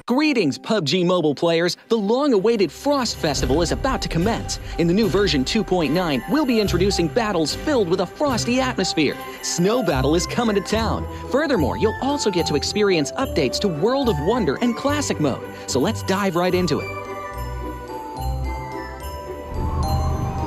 Greetings, PUBG Mobile players! The long-awaited Frost Festival is about to commence. In the new version 2.9, we'll be introducing battles filled with a frosty atmosphere. Snow Battle is coming to town. Furthermore, you'll also get to experience updates to World of Wonder and Classic Mode. So let's dive right into it.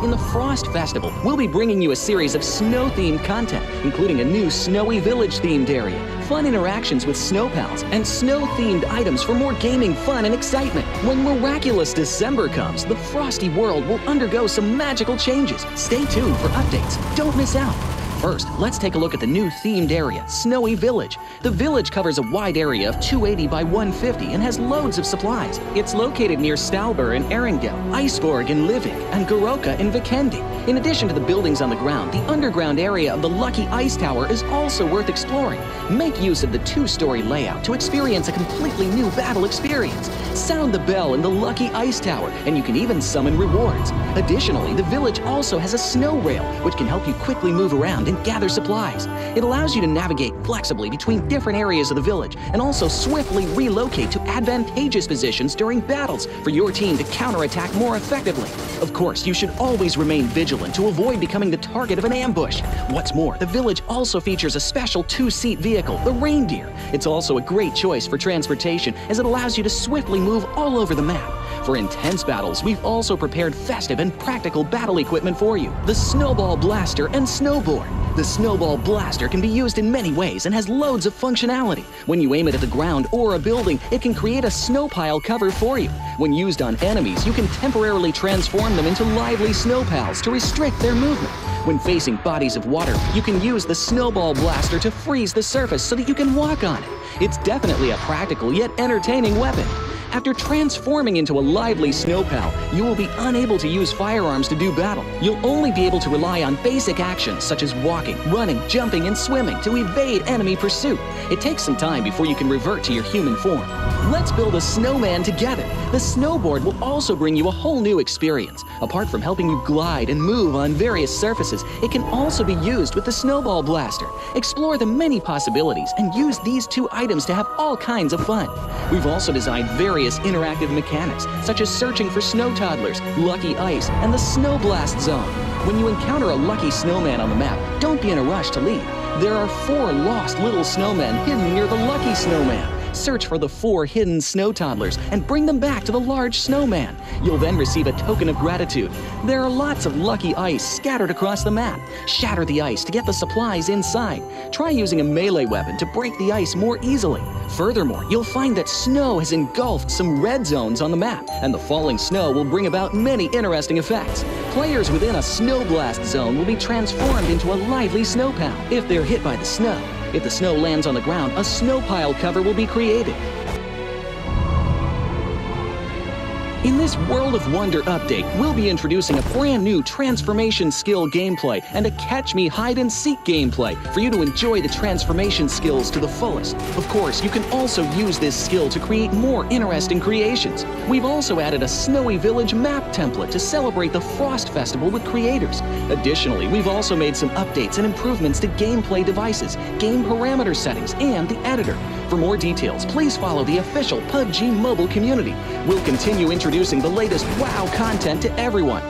In the Frost Festival, we'll be bringing you a series of snow-themed content, including a new Snowy Village-themed area, fun interactions with snow pals, and snow-themed items for more gaming fun and excitement. When miraculous December comes, the frosty world will undergo some magical changes. Stay tuned for updates. Don't miss out. First, let's take a look at the new themed area, Snowy Village. The village covers a wide area of 280 by 150 and has loads of supplies. It's located near Stalber in Erringdale, Iceborg in Livik, and Goroka in Vikendi. In addition to the buildings on the ground, the underground area of the Lucky Ice Tower is also worth exploring. Make use of the two-story layout to experience a completely new battle experience. Sound the bell in the Lucky Ice Tower, and you can even summon rewards. Additionally, the village also has a snow rail, which can help you quickly move around and gather supplies. It allows you to navigate flexibly between different areas of the village and also swiftly relocate to advantageous positions during battles for your team to counterattack more effectively. Of course, you should always remain vigilant to avoid becoming the target of an ambush. What's more, the village also features a special two-seat vehicle, the Reindeer. It's also a great choice for transportation as it allows you to swiftly move all over the map. For intense battles, we've also prepared festive and practical battle equipment for you, the Snowball Blaster and Snowboard. The Snowball Blaster can be used in many ways and has loads of functionality. When you aim it at the ground or a building, it can create a snow pile cover for you. When used on enemies, you can temporarily transform them into lively snow pals to restrict their movement. When facing bodies of water, you can use the Snowball Blaster to freeze the surface so that you can walk on it. It's definitely a practical yet entertaining weapon. After transforming into a lively snow pal, you will be unable to use firearms to do battle. You'll only be able to rely on basic actions such as walking, running, jumping, and swimming to evade enemy pursuit. It takes some time before you can revert to your human form. Let's build a snowman together. The snowboard will also bring you a whole new experience. Apart from helping you glide and move on various surfaces, it can also be used with the Snowball Blaster. Explore the many possibilities and use these two items to have all kinds of fun. We've also designed various interactive mechanics, such as searching for snow toddlers, lucky ice, and the snow blast zone. When you encounter a lucky snowman on the map, don't be in a rush to leave. There are 4 lost little snowmen hidden near the lucky snowman. Search for the 4 hidden snow toddlers and bring them back to the large snowman. You'll then receive a token of gratitude. There are lots of lucky ice scattered across the map. Shatter the ice to get the supplies inside. Try using a melee weapon to break the ice more easily. Furthermore, you'll find that snow has engulfed some red zones on the map, and the falling snow will bring about many interesting effects. Players within a snow blast zone will be transformed into a lively snow pal if they're hit by the snow. If the snow lands on the ground, a snow pile cover will be created. In this World of Wonder update, we'll be introducing a brand new transformation skill gameplay and a catch me hide and seek gameplay for you to enjoy the transformation skills to the fullest. Of course, you can also use this skill to create more interesting creations. We've also added a Snowy Village map template to celebrate the Frost Festival with creators. Additionally, we've also made some updates and improvements to gameplay devices, game parameter settings, and the editor. For more details, please follow the official PUBG Mobile community. We'll continue introducing the latest WoW content to everyone.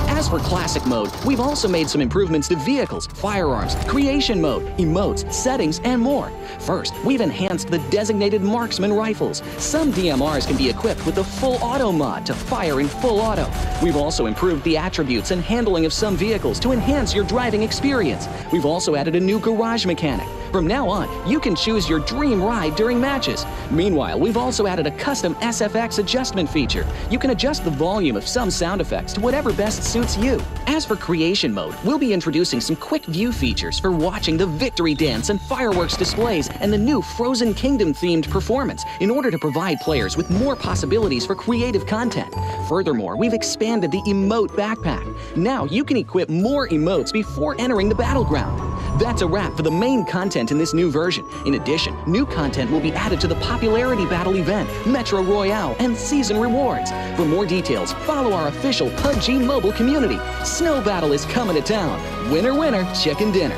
As for Classic Mode, we've also made some improvements to vehicles, firearms, creation mode, emotes, settings, and more. First, we've enhanced the designated marksman rifles. Some DMRs can be equipped with the full auto mod to fire in full auto. We've also improved the attributes and handling of some vehicles to enhance your driving experience. We've also added a new garage mechanic. From now on, you can choose your dream ride during matches. Meanwhile, we've also added a custom SFX adjustment feature. You can adjust the volume of some sound effects to whatever best suits you. As for creation mode, we'll be introducing some quick view features for watching the victory dance and fireworks displays and the new Frozen Kingdom themed performance in order to provide players with more possibilities for creative content. Furthermore, we've expanded the emote backpack. Now you can equip more emotes before entering the battleground. That's a wrap for the main content in this new version. In addition, new content will be added to the Popularity Battle event, Metro Royale, and Season Rewards. For more details, follow our official PUBG Mobile community. Snow Battle is coming to town. Winner, winner, chicken dinner.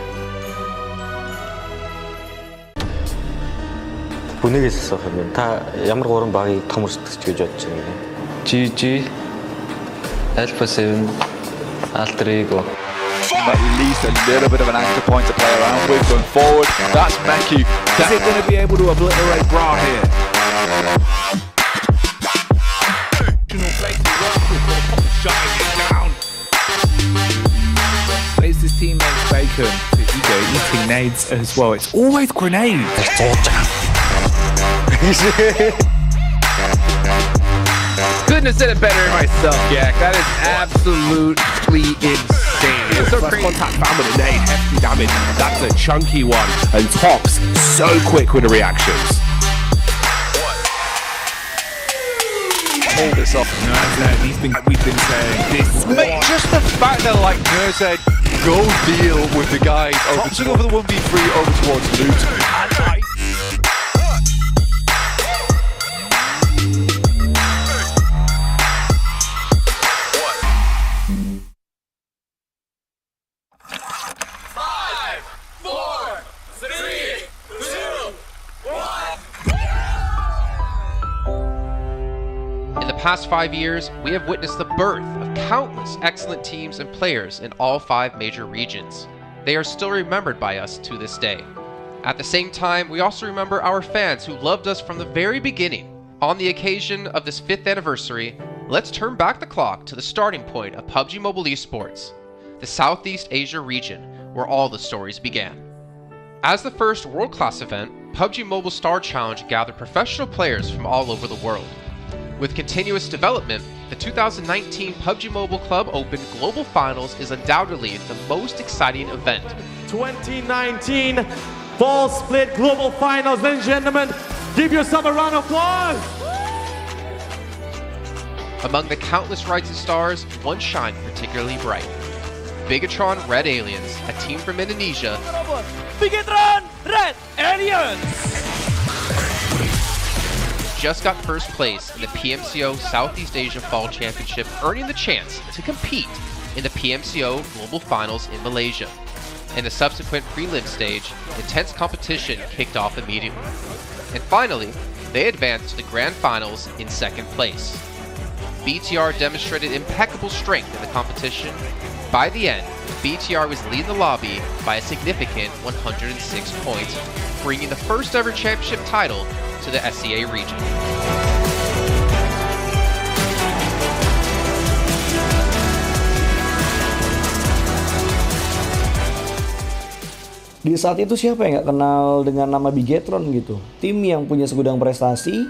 분위기 있었어. 그러면 다 ямар гурван багийг том өрсөлдөж гэж бодож байна. GG, Alpha 7, Alter Ego. At least a little bit of an anchor point to play around with going forward. That's Meki. Is it going to be able to obliterate Bra here? Plays his teammate Bacon. Ego eating nades as well. It's always grenades. Couldn't have said it better myself, Jack. That is absolutely insane. It's so crazy. Contact found with a nade, hefty damage. That's a chunky one. And Tops so quick with the reactions. Hold this off. We've been saying this. Mate, just the fact that like Nerd said, go deal with the guys over the 1v3 over towards Loot. In the past 5 years, we have witnessed the birth of countless excellent teams and players in all 5 major regions. They are still remembered by us to this day. At the same time, we also remember our fans who loved us from the very beginning. On the occasion of this 5th anniversary, let's turn back the clock to the starting point of PUBG Mobile esports, the Southeast Asia region, where all the stories began. As the first world-class event, PUBG Mobile Star Challenge gathered professional players from all over the world. With continuous development, the 2019 PUBG Mobile Club Open Global Finals is undoubtedly the most exciting event. 2019 Fall Split Global Finals, ladies and gentlemen, give yourself a round of applause! Among the countless rising stars, one shined particularly bright. Bigatron Red Aliens, a team from Indonesia, Bigatron Red Aliens! just got first place in the PMCO Southeast Asia Fall Championship, earning the chance to compete in the PMCO Global Finals in Malaysia. In the subsequent prelim stage, intense competition kicked off immediately. And finally, they advanced to the Grand Finals in 2nd place. BTR demonstrated impeccable strength in the competition. By the end, BTR was leading the lobby by a significant 106 points, bringing the first ever championship title to the SEA region. Di saat itu siapa yang nggak kenal dengan nama Bigatron gitu? Tim yang punya segudang prestasi,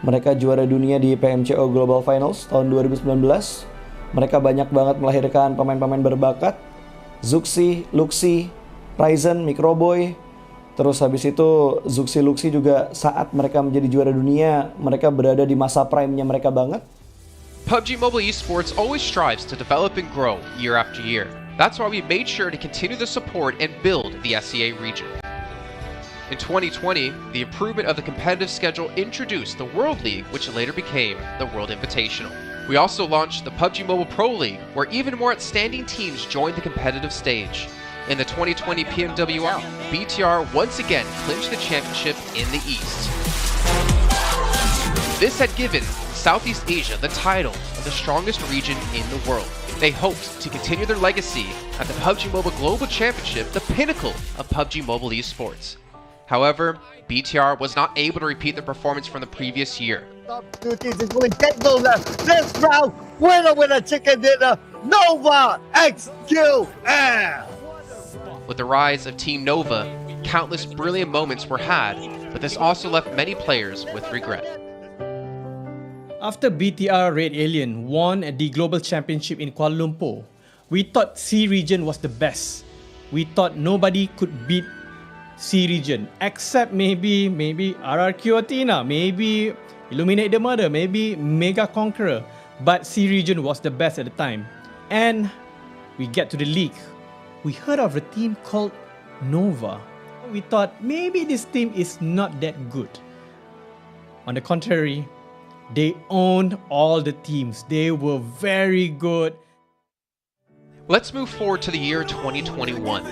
mereka juara dunia di PMCO Global Finals tahun 2019. Mereka banyak banget melahirkan pemain-pemain berbakat, Zuxi, Luxi, Ryzen, Microboy. Terus habis itu Zuxi, Luxi juga saat mereka menjadi juara dunia, mereka berada di masa prime-nya mereka banget. PUBG Mobile Esports always strives to develop and grow year after year. That's why we made sure to continue the support and build the SEA region. In 2020, the improvement of the competitive schedule introduced the World League, which later became the World Invitational. We also launched the PUBG Mobile Pro League, where even more outstanding teams joined the competitive stage. In the 2020 PMWL, BTR once again clinched the championship in the East. This had given Southeast Asia the title of the strongest region in the world. They hoped to continue their legacy at the PUBG Mobile Global Championship, the pinnacle of PUBG Mobile esports. However, BTR was not able to repeat their performance from the previous year. Two teams is going left. This round, winner, chicken dinner, Nova XQL. With the rise of Team Nova, Countless brilliant moments were had, but this also left many players with regret. After BTR Red Alien won at the Global Championship in Kuala Lumpur, we thought C region was the best. We thought nobody could beat C region except maybe RRQ Athena, maybe Illuminate the Murder, maybe Mega Conqueror, but C region was the best at the time. And we get to the league. We heard of a team called Nova. We thought maybe this team is not that good. On the contrary, they owned all the teams. They were very good. Let's move forward to the year 2021.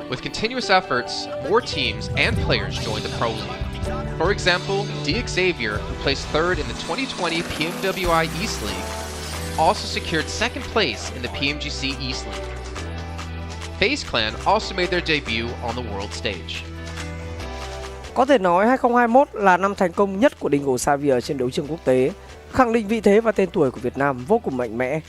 With continuous efforts, more teams and players joined the Pro League. For example, Xavier, who placed third in the 2020 PMWI East League, also secured second place in the PMGC East League. FaZe Clan also made their debut on the world stage. Có thể nói 2021 là năm thành công nhất của Dingo Xavier trên đấu trường quốc tế, khẳng định vị thế và tên tuổi của Việt Nam vô cùng mạnh mẽ.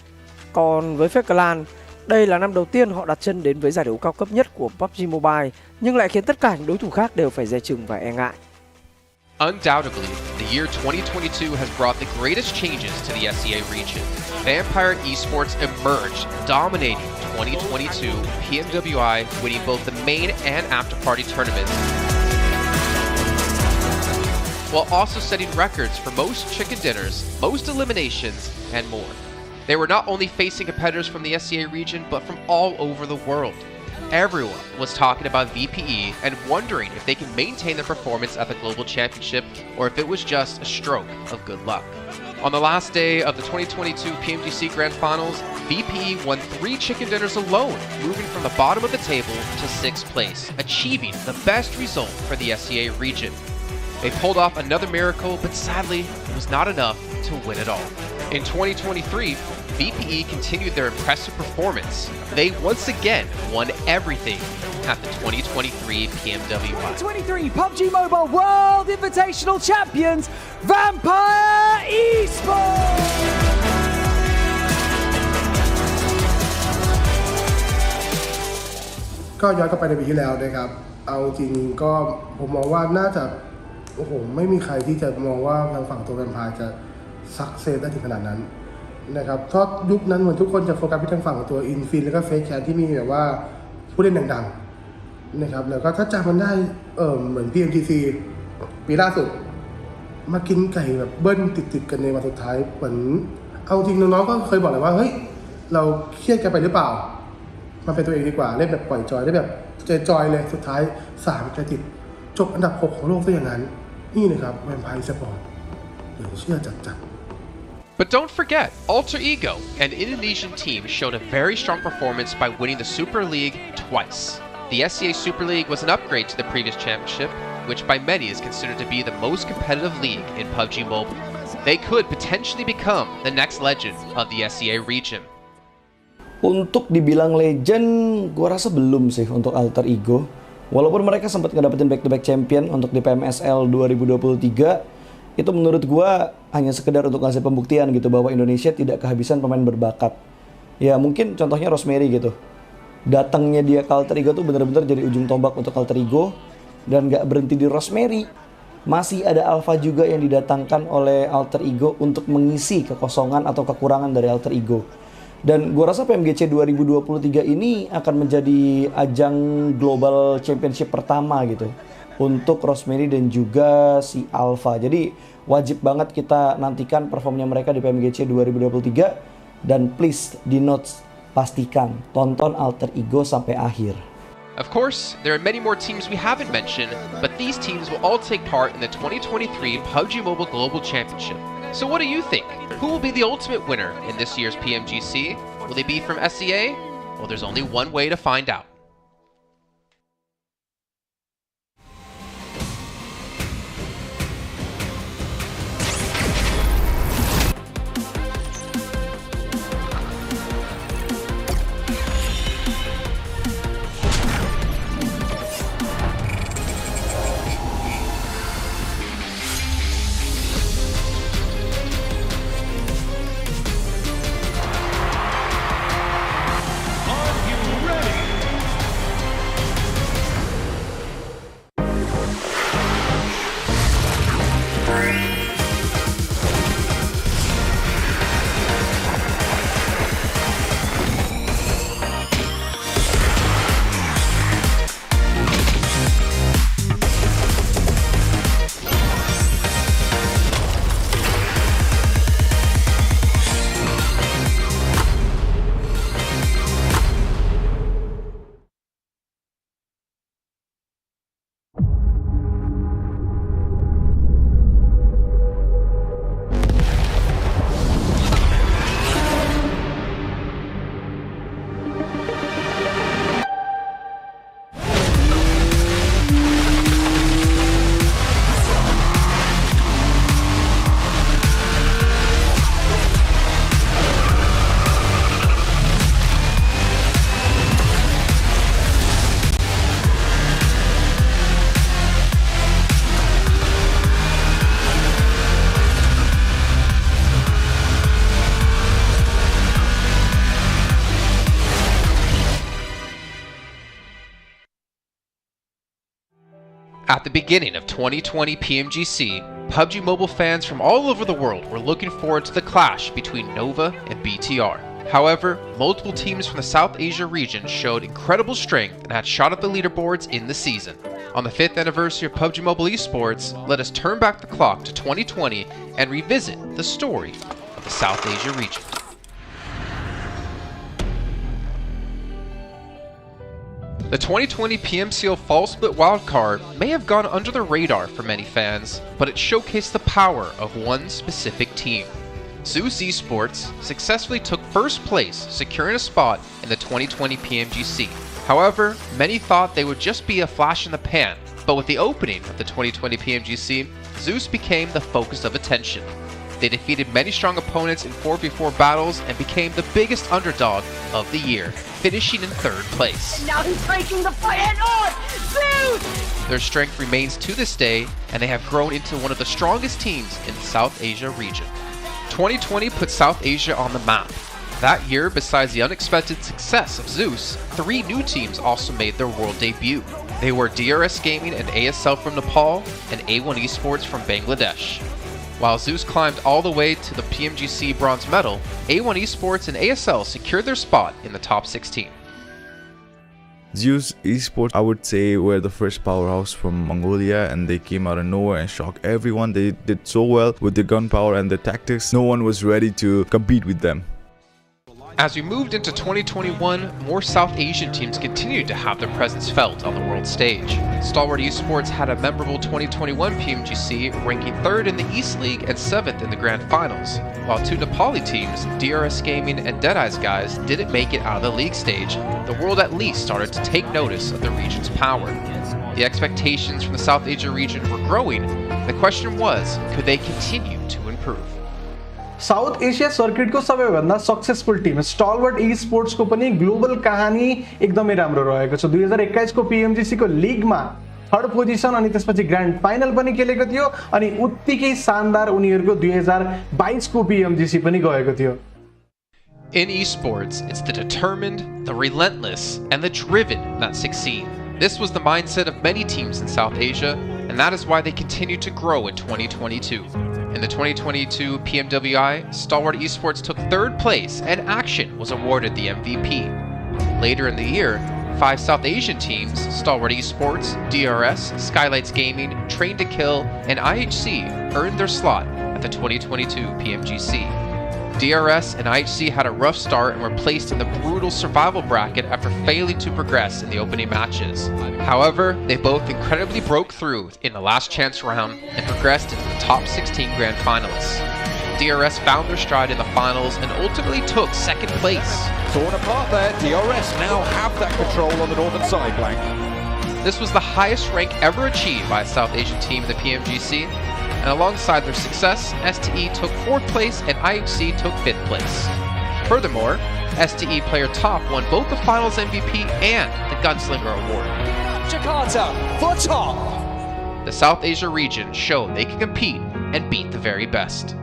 Còn với FaZe Clan, đây là năm đầu tiên họ đặt chân đến với giải đấu cao cấp nhất của PUBG Mobile, nhưng lại khiến tất cả những đối thủ khác đều phải dè chừng và e ngại. Undoubtedly, the year 2022 has brought the greatest changes to the SEA region. Vampire Esports emerged, dominating 2022 PMWI, winning both the main and after-party tournaments, while also setting records for most chicken dinners, most eliminations, and more. They were not only facing competitors from the SEA region, but from all over the world. Everyone was talking about VPE and wondering if they can maintain their performance at the Global Championship or if it was just a stroke of good luck. On the last day of the 2022 PMGC Grand Finals, VPE won 3 chicken dinners alone, moving from the bottom of the table to 6th place, achieving the best result for the SEA region. They pulled off another miracle, but sadly, it was not enough to win it all. In 2023, VPE continued their impressive performance. They once again won everything at the 2023 PMWI. 2023 PUBG Mobile World Invitational Champions, Vampire Esports! ก็ย้อนกลับไปในปีที่แล้วนะครับเอาจริงก็ผมมองว่าน่าจะโอ้โหไม่มีใครที่จะมองว่าทางฝั่งตัวแวมไพร์จะซักเซสได้ถึงขนาดนั้นนะครับเพราะยุคนั้นเหมือนทุกคนจะโฟกัสไปทางฝั่งของตัวอินฟินแล้วก็เฟซแคนที่มีแบบว่าผู้เล่นดังๆนะครับแล้วก็ถ้าจำมันได้เหมือน PMGC ปีล่าสุดมากินไก่แบบเบิ้ลติดๆกันในวันสุดท้ายเหมือนเอาจริงน้องๆก็เคยบอกเลยว่าเฮ้ยเราเครียดกันไปหรือเปล่ามันเป็นตัวเองดีกว่าเล่นแบบปล่อยจอยได้แบบจอยเลยสุดท้าย3จะติดจบอันดับ6ของโลกซะอย่างนั้นนี่นะครับแวมไพร์สปอร์ตเดี๋ยวเชื่อจัด But don't forget, Alter Ego, an Indonesian team, showed a very strong performance by winning the Super League twice. The SEA Super League was an upgrade to the previous championship, which by many is considered to be the most competitive league in PUBG Mobile. They could potentially become the next legend of the SEA region. Untuk dibilang legend, gua rasa belum sih untuk Alter Ego. Walaupun mereka sempat ngedapetin back-to-back champion untuk di PMSL 2023, itu menurut gua hanya sekedar untuk ngasih pembuktian gitu bahwa Indonesia tidak kehabisan pemain berbakat. Ya mungkin contohnya Rosemary gitu. Datangnya dia ke Alter Ego tuh bener-bener jadi ujung tombak untuk Alter Ego. Dan gak berhenti di Rosemary. Masih ada Alpha juga yang didatangkan oleh Alter Ego untuk mengisi kekosongan atau kekurangan dari Alter Ego. Dan gue rasa PMGC 2023 ini akan menjadi ajang Global Championship pertama gitu untuk Rosemary dan juga si Alpha. Jadi wajib banget kita nantikan performnya mereka di PMGC 2023. Dan please di notes pastikan tonton Alter Ego sampai akhir. Of course, there are many more teams we haven't mentioned, but these teams will all take part in the 2023 PUBG Mobile Global Championship. So what do you think? Who will be the ultimate winner in this year's PMGC? Will they be from SEA? Well, there's only one way to find out. At the beginning of 2020 PMGC, PUBG Mobile fans from all over the world were looking forward to the clash between Nova and BTR. However, multiple teams from the South Asia region showed incredible strength and had shot up the leaderboards in the season. On the 5th anniversary of PUBG Mobile Esports, let us turn back the clock to 2020 and revisit the story of the South Asia region. The 2020 PMCO Fall Split Wildcard may have gone under the radar for many fans, but it showcased the power of one specific team. Zeus Esports successfully took first place, securing a spot in the 2020 PMGC. However, many thought they would just be a flash in the pan, but with the opening of the 2020 PMGC, Zeus became the focus of attention. They defeated many strong opponents in 4v4 battles and became the biggest underdog of the year, finishing in 3rd place. And now he's making the fight head on! Zeus! Their strength remains to this day, and they have grown into one of the strongest teams in the South Asia region. 2020 put South Asia on the map. That year, besides the unexpected success of Zeus, 3 new teams also made their world debut. They were DRS Gaming and ASL from Nepal, and A1 Esports from Bangladesh. While Zeus climbed all the way to the PMGC bronze medal, A1 Esports and ASL secured their spot in the top 16. Zeus Esports, I would say, were the first powerhouse from Mongolia, and they came out of nowhere and shocked everyone. They did so well with their gunpowder and their tactics. No one was ready to compete with them. As we moved into 2021, more South Asian teams continued to have their presence felt on the world stage. Stalwart Esports had a memorable 2021 PMGC, ranking 3rd in the East League and 7th in the Grand Finals, while 2 Nepali teams, DRS Gaming and Deadeye's Guys, didn't make it out of the league stage. The world at least started to take notice of the region's power. The expectations from the South Asia region were growing. The question was, could they continue to improve? South Asia सर्किटको सबैभन्दा successful Tim स्टलवर्ट ई स्पोर्ट्सको पनि global कहानी एकदमै राम्रो रहेको छ। 2021 को PMGC को लिगमा 3rd पोजिसन अनि त्यसपछि ग्रान्ड फाइनल पनि खेलेको थियो अनि उत्तिकै शानदार उनीहरुको 2022 को PMGC पनि गएको थियो। In esports, it's the determined, the relentless, and the driven that succeed. This was the mindset of many teams in South Asia, and that is why they continue to grow in 2022. In the 2022 PMWI, Stalwart Esports took 3rd place and Action was awarded the MVP. Later in the year, 5 South Asian teams, Stalwart Esports, DRS, Skylights Gaming, Train to Kill, and IHC earned their slot at the 2022 PMGC. DRS and IHC had a rough start and were placed in the brutal survival bracket after failing to progress in the opening matches. However, they both incredibly broke through in the last chance round and progressed into the top 16 Grand Finalists. DRS found their stride in the finals and ultimately took 2nd place. Torn apart there, DRS now have that control on the northern side flank. This was the highest rank ever achieved by a South Asian team in the PMGC. And alongside their success, STE took 4th place and IHC took 5th place. Furthermore, STE Player Top won both the Finals MVP and the Gunslinger Award. Jakarta for top! The South Asia region showed they can compete and beat the very best.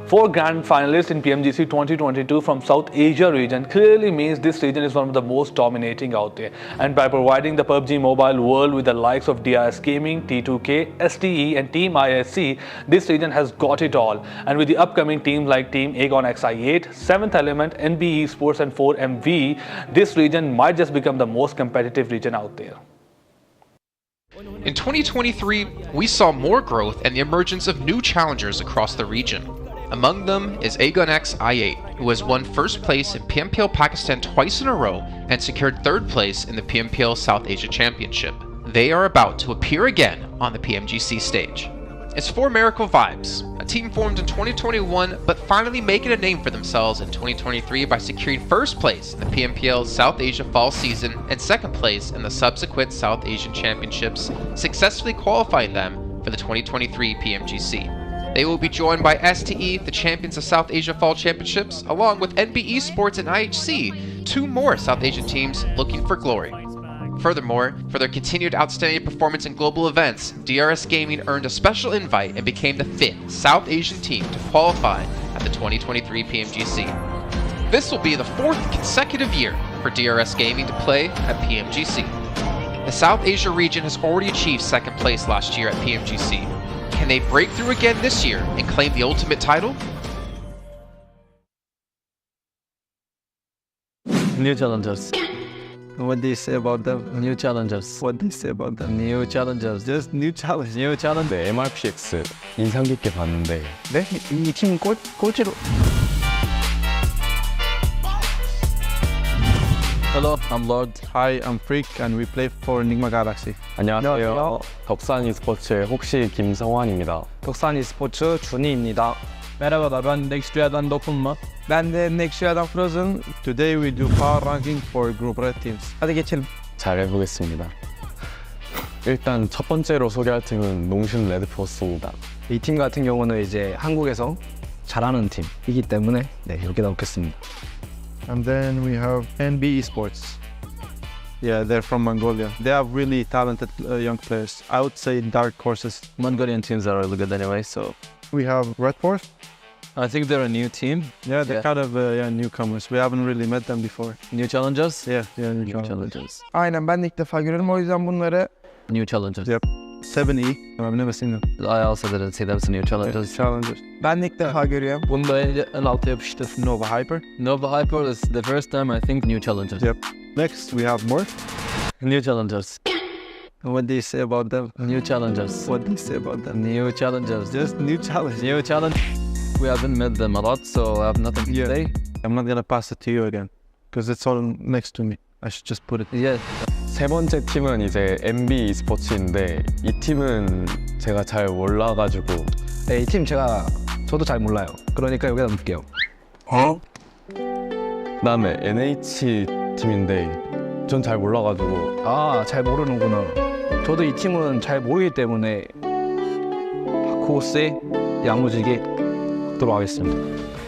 4 grand finalists in PMGC 2022 from South Asia region clearly means this region is one of the most dominating out there. And by providing the PUBG Mobile world with the likes of DRS Gaming, T2K, STE and Team ISC, this region has got it all. And with the upcoming teams like Team Aegon XI8, 7th Element, NB Esports and 4MV, this region might just become the most competitive region out there. In 2023, we saw more growth and the emergence of new challengers across the region. Among them is Aegon XI8, who has won 1st place in PMPL Pakistan twice in a row and secured 3rd place in the PMPL South Asia Championship. They are about to appear again on the PMGC stage. It's 4 Miracle Vibes, a team formed in 2021 but finally making a name for themselves in 2023 by securing 1st place in the PMPL South Asia Fall season and 2nd place in the subsequent South Asian Championships, successfully qualifying them for the 2023 PMGC. They will be joined by STE, the champions of South Asia Fall Championships, along with NB Esports and IHC, 2 more South Asian teams looking for glory. Furthermore, for their continued outstanding performance in global events, DRS Gaming earned a special invite and became the 5th South Asian team to qualify at the 2023 PMGC. This will be the 4th consecutive year for DRS Gaming to play at PMGC. The South Asia region has already achieved second place last year at PMGC. Can they break through again this year and claim the ultimate title? New challengers. What do you say about them? New challengers. What do you say about them? New challengers. Just new challenge. New challenge. 네, MRPX 인상 깊게 봤는데 네, 이 팀 꼴찌로. Hello, I'm Lord. Hi, I'm Freak and we play for Enigma Galaxy. 안녕하세요. 덕산 e스포츠의 혹시 김성환입니다. 덕산 e스포츠 준희입니다. Merhaba, ben Nextüye'den dokunma. Ben de Nextüye'den Frozen. Today we do power ranking for group red teams. hadi geçelim. 잘 해보겠습니다. 일단 첫 번째로 소개할 팀은 농심 레드포스입니다. 이 팀 같은 경우는 이제 한국에서 잘하는 팀이기 때문에 네, 이렇게 나오겠습니다. And then we have NB Esports. Yeah, they're from Mongolia. They have really talented young players. I would say dark horses. Mongolian teams are really good anyway, so. We have Red Force. I think they're a new team. Yeah, they're kind of newcomers. We haven't really met them before. New challengers? Yeah, new challengers. Aynen, ben de ilk defa görüyorum, o yüzden bunları. New challengers. Yep. 7E. I've never seen them. I also didn't see them as new challengers. Yeah, challengers. Ben de ilk defa görüyorum. Bunu da en alta yapıştır. Nova Hyper. Nova Hyper is the first time I think new challengers. Yep. Next we have Morph. New challengers. What do you say about them? New challengers. What do you say about them? New challengers. Just new challenge. New challenge. We haven't met them a lot, so I have nothing to say. I'm not gonna pass it to you again, because it's all next to me. I should just put it. Yeah. 세 번째 팀은 이제 NB e스포츠인데 이 팀은 제가 잘 몰라가지고. 네, 이 팀 저도 잘 몰라요. 그러니까 여기다 놓을게요. 그다음에 NH 팀인데 전 잘 몰라가지고. 아, 잘 모르는구나. 저도 이 팀은 잘 모르기 때문에 바코세 야무지게 하도록 하겠습니다.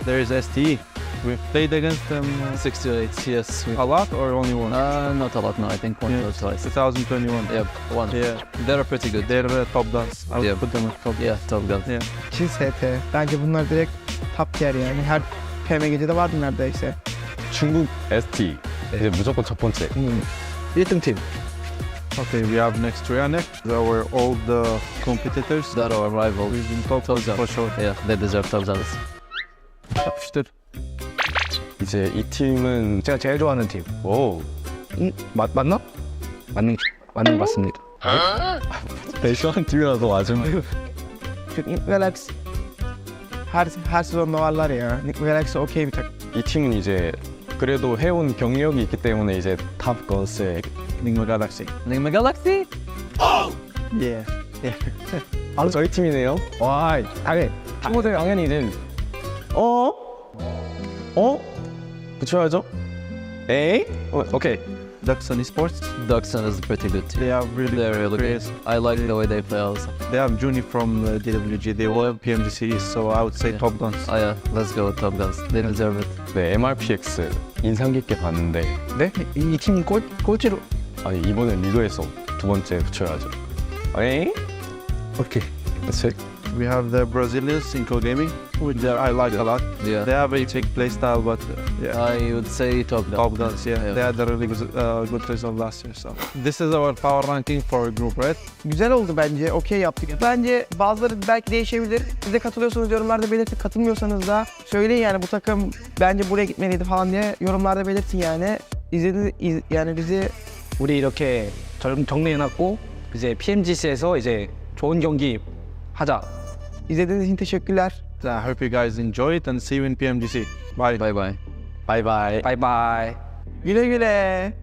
There's STE. We've played against them 6 to 8, yes. a lot or only one? Not a lot, no. I think once or twice. 2021. Yep, one. Yeah. They're pretty good. They're top guns. I would put them at top. Yeah, top guns. Yeah. ST. Bence bunlar direkt top tier yani. Her PMGC'de vardı neredeyse. 중국 ST. 이제 무조건 첫 번째. 1등 팀. Okay, we have next Trianek. Our old competitors. That are our rivals. We've been top guns for sure. Yeah, they deserve top guns. yapıştır. 이제 이 팀은 제가 제일 좋아하는 팀. 오. 맞나? 맞는 것 같습니다. 제일 좋아하는 팀이라서 맞으면. Galaxy. Her sezonda varlar ya. Galaxy okey bir takım. 이 팀은 이제 그래도 해온 경력이 있기 때문에 이제 탑 건스의 Enigma Galaxy. Enigma Galaxy? Yeah. 바로 저희 팀이네요. 와, 당연히 이제 붙여야죠. 에이? 오케이. Duxon Esports. Duxon is a pretty good team. They have They're really good. I like the way they play also. They have Juni from DWG. They won PMGC, so I would say top guns. Oh yeah, let's go with top guns. They deserve it. 네, MRPX 인상 깊게 봤는데. 네? 이 팀 꼴찌로. 아니 이번엔 리그에서 두 번째 붙여야죠. 에이? Okay. That's it. We have the Brazilians in co-gaming, which I like a lot. Yeah. They have a big play style, but yeah. I would say top guns. Top guns, yeah. They had a really good result last year, so. This is our power ranking for Group Red. Güzel oldu bence. Okey yaptık. Bence bazıları belki değişebilir. Siz de katılıyorsunuz yorumlarda belirtin. Katılmıyorsanız da söyleyin yani bu takım bence buraya gitmeliydi falan diye yorumlarda belirtin yani. Yani bizi 우리 이렇게 정리해놨고 이제 PMGC에서 이제 좋은 경기 하자. İzlediğiniz için teşekkürler. I hope you guys enjoy it and see you in PMGC. Bye. Bye bye. Bye bye. Bye bye. Güle güle.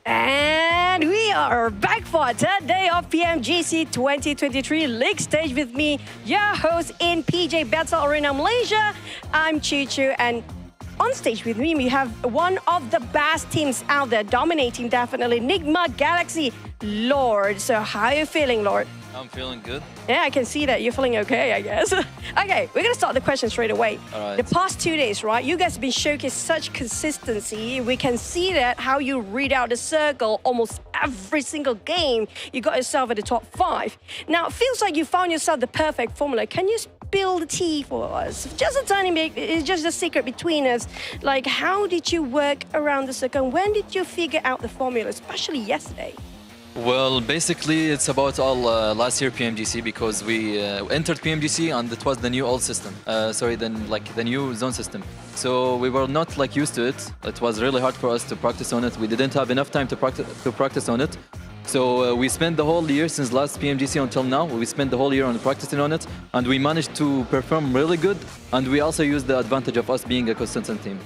And we are back for a third day of PMGC 2023 League stage with me, your host in PJ Battle Arena, Malaysia. I'm Chichu, and on stage with me, we have one of the best teams out there, dominating definitely, Enigma Galaxy, Lord. So how are you feeling, Lord? I'm feeling good. Yeah, I can see that you're feeling okay, I guess. Okay, we're gonna start the question straight away. All right. The past 2 days, right? You guys have been showcasing such consistency. We can see that how you read out the circle almost every single game. You got yourself at the top 5. Now, it feels like you found yourself the perfect formula. Can you spill the tea for us? Just a tiny bit, it's just a secret between us. Like, how did you work around the circle? When did you figure out the formula, especially yesterday? Well, basically, it's about all last year PMGC because we entered PMGC and it was the new old system. The new zone system. So we were not like used to it. It was really hard for us to practice on it. We didn't have enough time to practice on it. So we spent the whole year since last PMGC until now. We spent the whole year on practicing on it, and we managed to perform really good. And we also used the advantage of us being a consistent team.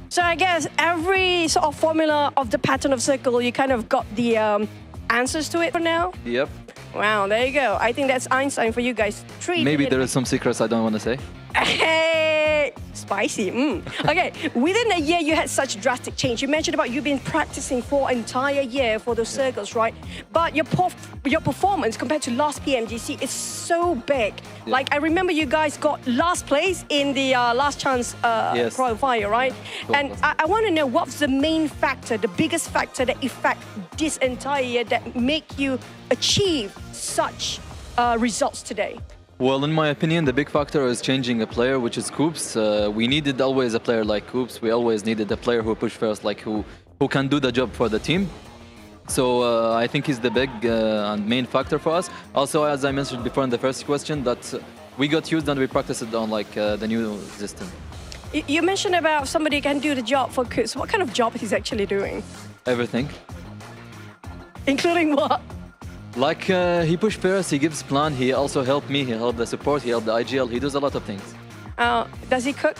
So I guess every sort of formula of the pattern of circle, you kind of got the answers to it for now? Yep. Wow, there you go. I think that's Einstein for you guys. Maybe there is some secrets I don't want to say. Hey, spicy. Okay, within a year you had such drastic change. You mentioned about you been practicing for an entire year for those circles, right? But your performance compared to last PMGC is so big. Yeah. Like, I remember you guys got last place in the last chance qualifier, right? And I want to know what's the main factor, the biggest factor that affect this entire year that make you achieve such results today? Well, in my opinion, the big factor is changing a player, which is Coops. We needed always a player like Coops. We always needed a player who push first, like who can do the job for the team. So I think he's the big and main factor for us. Also, as I mentioned before in the first question, that we got used and we practiced it on like the new system. You mentioned about somebody can do the job for Coops. What kind of job he's actually doing? Everything. Including what? Like he pushed first, he gives plan, he also helped me, he helped the support, he helped the IGL, he does a lot of things. Does he cook?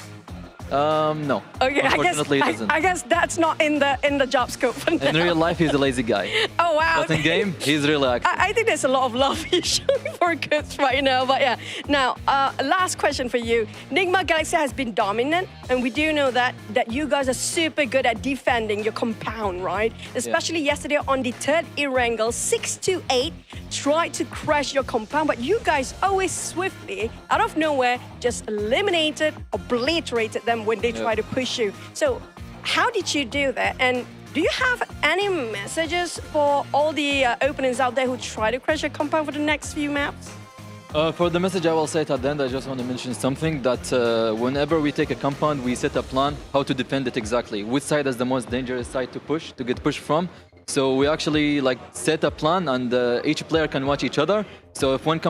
No. Okay, Unfortunately, he doesn't. I guess that's not in the job scope. In real life, he's a lazy guy. Oh wow! But in game, he's really active. I think there's a lot of love he's showing for Coops right now. But yeah, now last question for you. Nigma Galaxy has been dominant, and we do know that you guys are super good at defending your compound, right? Especially yesterday on the third Erangel, 6-8 tried to crash your compound, but you guys always swiftly, out of nowhere, just eliminated, obliterated them when they try to push you. So how did you do that? And do you have any messages for all the openings out there who try to crash your compound for the next few maps? For the message I will say it at the end, I just want to mention something that whenever we take a compound, we set a plan how to defend it exactly. Which side is the most dangerous side to push, to get pushed from. So we actually like set a plan, and each player can watch each other. So if one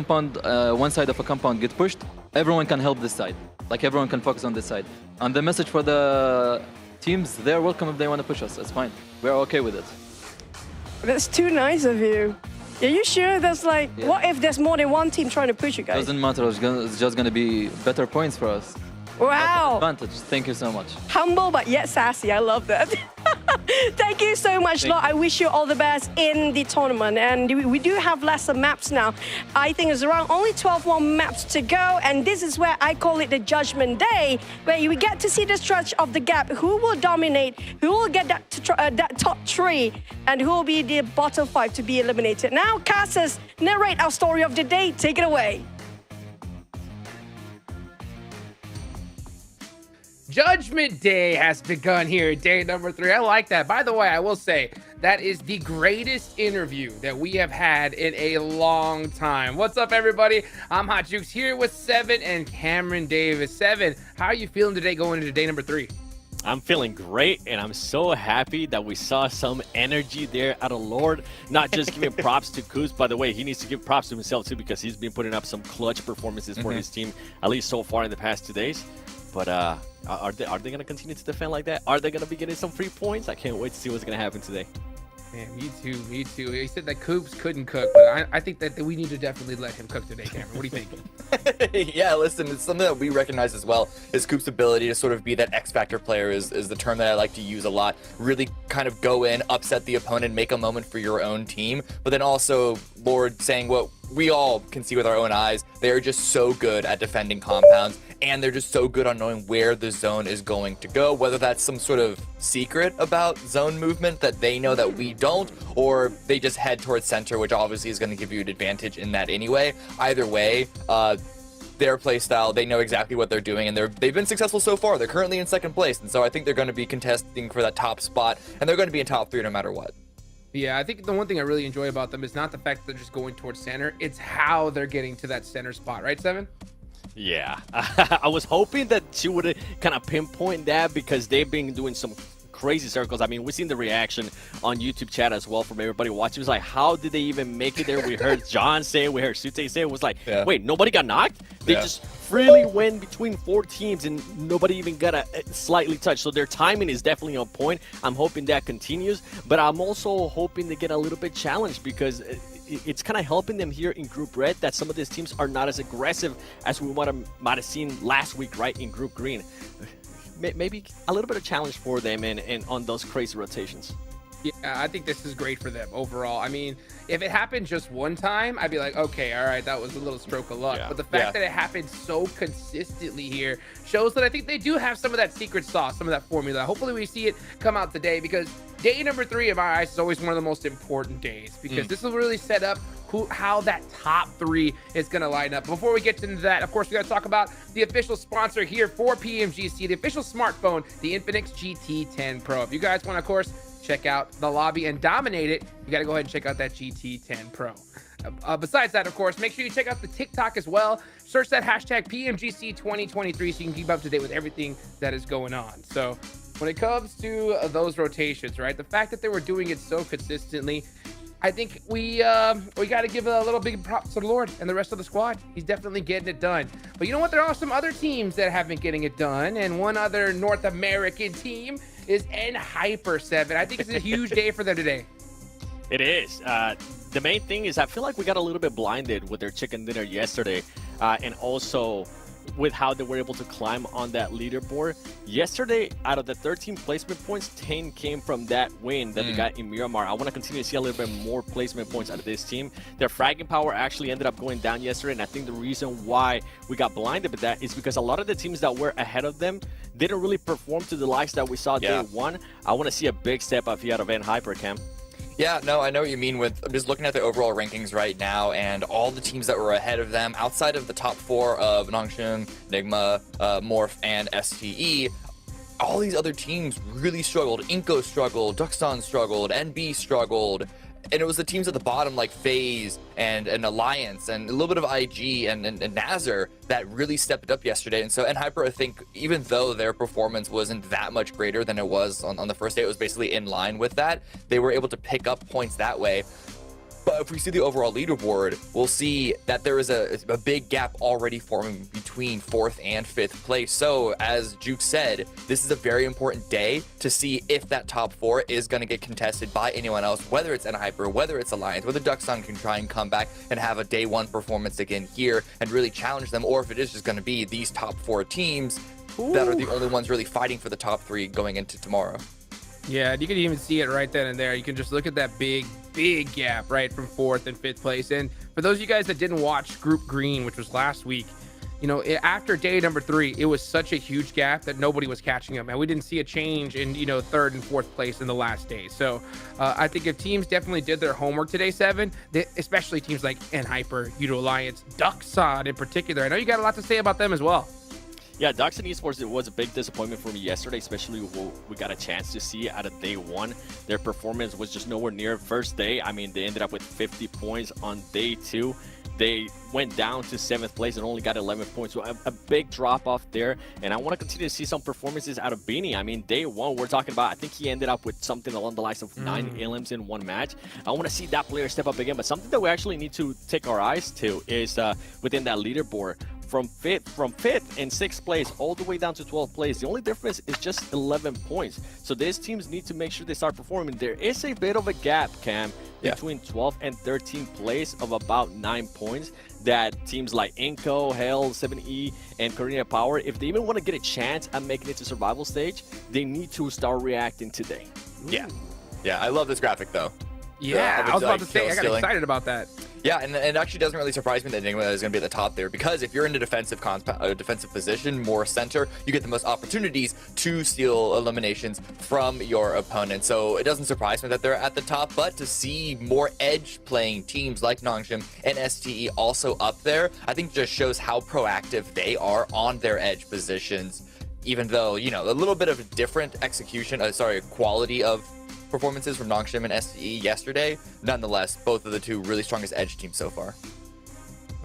side of a compound get pushed, everyone can help this side. Like everyone can focus on this side. And the message for the teams, they're welcome if they want to push us. It's fine. We're okay with it. That's too nice of you. Are you sure there's like, what if there's more than one team trying to push you guys? Doesn't matter. It's just going to be better points for us. Wow. Advantage. Thank you so much. Humble but yet sassy. I love that. Thank you so much, Lord. I wish you all the best in the tournament. And we do have lesser maps now. I think it's around only 12 more maps to go. And this is where I call it the Judgment Day, where we get to see the stretch of the gap. Who will dominate? Who will get that top 3? And who will be the bottom 5 to be eliminated? Now, Cassis, narrate our story of the day. Take it away. Judgment Day has begun here, day number 3. I like that. By the way, I will say that is the greatest interview that we have had in a long time. What's up, everybody? I'm Hot Jukes here with Seven and Cameron Davis. Seven, how are you feeling today going into day number 3? I'm feeling great, and I'm so happy that we saw some energy there out of Lord. Not just giving props to Kuz. By the way, he needs to give props to himself, too, because he's been putting up some clutch performances for his team, at least so far in the past 2 days. But are they going to continue to defend like that? Are they going to be getting some free points? I can't wait to see what's going to happen today. Man, me too. He said that Coops couldn't cook, but I think that we need to definitely let him cook today, Cameron. What do you think? Yeah, listen, it's something that we recognize as well, is Coops' ability to sort of be that X-Factor player is the term that I like to use a lot. Really kind of go in, upset the opponent, make a moment for your own team, but then also Lord saying what we all can see with our own eyes. They are just so good at defending compounds and they're just so good on knowing where the zone is going to go, whether that's some sort of secret about zone movement that they know that we don't, or they just head towards center, which obviously is going to give you an advantage in that anyway. Either way, their play style, they know exactly what they're doing, and they've been successful so far. They're currently in second place, and so I think they're going to be contesting for that top spot, and they're going to be in top 3 no matter what. Yeah, I think the one thing I really enjoy about them is not the fact that they're just going towards center, it's how they're getting to that center spot, right, Seven? Yeah, I was hoping that she would kind of pinpoint that because they've been doing some crazy circles. I mean, we've seen the reaction on YouTube chat as well from everybody watching. It was like, how did they even make it there? We heard John say it, we heard Sute say it. Was like, wait, nobody got knocked? They just freely went between 4 teams and nobody even got a slightly touch. So their timing is definitely on point. I'm hoping that continues, but I'm also hoping they get a little bit challenged because it's kind of helping them here in Group Red that some of these teams are not as aggressive as we might have seen last week, right, in Group Green. Maybe a little bit of challenge for them and on those crazy rotations. Yeah, I think this is great for them overall. I mean, if it happened just one time, I'd be like, okay, all right, that was a little stroke of luck. But the fact that it happened so consistently here shows that I think they do have some of that secret sauce, some of that formula. Hopefully we see it come out today, because day number 3 in my eyes is always one of the most important days, because this will really set up how that top 3 is going to line up. Before we get into that, of course, we got to talk about the official sponsor here for PMGC, the official smartphone, the Infinix GT10 Pro. If you guys want to, of course, check out the lobby and dominate it, you got to go ahead and check out that GT10 Pro. Besides that, of course, make sure you check out the TikTok as well. Search that hashtag PMGC 2023 so you can keep up to date with everything that is going on. So when it comes to those rotations, right, the fact that they were doing it so consistently, I think we got to give a little big props to the Lord and the rest of the squad. He's definitely getting it done. But you know what? There are some other teams that have been getting it done, and one other North American team is EnHyper 7. I think it's a huge day for them today. It is. The main thing is I feel like we got a little bit blinded with their chicken dinner yesterday, and also with how they were able to climb on that leaderboard. Yesterday, out of the 13 placement points, 10 came from that win that they got in Miramar. I want to continue to see a little bit more placement points out of this team. Their fragging power actually ended up going down yesterday, and I think the reason why we got blinded with that is because a lot of the teams that were ahead of them didn't really perform to the likes that we saw day 1. I want to see a big step up here out of EnHyper, Cam. Yeah, no, I know what you mean. I'm just looking at the overall rankings right now, and all the teams that were ahead of them, outside of the top 4 of Nongshim, Nigma, Morph, and STE, all these other teams really struggled. Inko struggled, Duxon struggled, NB struggled, and it was the teams at the bottom like FaZe and Alliance and a little bit of IG and Nazar that really stepped up yesterday. And so EnHyper, I think, even though their performance wasn't that much greater than it was on the first day, it was basically in line with that. They were able to pick up points that way. But if we see the overall leaderboard, we'll see that there is a big gap already forming between 4th and 5th place. So as Juke said, this is a very important day to see if that top 4 is going to get contested by anyone else, whether it's EnHyper, whether it's Alliance, whether Duxon can try and come back and have a day 1 performance again here and really challenge them, or if it is just going to be these top 4 teams that are the only ones really fighting for the top 3 going into tomorrow. Yeah, you can even see it right then and there. You can just look at that big gap, right, from 4th and 5th place. And for those of you guys that didn't watch Group Green, which was last week, you know, after day number 3, it was such a huge gap that nobody was catching up, and we didn't see a change in, you know, 3rd and 4th place in the last day. So I think if teams definitely did their homework today, Seven, especially teams like EnHyper, Udo Alliance, Duxon in particular, I know you got a lot to say about them as well. Yeah, Duxon Esports, it was a big disappointment for me yesterday, especially what we got a chance to see out of day 1. Their performance was just nowhere near first day. I mean, they ended up with 50 points on day 2. They went down to 7th place and only got 11 points. So a big drop off there. And I want to continue to see some performances out of Beanie. I mean, day 1, we're talking about, I think he ended up with something along the lines of 9 elims in 1 match. I want to see that player step up again. But something that we actually need to take our eyes to is within that leaderboard. From 5th and 6th place all the way down to 12th place. The only difference is just 11 points. So these teams need to make sure they start performing. There is a bit of a gap, Cam, between 12th and 13th place of about 9 points that teams like Inko, Hell, 7E, and Korea Power, if they even want to get a chance at making it to survival stage, they need to start reacting today. Yeah, I love this graphic though. Yeah, I was about to say, I got excited about that. Yeah, and it actually doesn't really surprise me that Enigma is going to be at the top there, because if you're in a defensive position, more center, you get the most opportunities to steal eliminations from your opponent. So it doesn't surprise me that they're at the top, but to see more edge playing teams like Nongshim and STE also up there, I think just shows how proactive they are on their edge positions, even though, you know, a little bit of different execution, quality of performances from Nongshim and STE yesterday. Nonetheless, both of the two really strongest edge teams so far.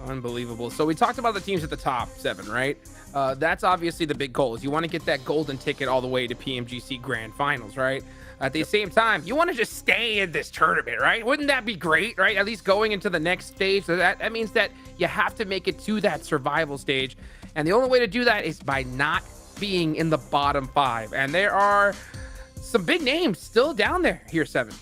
Unbelievable. So we talked about the teams at the top 7, right? That's obviously the big goal, is you want to get that golden ticket all the way to PMGC Grand Finals, right? At the same time, you want to just stay in this tournament, right? Wouldn't that be great, right? At least going into the next stage. So that means that you have to make it to that survival stage. And the only way to do that is by not being in the bottom 5. And there are some big names still down there here, 7.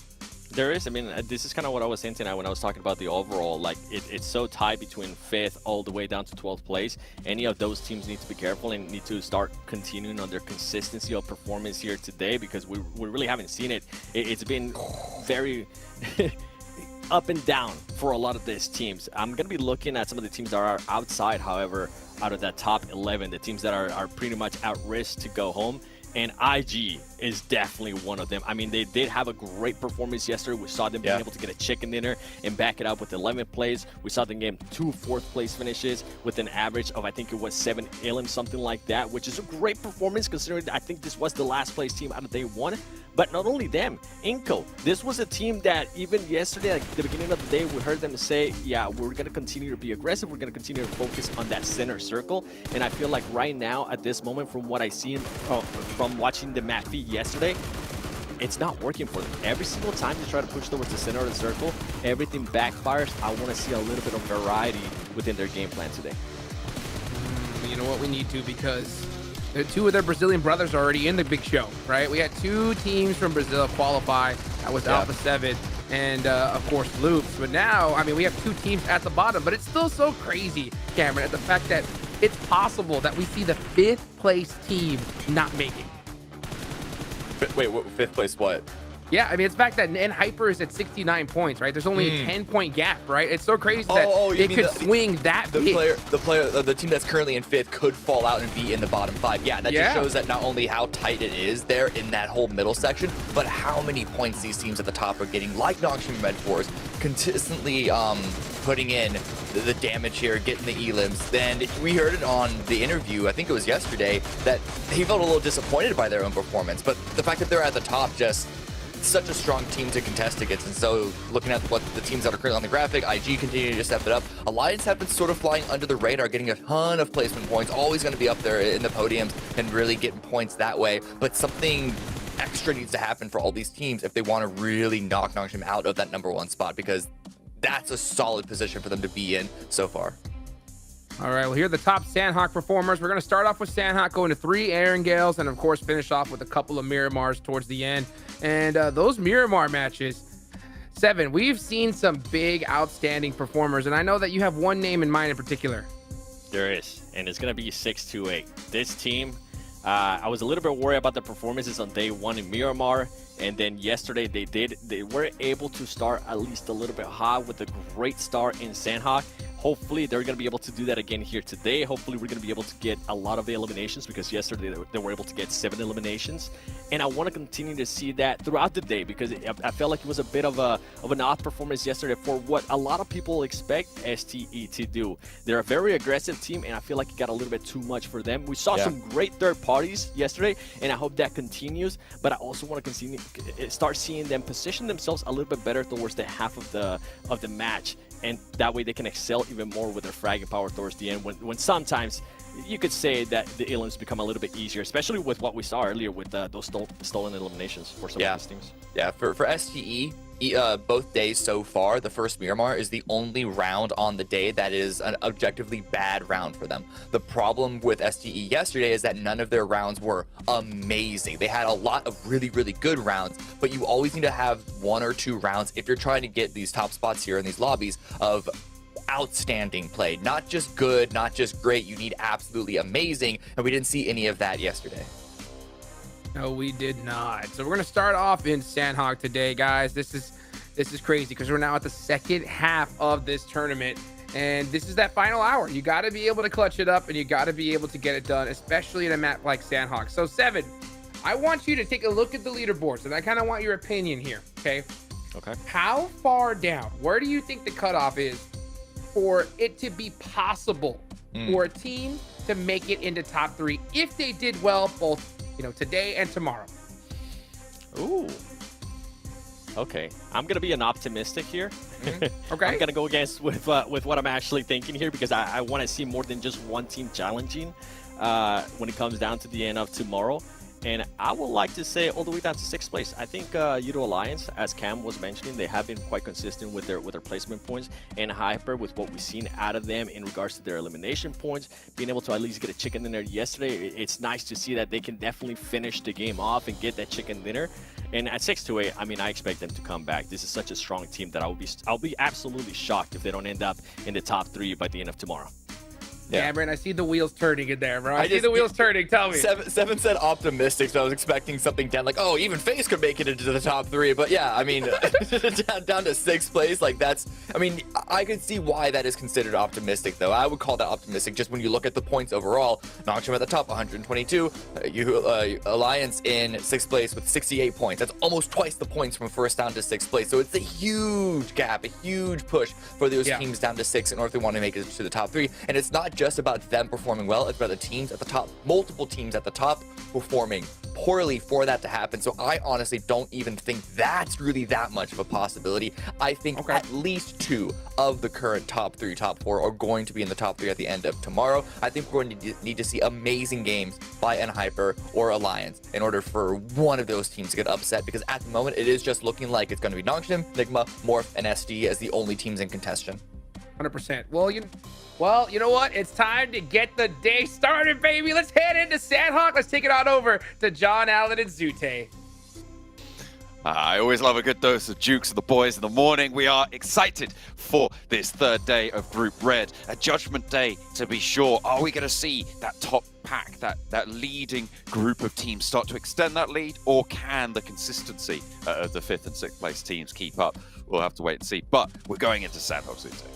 There is. I mean, this is kind of what I was hinting at when I was talking about the overall. Like, it's so tight between 5th all the way down to 12th place. Any of those teams need to be careful and need to start continuing on their consistency of performance here today, because we really haven't seen it. It's been very up and down for a lot of these teams. I'm going to be looking at some of the teams that are outside, however, out of that top 11, the teams that are pretty much at risk to go home. And IG is definitely one of them. I mean, they did have a great performance yesterday. We saw them being able to get a chicken dinner and back it up with 11 plays. We saw them get 2 4th-place finishes with an average of, I think it was 7 elims, something like that, which is a great performance considering I think this was the last place team out of day 1. But not only them, Inco, this was a team that even yesterday, at the beginning of the day, we heard them say, yeah, we're going to continue to be aggressive. We're going to continue to focus on that center circle. And I feel like right now, at this moment, from what I see from watching the map feed yesterday, it's not working for them. Every single time they try to push towards the center of the circle, everything backfires. I want to see a little bit of variety within their game plan today. You know what, we need to, because 2 of their Brazilian brothers are already in the big show, right? We had 2 teams from Brazil qualify. That was Alpha 7 and, of course, Loops. But now, I mean, we have 2 teams at the bottom, but it's still so crazy, Cameron, at the fact that it's possible that we see the 5th place team not making. Wait, 5th place what? Yeah, I mean, it's the fact that Hyper is at 69 points, right? There's only a 10-point gap, right? It's so crazy that it could swing that big. The team that's currently in 5th could fall out and be in the bottom 5. Yeah, that just shows that not only how tight it is there in that whole middle section, but how many points these teams at the top are getting, like Nongshim Med Force, consistently putting in the damage here, getting the elims. And we heard it on the interview, I think it was yesterday, that he felt a little disappointed by their own performance. But the fact that they're at the top, just such a strong team to contest against. And so looking at what the teams that are currently on the graphic, IG continue to step it up. Alliance have been sort of flying under the radar, getting a ton of placement points, always going to be up there in the podiums and really getting points that way. But something extra needs to happen for all these teams if they want to really knock Nongshim out of that #1 spot, because that's a solid position for them to be in so far. All right, well, here are the top Sandhawk performers. We're going to start off with Sandhawk, going to 3 Erangels, and of course finish off with a couple of Miramars towards the end. And those Miramar matches, 7, we've seen some big, outstanding performers, and I know that you have one name in mind in particular. There is, and it's going to be 628. This team, I was a little bit worried about the performances on day 1 in Miramar, and then yesterday they were able to start at least a little bit hot with a great start in Sandhawk. Hopefully they're going to be able to do that again here today. Hopefully we're going to be able to get a lot of eliminations, because yesterday they were able to get 7 eliminations. And I want to continue to see that throughout the day, because I felt like it was a bit of an off performance yesterday for what a lot of people expect STE to do. They're a very aggressive team, and I feel like it got a little bit too much for them. We saw some great third parties yesterday, and I hope that continues. But I also want to start seeing them position themselves a little bit better towards the half of the match. And that way they can excel even more with their fragging power towards the end, when sometimes you could say that the elims become a little bit easier, especially with what we saw earlier with those stolen eliminations for some of these teams. Yeah, for STE, both days so far, the first Miramar is the only round on the day that is an objectively bad round for them. The problem with STE yesterday is that none of their rounds were amazing. They had a lot of really, really good rounds, but you always need to have 1 or 2 rounds if you're trying to get these top spots here in these lobbies of outstanding play. Not just good, not just great, you need absolutely amazing, and we didn't see any of that yesterday. No, we did not. So we're going to start off in Sandhawk today, guys. This is This is crazy because we're now at the second half of this tournament. And this is that final hour. You got to be able to clutch it up and you got to be able to get it done, especially in a map like Sandhawk. So, Seven, I want you to take a look at the leaderboards and I kind of want your opinion here, okay? Okay. How far down, where do you think the cutoff is for it to be possible for a team to make it into top 3 if they did well both, today and tomorrow? Ooh. Okay, I'm gonna be an optimistic here. Okay. I'm gonna go against with what I'm actually thinking here because I want to see more than just one team challenging when it comes down to the end of tomorrow. And I would like to say all the way down to 6th place. I think Euro Alliance, as Cam was mentioning, they have been quite consistent with their placement points, and Hyper with what we've seen out of them in regards to their elimination points, being able to at least get a chicken dinner yesterday. It's nice to see that they can definitely finish the game off and get that chicken dinner. And at 6-8, I mean, I expect them to come back. This is such a strong team that I'll be absolutely shocked if they don't end up in the top 3 by the end of tomorrow. Yeah, Cameron, I see the wheels turning in there, bro. I see the wheels turning. Tell me. Seven said optimistic, so I was expecting something down like, oh, even FaZe could make it into the top 3. But yeah, I mean, down to 6th place, like that's, I mean, I could see why that is considered optimistic, though. I would call that optimistic just when you look at the points overall. Nongshim at the top, 122. Alliance in 6th place with 68 points. That's almost twice the points from 1st down to 6th place. So it's a huge gap, a huge push for those teams down to 6 in order if they want to make it to the top 3. And it's not just about them performing well, it's about the teams at the top, multiple teams at the top performing poorly for that to happen. So I honestly don't even think that's really that much of a possibility. I think at least 2 of the current top 3, top 4 are going to be in the top 3 at the end of tomorrow. I think we're going to need to see amazing games by NHyper or Alliance in order for one of those teams to get upset, because at the moment it is just looking like it's going to be Nongshim, Nigma, Morph, and SD as the only teams in contention. 100%. Well, you know what? It's time to get the day started, baby. Let's head into Sandhawk. Let's take it on over to John Allen and Zute. I always love a good dose of Jukes and the boys in the morning. We are excited for this 3rd day of Group Red, a judgment day to be sure. Are we going to see that top pack, that leading group of teams start to extend that lead, or can the consistency of the 5th and 6th place teams keep up? We'll have to wait and see, but we're going into Sandhawk Zute.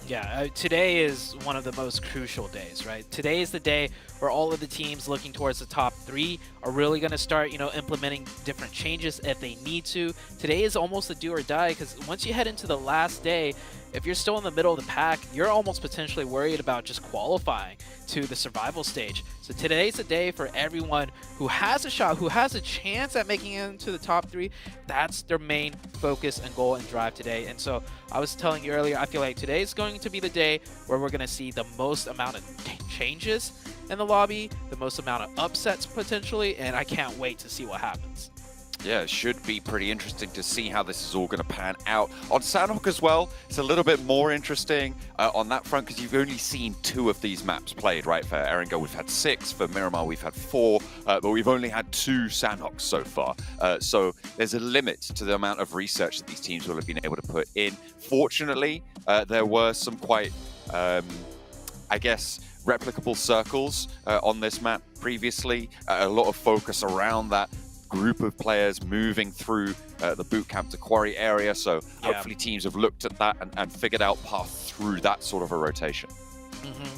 Yeah, today is one of the most crucial days, right? Today is the day where all of the teams looking towards the top 3 are really going to start, implementing different changes if they need to. Today is almost a do or die, because once you head into the last day, if you're still in the middle of the pack, you're almost potentially worried about just qualifying to the survival stage. So today's the day for everyone who has a shot, who has a chance at making it into the top 3. That's their main focus and goal and drive today. And so I was telling you earlier, I feel like today's going to be the day where we're going to see the most amount of changes in the lobby, the most amount of upsets potentially, and I can't wait to see what happens. Yeah, it should be pretty interesting to see how this is all going to pan out. On Sandhawk as well, it's a little bit more interesting on that front, because you've only seen 2 of these maps played, right? For Erangel, we've had 6. For Miramar, we've had 4. But we've only had 2 Sandhawks so far. So there's a limit to the amount of research that these teams will have been able to put in. Fortunately, there were some quite, I guess, replicable circles on this map previously. A lot of focus around that group of players moving through the bootcamp to quarry area, so hopefully teams have looked at that and figured out paths through that sort of a rotation.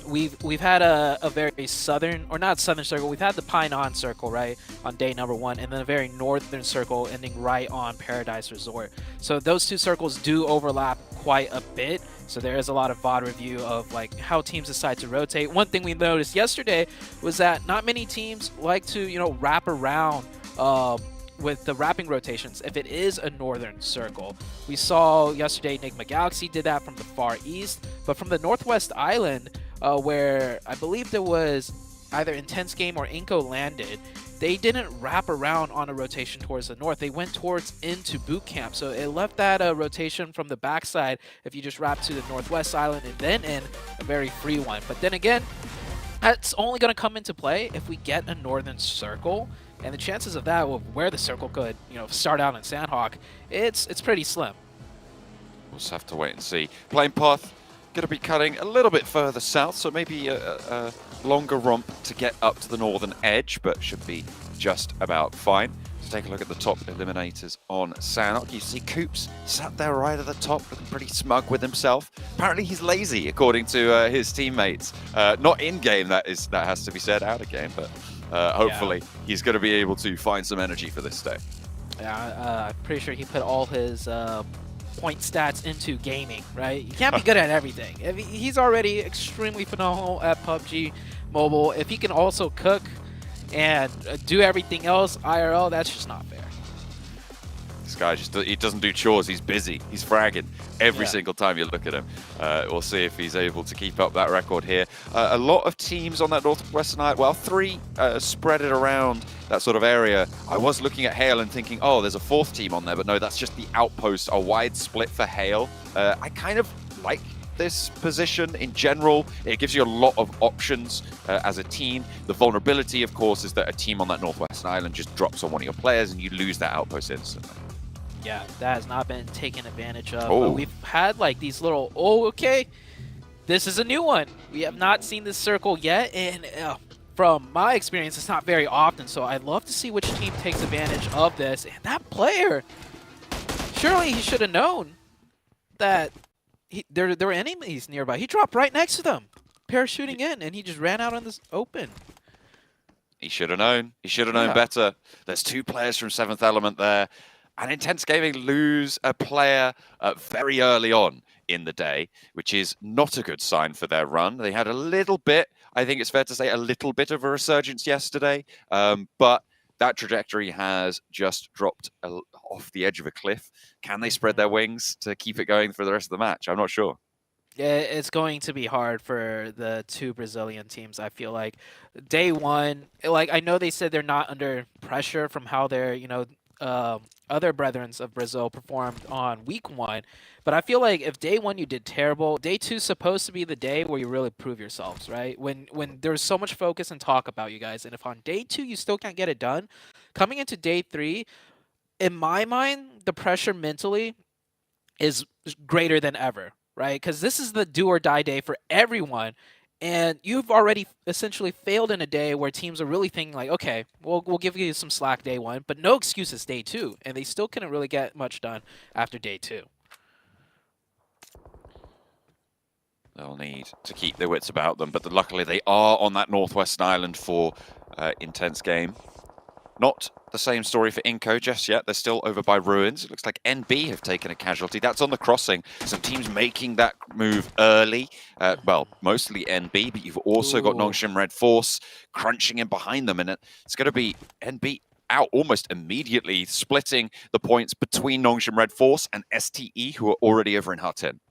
We've had a very southern, or not southern circle, we've had the Pine On circle, right, on day number 1, and then a very northern circle ending right on Paradise Resort. So those 2 circles do overlap quite a bit, so there is a lot of VOD review of like how teams decide to rotate. One thing we noticed yesterday was that not many teams like to, wrap around with the wrapping rotations if it is a northern circle. We saw yesterday Enigma Galaxy did that from the far east, but from the northwest island, where I believe there was either Intense Game or Inko landed, they didn't wrap around on a rotation towards the north. They went towards into boot camp, so it left that rotation from the backside if you just wrap to the northwest island and then in a very free one. But then again, that's only going to come into play if we get a northern circle. And the chances of that, of where the circle could, start out in Sandhawk, it's pretty slim. We'll just have to wait and see. Plane path going to be cutting a little bit further south, so maybe a longer romp to get up to the northern edge, but should be just about fine. Let's take a look at the top eliminators on Sanok. You see Coops sat there right at the top, looking pretty smug with himself. Apparently he's lazy, according to his teammates. Not in-game, that has to be said, out of game, but hopefully he's going to be able to find some energy for this day. Yeah, I'm pretty sure he put all his point stats into gaming, right? You can't be good at everything. He's already extremely phenomenal at PUBG Mobile. If he can also cook and do everything else IRL, that's just not fair. This guy he doesn't do chores. He's busy. He's fragging every single time you look at him. We'll see if he's able to keep up that record here. A lot of teams on that northwestern island, well, 3 spread it around that sort of area. I was looking at Hale and thinking, oh, there's a 4th team on there, but no, that's just the outpost, a wide split for Hale. I kind of like this position in general. It gives you a lot of options as a team. The vulnerability, of course, is that a team on that northwestern island just drops on one of your players and you lose that outpost instantly. Yeah, that has not been taken advantage of. Oh. We've had like these little, okay, this is a new one. We have not seen this circle yet, and from my experience, it's not very often, so I'd love to see which team takes advantage of this. And that player, surely he should have known that there were enemies nearby. He dropped right next to them, parachuting in, and he just ran out on this open. He should have known. He should have known better. There's 2 players from 7th Element there. And Intense Gaming lose a player very early on in the day, which is not a good sign for their run. They had a little bit, I think it's fair to say, a little bit of a resurgence yesterday, but that trajectory has just dropped off the edge of a cliff. Can they spread their wings to keep it going for the rest of the match? I'm not sure. Yeah, it's going to be hard for the 2 Brazilian teams, I feel like. Day 1, like, I know they said they're not under pressure from how their, other brethrens of Brazil performed on week 1, but I feel like if day 1 you did terrible, day 2 is supposed to be the day where you really prove yourselves, right? When there's so much focus and talk about you guys, and if on day 2 you still can't get it done, coming into day 3, in my mind, the pressure mentally is greater than ever, right? Because this is the do or die day for everyone. And you've already essentially failed in a day where teams are really thinking like, okay, we'll give you some slack day 1, but no excuses day 2. And they still couldn't really get much done after day 2. They'll need to keep their wits about them, but luckily they are on that northwestern island for Intense Game. Not the same story for Inco just yet. They're still over by Ruins. It looks like NB have taken a casualty. That's on the crossing. Some teams making that move early. Well, mostly NB, but you've also got Nongshim Red Force crunching in behind them. And it's going to be NB out almost immediately, splitting the points between Nongshim Red Force and STE, who are already over in Hut 10.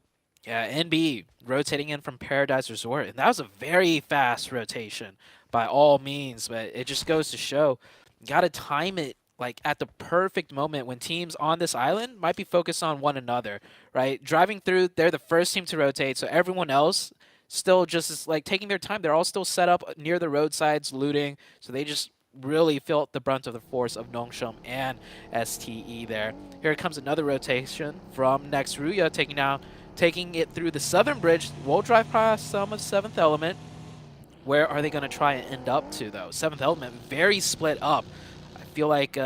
Yeah, NB rotating in from Paradise Resort. And that was a very fast rotation by all means, but it just goes to show you got to time it like at the perfect moment when teams on this island might be focused on one another, right? Driving through, they're the first team to rotate, so everyone else still just is like taking their time. They're all still set up near the roadsides, looting, so they just really felt the brunt of the force of Nongshim and STE there. Here comes another rotation from Next Ruya, taking it through the southern bridge. We'll drive past some of 7th Element. Where are they going to try and end up to, though? 7th Element, very split up. I feel like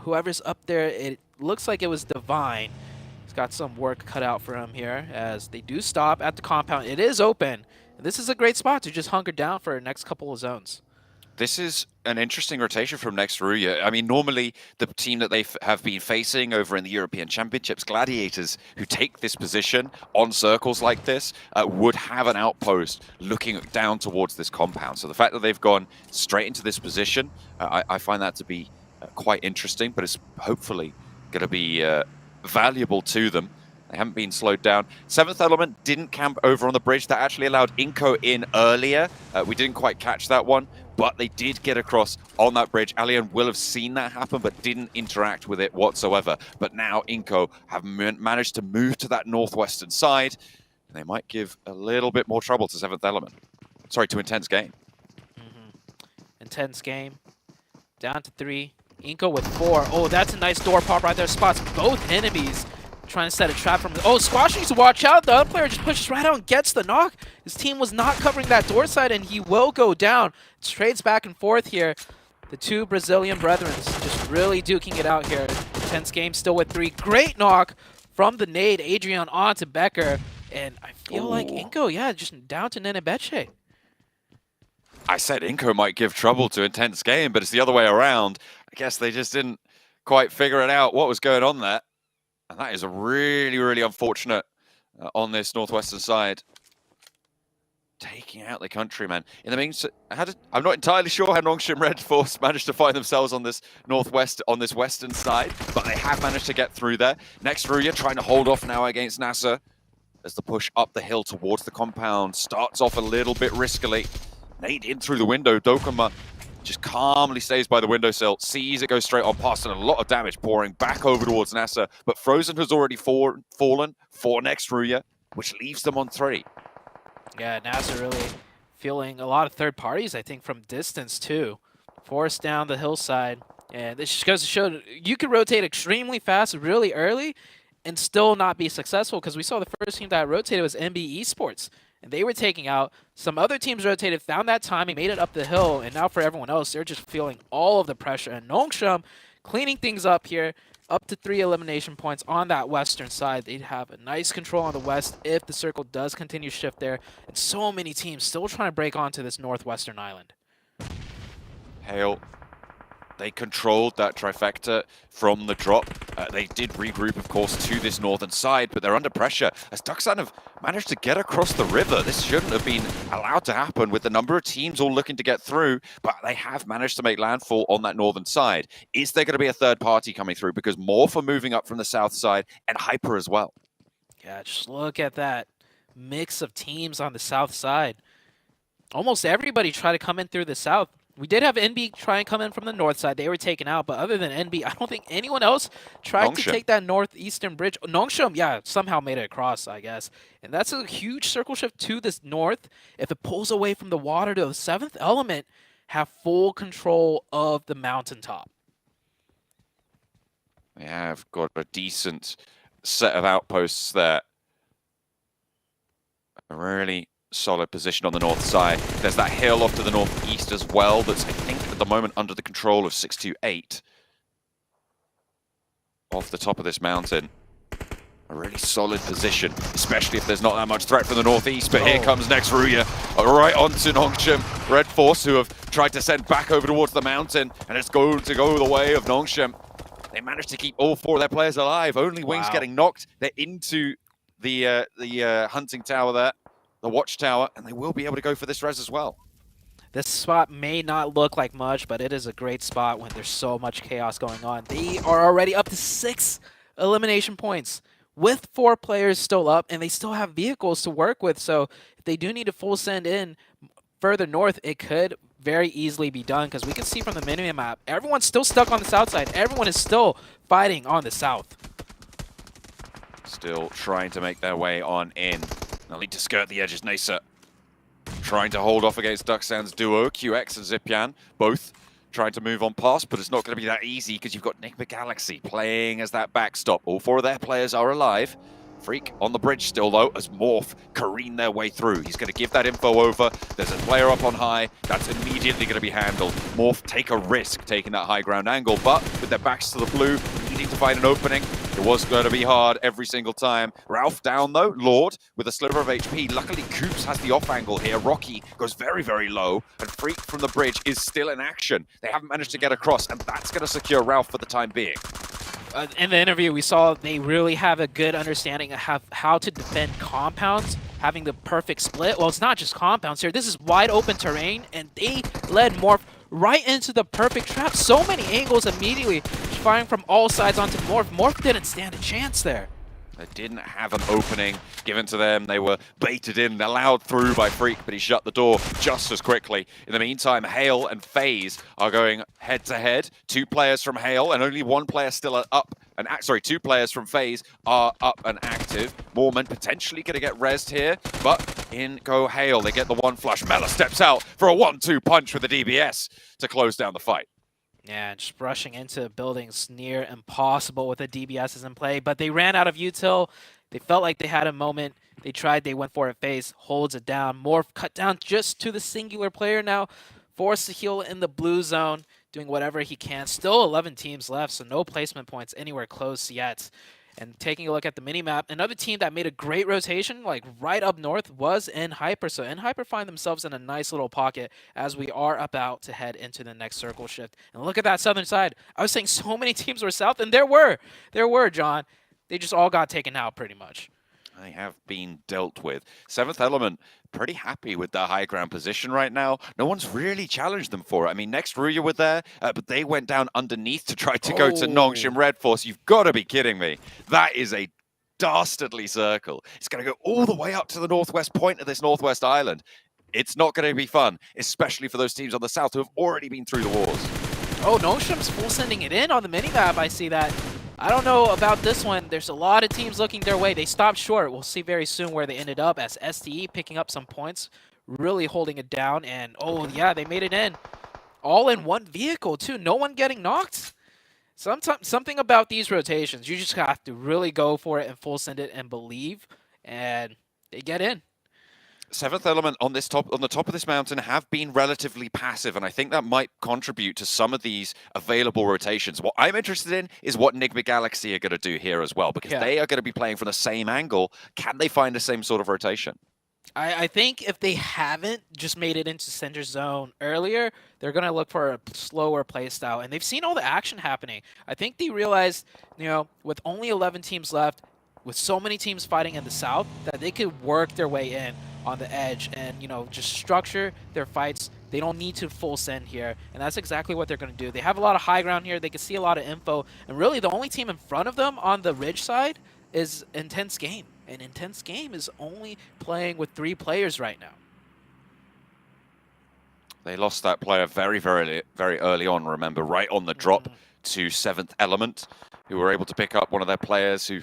whoever's up there, it looks like it was Divine. He's got some work cut out for him here as they do stop at the compound. It is open. And this is a great spot to just hunker down for the next couple of zones. This is an interesting rotation from Next Ruya. I mean, normally the team that they have been facing over in the European Championships, Gladiators, who take this position on circles like this, would have an outpost looking down towards this compound. So the fact that they've gone straight into this position, I find that to be quite interesting, but it's hopefully going to be valuable to them. They haven't been slowed down. 7th Element didn't camp over on the bridge. That actually allowed Inco in earlier. We didn't quite catch that one, but they did get across on that bridge. Alien will have seen that happen, but didn't interact with it whatsoever. But now Inco have managed to move to that northwestern side, and they might give a little bit more trouble to 7th Element. Sorry, to Intense Game. Intense Game. Down to 3. Inco with 4. Oh, that's a nice door pop right there. Spots both enemies. Trying to set a trap from... Oh, Squash needs to watch out. The other player just pushes right out and gets the knock. His team was not covering that door side, and he will go down. Trades back and forth here. The two Brazilian brethren just really duking it out here. Tense game still with 3. Great knock from the nade. Adrian on to Becker. And I feel like Inko, yeah, just down to Nenebeche. I said Inko might give trouble to Intense Game, but it's the other way around. I guess they just didn't quite figure it out what was going on there. And that is really, really unfortunate on this northwestern side. Taking out the countryman. In the meantime, I'm not entirely sure how Nongshim Red Force managed to find themselves on this western side, but they have managed to get through there. Next, Ruya trying to hold off now against NASA as the push up the hill towards the compound starts off a little bit riskily. Nade in through the window. Dokuma just calmly stays by the windowsill, sees it go straight on past, and a lot of damage pouring back over towards NASA. But Frozen has already fallen for next Ruya, which leaves them on 3. Yeah, NASA really feeling a lot of third parties, I think, from distance too. Forced down the hillside. And this just goes to show you can rotate extremely fast really early and still not be successful, because we saw the first team that rotated was MB Esports. And they were taking out. Some other teams rotated, found that timing, made it up the hill, and now for everyone else, they're just feeling all of the pressure. And Nongshim cleaning things up here, up to 3 elimination points on that western side. They'd have a nice control on the west if the circle does continue to shift there. And so many teams still trying to break onto this northwestern island. Hale, they controlled that trifecta from the drop. They did regroup, of course, to this northern side, but they're under pressure as Duxan have managed to get across the river. This shouldn't have been allowed to happen with the number of teams all looking to get through, but they have managed to make landfall on that northern side. Is there going to be a third party coming through? Because Morph are moving up from the south side and Hyper as well. Yeah, just look at that mix of teams on the south side. Almost everybody tried to come in through the south. We did have NB try and come in from the north side. They were taken out, but other than NB, I don't think anyone else tried to take that northeastern bridge. Nongshim, yeah, somehow made it across, I guess. And that's a huge circle shift to this north. If it pulls away from the water to the 7th element, have full control of the mountaintop. They have got a decent set of outposts there. A really solid position on the north side. There's that hill off to the northeast as well that's, I think, at the moment under the control of 628. Off the top of this mountain. A really solid position, especially if there's not that much threat from the northeast. But here comes next Ruya, right onto Nongshim Red Force, who have tried to send back over towards the mountain, and it's going to go the way of Nongshim. They managed to keep all 4 of their players alive. Only Wings getting knocked. They're into the hunting tower there. The watchtower, and they will be able to go for this res as well. This spot may not look like much, but it is a great spot when there's so much chaos going on. They are already up to 6 elimination points with 4 players still up, and they still have vehicles to work with. So if they do need to full send in further north, it could very easily be done, because we can see from the mini-map, everyone's still stuck on the south side. Everyone is still fighting on the south. Still trying to make their way on in. They'll need to skirt the edges. Nasa trying to hold off against Duxan's duo, QX and Zipyan, both trying to move on past, but it's not going to be that easy because you've got Nigma Galaxy playing as that backstop. All 4 of their players are alive. Freak on the bridge still, though, as Morph careen their way through. He's going to give that info over. There's a player up on high. That's immediately going to be handled. Morph take a risk taking that high ground angle, but with their backs to the blue, needing to find an opening, it was going to be hard every single time. Ralph down, though. Lord with a sliver of HP. Luckily, Coops has the off angle here. Rocky goes very, very low, and Freak from the bridge is still in action. They haven't managed to get across, and that's going to secure Ralph for the time being. In the interview, we saw they really have a good understanding of how to defend compounds, having the perfect split. Well, it's not just compounds here. This is wide open terrain, and they led Morph right into the perfect trap. So many angles immediately, firing from all sides onto Morph. Morph didn't stand a chance there. They didn't have an opening given to them. They were baited in, allowed through by Freak, but he shut the door just as quickly. In the meantime, Hale and FaZe are going head-to-head. 2 players from Hale and only 1 player still up. And sorry, 2 players from FaZe are up and active. Mormon potentially going to get rezzed here, but in go Hale. They get the 1 flush. Mela steps out for a 1-2 punch with the DBS to close down the fight. Yeah, just rushing into buildings near impossible with the DBSs in play, but they ran out of util. They felt like they had a moment. They tried, they went for it. FaZe holds it down. Morph cut down just to the singular player now. Forced to heal in the blue zone. doing whatever he can. Still 11 teams left, so no placement points anywhere close yet. And taking a look at the minimap, another team that made a great rotation, like right up north, was EnHyper. So EnHyper find themselves in a nice little pocket as we are about to head into the next circle shift. And look at that southern side. I was saying so many teams were south, and there were, John. They just all got taken out pretty much. They have been dealt with. Seventh Element, pretty happy with their high ground position right now. No one's really challenged them for it. I mean, next Ruya were there, but they went down underneath to try to go to Nongshim Red Force. You've got to be kidding me. That is a dastardly circle. It's going to go all the way up to the northwest point of this northwest island. It's not going to be fun, especially for those teams on the south who have already been through the wars. Oh, Nongshim's full sending it in on the minimap. I see that. I don't know about this one. There's a lot of teams looking their way. They stopped short. We'll see very soon where they ended up as STE picking up some points, really holding it down. And, oh, yeah, they made it in. All in one vehicle, too. No one getting knocked. Something about these rotations. You just have to really go for it and full send it and believe. And they get in. Seventh Element on the top of this mountain have been relatively passive, and I think that might contribute to some of these available rotations. What I'm interested in is what Nigma Galaxy are going to do here as well, because they are going to be playing from the same angle. Can they find the same sort of rotation? I think if they haven't just made it into center zone earlier, they're going to look for a slower play style, and they've seen all the action happening. I think they realized, with only 11 teams left, with so many teams fighting in the south, that they could work their way in on the edge and, just structure their fights. They don't need to full send here, and that's exactly what they're going to do. They have a lot of high ground here. They can see a lot of info, and really the only team in front of them on the ridge side is Intense Game, and Intense Game is only playing with 3 players right now. They lost that player very, very, very early on, remember, right on the drop to Seventh Element, who were able to pick up one of their players who,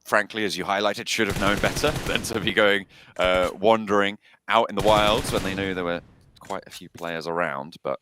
frankly, as you highlighted, should have known better than to be going wandering out in the wilds when they knew there were quite a few players around. But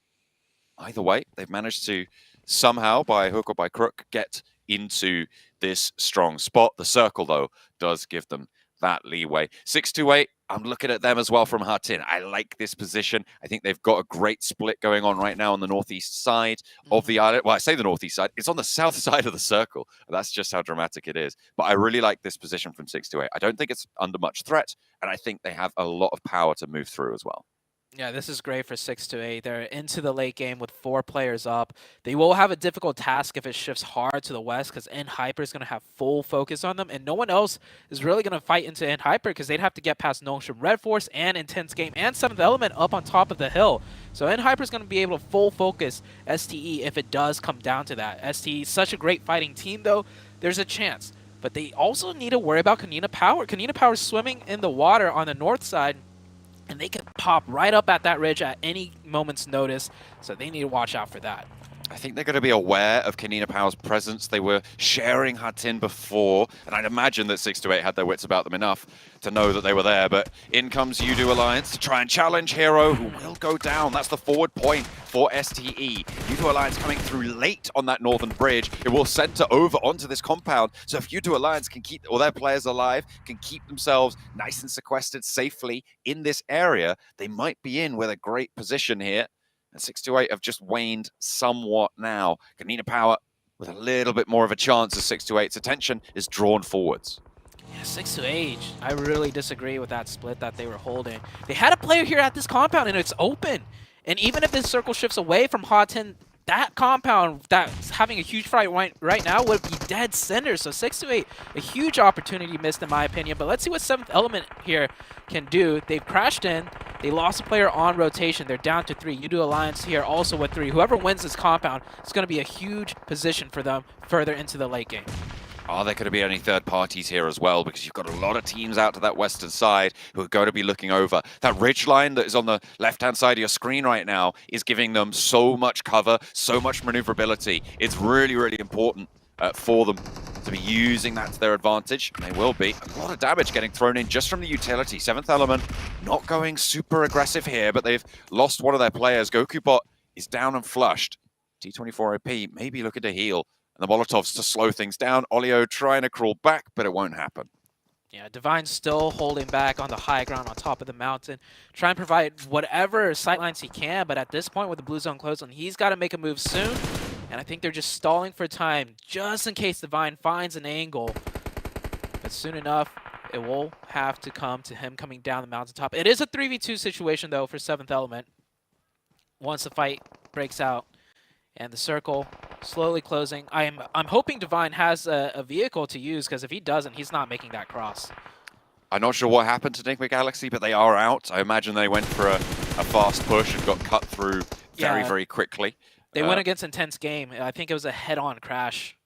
either way, they've managed to somehow, by hook or by crook, get into this strong spot. The circle, though, does give them that leeway. 6-2-8, I'm looking at them as well from Hatin. I like this position. I think they've got a great split going on right now on the northeast side of the island. Well, I say the northeast side. It's on the south side of the circle. That's just how dramatic it is. But I really like this position from 6-2-8. I don't think it's under much threat, and I think they have a lot of power to move through as well. Yeah, this is great for 6-8. They're into the late game with 4 players up. They will have a difficult task if it shifts hard to the west, because EnHyper is going to have full focus on them, and no one else is really going to fight into EnHyper because they'd have to get past Nongshim Red Force and Intense Game and 7th Element up on top of the hill. So EnHyper is going to be able to full focus STE if it does come down to that. STE is such a great fighting team, though. There's a chance. But they also need to worry about Kanina Power. Kanina Power is swimming in the water on the north side, and they can pop right up at that ridge at any moment's notice, so they need to watch out for that. I think they're going to be aware of Kanina Power's presence. They were sharing Hatin before, and I'd imagine that 6-8 had their wits about them enough to know that they were there. But in comes Udo Alliance to try and challenge Hero, who will go down. That's the forward point for STE. Udo Alliance coming through late on that northern bridge. It will center over onto this compound. So if Udo Alliance can keep all their players alive, can keep themselves nice and sequestered safely in this area, they might be in with a great position here. And 6-8 have just waned somewhat now. Kanina Power with a little bit more of a chance as 6-8's attention is drawn forwards. Yeah, 6-8. I really disagree with that split that they were holding. They had a player here at this compound, and it's open. And even if this circle shifts away from Hatin, that compound that's having a huge fight right now would be dead center. So 6-8, a huge opportunity missed in my opinion. But let's see what 7th Element here can do. They've crashed in. They lost a player on rotation. They're down to 3. Udo Alliance here also with 3. Whoever wins this compound, it's going to be a huge position for them further into the late game. Are there going to be any third parties here as well? Because you've got a lot of teams out to that western side who are going to be looking over. That ridge line that is on the left-hand side of your screen right now is giving them so much cover, so much maneuverability. It's really, really important for them to be using that to their advantage. And they will be. A lot of damage getting thrown in just from the utility. 7th Element not going super aggressive here, but they've lost one of their players. GokuBot is down and flushed. T24OP maybe looking to heal. And the Molotovs to slow things down. Olio trying to crawl back, but it won't happen. Yeah, Divine's still holding back on the high ground on top of the mountain, trying to provide whatever sightlines he can, but at this point with the blue zone closed on, he's got to make a move soon, and I think they're just stalling for time just in case Divine finds an angle. But soon enough, it will have to come to him coming down the mountaintop. It is a 3v2 situation, though, for 7th Element. Once the fight breaks out, and the circle slowly closing. I'm hoping Divine has a vehicle to use, because if he doesn't, he's not making that cross. I'm not sure what happened to Enigma Galaxy, but they are out. I imagine they went for a fast push and got cut through very, very quickly. They went against Intense Game. I think it was a head-on crash.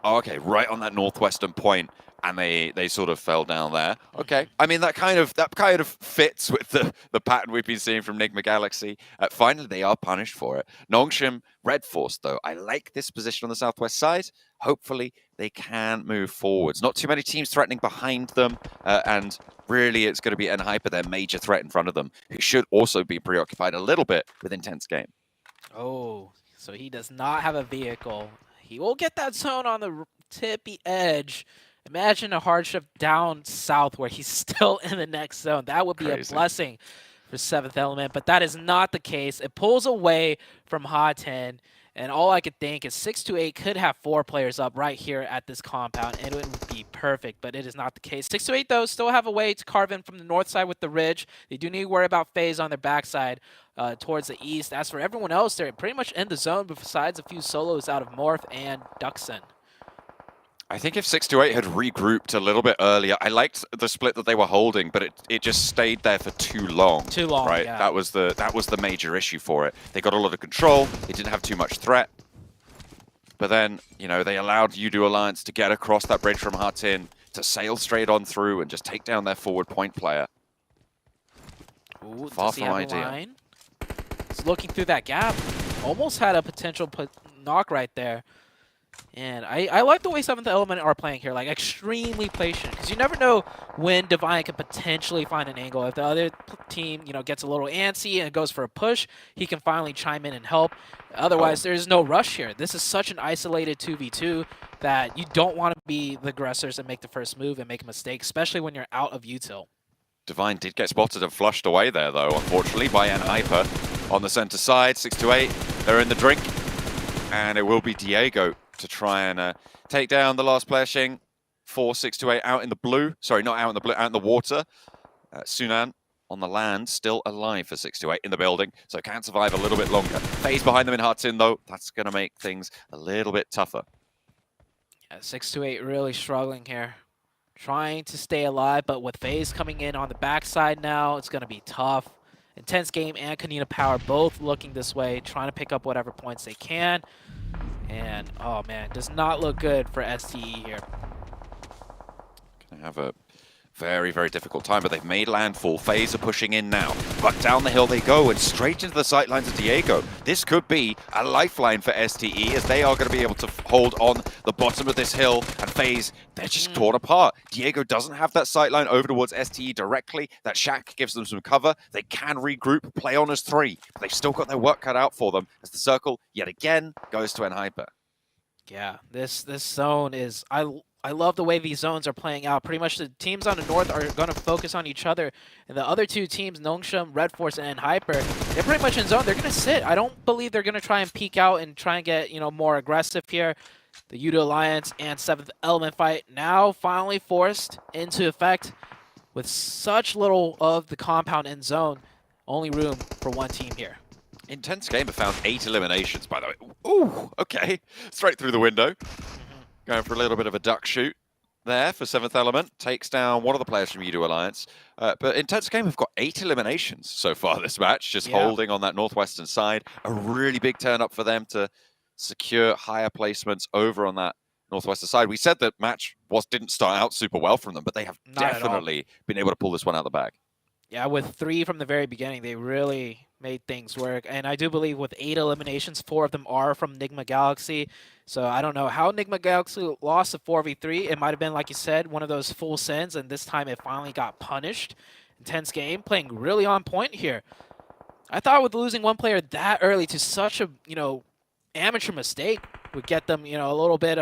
Oh, okay, right on that northwestern point, and they sort of fell down there. Okay, I mean that kind of fits with the pattern we've been seeing from Enigma Galaxy. Finally, they are punished for it. Nongshim, Red Force, though, I like this position on the southwest side. Hopefully, they can move forwards. Not too many teams threatening behind them, and really, it's going to be Enhyper, their major threat in front of them, who should also be preoccupied a little bit with Intense Game. Oh, so he does not have a vehicle. He will get that zone on the tippy edge. Imagine a hardship down south where he's still in the next zone. That would be a blessing for 7th Element, but that is not the case. It pulls away from Ha10, and all I could think is 628 could have 4 players up right here at this compound, and it would be perfect, but it is not the case. 628, though, still have a way to carve in from the north side with the ridge. They do need to worry about FaZe on their backside towards the east. As for everyone else, they're pretty much in the zone, besides a few solos out of Morph and Duxon. I think if 628 had regrouped a little bit earlier, I liked the split that they were holding, but it just stayed there for too long. Too long, right? Yeah. That was the major issue for it. They got a lot of control. It didn't have too much threat. But then, you know, they allowed Udo Alliance to get across that bridge from Hatin, to sail straight on through and just take down their forward point player. Ooh, Far does he from have a ideal. line? He's looking through that gap. Almost had a potential knock right there. And I like the way 7th Element are playing here, like extremely patient, because you never know when Divine can potentially find an angle. If the other team, you know, gets a little antsy and goes for a push, he can finally chime in and help. Otherwise, there's no rush here. This is such an isolated 2v2 that you don't want to be the aggressors and make the first move and make a mistake, especially when you're out of util. Divine did get spotted and flushed away there, though, unfortunately, by Enhyper on the center side. 628, they're in the drink, and it will be Diego to try and take down the last player, Shing. 4-6-2-8 out in the blue. Sorry, not out in the blue, out in the water. Sunan on the land, still alive for 6-2-8 in the building, so can survive a little bit longer. FaZe behind them in Hudson, though. That's going to make things a little bit tougher. Yeah, 6-2-8 really struggling here. Trying to stay alive, but with FaZe coming in on the backside now, it's going to be tough. Intense Game and Kanina Power both looking this way, trying to pick up whatever points they can. And, oh man, does not look good for STE here. Gonna have a very, very difficult time, but they've made landfall. FaZe are pushing in now. But down the hill they go, and straight into the sightlines of Diego. This could be a lifeline for STE, as they are going to be able to hold on the bottom of this hill, and FaZe, they're just torn apart. Diego doesn't have that sightline over towards STE directly. That shack gives them some cover. They can regroup, play on as 3, but they've still got their work cut out for them, as the circle, yet again, goes to Enhyper. Yeah, this zone is... I love the way these zones are playing out. Pretty much the teams on the north are going to focus on each other. And the other two teams, Nongshim, Red Force, and Hyper, they're pretty much in zone. They're going to sit. I don't believe they're going to try and peek out and try and get, you know, more aggressive here. The Udo Alliance and 7th Element fight now finally forced into effect with such little of the compound in zone. Only room for one team here. Intense Game have found 8 eliminations, by the way. Ooh, okay. Straight through the window. Going for a little bit of a duck shoot there for 7th Element. Takes down one of the players from Udo Alliance. But Intense Game have got 8 eliminations so far this match, just holding on that northwestern side. A really big turn up for them to secure higher placements over on that northwestern side. We said that match didn't start out super well from them, but they have definitely been able to pull this one out of the bag. Yeah, with 3 from the very beginning, they really made things work. And I do believe with 8 eliminations, 4 of them are from Enigma Galaxy. So I don't know how Enigma Galaxy lost the 4v3. It might have been, like you said, one of those full sends, and this time it finally got punished. Intense Game playing really on point here. I thought with losing one player that early to such a, you know, amateur mistake would get them, you know, a little bit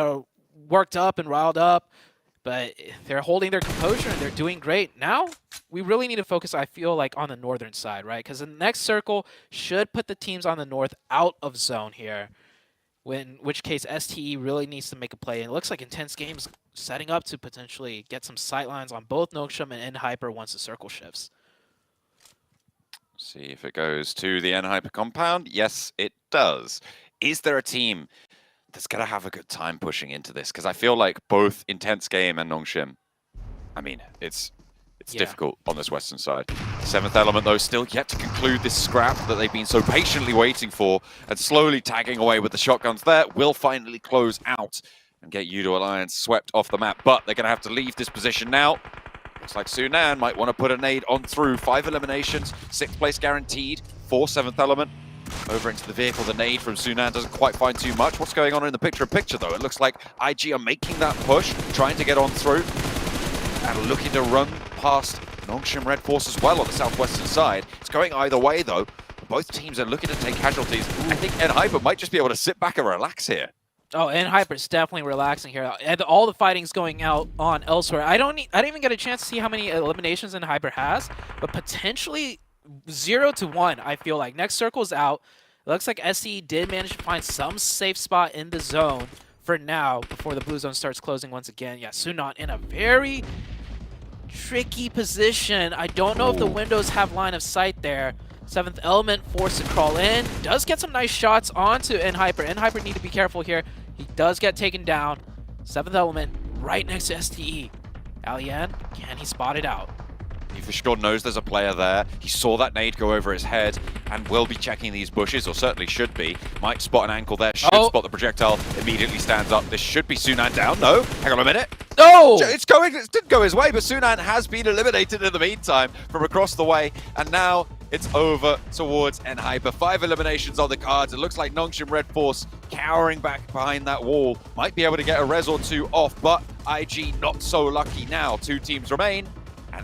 worked up and riled up. But they're holding their composure and they're doing great. Now, we really need to focus, I feel like, on the northern side, right? Because the next circle should put the teams on the north out of zone here. In which case, STE really needs to make a play. And it looks like Intense Games setting up to potentially get some sightlines on both Nongshim and Hyper once the circle shifts. See if it goes to the Hyper compound. Yes, it does. Is there a team that's going to have a good time pushing into this? Because I feel like both Intense Game and Nongshim, I mean, it's difficult on this western side. Seventh Element, though, still yet to conclude this scrap that they've been so patiently waiting for, and slowly tagging away with the shotguns there, will finally close out and get Yudo Alliance swept off the map. But they're going to have to leave this position now. Looks like Sunan might want to put a nade on through. 5 eliminations, 6th place guaranteed for 7th Element. Over into the vehicle, the nade from Sunan doesn't quite find too much. What's going on in the picture-in-picture, though? It looks like IG are making that push, trying to get on through, and looking to run past Nongshim Red Force as well on the southwestern side. It's going either way, though. Both teams are looking to take casualties. I think Hyper might just be able to sit back and relax here. Oh, and Hyper's definitely relaxing here. And all the fighting's going out on elsewhere. I didn't even get a chance to see how many eliminations Hyper has, but potentially 0 to 1, I feel like. Next circle's out. It looks like SE did manage to find some safe spot in the zone for now before the blue zone starts closing once again. Yeah, Sunan in a very tricky position. I don't know if the windows have line of sight there. 7th Element forced to crawl in. Does get some nice shots onto Hyper. Hyper need to be careful here. He does get taken down. 7th Element right next to STE. Alian, can he spot it out? He for sure knows there's a player there. He saw that nade go over his head and will be checking these bushes, or certainly should be. Might spot an ankle there, should spot the projectile, immediately stands up. This should be Sunan down. No, hang on a minute. No! It didn't go his way, but Sunan has been eliminated in the meantime from across the way, and now it's over towards Hyper. 5 eliminations on the cards. It looks like Nongshim Red Force cowering back behind that wall. Might be able to get a res or two off, but IG not so lucky now. 2 teams remain,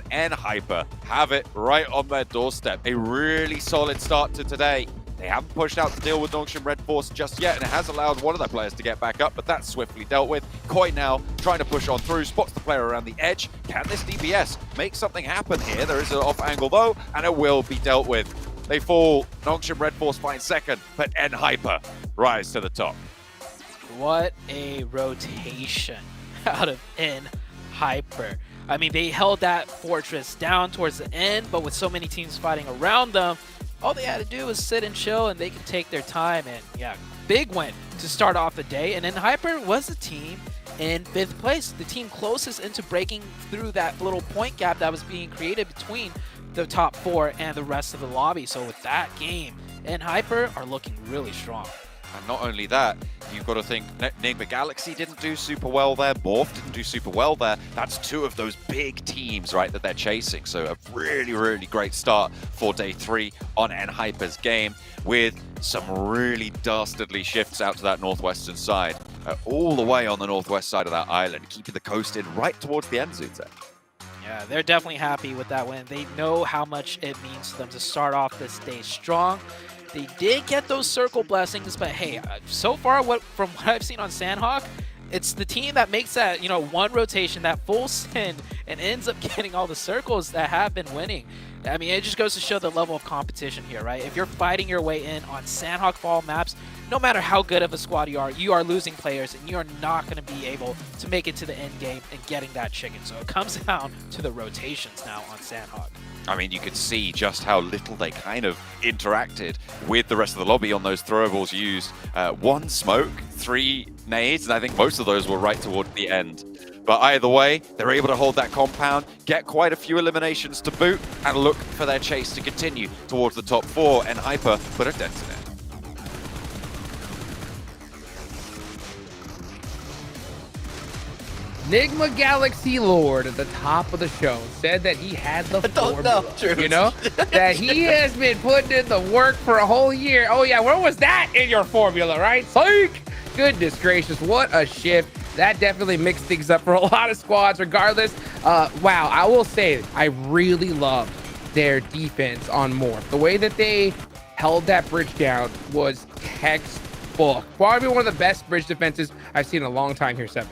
and Hyper have it right on their doorstep. A really solid start to today. They haven't pushed out to deal with Nongshim Red Force just yet, and it has allowed one of their players to get back up, but that's swiftly dealt with. Koi now trying to push on through, spots the player around the edge. Can this DPS make something happen here? There is an off angle though, and it will be dealt with. They fall. Nongshim Red Force finds second, but Hyper rise to the top. What a rotation out of Hyper. I mean, they held that fortress down towards the end, but with so many teams fighting around them, all they had to do was sit and chill, and they could take their time. And yeah, big win to start off the day. And then Hyper was the team in 5th place, the team closest into breaking through that little point gap that was being created between the top 4 and the rest of the lobby. So with that game, Hyper are looking really strong. And not only that, you've got to think Enigma Galaxy didn't do super well there, Morph didn't do super well there. That's 2 of those big teams, right, that they're chasing. So a really, really great start for day 3 on Hyper's game, with some really dastardly shifts out to that northwestern side, all the way on the northwest side of that island, keeping the coast in right towards the end, Zute. Yeah, they're definitely happy with that win. They know how much it means to them to start off this day strong. They did get those circle blessings, but hey, so far from what I've seen on Sandhawk, it's the team that makes that, one rotation, that full send, and ends up getting all the circles that have been winning. I mean, it just goes to show the level of competition here, right? If you're fighting your way in on Sandhawk Fall maps, no matter how good of a squad you are losing players, and you are not going to be able to make it to the end game and getting that chicken. So it comes down to the rotations now on Sandhawk. I mean, you could see just how little they kind of interacted with the rest of the lobby on those throwables used. 1 smoke, 3 nades, and I think most of those were right towards the end. But either way, they're able to hold that compound, get quite a few eliminations to boot, and look for their chase to continue towards the top 4, and Hyper put a dent in it. Enigma Galaxy Lord at the top of the show said that he had the formula, that he has been putting in the work for a whole year. Oh yeah, where was that in your formula, right? Psych! Goodness gracious, what a shift. That definitely mixed things up for a lot of squads regardless. Wow, I will say, I really loved their defense on Morph. The way that they held that bridge down was textbook. Probably one of the best bridge defenses I've seen in a long time here, Seven.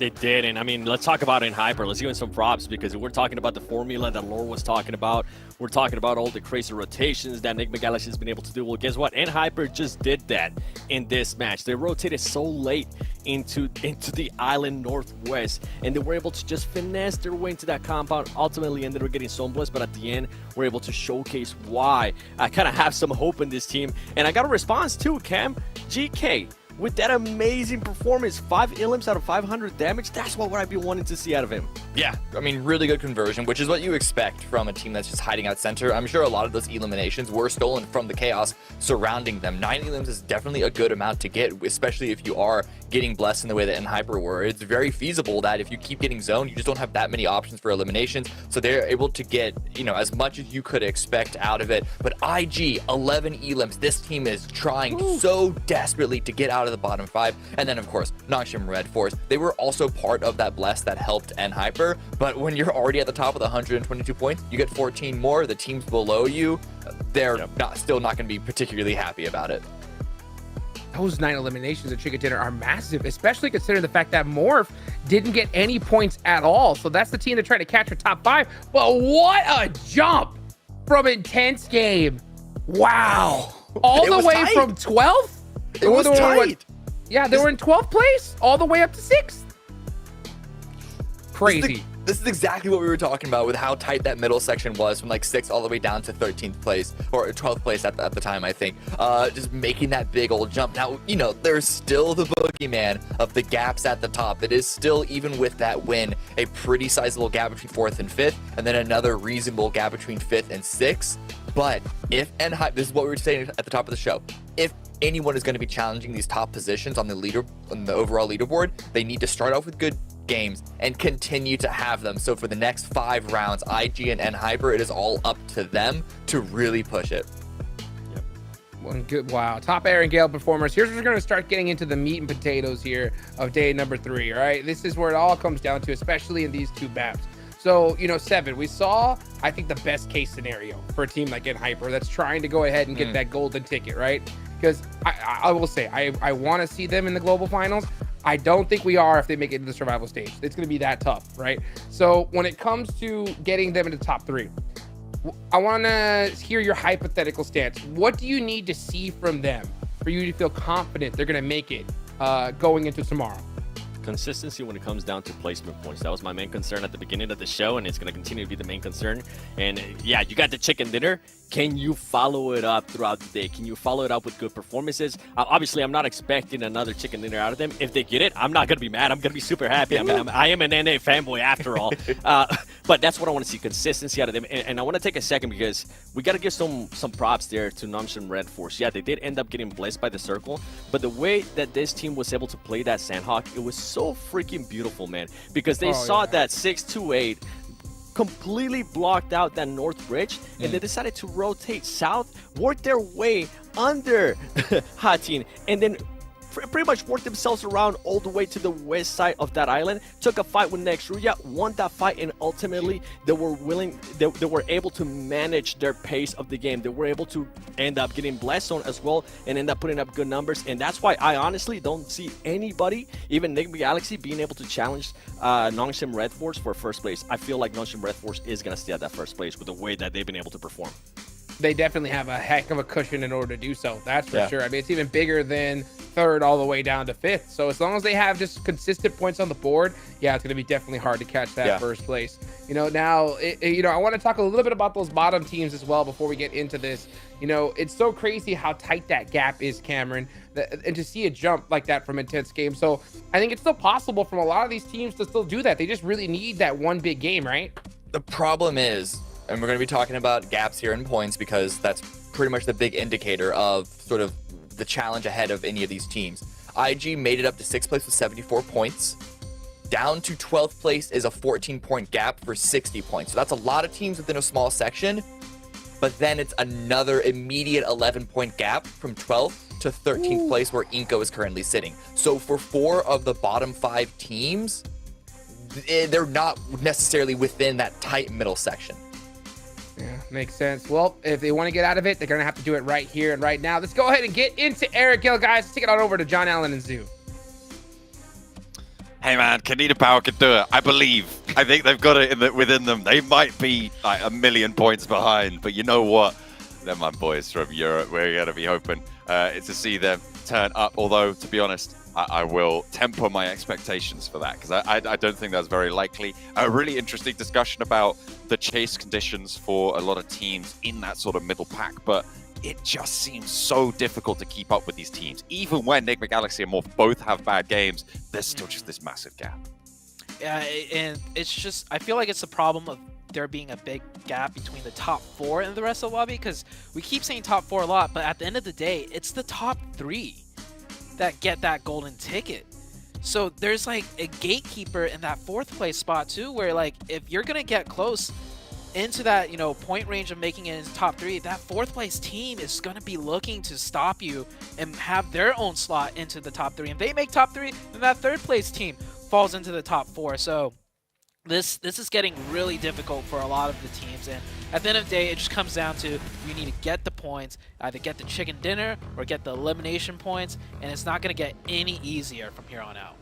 They did, and I mean, let's talk about Hyper. Let's give him some props because we're talking about the formula that Lore was talking about. We're talking about all the crazy rotations that Enigma Galaxy has been able to do. Well, guess what? Hyper just did that in this match. They rotated so late into the island northwest, and they were able to just finesse their way into that compound. Ultimately, ended up getting Sunblast, but at the end, we're able to showcase why I kind of have some hope in this team. And I got a response too, Cam. GK. With that amazing performance, 5 elims out of 500 damage, that's what I've been wanting to see out of him. Yeah, I mean, really good conversion, which is what you expect from a team that's just hiding out center. I'm sure a lot of those eliminations were stolen from the chaos surrounding them. 9 elims is definitely a good amount to get, especially if you are getting blessed in the way that Hyper were. It's very feasible that if you keep getting zoned, you just don't have that many options for eliminations. So they're able to get, you know, as much as you could expect out of it. But IG, 11 elims, this team is trying so desperately to get out of the bottom 5. And then, of course, Nongshim Red Force. They were also part of that bless that helped Hyper. But when you're already at the top of the 122 points, you get 14 more. The teams below you, they're still not going to be particularly happy about it. Those 9 eliminations at Chicken Dinner are massive, especially considering the fact that Morph didn't get any points at all. So that's the team that tried to catch her top 5. But what a jump from Intense Game. Wow. All the way tight. From 12th? It was tight. Yeah, they were in 12th place all the way up to 6th. Crazy. This is exactly what we were talking about with how tight that middle section was from like 6th all the way down to 13th place or 12th place at the time, I think. Just making that big old jump. Now, you know, there's still the boogeyman of the gaps at the top. It is still, even with that win, a pretty sizable gap between 4th and 5th, and then another reasonable gap between 5th and 6th. But if this is what we were saying at the top of the show, if anyone is going to be challenging these top positions on the overall leaderboard, they need to start off with good games and continue to have them. So for the next 5 rounds, IG and Hyper, it is all up to them to really push it. One good, wow. Top Air and Gale performers. Here's where we're going to start getting into the meat and potatoes here of day number 3, all right? This is where it all comes down to, especially in these 2 maps. So, you know, 7, we saw, I think, the best case scenario for a team like Hyper that's trying to go ahead and get that golden ticket, right? Because I will say, I want to see them in the global finals. I don't think we are if they make it to the survival stage. It's going to be that tough, right? So when it comes to getting them into the top 3, I want to hear your hypothetical stance. What do you need to see from them for you to feel confident they're going to make it going into tomorrow? Consistency when it comes down to placement points. That was my main concern at the beginning of the show, and it's going to continue to be the main concern. And yeah, you got the chicken dinner. Can you follow it up throughout the day? Can you follow it up with good performances? Obviously, I'm not expecting another chicken dinner out of them. If they get it, I'm not going to be mad. I'm going to be super happy. I mean, I am an NA fanboy after all. But that's what I want to see, consistency out of them. And I want to take a second because we got to give some props there to Nongshim Red Force. Yeah, they did end up getting blessed by the circle, but the way that this team was able to play that Sandhawk, it was so freaking beautiful, man, because they saw that 6-2-8 completely blocked out that north bridge, and they decided to rotate south, work their way under Hatin, and then pretty much worked themselves around all the way to the west side of that island, took a fight with Nextruya, won that fight, and ultimately they were able to manage their pace of the game. They were able to end up getting blessed on as well and end up putting up good numbers, and that's why I honestly don't see anybody, even Enigma Galaxy, being able to challenge Nongshim Red Force for first place. I feel like Nongshim Red Force is going to stay at that first place with the way that they've been able to perform. They definitely have a heck of a cushion in order to do so. That's for sure. I mean, it's even bigger than 3rd all the way down to 5th. So as long as they have just consistent points on the board, yeah, it's going to be definitely hard to catch that first place. You know, now, you know, I want to talk a little bit about those bottom teams as well before we get into this. You know, it's so crazy how tight that gap is, Cameron, and to see a jump like that from Intense Game. So I think it's still possible from a lot of these teams to still do that. They just really need that one big game, right? The problem is, and we're going to be talking about gaps here in points because that's pretty much the big indicator of sort of the challenge ahead of any of these teams. IG made it up to 6th place with 74 points. Down to 12th place is a 14-point gap for 60 points. So that's a lot of teams within a small section, but then it's another immediate 11-point gap from 12th to 13th place where Inko is currently sitting. So for 4 of the bottom 5 teams, they're not necessarily within that tight middle section. Yeah, makes sense. Well, if they want to get out of it, they're going to have to do it right here and right now. Let's go ahead and get into Eric Gill, guys. Let's take it on over to John Allen and Zoo. Hey man, Kanina Power can do it. I believe. I think they've got it within them. They might be like 1 million points behind, but you know what? They're my boys from Europe. We're going to be hoping to see them turn up. Although, to be honest, I will temper my expectations for that because I don't think that's very likely. A really interesting discussion about the chase conditions for a lot of teams in that sort of middle pack, but it just seems so difficult to keep up with these teams. Even when Enigma Galaxy and Morph both have bad games, there's still just this massive gap. Yeah, and it's just, I feel like it's a problem of there being a big gap between the top 4 and the rest of the lobby, because we keep saying top 4 a lot, but at the end of the day, it's the top 3 that get that golden ticket. So there's like a gatekeeper in that 4th place spot too, where like if you're gonna get close into that, you know, point range of making it into top 3, that 4th place team is going to be looking to stop you and have their own slot into the top 3. If they make top 3, then that 3rd place team falls into the top 4. So this is getting really difficult for a lot of the teams, and at the end of the day, it just comes down to you need to get the points, either get the chicken dinner or get the elimination points, and it's not going to get any easier from here on out.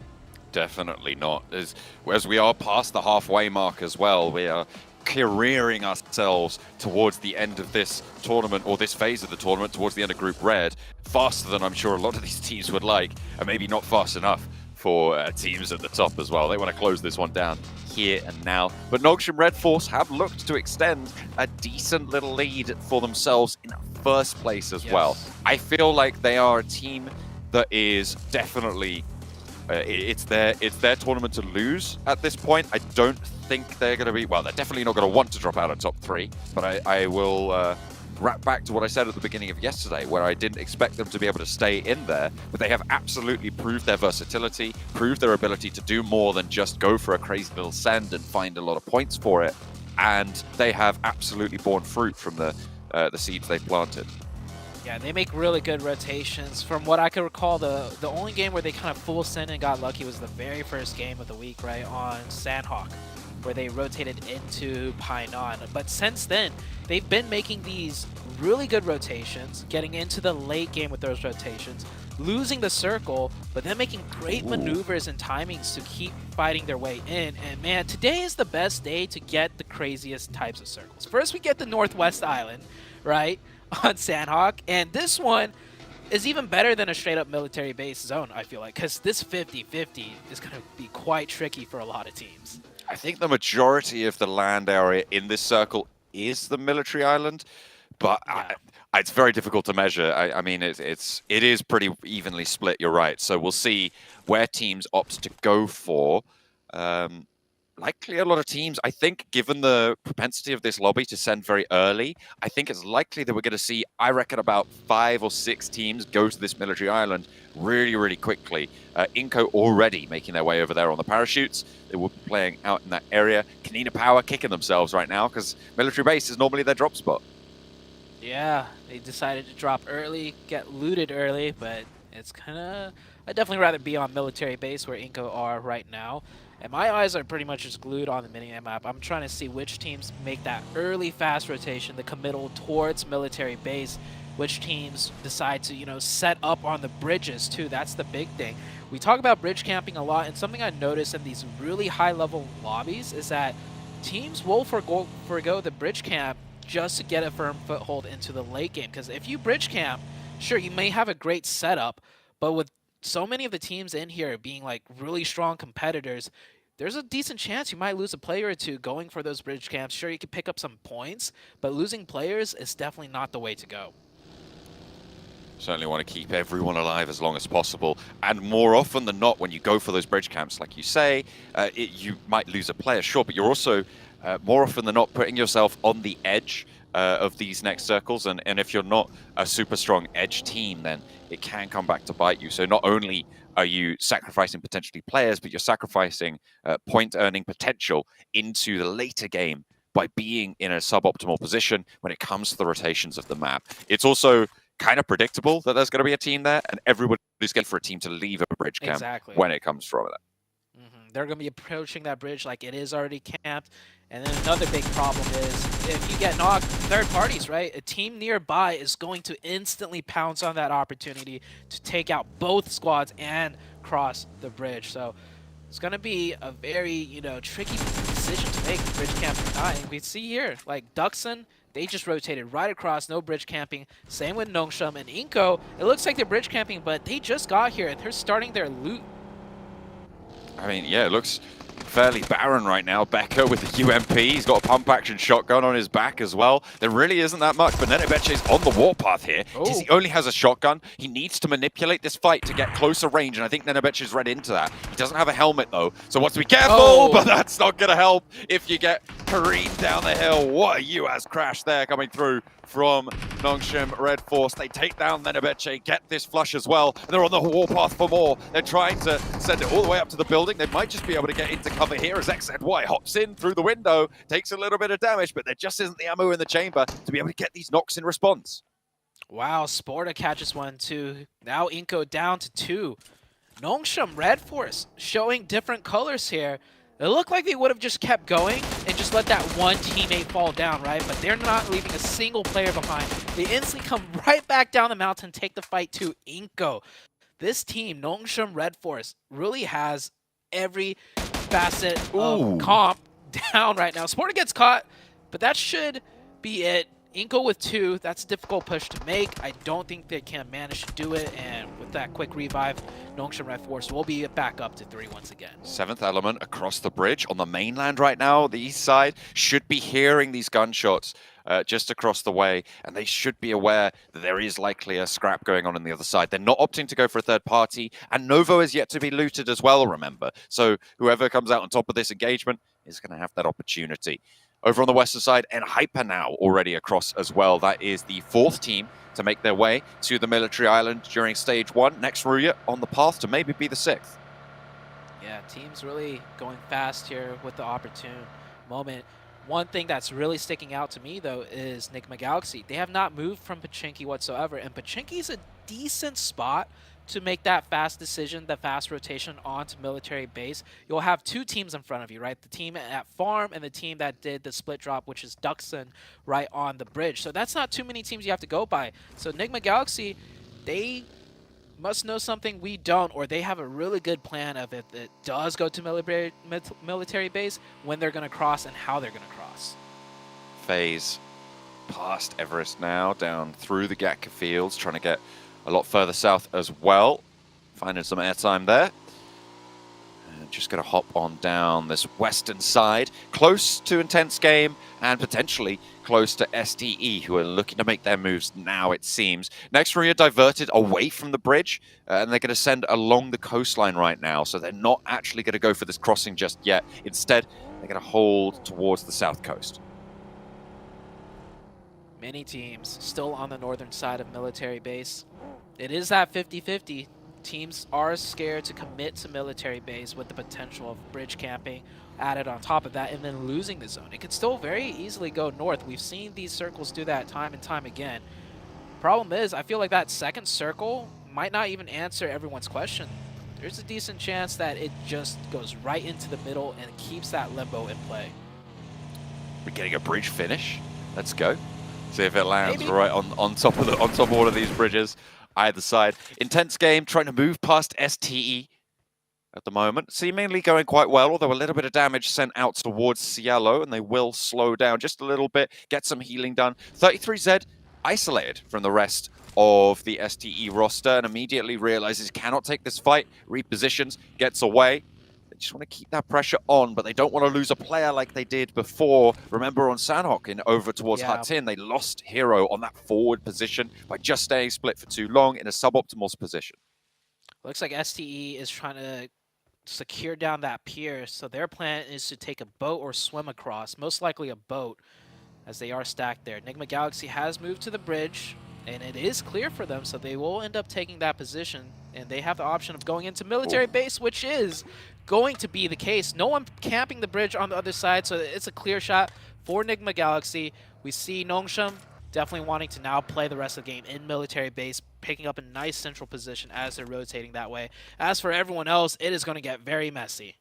Definitely not. As we are past the halfway mark as well, we are careering ourselves towards the end of this tournament, or this phase of the tournament, towards the end of Group Red, faster than I'm sure a lot of these teams would like, and maybe not fast enough for teams at the top as well. They want to close this one down here and now. But Noxian Red Force have looked to extend a decent little lead for themselves in first place as well. I feel like they are a team that is definitely it's their tournament to lose at this point. I don't think they're going to be, well, they're definitely not going to want to drop out of top 3, but I will wrap back to what I said at the beginning of yesterday, where I didn't expect them to be able to stay in there, but they have absolutely proved their versatility, proved their ability to do more than just go for a crazy little send and find a lot of points for it, and they have absolutely borne fruit from the seeds they've planted. Yeah, they make really good rotations. From what I can recall, the only game where they kind of full send and got lucky was the very first game of the week, right, on Sandhawk, where they rotated into Painan. But since then, they've been making these really good rotations, getting into the late game with those rotations, losing the circle, but then making great maneuvers and timings to keep fighting their way in. And man, today is the best day to get the craziest types of circles. First, we get the Northwest Island, right, on Sandhawk, and this one is even better than a straight-up military base zone, I feel like, because this 50-50 is going to be quite tricky for a lot of teams. I think the majority of the land area in this circle is the military island, but it's very difficult to measure. I mean, it is pretty evenly split, you're right. So we'll see where teams opt to go for. Likely a lot of teams, I think, given the propensity of this lobby to send very early, I think it's likely that we're going to see, I reckon, about 5 or 6 teams go to this military island really, really quickly. Inco already making their way over there on the parachutes. They will be playing out in that area. Kanina Power kicking themselves right now because military base is normally their drop spot. Yeah, they decided to drop early, get looted early, but it's kind of... I'd definitely rather be on military base where Inco are right now. And my eyes are pretty much just glued on the mini-map. I'm trying to see which teams make that early fast rotation, the committal towards military base, which teams decide to, you know, set up on the bridges too. That's the big thing. We talk about bridge camping a lot, and something I noticed in these really high-level lobbies is that teams will forgo the bridge camp just to get a firm foothold into the late game. Because if you bridge camp, sure, you may have a great setup, but with so many of the teams in here being like really strong competitors, there's a decent chance you might lose a player or two going for those bridge camps. Sure, you could pick up some points, but losing players is definitely not the way to go. Certainly want to keep everyone alive as long as possible. And more often than not, when you go for those bridge camps, like you say, you might lose a player, sure, but you're also more often than not putting yourself on the edge of these next circles, and if you're not a super strong edge team, then it can come back to bite you. So not only are you sacrificing potentially players, but you're sacrificing point earning potential into the later game by being in a suboptimal position when it comes to the rotations of the map. It's also kind of predictable that there's going to be a team there, and everybody's going for a team to leave a bridge camp when it comes from it. They're going to be approaching that bridge like it is already camped. And then another big problem is if you get knocked, third parties, right? A team nearby is going to instantly pounce on that opportunity to take out both squads and cross the bridge. So It's going to be a very, tricky decision to make, bridge camping or not. And we see here, like Duxon, they just rotated right across, no bridge camping. Same with Nongshim and Inko. It looks like they're bridge camping, but they just got here and they're starting their loot. I mean, yeah, it looks fairly barren right now. Becker with the UMP. He's got a pump action shotgun on his back as well. There really isn't that much, but Nenebeche's on the warpath here. He only has a shotgun. He needs to manipulate this fight to get closer range, and I think Nenebeche's read into that. He doesn't have a helmet, though, so wants to be careful, but that's not going to help if you get careened down the hill. What a UAS crash there coming through from Nongshim Red Force. They take down Nenebeche, get this flush as well, and they're on the warpath for more. They're trying to send it all the way up to the building. They might just be able to get into cover here as XZY hops in through the window, takes a little bit of damage, but there just isn't the ammo in the chamber to be able to get these knocks in response. Wow, Sporta catches 1, 2. Now Inko down to 2. Nongshim Red Force showing different colors here. It looked like they would have just kept going and just let that one teammate fall down, right? But they're not leaving a single player behind. They instantly come right back down the mountain, take the fight to Inko. This team, Nongshim Red Force, really has every facet of comp down right now. Sporta gets caught, but that should be it. Inko with 2, that's a difficult push to make. I don't think they can manage to do it, and with that quick revive, Nongshim Red Force will be back up to 3 once again. 7th element across the bridge on the mainland right now. The east side should be hearing these gunshots just across the way, and they should be aware that there is likely a scrap going on the other side. They're not opting to go for a third party, and Novo is yet to be looted as well, remember. So whoever comes out on top of this engagement is going to have that opportunity. Over on the western side, and Hyper now already across as well. That is the 4th team to make their way to the military island during stage 1. Next Ruya on the path to maybe be the 6th. Yeah, teams really going fast here with the opportune moment. One thing that's really sticking out to me, though, is Nigma Galaxy. They have not moved from Pachinki whatsoever, and Pachinki's a decent spot to make that fast decision, the fast rotation onto military base. You'll have 2 teams in front of you, right? The team at farm and the team that did the split drop, which is Duxon, right on the bridge. So that's not too many teams you have to go by. So Nigma Galaxy, they must know something we don't, or they have a really good plan of if it does go to military base, when they're going to cross and how they're going to cross. FaZe past Everest now, down through the Gatka fields, trying to get a lot further south as well. Finding some airtime there. And just going to hop on down this western side, close to Intense Game and potentially close to STE, who are looking to make their moves now, it seems. Next, Ruya diverted away from the bridge, and they're going to send along the coastline right now, so they're not actually going to go for this crossing just yet. Instead, they're going to hold towards the south coast. Many teams still on the northern side of military base. It is that 50-50. Teams are scared to commit to military base with the potential of bridge camping added on top of that and then losing the zone. It could still very easily go north. We've seen these circles do that time and time again. Problem is, I feel like that second circle might not even answer everyone's question. There's a decent chance that it just goes right into the middle and keeps that limbo in play. We're getting a bridge finish. Let's go. See if it lands right on top of one of these bridges. Either side. Intense Game trying to move past STE at the moment. Seemingly going quite well, although a little bit of damage sent out towards Cielo, and they will slow down just a little bit, get some healing done. 33Z isolated from the rest of the STE roster and immediately realizes he cannot take this fight, repositions, gets away. They just want to keep that pressure on, but they don't want to lose a player like they did before. Remember on Sanhok in over towards Hatin, they lost Hero on that forward position by just staying split for too long in a suboptimal position. Looks like STE is trying to secure down that pier, so their plan is to take a boat or swim across, most likely a boat, as they are stacked there. Nigma Galaxy has moved to the bridge, and it is clear for them, so they will end up taking that position, and they have the option of going into military base, which is going to be the case. No one camping the bridge on the other side, so it's a clear shot for Nigma Galaxy. We see Nongshim definitely wanting to now play the rest of the game in military base, picking up a nice central position as they're rotating that way. As for everyone else, it is going to get very messy.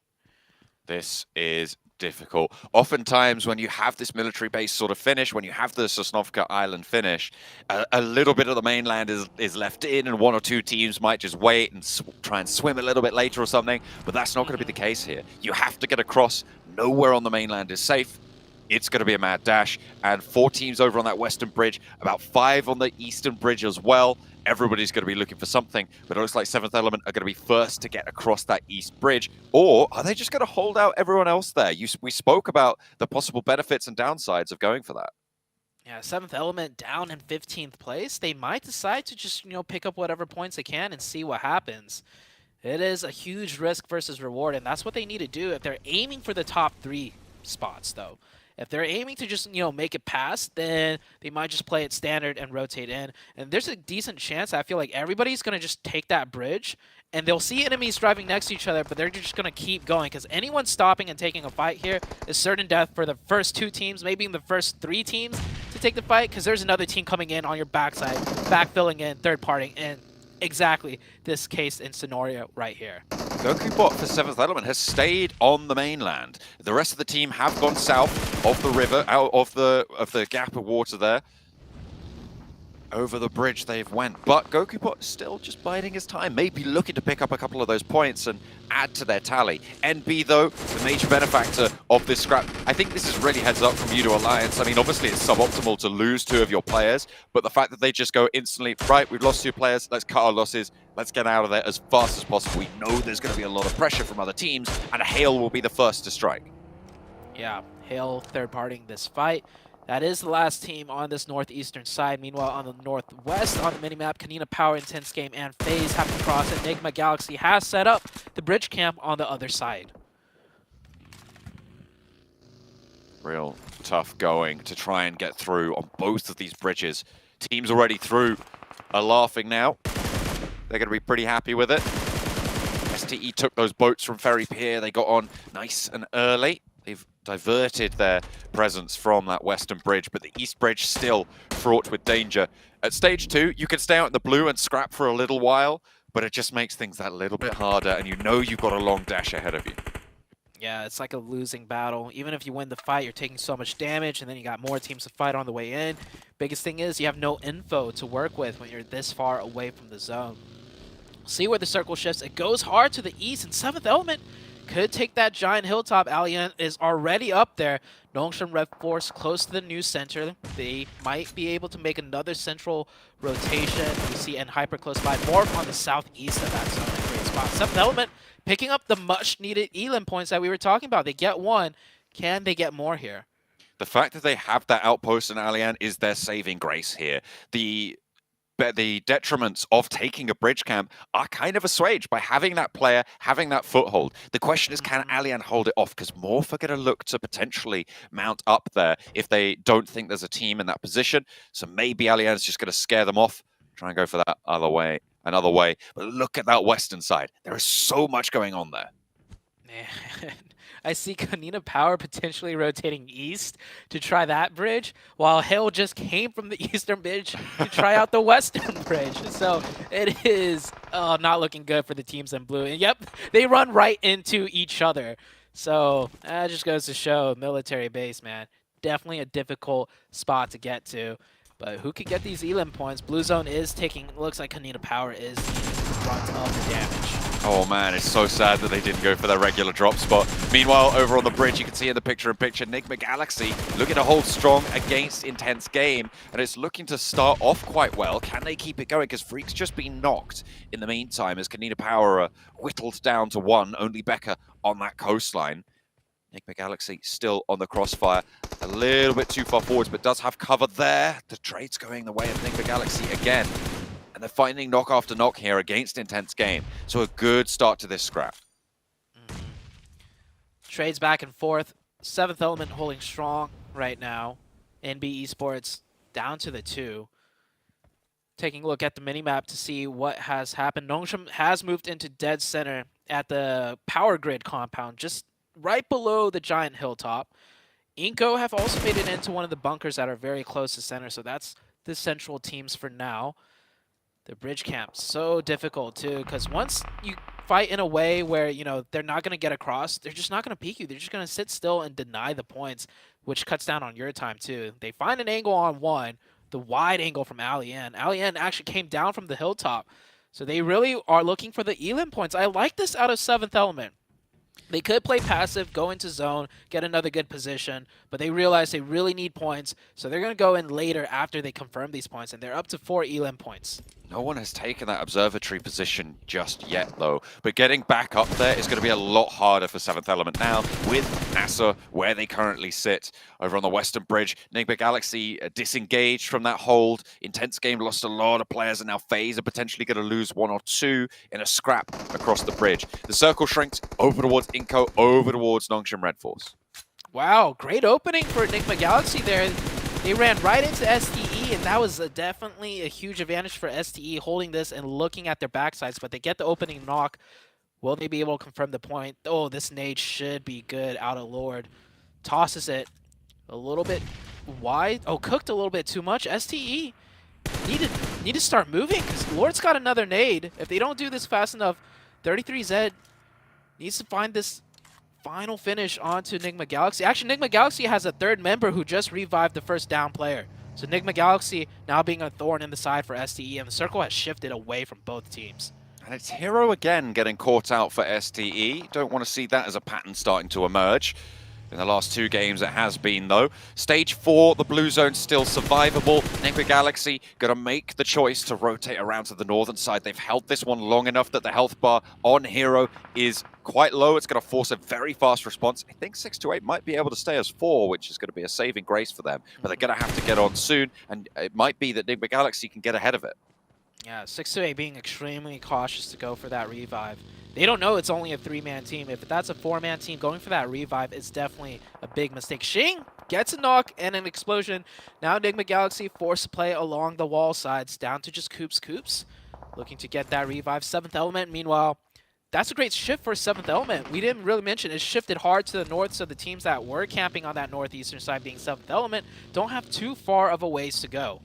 This is difficult. Oftentimes when you have this military base sort of finish, when you have the Sosnovka Island finish, a little bit of the mainland is left in, and one or two teams might just wait and try and swim a little bit later or something, but that's not going to be the case here. You have to get across. Nowhere on the mainland is safe. It's going to be a mad dash, and 4 teams over on that western bridge, about 5 on the eastern bridge as well. Everybody's going to be looking for something, but it looks like 7th Element are going to be first to get across that east bridge. Or are they just going to hold out everyone else there? We spoke about the possible benefits and downsides of going for that. Yeah, 7th Element down in 15th place. They might decide to just, pick up whatever points they can and see what happens. It is a huge risk versus reward, and that's what they need to do if they're aiming for the top 3 spots, though. If they're aiming to just, make it past, then they might just play it standard and rotate in. And there's a decent chance, I feel like everybody's going to just take that bridge, and they'll see enemies driving next to each other, but they're just going to keep going, because anyone stopping and taking a fight here is certain death for the first 2 teams, maybe even the first 3 teams to take the fight, because there's another team coming in on your backside, backfilling in, third-partying, and exactly this case and scenario right here. Goku Bot for 7th Element has stayed on the mainland. The rest of the team have gone south of the river, out of the gap of water there. Over the bridge they've went, but Goku Bot still just biding his time, maybe looking to pick up a couple of those points and add to their tally. NB, though, the major benefactor of this scrap. I think this is really heads up from you to Alliance. I mean, obviously it's suboptimal to lose 2 of your players, but the fact that they just go instantly, right, we've lost 2 players, let's cut our losses, let's get out of there as fast as possible. We know there's going to be a lot of pressure from other teams, and Hale will be the first to strike. Yeah, Hale third-partying this fight. That is the last team on this northeastern side. Meanwhile, on the northwest, on the minimap, Kanina Power, Intense Game, and FaZe have to cross. Enigma Galaxy has set up the bridge camp on the other side. Real tough going to try and get through on both of these bridges. Teams already through are laughing now. They're going to be pretty happy with it. STE took those boats from Ferry Pier. They got on nice and early. They've diverted their presence from that western bridge, but the east bridge still fraught with danger. At stage 2, you can stay out in the blue and scrap for a little while, but it just makes things that little bit harder, and you know you've got a long dash ahead of you. Yeah, it's like a losing battle. Even if you win the fight, you're taking so much damage, and then you got more teams to fight on the way in. Biggest thing is you have no info to work with when you're this far away from the zone. See where the circle shifts. It goes hard to the east, and 7th Element could take that giant hilltop. Allian is already up there. Nongshim Red Force close to the new center. They might be able to make another central rotation. We see N Hyper close by. More on the southeast of that zone. A great spot. 7th Element picking up the much needed Elim points that we were talking about. They get 1. Can they get more here? The fact that they have that outpost in Allian is their saving grace here. The detriments of taking a bridge camp are kind of assuaged by having that player, having that foothold. The question is, can Allian hold it off? Because Morph are going to look to potentially mount up there if they don't think there's a team in that position. So maybe Allian's just going to scare them off, try and go for that another way. But look at that western side. There is so much going on there. Man, I see Kanina Power potentially rotating east to try that bridge, while Hale just came from the eastern bridge to try out the western bridge. So it is not looking good for the teams in blue. And yep, they run right into each other. So that just goes to show military base, man. Definitely a difficult spot to get to. But who could get these Elim points? Blue Zone is taking, looks like Kanina Power is the brunt of the damage. Oh man, it's so sad that they didn't go for their regular drop spot. Meanwhile, over on the bridge, you can see in the picture-in-picture, Enigma Galaxy looking to hold strong against Intense Game, and it's looking to start off quite well. Can they keep it going? Because Freak's just been knocked in the meantime as Kanina Power are whittled down to 1, only Becca on that coastline. Enigma Galaxy still on the crossfire, a little bit too far forwards, but does have cover there. The trade's going the way of Enigma Galaxy again. And they're finding knock after knock here against Intense Game. So a good start to this scrap. Trades back and forth. 7th Element holding strong right now. NB Esports down to the 2. Taking a look at the minimap to see what has happened. Nongshim has moved into dead center at the power grid compound, just right below the giant hilltop. Inko have also made it into one of the bunkers that are very close to center, so that's the central teams for now. The bridge camp, so difficult too, because once you fight in a way where, you know, they're not going to get across, they're just not going to peek you. They're just going to sit still and deny the points, which cuts down on your time too. They find an angle on one, the wide angle from Alien. Alien actually came down from the hilltop. So they really are looking for the elim points. I like this out of 7th Element. They could play passive, go into zone, get another good position, but they realize they really need points, so they're going to go in later after they confirm these points, and they're up to 4 elim points. No one has taken that observatory position just yet, though. But getting back up there is going to be a lot harder for 7th Element now, with NASA where they currently sit over on the Western Bridge. Enigma Galaxy disengaged from that hold. Intense Game lost a lot of players, and now FaZe are potentially going to lose 1 or 2 in a scrap across the bridge. The circle shrinks over towards Inco, over towards Nongshim Red Force. Wow, great opening for Enigma Galaxy there. They ran right into STE, and that was definitely a huge advantage for STE, holding this and looking at their backsides, but they get the opening knock. Will they be able to confirm the point? Oh, this nade should be good out of Lord. Tosses it a little bit wide. Oh, cooked a little bit too much. STE need to start moving, because Lord's got another nade. If they don't do this fast enough, 33Z needs to find this final finish onto Enigma Galaxy. Actually, Enigma Galaxy has a 3rd member who just revived the first down player. So Enigma Galaxy now being a thorn in the side for STE, and the circle has shifted away from both teams. And it's Hero again getting caught out for STE. Don't want to see that as a pattern starting to emerge. In the last 2 games it has been, though. Stage 4, the blue zone still survivable. Enigma Galaxy going to make the choice to rotate around to the northern side. They've held this one long enough that the health bar on Hero is quite low. It's going to force a very fast response. I think 6 to 8 might be able to stay as 4, which is going to be a saving grace for them. But they're going to have to get on soon, and it might be that Enigma Galaxy can get ahead of it. Yeah, 6 to 8 being extremely cautious to go for that revive. They don't know it's only a 3-man team. If that's a 4-man team, going for that revive is definitely a big mistake. Shing gets a knock and an explosion. Now Enigma Galaxy forced to play along the wall sides, down to just Coops. Looking to get that revive. 7th Element, meanwhile, that's a great shift for 7th Element. We didn't really mention it shifted hard to the north, so the teams that were camping on that northeastern side, being 7th Element, don't have too far of a ways to go.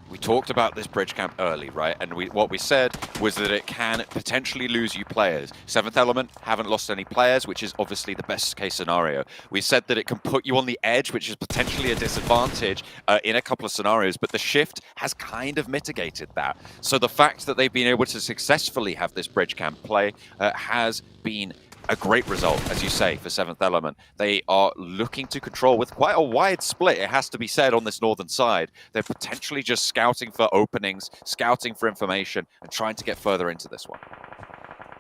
We talked about this bridge camp early, right? And what we said was that it can potentially lose you players. 7th Element haven't lost any players, which is obviously the best case scenario. We said that it can put you on the edge, which is potentially a disadvantage in a couple of scenarios, but the shift has kind of mitigated that. So the fact that they've been able to successfully have this bridge camp play has been a great result, as you say, for 7th Element. They are looking to control with quite a wide split, it has to be said, on this northern side. They're potentially just scouting for openings, scouting for information, and trying to get further into this one.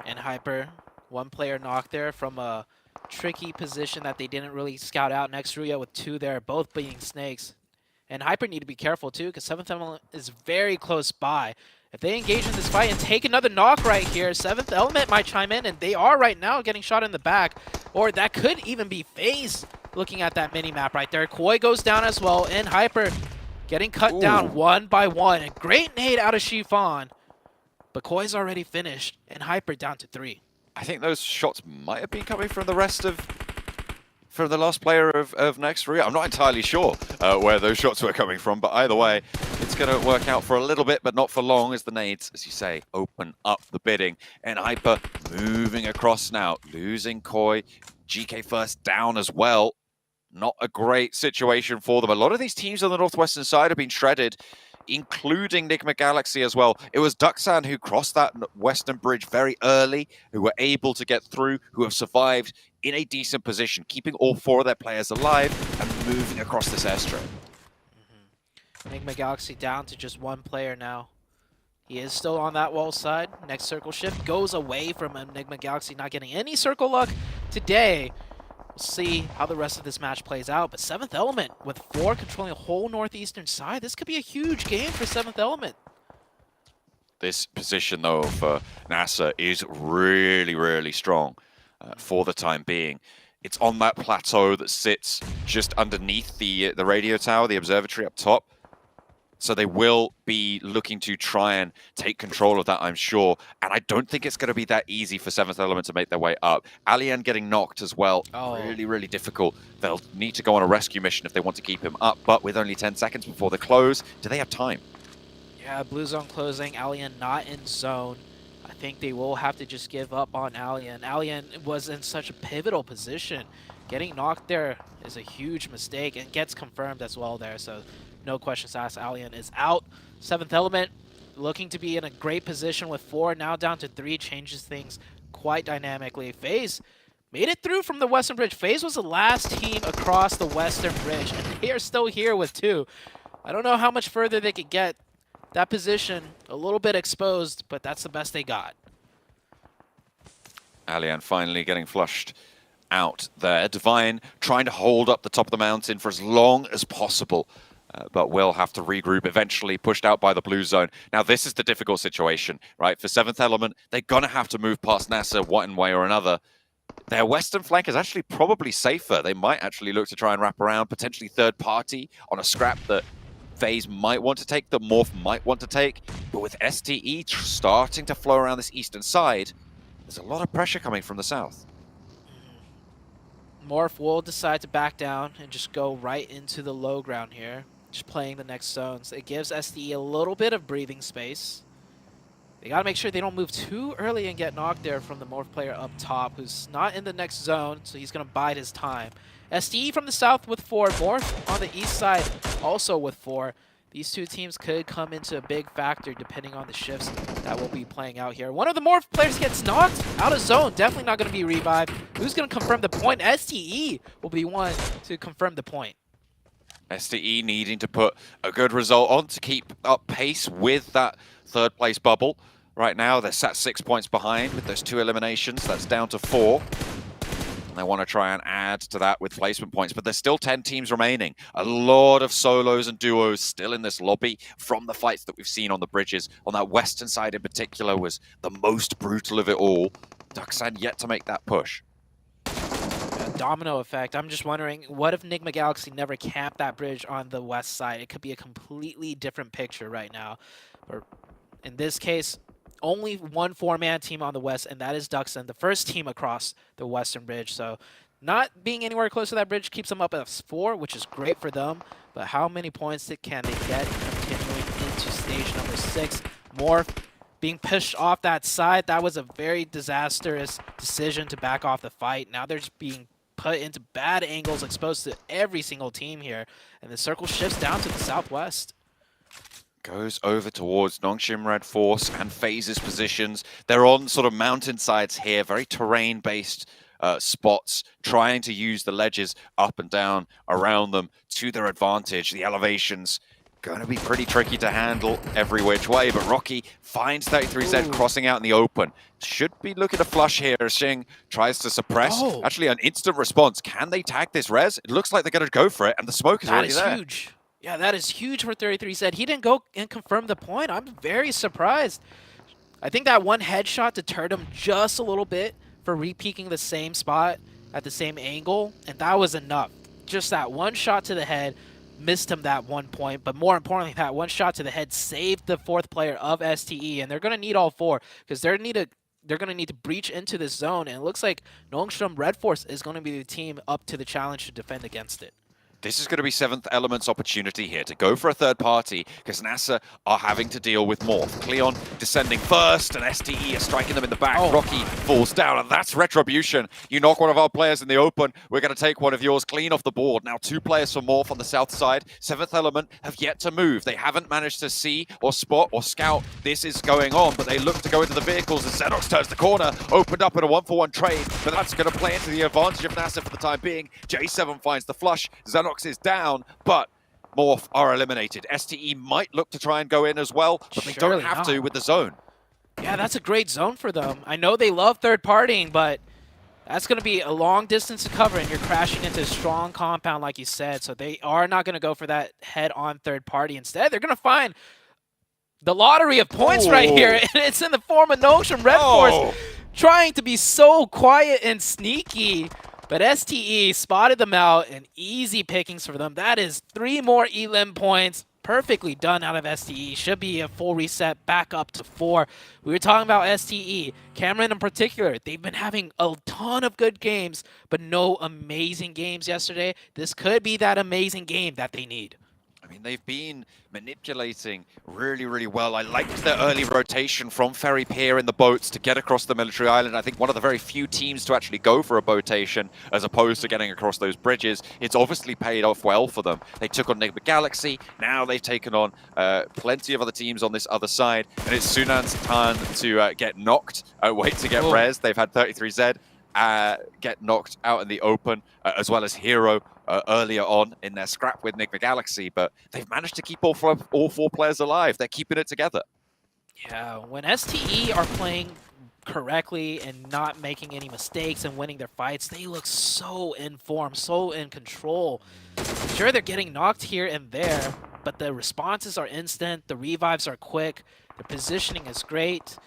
And Hyper, 1 player knocked there from a tricky position that they didn't really scout out. Next Ruya with 2 there, both being snakes. And Hyper need to be careful too, because 7th Element is very close by. If they engage in this fight and take another knock right here, 7th Element might chime in, and they are right now getting shot in the back. Or that could even be FaZe looking at that mini-map right there. Koi goes down as well, and Hyper getting cut down 1 by 1. A great nade out of Chiffon, but Koi's already finished, and Hyper down to 3. I think those shots might have been coming from the rest of... from the last player of Next Ruya. I'm not entirely sure where those shots were coming from, but either way, it's going to work out for a little bit, but not for long, as the nades, as you say, open up the bidding. And Hyper moving across now, losing Koi. GK first down as well. Not a great situation for them. A lot of these teams on the northwestern side have been shredded, including Enigma Galaxy as well. It was Duxan who crossed that western bridge very early, who were able to get through, who have survived in a decent position, keeping all 4 of their players alive and moving across this airstrip. Enigma Galaxy down to just 1 player now. He is still on that wall side. Next circle shift goes away from Enigma Galaxy, not getting any circle luck today. We'll see how the rest of this match plays out. But 7th Element with 4 controlling the whole northeastern side. This could be a huge game for 7th Element. This position, though, for NASA is really, really strong for the time being. It's on that plateau that sits just underneath the radio tower, the observatory up top. So they will be looking to try and take control of that, I'm sure. And I don't think it's going to be that easy for 7th Element to make their way up. Alien getting knocked as well. Really, really difficult. They'll need to go on a rescue mission if they want to keep him up. But with only 10 seconds before the close, do they have time? Yeah, blue zone closing. Alien not in zone. I think they will have to just give up on Alien. Alien was in such a pivotal position. Getting knocked there is a huge mistake and gets confirmed as well there. So no questions asked. Alien is out. 7th Element looking to be in a great position with 4. Now down to 3. Changes things quite dynamically. FaZe made it through from the Western Bridge. FaZe was the last team across the Western Bridge, and they are still here with 2. I don't know how much further they could get. That position a little bit exposed, but that's the best they got. Alien finally getting flushed out there. Divine trying to hold up the top of the mountain for as long as possible, but will have to regroup, eventually pushed out by the blue zone. Now, this is the difficult situation, right? For 7th Element, they're going to have to move past NASA one way or another. Their western flank is actually probably safer. They might actually look to try and wrap around, potentially third party on a scrap that FaZe might want to take, that Morph might want to take. But with STE starting to flow around this eastern side, there's a lot of pressure coming from the south. Morph will decide to back down and just go right into the low ground here, just playing the next zones. It gives STE a little bit of breathing space. They got to make sure they don't move too early and get knocked there from the Morph player up top, who's not in the next zone, so he's going to bide his time. STE from the south with 4, Morph on the east side also with 4. These two teams could come into a big factor depending on the shifts that will be playing out here. One of the Morph players gets knocked out of zone. Definitely not going to be revived. Who's going to confirm the point? STE will be one to confirm the point. STE needing to put a good result on to keep up pace with that third place bubble. Right now, they're sat 6 points behind with those 2 eliminations. That's down to 4. And they want to try and add to that with placement points, but there's still 10 teams remaining. A lot of solos and duos still in this lobby from the fights that we've seen on the bridges. On that western side in particular was the most brutal of it all. Duxan yet to make that push. Domino effect. I'm just wondering, what if Nigma Galaxy never camped that bridge on the west side? It could be a completely different picture right now. Or in this case, only one 4-man team on the west, and that is Duxan, the first team across the western bridge. So not being anywhere close to that bridge keeps them up at 4, which is great for them. But how many points can they get continuing into stage number 6? Morph being pushed off that side. That was a very disastrous decision to back off the fight. Now they're just being put into bad angles, exposed to every single team here. And the circle shifts down to the southwest. Goes over towards Nongshim Red Force and FaZe's positions. They're on sort of mountainsides here, very terrain-based spots, trying to use the ledges up and down around them to their advantage. The elevations going to be pretty tricky to handle every which way, but Rocky finds 33Z crossing out in the open. Should be looking to flush here. Xing tries to suppress. Actually, an instant response. Can they tag this res? It looks like they're going to go for it, and the smoke is already there. That is huge. Yeah, that is huge for 33Z. He didn't go and confirm the point. I'm very surprised. I think that one headshot deterred him just a little bit for re-peeking the same spot at the same angle, and that was enough. Just that one shot to the head missed him that 1 point, but more importantly, that one shot to the head saved the 4th player of STE, and they're going to need all 4 because they're going to need to breach into this zone, and it looks like Nongshim Red Force is going to be the team up to the challenge to defend against it. This is going to be 7th Element's opportunity here to go for a third party because NASA are having to deal with Morph. Cleon descending first and STE are striking them in the back. Rocky falls down and that's retribution. You knock one of our players in the open, we're going to take one of yours clean off the board. Now 2 players for Morph on the south side. 7th Element have yet to move. They haven't managed to see or spot or scout this is going on, but they look to go into the vehicles as Xenox turns the corner, opened up in a 1-for-1 trade, but that's going to play into the advantage of NASA for the time being. J7 finds the flush. Xenox is down, but Morph are eliminated. STE might look to try and go in as well, but they don't have to with the zone. Yeah, that's a great zone for them. I know they love third partying, but that's going to be a long distance to cover, and you're crashing into a strong compound, like you said. So they are not going to go for that head-on third party. Instead, they're going to find the lottery of points right here, and it's in the form of Nongshim Red Force trying to be so quiet and sneaky. But STE spotted them out, and easy pickings for them. That is 3 more elim points. Perfectly done out of STE. Should be a full reset back up to 4. We were talking about STE. Cameron in particular, they've been having a ton of good games, but no amazing games yesterday. This could be that amazing game that they need. I mean, they've been manipulating really, really well. I liked their early rotation from Ferry Pier in the boats to get across the military island. I think one of the very few teams to actually go for a boatation as opposed to getting across those bridges. It's obviously paid off well for them. They took on Enigma Galaxy. Now they've taken on plenty of other teams on this other side. And it's Sunan's turn to get knocked. Wait to get res. They've had 33Z. Get knocked out in the open, as well as Hero earlier on in their scrap with Enigma Galaxy, but they've managed to keep all four players alive. They're keeping it together. Yeah, when STE are playing correctly and not making any mistakes and winning their fights, they look so in form, so in control. Sure, they're getting knocked here and there, but the responses are instant, the revives are quick, the positioning is great.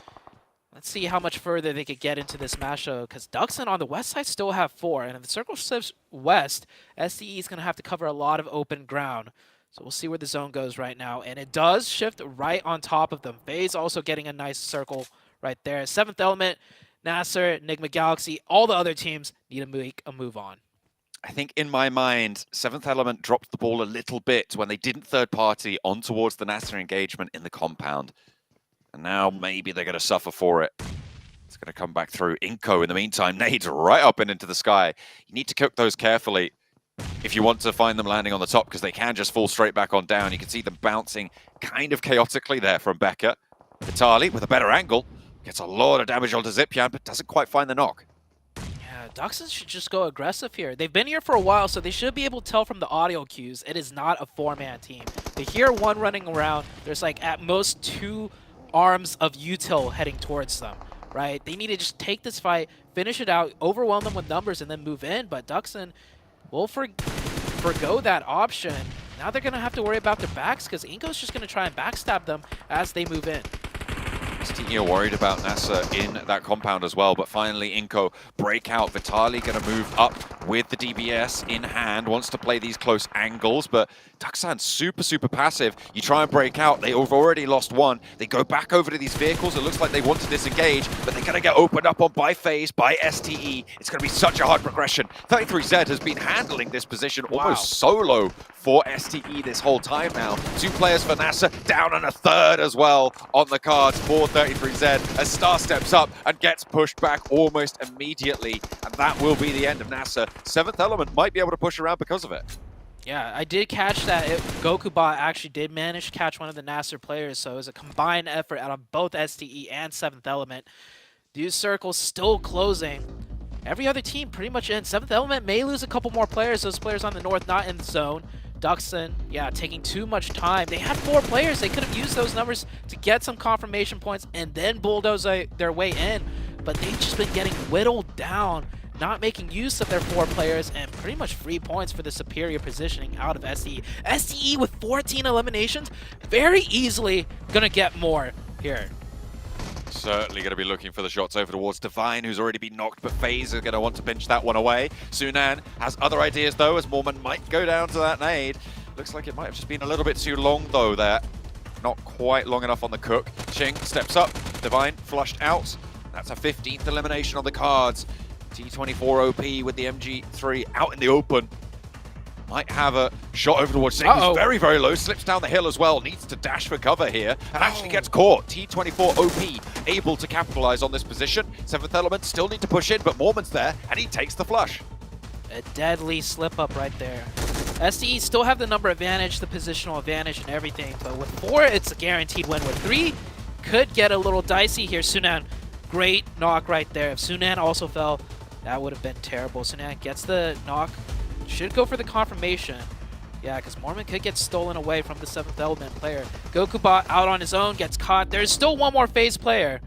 Let's see how much further they could get into this matchup, because Duxon on the west side still have 4, and if the circle shifts west, STE is going to have to cover a lot of open ground. So we'll see where the zone goes right now, and it does shift right on top of them. FaZe also getting a nice circle right there. 7th Element, Nasser, Enigma Galaxy, all the other teams need to make a move on. I think in my mind, 7th Element dropped the ball a little bit when they didn't third party on towards the Nasser engagement in the compound. And now maybe they're going to suffer for it. It's going to come back through. Inko, in the meantime, nades right up and into the sky. You need to cook those carefully if you want to find them landing on the top, because they can just fall straight back on down. You can see them bouncing kind of chaotically there from Becca. Vitali, with a better angle, gets a lot of damage onto Zipyan, but doesn't quite find the knock. Yeah, Duxon should just go aggressive here. They've been here for a while, so they should be able to tell from the audio cues it is not a 4-man team. They hear one running around. There's like at most 2 arms of util heading towards them, right? They need to just take this fight, finish it out, overwhelm them with numbers, and then move in. But Duxon will forgo that option. Now they're going to have to worry about their backs, because Inko's just going to try and backstab them as they move in. STE are worried about Nasser in that compound as well, but finally Inko breakout. Vitali going to move up with the DBS in hand, wants to play these close angles, but Duxan super passive. You try and break out, they've already lost 1. They go back over to these vehicles. It looks like they want to disengage, but they're going to get opened up on by FaZe, by STE. It's going to be such a hard progression. 33Z has been handling this position almost solo for STE this whole time now. 2 players for Nasser, down and a 3rd as well on the cards for 33Z as Star steps up and gets pushed back almost immediately, and that will be the end of Nasser. 7th Element might be able to push around because of it. Yeah, I did catch that. GokuBot actually did manage to catch one of the Nasser players, so it was a combined effort out of both STE and 7th Element. These circles still closing. Every other team pretty much in. 7th Element may lose a couple more players. Those players on the north not in the zone. Duxon, yeah, taking too much time. They had 4 players. They could have used those numbers to get some confirmation points and then bulldoze their way in. But they've just been getting whittled down, not making use of their 4 players, and pretty much free points for the superior positioning out of STE. STE with 14 eliminations, very easily gonna get more here. Certainly going to be looking for the shots over towards Divine, who's already been knocked, but FaZe are going to want to pinch that one away. Sunan has other ideas, though, as Mormon might go down to that nade. Looks like it might have just been a little bit too long, though, there. Not quite long enough on the cook. Ching steps up. Divine flushed out. That's a 15th elimination on the cards. T24 OP with the MG3 out in the open. Might have a shot over towards Sing, who's very low, slips down the hill as well, needs to dash for cover here, and actually gets caught. T24 OP able to capitalize on this position. 7th Element still need to push in, but Mormon's there, and he takes the flush. A deadly slip up right there. STE still have the number advantage, the positional advantage, and everything, but with 4, it's a guaranteed win. With 3, could get a little dicey here. Sunan, great knock right there. If Sunan also fell, that would have been terrible. Sunan gets the knock. Should go for the confirmation. Yeah, because Mormon could get stolen away from the 7th Element player. GokuBot out on his own, gets caught. There's still one more FaZe player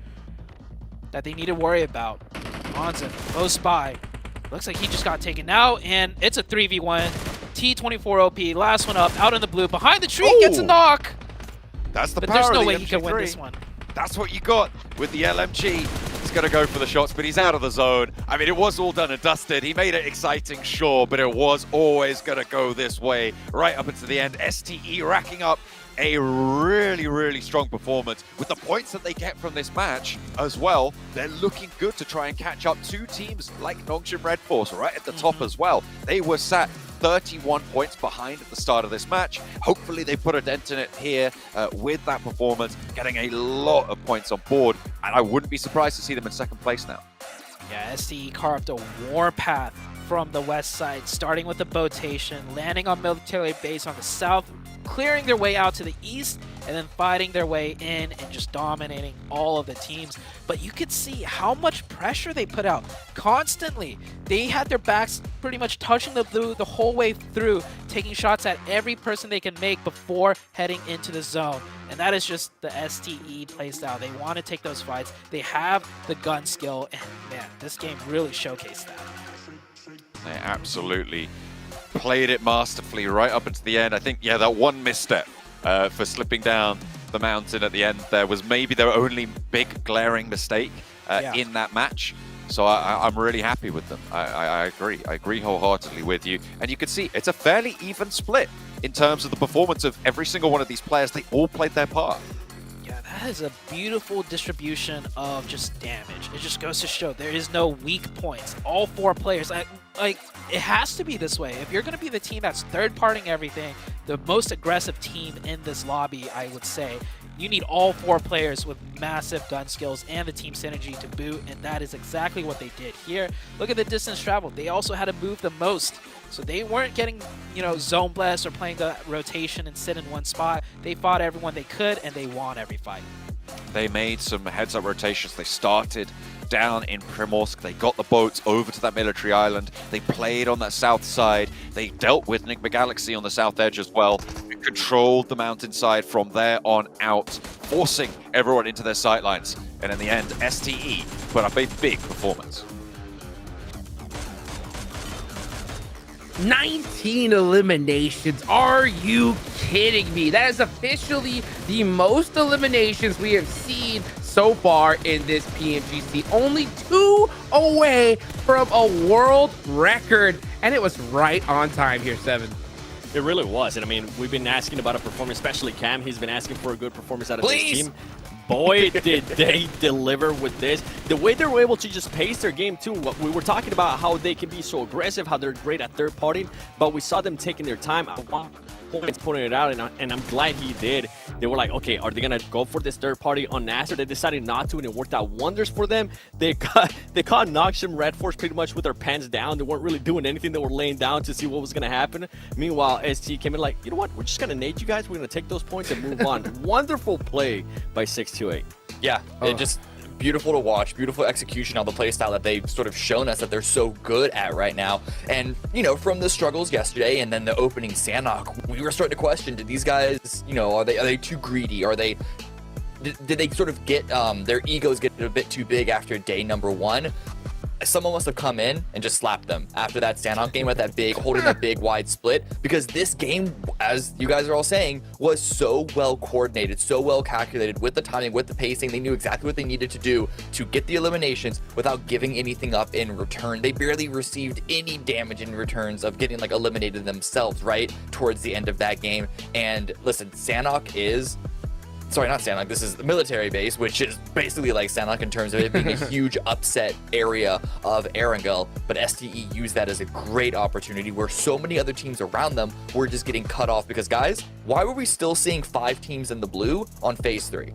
that they need to worry about. Monza, low spy. Looks like he just got taken out, and it's a 3v1. T24 OP, last one up, out in the blue, behind the tree, gets a knock. That's the but power there's no of the way MG3. he can win this one. That's what you got with the LMG. He's going to go for the shots, but he's out of the zone. I mean, it was all done and dusted. He made it exciting, sure, but it was always going to go this way right up into the end. STE racking up a really strong performance. With the points that they get from this match as well, they're looking good to try and catch up to teams like Nongshim Red Force right at the top as well. They were sat 31 points behind at the start of this match. Hopefully they put a dent in it here with that performance, getting a lot of points on board, and I wouldn't be surprised to see them in second place now. Yeah, STE carved a warpath from the west side, starting with the botation, landing on military base on the south, clearing their way out to the east, and then fighting their way in and just dominating all of the teams. But you could see how much pressure they put out constantly. They had their backs pretty much touching the blue the whole way through, taking shots at every person they can make before heading into the zone. And that is just the STE playstyle. They want to take those fights. They have the gun skill, and man, this game really showcased that. They absolutely played it masterfully right up until the end. I think, yeah, that one misstep for slipping down the mountain at the end there was maybe their only big glaring mistake in that match. So I'm really happy with them. I agree. I agree wholeheartedly with you. And you can see it's a fairly even split in terms of the performance of every single one of these players. They all played their part. Yeah, that is a beautiful distribution of just damage. It just goes to show there is no weak points. All four players, like it has to be this way. If you're going to be the team that's third-partying everything, the most aggressive team in this lobby, I would say, you need all four players with massive gun skills and the team synergy to boot, and that is exactly what they did here. Look at the distance traveled. They also had to move the most. So they weren't getting, you know, zone blessed or playing the rotation and sit in one spot. They fought everyone they could, and they won every fight. They made some heads-up rotations. They started down in Primorsk. They got the boats over to that military island. They played on that south side. They dealt with Enigma Galaxy on the south edge as well. They controlled the mountainside from there on out, forcing everyone into their sightlines. And in the end, STE put up a big performance. 19 eliminations. Are you kidding me? That is officially the most eliminations we have seen so far in this PMGC. Only 2 away from a world record, and it was right on time here, Seven. It really was. And I mean, we've been asking about a performance, especially Cam. He's been asking for a good performance out of this team. Boy, did they deliver with this. The way they were able to just pace their game, too. We were talking about how they can be so aggressive, how they're great at third party, but we saw them taking their time. Points putting it out, and I'm glad he did. They were like, okay, are they gonna go for this third party on Nasser? They decided not to, and it worked out wonders for them. They caught Noxium Red Force pretty much with their pants down. They weren't really doing anything. They were laying down to see what was gonna happen. Meanwhile, ST came in like, you know what? We're just gonna nade you guys. We're gonna take those points and move on. Wonderful play by 628. Yeah, it just beautiful to watch, beautiful execution on the playstyle that they've sort of shown us that they're so good at right now. And, you know, from the struggles yesterday and then the opening Sanhok, we were starting to question, did these guys, you know, are they too greedy? Are they, did they sort of get, their egos get a bit too big after day number 1? Someone must have come in and just slapped them after that Sanhok game with that big, holding that big wide split, because this game, as you guys are all saying, was so well coordinated, so well calculated with the timing, with the pacing. They knew exactly what they needed to do to get the eliminations without giving anything up in return. They barely received any damage in returns of getting like eliminated themselves right towards the end of that game. And listen, Sanhok is, sorry, not Sanhok, this is the military base, which is basically like Sanhok in terms of it being a huge upset area of Erangel, but STE used that as a great opportunity where so many other teams around them were just getting cut off. Because guys, why were we still seeing 5 teams in the blue on phase 3?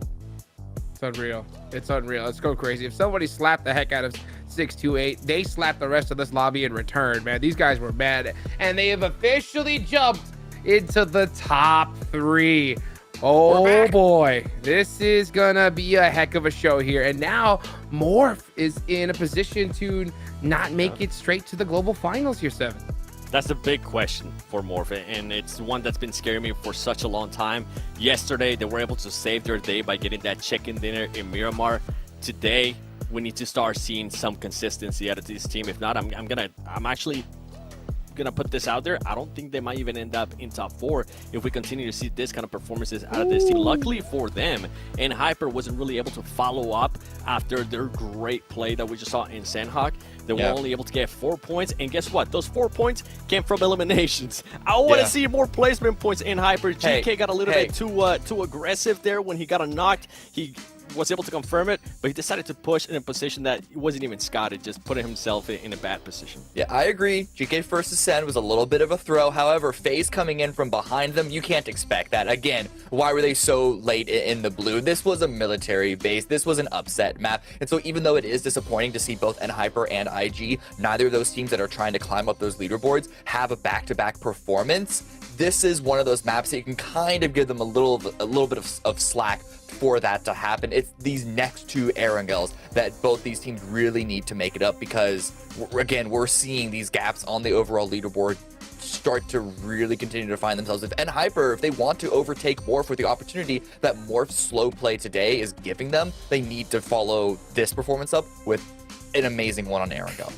It's unreal. It's unreal. Let's go crazy. If somebody slapped the heck out of 628, they slapped the rest of this lobby in return, man. These guys were mad, and they have officially jumped into the top 3. Oh boy, this is gonna be a heck of a show here. And now Morph is in a position to not make it straight to the global finals here, Seven. That's the big question for Morph, and it's one that's been scaring me for such a long time. Yesterday, they were able to save their day by getting that chicken dinner in Miramar. Today, we need to start seeing some consistency out of this team. If not, I'm actually gonna put this out there. I don't think they might even end up in top 4 if we continue to see this kind of performances out of this team. Luckily for them, and Hyper wasn't really able to follow up after their great play that we just saw in Sanhok. They were only able to get 4 points, and guess what? Those 4 points came from eliminations. I want to see more placement points in Hyper. GK got a little bit too aggressive there when he got knocked. He was able to confirm it, but he decided to push in a position that wasn't even scouted, just putting himself in a bad position. Yeah, I agree. GK first ascend was a little bit of a throw. However, FaZe coming in from behind them, you can't expect that. Again, why were they so late in the blue? This was a military base. This was an upset map. And so even though it is disappointing to see both NHyper and IG, neither of those teams that are trying to climb up those leaderboards have a back-to-back performance, this is one of those maps that you can kind of give them a little bit of slack for that to happen. It's these next two Erangels that both these teams really need to make it up, because again, we're seeing these gaps on the overall leaderboard start to really continue to find themselves. If NHyper, if they want to overtake Morph with the opportunity that Morph's slow play today is giving them, they need to follow this performance up with an amazing one on Erangel.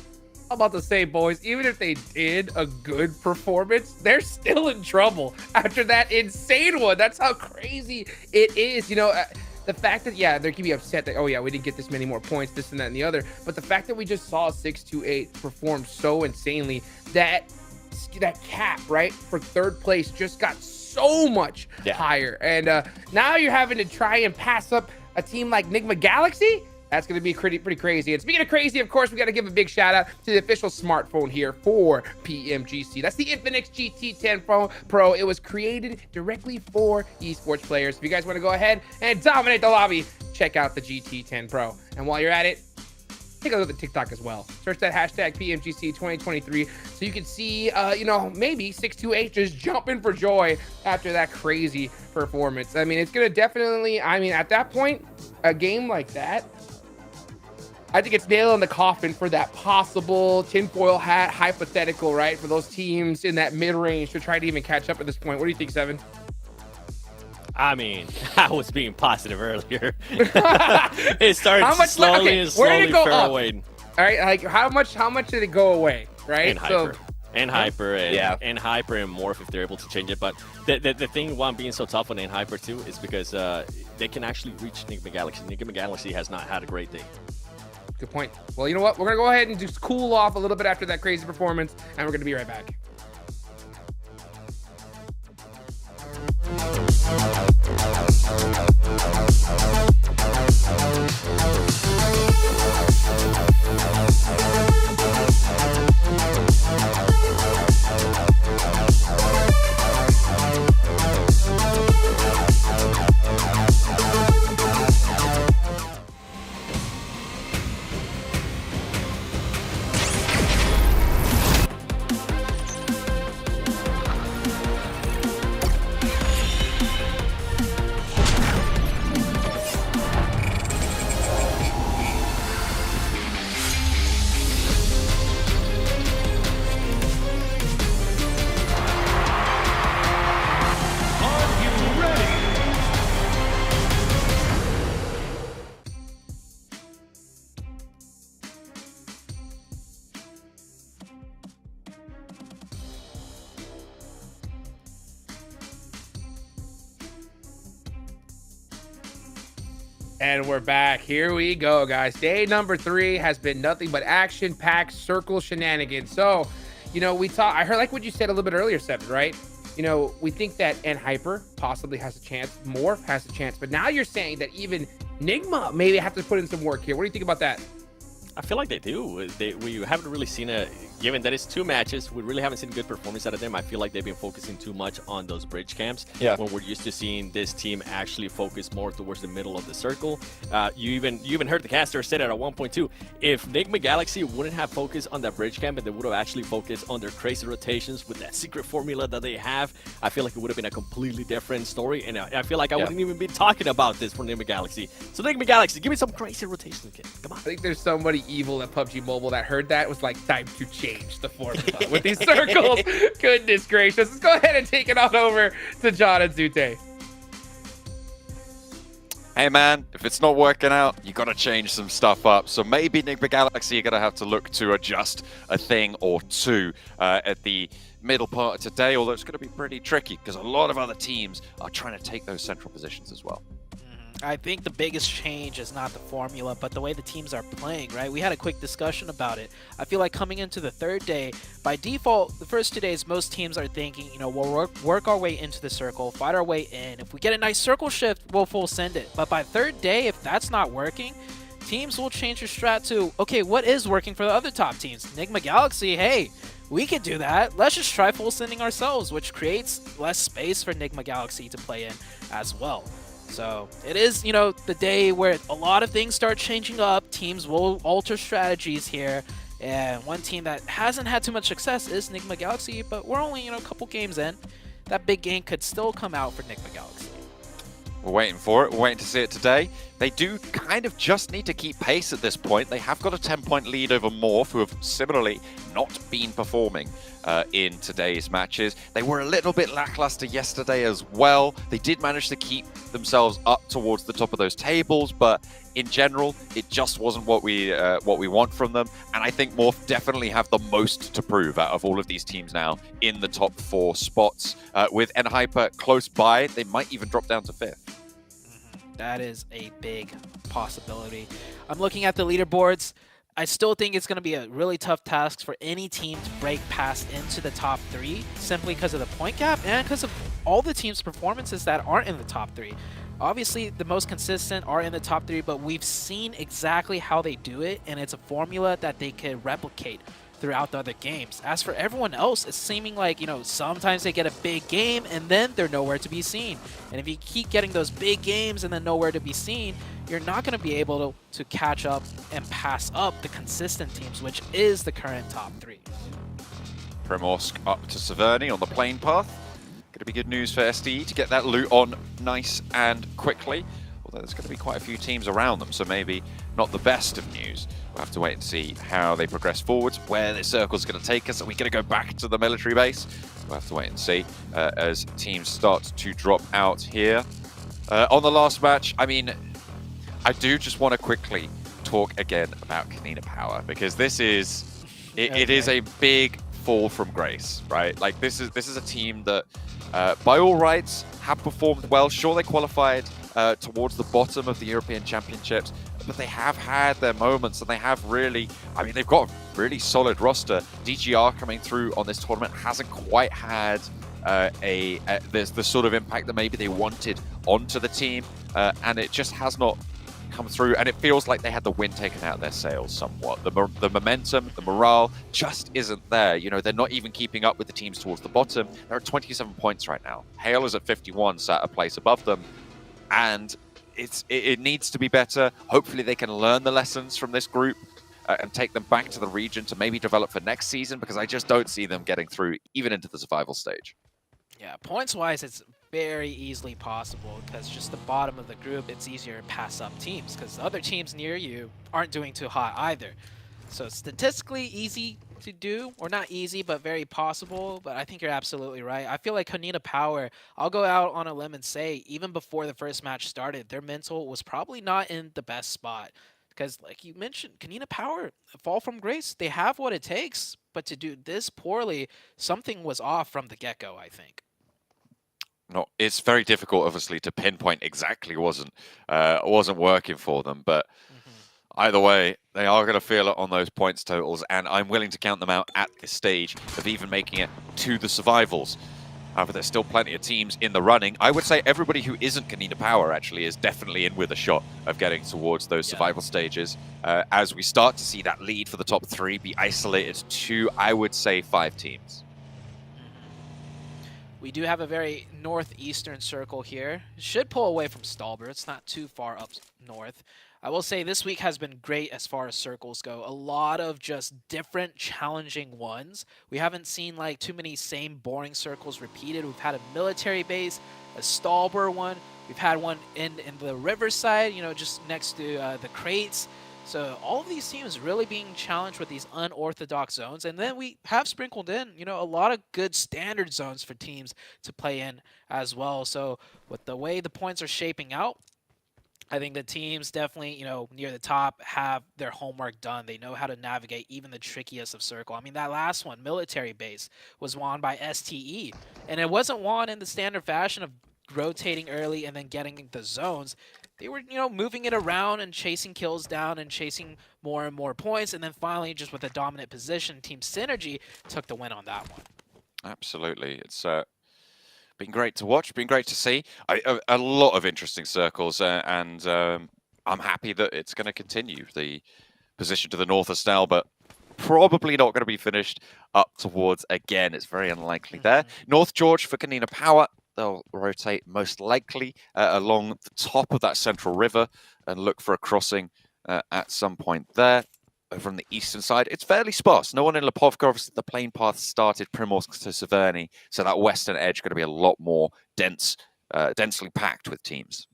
I'm about to say, boys, even if they did a good performance, they're still in trouble after that insane one. That's how crazy it is. You know, the fact that, yeah, they can be upset that, oh yeah, we didn't get this many more points, this and that and the other. But the fact that we just saw 628 perform so insanely, that cap, right, for third place just got so much higher. And now you're having to try and pass up a team like Nigma Galaxy. That's going to be pretty crazy. And speaking of crazy, of course, we got to give a big shout out to the official smartphone here for PMGC. That's the Infinix GT10 Pro. It was created directly for esports players. If you guys want to go ahead and dominate the lobby, check out the GT10 Pro. And while you're at it, take a look at TikTok as well. Search that hashtag PMGC 2023 so you can see, you know, maybe 628 just jumping for joy after that crazy performance. I mean, it's going to definitely, I mean, at that point, a game like that, I think it's nail in the coffin for that possible tinfoil hat hypothetical, right? For those teams in that mid-range to try to even catch up at this point. What do you think, Seven? I mean, I was being positive earlier. It started slowly and slowly fade away. All right, like how much did it go away, right? NHyper and NHyper and Morph if they're able to change it. But the thing why I'm being so tough on NHyper too is because they can actually reach Nigma Galaxy. Nigma Galaxy has not had a great day. Good point. Well, you know what? We're going to go ahead and just cool off a little bit after that crazy performance, and we're going to be right back. And we're back. Here we go, guys. Day number 3 has been nothing but action-packed circle shenanigans. So, you know, I heard like what you said a little bit earlier, Seven, right? You know, we think that NHyper possibly has a chance. Morph has a chance. But now you're saying that even Nigma maybe have to put in some work here. What do you think about that? I feel like they do. We haven't really seen given that it's 2 matches, we really haven't seen good performance out of them. I feel like they've been focusing too much on those bridge camps. Yeah. When we're used to seeing this team actually focus more towards the middle of the circle. You even heard the caster said it at 1.2. If Nigma Galaxy wouldn't have focused on that bridge camp and they would have actually focused on their crazy rotations with that secret formula that they have, I feel like it would have been a completely different story. And I feel like I wouldn't even be talking about this for Nigma Galaxy. So Nigma Galaxy, give me some crazy rotations, kid. Come on. I think there's somebody evil at PUBG Mobile that heard that was like, time to change the formula with these circles. Goodness gracious. Let's go ahead and take it on over to John and Zute. Hey man, if it's not working out, you got to change some stuff up. So maybe Nigma Galaxy, you're going to have to look to adjust a thing or two at the middle part of today, although it's going to be pretty tricky because a lot of other teams are trying to take those central positions as well. I think the biggest change is not the formula, but the way the teams are playing, right? We had a quick discussion about it. I feel like coming into the third day, by default, the first 2 days, most teams are thinking, you know, we'll work our way into the circle, fight our way in. If we get a nice circle shift, we'll full send it. But by third day, if that's not working, teams will change their strat to, okay, what is working for the other top teams? Nigma Galaxy, hey, we could do that. Let's just try full sending ourselves, which creates less space for Nigma Galaxy to play in as well. So it is, you know, the day where a lot of things start changing up. Teams will alter strategies here. And one team that hasn't had too much success is Nigma Galaxy, but we're only, you know, a couple games in. That big game could still come out for Nigma Galaxy. We're waiting for it. We're waiting to see it today. They do kind of just need to keep pace at this point. They have got a 10-point lead over Morph, who have similarly not been performing in today's matches. They were a little bit lackluster yesterday as well. They did manage to keep themselves up towards the top of those tables, but in general, it just wasn't what we want from them. And I think Morph definitely have the most to prove out of all of these teams now in the top 4 spots. With Enhyper close by, they might even drop down to 5th. That is a big possibility. I'm looking at the leaderboards. I still think it's going to be a really tough task for any team to break past into the top 3 simply because of the point gap and because of all the teams' performances that aren't in the top 3. Obviously, the most consistent are in the top 3, but we've seen exactly how they do it, and it's a formula that they can replicate throughout the other games. As for everyone else, it's seeming like, you know, sometimes they get a big game and then they're nowhere to be seen. And if you keep getting those big games and then nowhere to be seen, you're not going to be able to catch up and pass up the consistent teams, which is the current top 3. Primorsk up to Severny on the plane path. Going to be good news for SDE to get that loot on nice and quickly. Although there's going to be quite a few teams around them, so maybe not the best of news. We'll have to wait and see how they progress forwards, where this circle's going to take us. Are we going to go back to the military base? We'll have to wait and see as teams start to drop out here. On the last match, I mean, I do just want to quickly talk again about Kanina Power, because this is, it is a big fall from grace, right? Like this is a team that, by all rights, have performed well. Sure, they qualified towards the bottom of the European Championships, but they have had their moments, and they have really, I mean, they've got a really solid roster. DGR coming through on this tournament hasn't quite had there's the sort of impact that maybe they wanted onto the team, and it just has not come through, and it feels like they had the wind taken out of their sails somewhat. The momentum, the morale just isn't there. You know, they're not even keeping up with the teams towards the bottom. They're at 27 points right now. Hale is at 51, sat a place above them, and it needs to be better. Hopefully they can learn the lessons from this group and take them back to the region to maybe develop for next season, because I just don't see them getting through even into the survival stage. Yeah, points-wise, it's very easily possible, because just the bottom of the group, it's easier to pass up teams, because the other teams near you aren't doing too hot either. So statistically easy to do, or not easy, but very possible. But I think you're absolutely right. I feel like Kanina Power, I'll go out on a limb and say, even before the first match started, their mental was probably not in the best spot. Because like you mentioned, Kanina Power, fall from grace, they have what it takes, but to do this poorly, something was off from the get-go, I think. No, it's very difficult, obviously, to pinpoint exactly wasn't working for them, but either way, they are going to feel it on those points totals, and I'm willing to count them out at this stage of even making it to the survivals. However, there's still plenty of teams in the running. I would say everybody who isn't Kanina Power actually is definitely in with a shot of getting towards those survival stages, as we start to see that lead for the top 3 be isolated to, I would say, 5 teams. We do have a very northeastern circle here. Should pull away from Stalber. It's not too far up north. I will say this week has been great as far as circles go. A lot of just different challenging ones. We haven't seen like too many same boring circles repeated. We've had a military base, a Stalber one. We've had one in the riverside, you know, just next to the crates. So all of these teams really being challenged with these unorthodox zones. And then we have sprinkled in, you know, a lot of good standard zones for teams to play in as well. So with the way the points are shaping out, I think the teams definitely, you know, near the top have their homework done. They know how to navigate even the trickiest of circle. I mean, that last one, military base, was won by STE. And it wasn't won in the standard fashion of rotating early and then getting the zones. they were, moving it around and chasing kills down and chasing more and more points. And then finally, just with a dominant position, Team Synergy took the win on that one. Absolutely. It's been great to watch, been great to see. A lot of interesting circles, and I'm happy that it's going to continue. The position to the north of Snell, but probably not going to be finished up towards again. It's very unlikely there. North George for Kanina Power. They'll rotate most likely along the top of that central river and look for a crossing at some point there. Over on the eastern side, it's fairly sparse. No one in Lipovka. Obviously, the plane path started Primorsk to Severny, so that western edge going to be a lot more dense, densely packed with teams.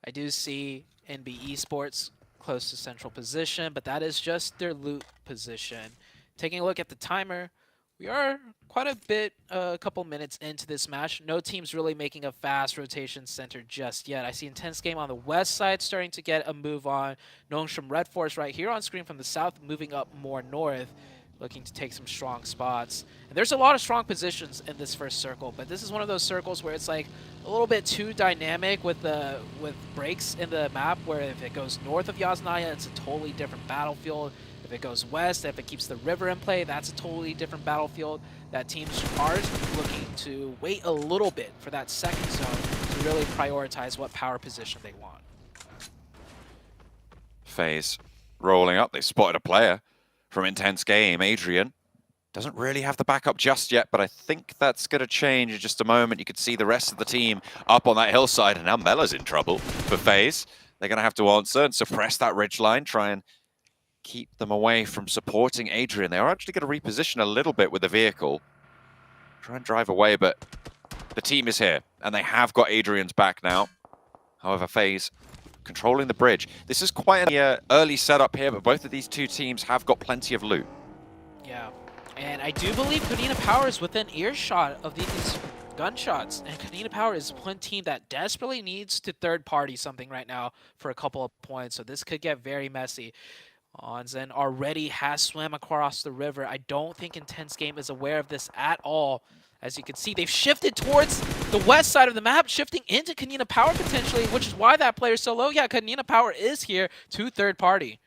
I do see NB Esports close to central position, but that is just their loot position. Taking a look at the timer, we are quite a bit, a couple minutes into this match. No team's really making a fast rotation center just yet. I see Intense Game on the west side starting to get a move on. Nongshim Red Force right here on screen from the south, moving up more north, looking to take some strong spots. And there's a lot of strong positions in this first circle, but this is one of those circles where it's like a little bit too dynamic with breaks in the map, where if it goes north of Yasnaya, it's a totally different battlefield. If it goes west, if it keeps the river in play, that's a totally different battlefield. That teams are looking to wait a little bit for that second zone to really prioritize what power position they want. FaZe rolling up. They spotted a player from Intense Game. Adrian doesn't really have the backup just yet, but I think that's going to change in just a moment. You could see the rest of the team up on that hillside, and now Mella's in trouble for FaZe. They're going to have to answer and suppress that ridgeline, try and keep them away from supporting Adrian. They are actually going to reposition a little bit with the vehicle. Try and drive away, but the team is here, and they have got Adrian's back now. However, FaZe controlling the bridge. This is quite an early setup here, but both of these two teams have got plenty of loot. Yeah, and I do believe Kanina Power is within earshot of these gunshots, and Kanina Power is one team that desperately needs to third-party something right now for a couple of points, so this could get very messy. Onzen already has swam across the river. I don't think Intense Game is aware of this at all. As you can see, they've shifted towards the west side of the map, shifting into Kanina Power potentially, which is why that player's so low. Yeah, Kanina Power is here to third party.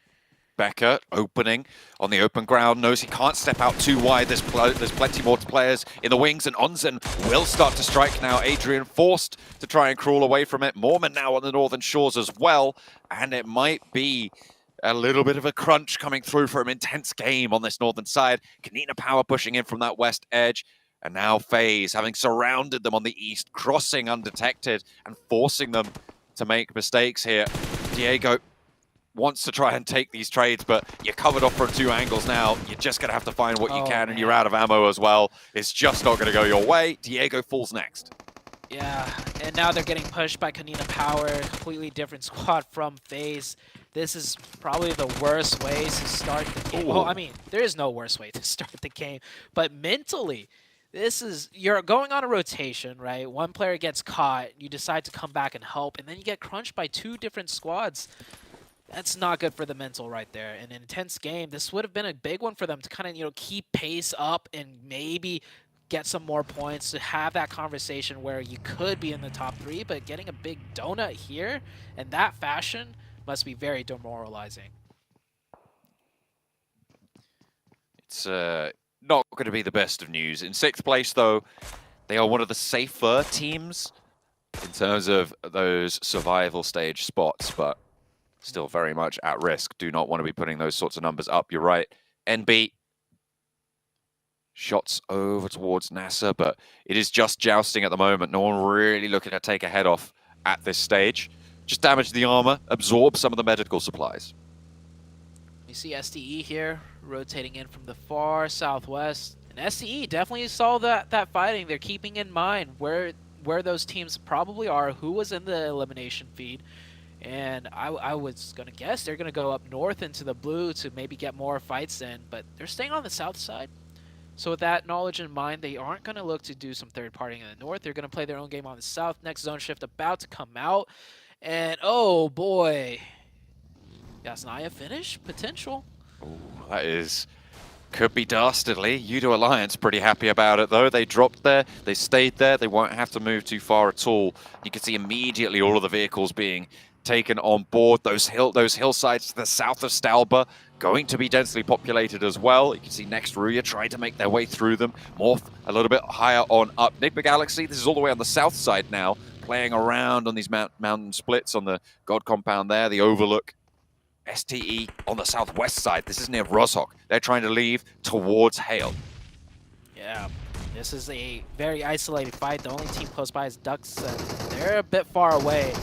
Becker opening on the open ground, knows he can't step out too wide. There's plenty more players in the wings, and Onzen will start to strike now. Adrian forced to try and crawl away from it. Mormon now on the northern shores as well, and it might be a little bit of a crunch coming through from Intense Game on this northern side. Kanina Power pushing in from that west edge. And now FaZe, having surrounded them on the east, crossing undetected and forcing them to make mistakes here. Diego wants to try and take these trades, but you're covered off from two angles now. You're just going to have to find what you can, and you're out of ammo as well. It's just not going to go your way. Diego falls next. Yeah, and now they're getting pushed by Kanina Power, completely different squad from FaZe. This is probably the worst way to start the game. Well, I mean, there is no worse way to start the game, but mentally, this is, you're going on a rotation, right? One player gets caught, you decide to come back and help, and then you get crunched by two different squads. That's not good for the mental right there. In an Intense Game, this would have been a big one for them to kind of, keep pace up and maybe get some more points to have that conversation where you could be in the top three, but getting a big donut here in that fashion must be very demoralizing. It's not going to be the best of news. In 6th place, though, they are one of the safer teams in terms of those survival stage spots, but still very much at risk. Do not want to be putting those sorts of numbers up. You're right. NB shots over towards NASA, but it is just jousting at the moment. No one really looking to take a head off at this stage. Just damage the armor, absorb some of the medical supplies. You see SDE here rotating in from the far southwest, and SDE definitely saw that fighting. They're keeping in mind where those teams probably are, who was in the elimination feed, and I was gonna guess they're gonna go up north into the blue to maybe get more fights in, but they're staying on the south side. So with that knowledge in mind, they aren't going to look to do some third partying in the north. They're going to play their own game on the south. Next zone shift about to come out. And oh boy, Yasnaya finish potential. Ooh, that is Could be dastardly. Udo Alliance pretty happy about it though. They dropped there, they stayed there, they won't have to move too far at all. You can see immediately all of the vehicles being taken on board. Those hillsides to the south of Stalba going to be densely populated as well. You can see next Ruya trying to make their way through them. Morph a little bit higher on up. Nigma Galaxy, this is all the way on the south side now, playing around on these mountain splits on the God compound there, the overlook. STE on the southwest side. This is near Rozhok. They're trying to leave towards Hale. Yeah, this is a very isolated fight. The only team close by is Ducks, and they're a bit far away.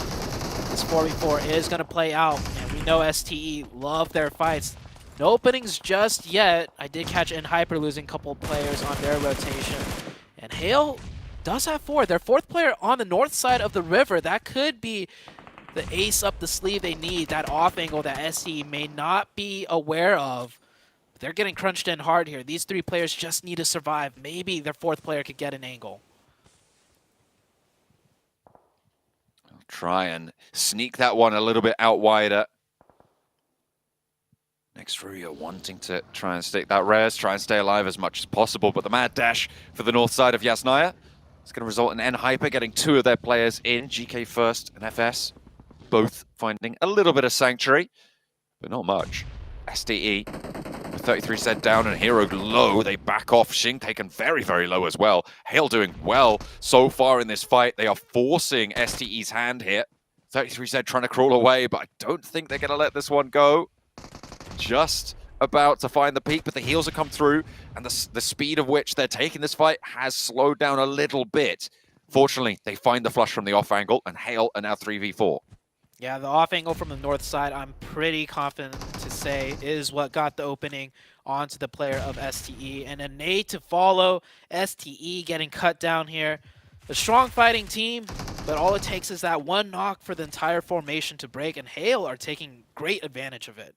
This 4v4 is going to play out, and we know STE love their fights. No openings just yet. I did catch Hyper losing a couple players on their rotation. And Hale does have 4. Their 4th player on the north side of the river. That could be the ace up the sleeve they need, that off angle that STE may not be aware of. They're getting crunched in hard here. These 3 players just need to survive. Maybe their 4th player could get an angle. I'll try and sneak that one a little bit out wider. Next Ruya wanting to try and stick that res, try and stay alive as much as possible, but the mad dash for the north side of Yasnaya is going to result in Hyper getting 2 of their players in, GK first and FS. Both finding a little bit of sanctuary, but not much. STE with 33 down and Hero low. They back off. Xing taken very, very low as well. Hale doing well so far in this fight. They are forcing STE's hand here. 33 trying to crawl away, but I don't think they're going to let this one go. Just about to find the peak, but the heals have come through, and the speed of which they're taking this fight has slowed down a little bit. Fortunately, they find the flush from the off angle, and Hale are now 3v4. Yeah, the off angle from the north side, I'm pretty confident to say, is what got the opening onto the player of STE. And a nade to follow, STE getting cut down here. A strong fighting team, but all it takes is that one knock for the entire formation to break, and Hale are taking great advantage of it.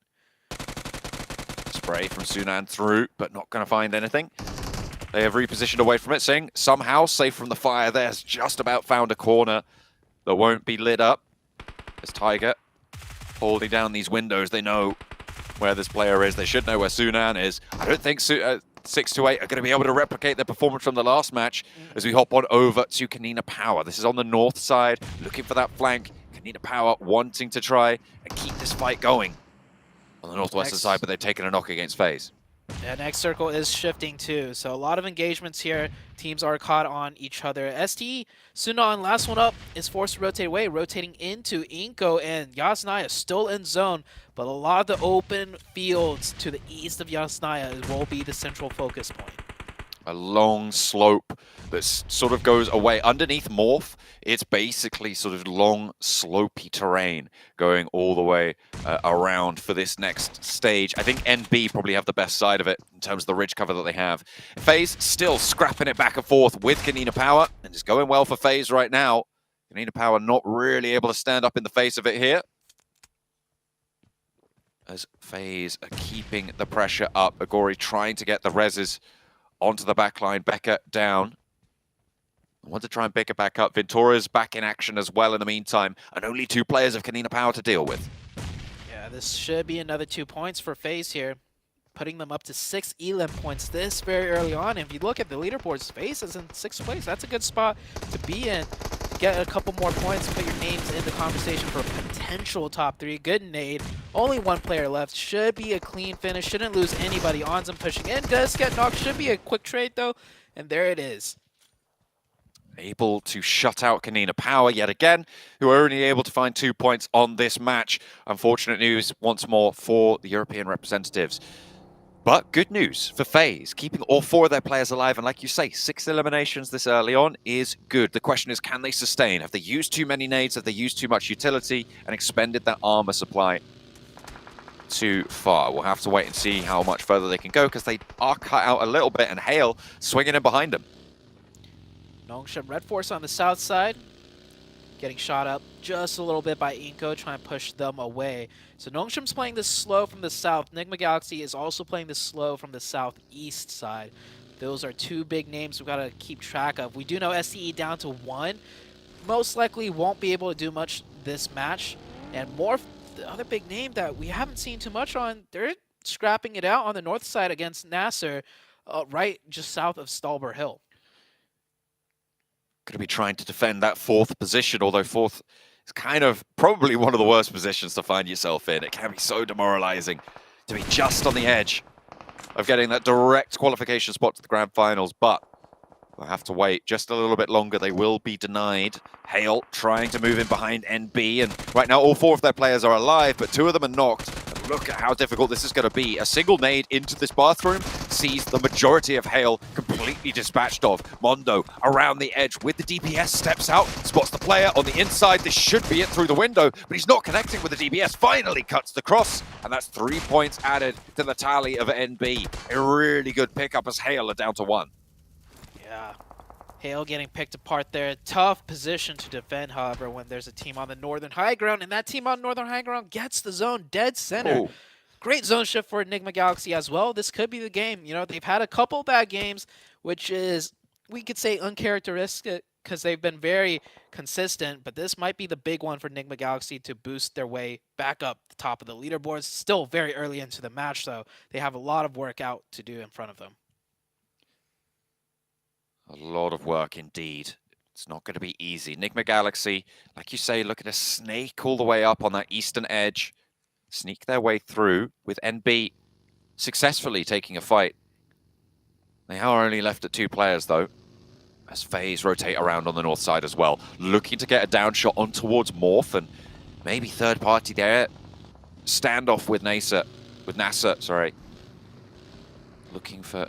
Spray from Sunan through, but not going to find anything. They have repositioned away from it, saying somehow safe from the fire there, has just about found a corner that won't be lit up. As Tiger holding down these windows, they know where this player is. They should know where Sunan is. I don't think 628 are going to be able to replicate their performance from the last match as we hop on over to Kanina Power. This is on the north side, looking for that flank. Kanina Power wanting to try and keep this fight going on the northwestern side, but they've taken a knock against FaZe. Yeah, next circle is shifting too, so a lot of engagements here. Teams are caught on each other. STE, Sunan, last one up, is forced to rotate away, rotating into Inko, and Yasnaya still in zone, but a lot of the open fields to the east of Yasnaya will be the central focus point. A long slope that sort of goes away. Underneath Morph, it's basically sort of long, slopey terrain going all the way around for this next stage. I think NB probably have the best side of it in terms of the ridge cover that they have. FaZe still scrapping it back and forth with Kanina Power, and it's going well for FaZe right now. Kanina Power not really able to stand up in the face of it here, as FaZe are keeping the pressure up. Agori trying to get the reses onto the backline. Becca down. I want to try and pick it back up. Ventura's back in action as well in the meantime, and only 2 players of Kanina Power to deal with. Yeah, this should be another 2 points for FaZe here, putting them up to 6 elim points this very early on. And if you look at the leaderboards, FaZe is in 6th place. That's a good spot to be in. Get a couple more points, put your names in the conversation for a potential top 3. Good nade. Only 1 player left. Should be a clean finish. Shouldn't lose anybody. Onzum pushing in. Does get knocked. Should be a quick trade though. And there it is. Able to shut out Kanina Power yet again, who are only able to find 2 points on this match. Unfortunate news once more for the European representatives. But good news for FaZe, keeping all 4 of their players alive. And like you say, 6 eliminations this early on is good. The question is, can they sustain? Have they used too many nades? Have they used too much utility and expended that armor supply too far? We'll have to wait and see how much further they can go, because they are cut out a little bit, and Hale swinging in behind them. Nongshim Red Force on the south side, getting shot up just a little bit by Inko, trying to push them away. So Nongshim's playing this slow from the south. Nigma Galaxy is also playing this slow from the southeast side. Those are 2 big names we've got to keep track of. We do know STE down to 1. Most likely won't be able to do much this match. And Morph, the other big name that we haven't seen too much on, they're scrapping it out on the north side against Nasser, right just south of Stalber Hill. Going to be trying to defend that 4th position, although 4th is kind of probably one of the worst positions to find yourself in. It can be so demoralizing to be just on the edge of getting that direct qualification spot to the Grand Finals, but we'll have to wait just a little bit longer. They will be denied. Hale trying to move in behind NB, and right now all 4 of their players are alive, but 2 of them are knocked. And look at how difficult this is going to be. A single nade into this bathroom sees the majority of Hale completely dispatched of. Mondo around the edge with the DPS, steps out, spots the player on the inside. This should be it through the window, but he's not connecting with the DPS. Finally cuts the cross, and that's 3 points added to the tally of NB. A really good pickup as Hale are down to 1. Yeah. Hale getting picked apart there. Tough position to defend, however, when there's a team on the northern high ground, and that team on northern high ground gets the zone dead center. Ooh. Great zone shift for Enigma Galaxy as well. This could be the game. You know, they've had a couple bad games, which is, we could say, uncharacteristic because they've been very consistent, but this might be the big one for Enigma Galaxy to boost their way back up the top of the leaderboards. Still very early into the match, though. They have a lot of work out to do in front of them. A lot of work indeed. It's not going to be easy. Enigma Galaxy, like you say, looking to snake all the way up on that eastern edge. Sneak their way through with NB successfully taking a fight. They are only left at 2 players though, as FaZe rotate around on the north side as well. Looking to get a down shot on towards Morph, and maybe third party there. Standoff with Nasser, sorry. Looking for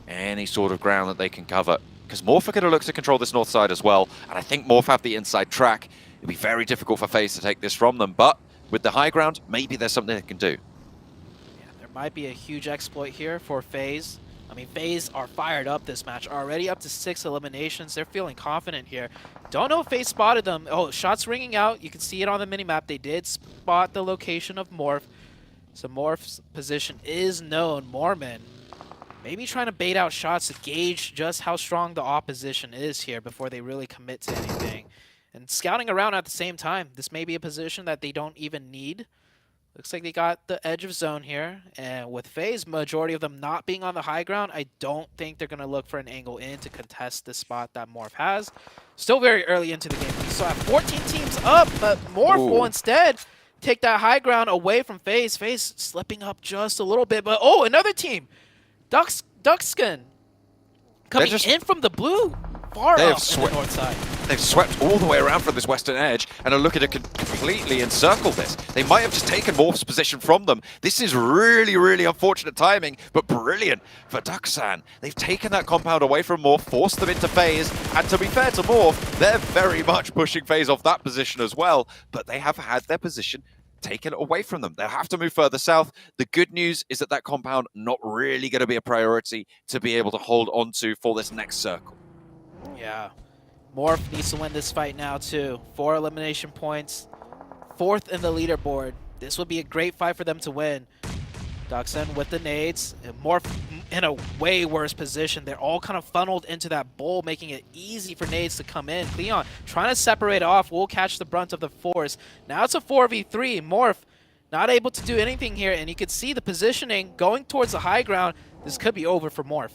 any sort of ground that they can cover, because Morph are going to look to control this north side as well, and I think Morph have the inside track. It'll be very difficult for FaZe to take this from them, but with the high ground, maybe there's something they can do. Yeah, there might be a huge exploit here for FaZe. I mean, FaZe are fired up this match, already up to 6 eliminations. They're feeling confident here. Don't know if FaZe spotted them. Oh, shots ringing out. You can see it on the minimap. They did spot the location of Morph. So Morph's position is known. Mormon maybe trying to bait out shots to gauge just how strong the opposition is here before they really commit to anything. And scouting around at the same time. This may be a position that they don't even need. Looks like they got the edge of zone here. And with FaZe, majority of them not being on the high ground, I don't think they're going to look for an angle in to contest the spot that Morph has. Still very early into the game. We still have 14 teams up, but Morph will instead take that high ground away from FaZe. FaZe slipping up just a little bit, but oh, another team. Duckskin coming in from the blue, far up in the north side. They've swept all the way around from this western edge and are looking to completely encircle this. They might have just taken Morph's position from them. This is really, really unfortunate timing, but brilliant for Duxan. They've taken that compound away from Morph, forced them into FaZe, and to be fair to Morph, they're very much pushing FaZe off that position as well, but they have had their position taken away from them. They'll have to move further south. The good news is that that compound not really going to be a priority to be able to hold on to for this next circle. Yeah. Morph needs to win this fight now too. 4 elimination points. 4th in the leaderboard. This would be a great fight for them to win. Duxan with the nades. And Morph in a way worse position. They're all kind of funneled into that bowl, making it easy for nades to come in. Cleon trying to separate off. Will catch the brunt of the force. Now it's a 4v3. Morph not able to do anything here. And you can see the positioning going towards the high ground. This could be over for Morph.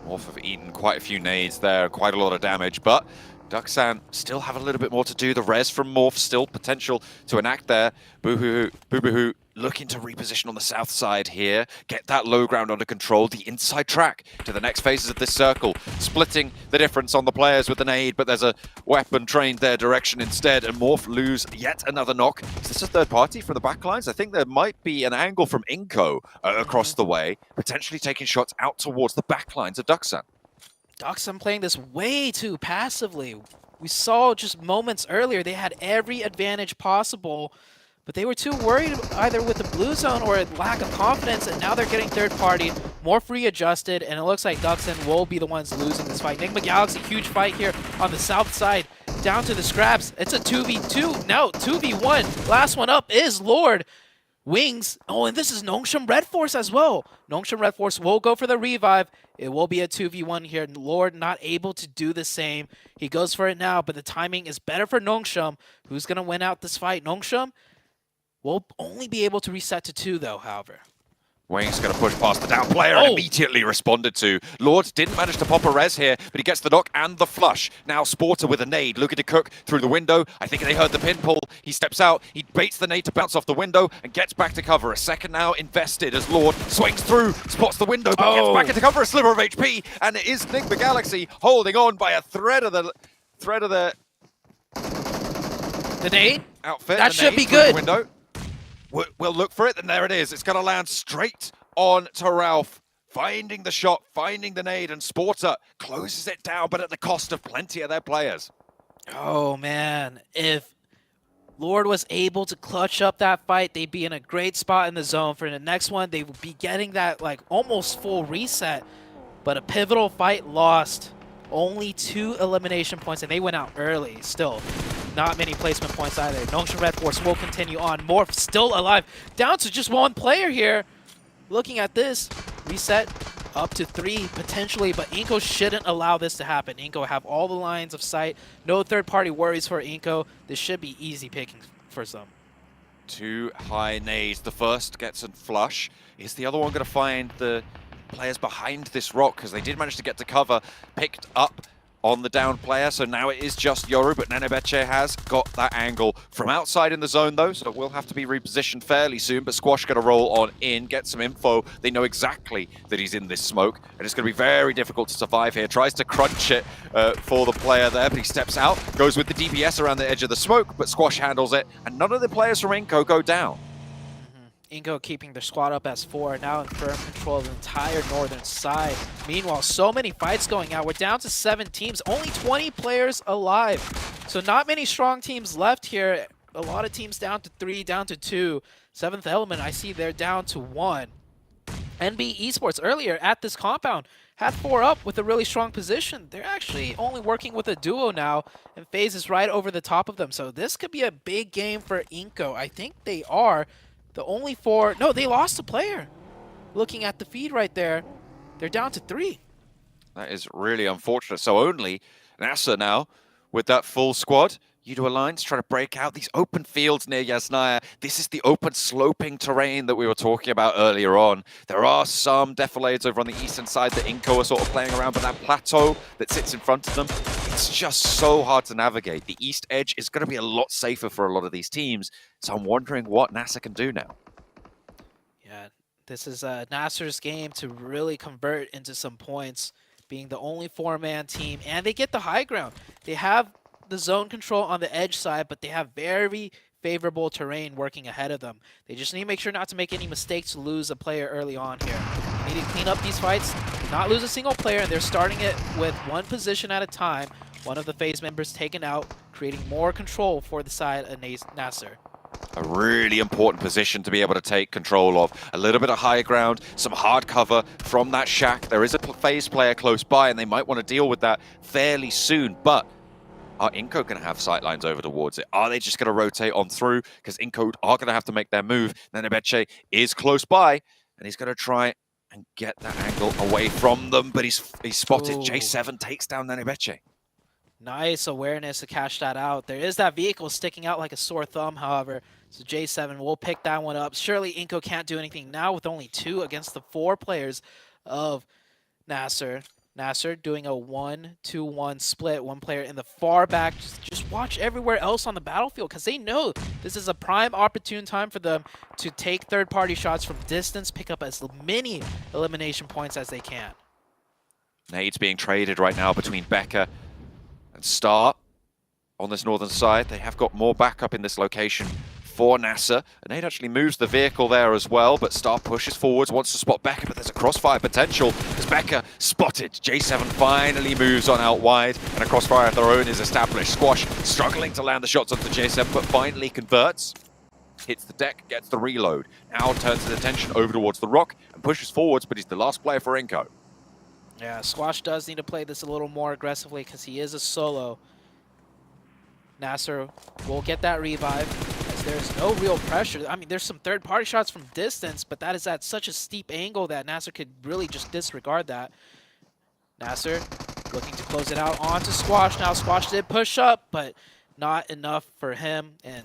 Morph have eaten quite a few nades there, quite a lot of damage, but Duxan still have a little bit more to do. The res from Morph still potential to enact there. Boo-Boo looking to reposition on the south side here, get that low ground under control, the inside track to the next phases of this circle, splitting the difference on the players with the nade, but there's a weapon trained their direction instead, and Morph lose yet another knock. Is this a third party from the backlines? I think there might be an angle from Inko across the way, potentially taking shots out towards the backlines of Duxan. Duxan playing this way too passively. We saw just moments earlier, they had every advantage possible, but they were too worried either with the blue zone or a lack of confidence, and now they're getting third party, Morph readjusted, and it looks like Duxan will be the ones losing this fight. Enigma Galaxy, huge fight here on the south side, down to the scraps. It's a 2v2, no, 2v1. Last one up is Lord. Wings. Oh, and this is Nongshim Red Force as well. Nongshim Red Force will go for the revive. It will be a 2v1 here. Lord not able to do the same. He goes for it now, but the timing is better for Nongshim. Who's going to win out this fight? Nongshim will only be able to reset to 2, though, however. Wayne's going to push past the down player and immediately responded to. Lord didn't manage to pop a res here, but he gets the knock and the flush. Now Sporter with a nade, looking to cook through the window. I think they heard the pin pull. He steps out, he baits the nade to bounce off the window and gets back to cover. A second now invested as Lord swings through, spots the window, but gets back into cover, a sliver of HP, and it is Enigma Galaxy holding on by a thread of the nade outfit. That should be good. Window. We'll look for it, and there it is. It's going to land straight on to Ralph. Finding the shot, finding the nade, and Sporter closes it down, but at the cost of plenty of their players. Oh, man. If Lord was able to clutch up that fight, they'd be in a great spot in the zone. For the next one, they would be getting that like almost full reset. But a pivotal fight lost. Only 2 elimination points, and they went out early still. Not many placement points either. Nongshan Red Force will continue on. Morph still alive. Down to just 1 player here. Looking at this, reset up to 3 potentially, but Inko shouldn't allow this to happen. Inko have all the lines of sight. No third-party worries for Inko. This should be easy pickings for some. 2 high nades. The first gets a flush. Is the other one going to find the players behind this rock? Because they did manage to get to cover. Picked up on the down player, so now it is just Yoru, but Nenebeche has got that angle from outside in the zone though, so it will have to be repositioned fairly soon, but Squash going to roll on in, get some info. They know exactly that he's in this smoke, and it's going to be very difficult to survive here. Tries to crunch it for the player there, but he steps out, goes with the DPS around the edge of the smoke, but Squash handles it, and none of the players from Inko go down. Inko keeping their squad up as 4, now in firm control of the entire northern side. Meanwhile, so many fights going out. We're down to 7 teams, only 20 players alive. So not many strong teams left here. A lot of teams down to 3, down to 2. 7th Element, I see they're down to 1. NB Esports earlier at this compound had 4 up with a really strong position. They're actually only working with a duo now, and FaZe is right over the top of them. So this could be a big game for Inko. I think they are. The only 4... No, they lost a player. Looking at the feed right there, they're down to 3. That is really unfortunate. So only NASA now with that full squad. Yudo Alliance trying to break out these open fields near Yasnaya. This is the open sloping terrain that we were talking about earlier on. There are some defilades over on the eastern side that Inko are sort of playing around, but that plateau that sits in front of them, it's just so hard to navigate. The east edge is going to be a lot safer for a lot of these teams, so I'm wondering what NASA can do now. Yeah, this is Nasser's game to really convert into some points, being the only 4-man team, and they get the high ground. They have the zone control on the edge side, but they have very favorable terrain working ahead of them. They just need to make sure not to make any mistakes to lose a player early on here. They need to clean up these fights, not lose a single player, and they're starting it with 1 position at a time. One of the FaZe members taken out, creating more control for the side of Nasser. A really important position to be able to take control of. A little bit of high ground, some hard cover from that shack. There is a FaZe player close by, and they might want to deal with that fairly soon, but are Inko going to have sightlines over towards it? Are they just going to rotate on through? Because Inko are going to have to make their move. Nenebeche is close by, and he's going to try and get that angle away from them, but he's spotted. Ooh. J7 takes down Nenebeche. Nice awareness to catch that out. There is that vehicle sticking out like a sore thumb, however, so J7 will pick that one up. Surely Inko can't do anything now with only 2 against the 4 players of Nasser. Nasser doing a 1-2-1 split. 1 player in the far back. Just watch everywhere else on the battlefield, because they know this is a prime opportune time for them to take third-party shots from distance, pick up as many elimination points as they can. Nades being traded right now between Becca and Star on this northern side. They have got more backup in this location for NASA. And Nade actually moves the vehicle there as well, but Star pushes forwards, wants to spot Becca, but there's a crossfire potential as Becca spotted. J7 finally moves on out wide, and a crossfire of their own is established. Squash struggling to land the shots onto J7, but finally converts. Hits the deck, gets the reload. Now turns his attention over towards the rock and pushes forwards, but he's the last player for Inko. Yeah, Squash does need to play this a little more aggressively because he is a solo. Nasser will get that revive as there's no real pressure. I mean, there's some third-party shots from distance, but that is at such a steep angle that Nasser could really just disregard that. Nasser looking to close it out onto Squash. Now Squash did push up, but not enough for him. And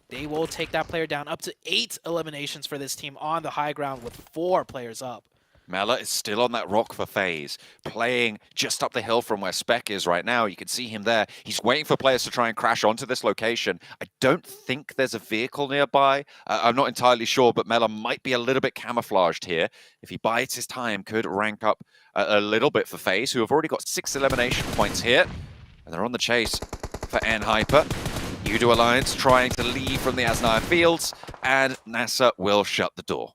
they will take that player down. Up to 8 eliminations for this team on the high ground with 4 players up. Mela is still on that rock for FaZe, playing just up the hill from where Spec is right now. You can see him there. He's waiting for players to try and crash onto this location. I don't think there's a vehicle nearby. I'm not entirely sure, but Mela might be a little bit camouflaged here. If he bides his time, could rank up a little bit for FaZe, who have already got 6 elimination points here. And they're on the chase for N-Hyper. Udo Alliance trying to leave from the Asnaya Fields, and NASA will shut the door.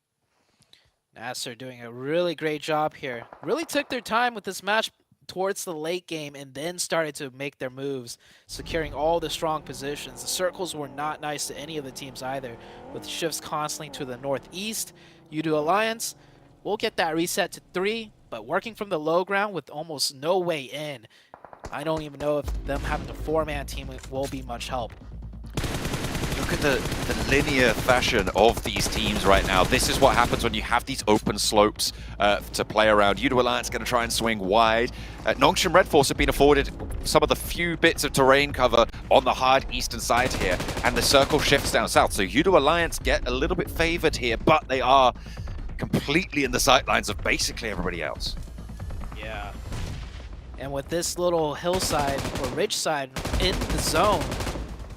Nasser doing a really great job here. Really took their time with this match towards the late game and then started to make their moves, securing all the strong positions. The circles were not nice to any of the teams either, with shifts constantly to the northeast. Udo Alliance will get that reset to 3, but working from the low ground with almost no way in. I don't even know if them having a 4-man team will be much help. Look at the linear fashion of these teams right now. This is what happens when you have these open slopes to play around. Udo Alliance going to try and swing wide. Nongshim Red Force have been afforded some of the few bits of terrain cover on the hard eastern side here, and the circle shifts down south. So Udo Alliance get a little bit favored here, but they are completely in the sightlines of basically everybody else. Yeah. And with this little hillside or ridge side in the zone,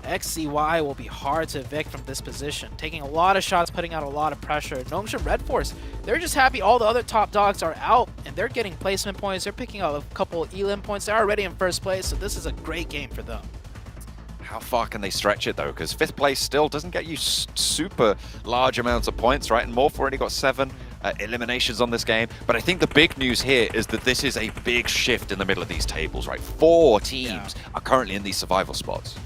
XCY will be hard to evict from this position. Taking a lot of shots, putting out a lot of pressure. Nongshim Red Force, they're just happy all the other top dogs are out and they're getting placement points. They're picking up a couple elim points. They're already in first place, so this is a great game for them. How far can they stretch it though? Because 5th place still doesn't get you super large amounts of points, right? And Morph already got 7 eliminations on this game. But I think the big news here is that this is a big shift in the middle of these tables, right? 4 teams are currently in these survival spots.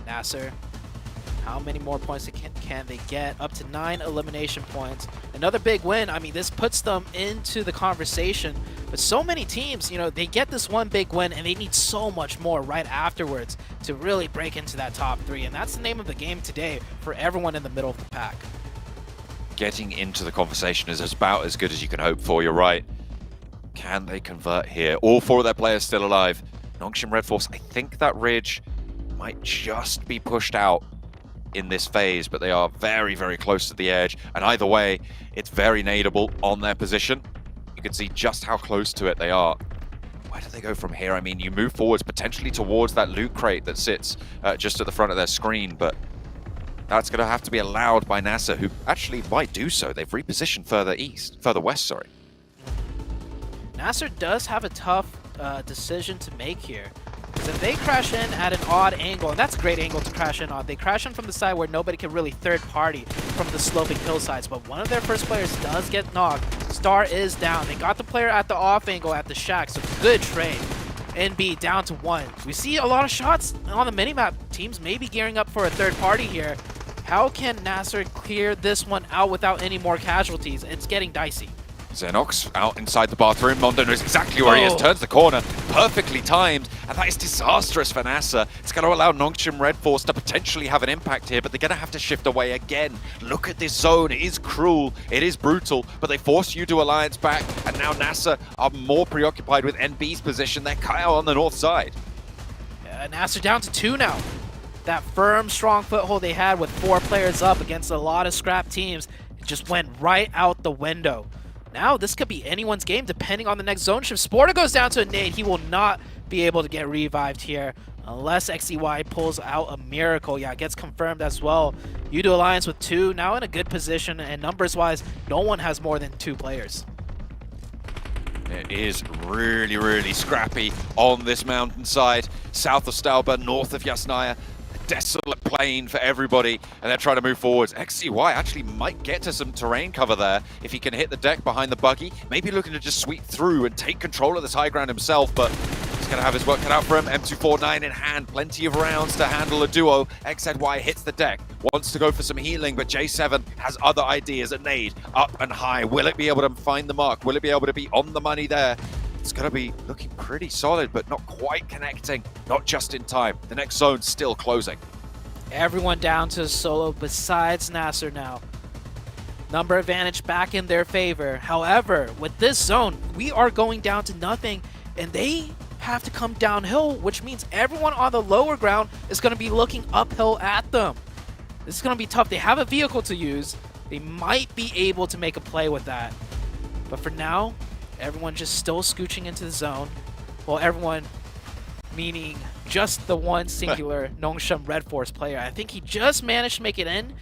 Nasser, how many more points can they get? Up to 9 elimination points. Another big win. I mean, this puts them into the conversation. But so many teams, you know, they get this one big win and they need so much more right afterwards to really break into that top 3. And that's the name of the game today for everyone in the middle of the pack. Getting into the conversation is about as good as you can hope for, you're right. Can they convert here? All 4 of their players still alive. Nongshim Red Force, I think that ridge might just be pushed out in this phase, but they are very, very close to the edge. And either way, it's very nadeable on their position. You can see just how close to it they are. Where do they go from here? I mean, you move forwards potentially towards that loot crate that sits just at the front of their screen, but that's going to have to be allowed by NASA, who actually might do so. They've repositioned further west, sorry. Nasser does have a tough decision to make here. Because if they crash in at an odd angle, and that's a great angle to crash in on, they crash in from the side where nobody can really third party from the sloping hillsides, but one of their first players does get knocked. Star is down. They got the player at the off angle at the shack, so good trade. NB down to 1. We see a lot of shots on the minimap. Teams may be gearing up for a third party here. How can Nasser clear this one out without any more casualties? It's getting dicey. Xenox out inside the bathroom. Mondo knows exactly where he is, turns the corner, perfectly timed, and that is disastrous for NASA. It's going to allow Nongshim Red Force to potentially have an impact here, but they're going to have to shift away again. Look at this zone. It is cruel, it is brutal, but they force Udo Alliance back, and now NASA are more preoccupied with NB's position. They're Kyle on the north side. NASA down to 2 now. That firm, strong foothold they had with 4 players up against a lot of scrap teams, it just went right out the window. Now, this could be anyone's game depending on the next zone shift. Sporter goes down to a nade. He will not be able to get revived here unless XCY pulls out a miracle. Yeah, it gets confirmed as well. Udo Alliance with 2, now in a good position, and numbers-wise, no one has more than 2 players. It is really, really scrappy on this mountainside, south of Stalba, north of Yasnaya. Desolate plain for everybody, and they're trying to move forwards. XCY actually might get to some terrain cover there if he can hit the deck behind the buggy. Maybe looking to just sweep through and take control of this high ground himself, but he's going to have his work cut out for him. M249 in hand, plenty of rounds to handle a duo. XZY hits the deck, wants to go for some healing, but J7 has other ideas. A nade up and high. Will it be able to find the mark? Will it be able to be on the money there? It's going to be looking pretty solid, but not quite connecting, not just in time. The next zone's still closing. Everyone down to solo besides Nasser now. Number advantage back in their favor. However, with this zone, we are going down to nothing, and they have to come downhill, which means everyone on the lower ground is going to be looking uphill at them. This is going to be tough. They have a vehicle to use. They might be able to make a play with that. But for now, everyone just still scooching into the zone. Well, everyone meaning just the one singular Nongshim Red Force player. I think he just managed to make it in.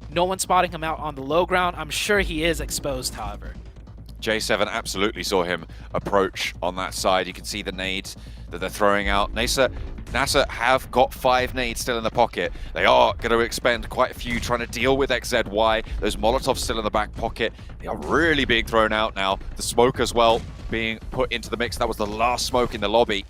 No one spotting him out on the low ground. I'm sure he is exposed, however. J7 absolutely saw him approach on that side. You can see the nades that they're throwing out. NASA have got 5 nades still in the pocket. They are going to expend quite a few trying to deal with XZY. Those Molotovs still in the back pocket. They are really being thrown out now. The smoke as well being put into the mix. That was the last smoke in the lobby.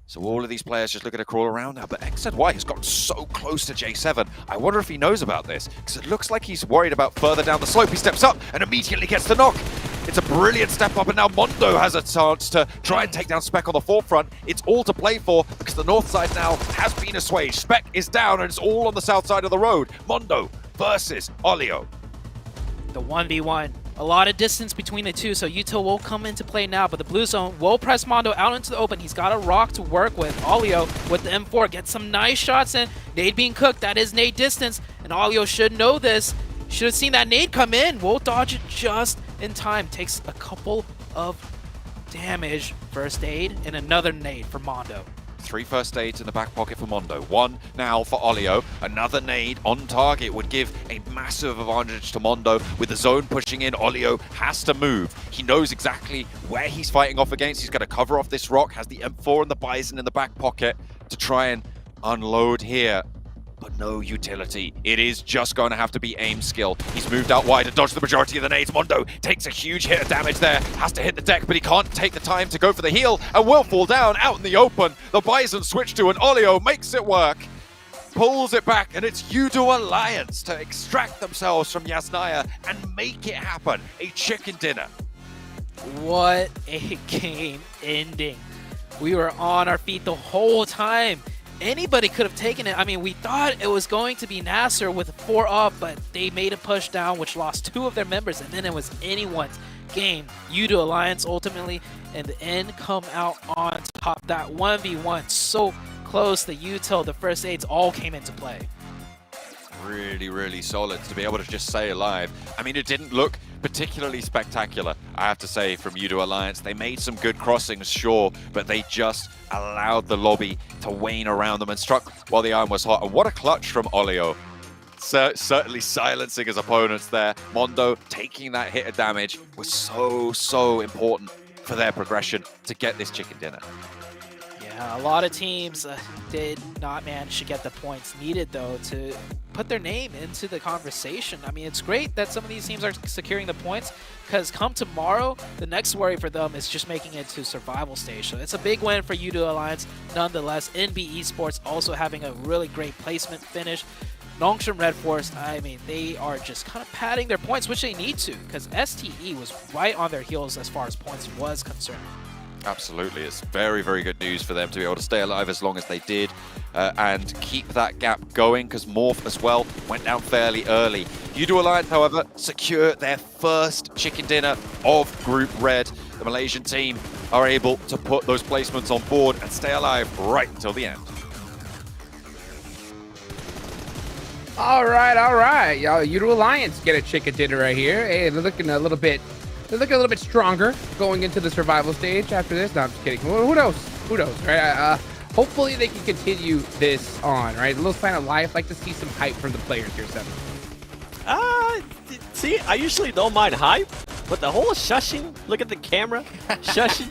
So all of these players just looking to crawl around now, but XZY has gotten so close to J7. I wonder if he knows about this, because it looks like he's worried about further down the slope. He steps up and immediately gets the knock. It's a brilliant step up, and now Mondo has a chance to try and take down Spec on the forefront. It's all to play for, because the north side now has been assuaged. Spec is down, and it's all on the south side of the road. Mondo versus Olio. The 1v1. A lot of distance between the two, so Yuto will come into play now, but the blue zone will press Mondo out into the open. He's got a rock to work with. Olio with the M4 gets some nice shots in. Nade being cooked, that is nade distance, and Olio should know this. Should have seen that nade come in. Will dodge it just in time. Takes a couple of damage. First aid and another nade for Mondo. 3 first aids in the back pocket for Mondo. 1 now for Olio. Another nade on target would give a massive advantage to Mondo. With the zone pushing in, Olio has to move. He knows exactly where he's fighting off against. He's going to cover off this rock. Has the M4 and the Bison in the back pocket to try and unload here. But no utility. It is just going to have to be aim skill. He's moved out wide and dodged the majority of the nades. Mondo takes a huge hit of damage there. Has to hit the deck, but he can't take the time to go for the heal and will fall down out in the open. The Bison switch to an Olio, makes it work. Pulls it back, and it's Yudo Alliance to extract themselves from Yasnaya and make it happen. A chicken dinner. What a game ending. We were on our feet the whole time. Anybody could have taken it. I mean, we thought it was going to be Nasser with 4 up, but they made a push down, which lost 2 of their members, and then it was anyone's game. Yudo Alliance ultimately, and the end come out on top. That 1v1 so close. The util, the first aids all came into play. Really, really solid to be able to just stay alive. I mean, it didn't look particularly spectacular, I have to say, from Yudo Alliance. They made some good crossings, sure, but they just allowed the lobby to wane around them and struck while the iron was hot. And what a clutch from Olio. Certainly silencing his opponents there. Mondo taking that hit of damage was so important for their progression to get this chicken dinner. Yeah, a lot of teams did not manage to get the points needed, though, to put their name into the conversation. I mean, it's great that some of these teams are securing the points, because come tomorrow, the next worry for them is just making it to survival stage. So it's a big win for Yudo Alliance. Nonetheless, NB Esports also having a really great placement finish. Nongshim Red Force, I mean, they are just kind of padding their points, which they need to, because STE was right on their heels as far as points was concerned. Absolutely, it's very good news for them to be able to stay alive as long as they did and keep that gap going, because Morph as well went down fairly early. Yudo Alliance, however, secure their first chicken dinner of Group Red. The Malaysian team are able to put those placements on board and stay alive right until the end. All right, y'all. Yudo Alliance get a chicken dinner right here. Hey, they're looking a little bit stronger going into the survival stage after this. No, I'm just kidding. Who knows? Who knows, right? Hopefully they can continue this on, right? A little sign of life. Like to see some hype from the players here, Seven. See, I usually don't mind hype, but the whole shushing, look at the camera, shushing,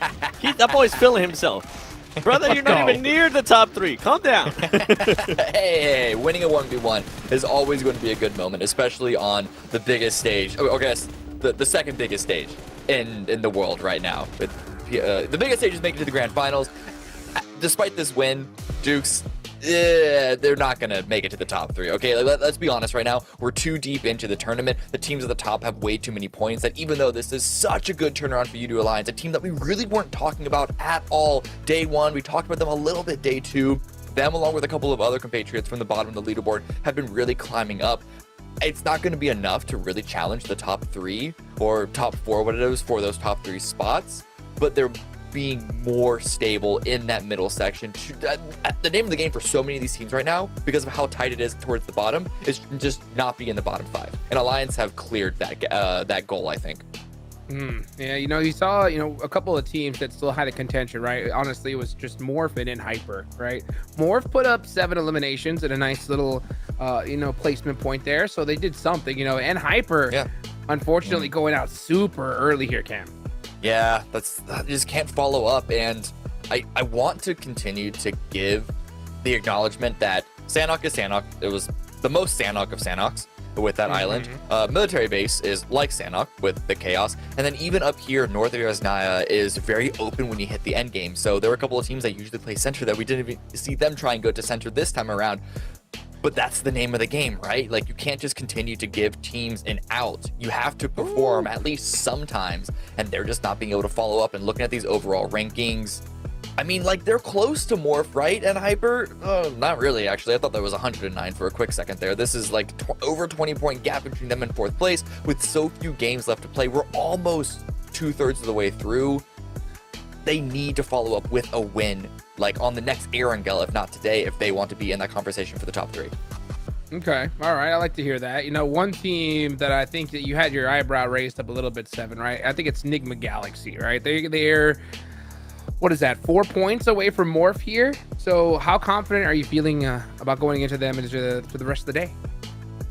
that boy's feeling himself. Brother, you're not even near the top 3. Calm down. Hey, winning a 1v1 is always going to be a good moment, especially on the biggest stage. Okay, the second biggest stage in the world right now. The biggest stage is making it to the Grand Finals. Despite this win, Dukes, they're not going to make it to the top 3, okay? Let's be honest right now. We're too deep into the tournament. The teams at the top have way too many points, that even though this is such a good turnaround for Yudo Alliance, a team that we really weren't talking about at all day 1, we talked about them a little bit day 2. Them, along with a couple of other compatriots from the bottom of the leaderboard, have been really climbing up. It's not going to be enough to really challenge the top 3 or top 4, what it is, for those top 3 spots, but they're being more stable in that middle section. The name of the game for so many of these teams right now, because of how tight it is towards the bottom, is just not be in the bottom 5. And Alliance have cleared that goal, I think. Yeah, you saw, a couple of teams that still had a contention, right? Honestly, it was just Morph and Hyper, right? Morph put up 7 eliminations at a nice little, placement point there. So they did something, and Hyper, unfortunately, going out super early here, Cam. Yeah, that just can't follow up. And I want to continue to give the acknowledgement that Sanhok is Sanhok. It was the most Sanhok of Sanhoks with that island. Military base is like Sanhok with the chaos, and then even up here north of Yasnaya is very open when you hit the end game. So there were a couple of teams that usually play center that we didn't even see them try and go to center this time around. But that's the name of the game, right? Like, you can't just continue to give teams an out. You have to perform at least sometimes, and they're just not being able to follow up. And looking at these overall rankings, I mean, like, they're close to Morph, right? And Hyper? Not really, actually. I thought that was 109 for a quick second there. This is like over 20-point gap between them and 4th place with so few games left to play. We're almost 2/3 of the way through. They need to follow up with a win, like on the next Erangel, if not today, if they want to be in that conversation for the top 3. Okay, all right, I like to hear that. One team that I think that you had your eyebrow raised up a little bit, Seven, right? I think it's Nigma Galaxy, right? They're what is that, 4 points away from Morph here? So how confident are you feeling about going into them for the rest of the day?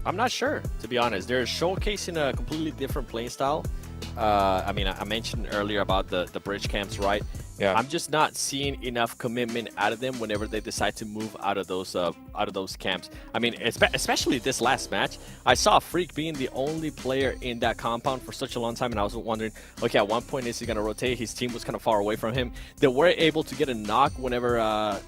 I'm not sure, to be honest. They're showcasing a completely different play style. I mean, I mentioned earlier about the bridge camps, right? Yeah. I'm just not seeing enough commitment out of them whenever they decide to move out of those camps. I mean, especially this last match, I saw Freak being the only player in that compound for such a long time, and I was wondering, okay, at one point is he gonna rotate? His team was kind of far away from him. They were able to get a knock whenever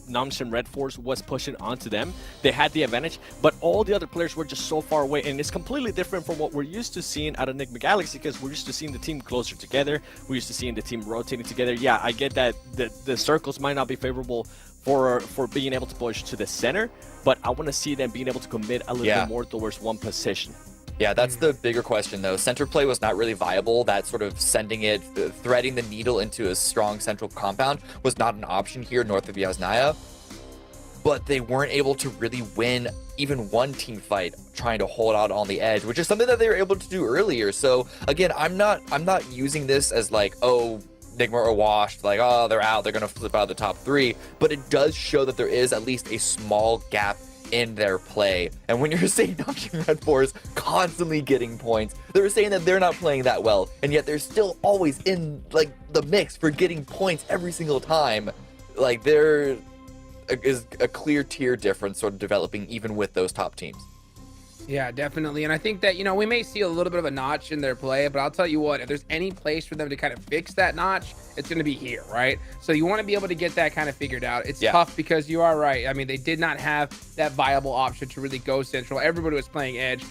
Namshin Red Force was pushing onto them. They had the advantage, but all the other players were just so far away, and it's completely different from what we're used to seeing out of Nigma Galaxy, because we're used to seeing the team closer together. We're used to seeing the team rotating together. Yeah, I get that the circles might not be favorable for being able to push to the center, but I want to see them being able to commit a little bit more towards one position. Yeah, that's the bigger question, though. Center play was not really viable. That sort of threading the needle into a strong central compound was not an option here north of Yasnaya. But they weren't able to really win even one team fight trying to hold out on the edge, which is something that they were able to do earlier. So again, I'm not using this as like, oh, Nigma are washed, like, oh, they're out, they're gonna flip out of the top 3. But it does show that there is at least a small gap in their play. And when you're saying Namshin Red Force constantly getting points, they're saying that they're not playing that well, and yet they're still always in like the mix for getting points every single time. Like, there is a clear tier difference sort of developing even with those top teams. Yeah, definitely. And I think that, we may see a little bit of a notch in their play, but I'll tell you what, if there's any place for them to kind of fix that notch, it's going to be here, right? So you want to be able to get that kind of figured out. It's tough because you are right. I mean, they did not have that viable option to really go central. Everybody was playing edge.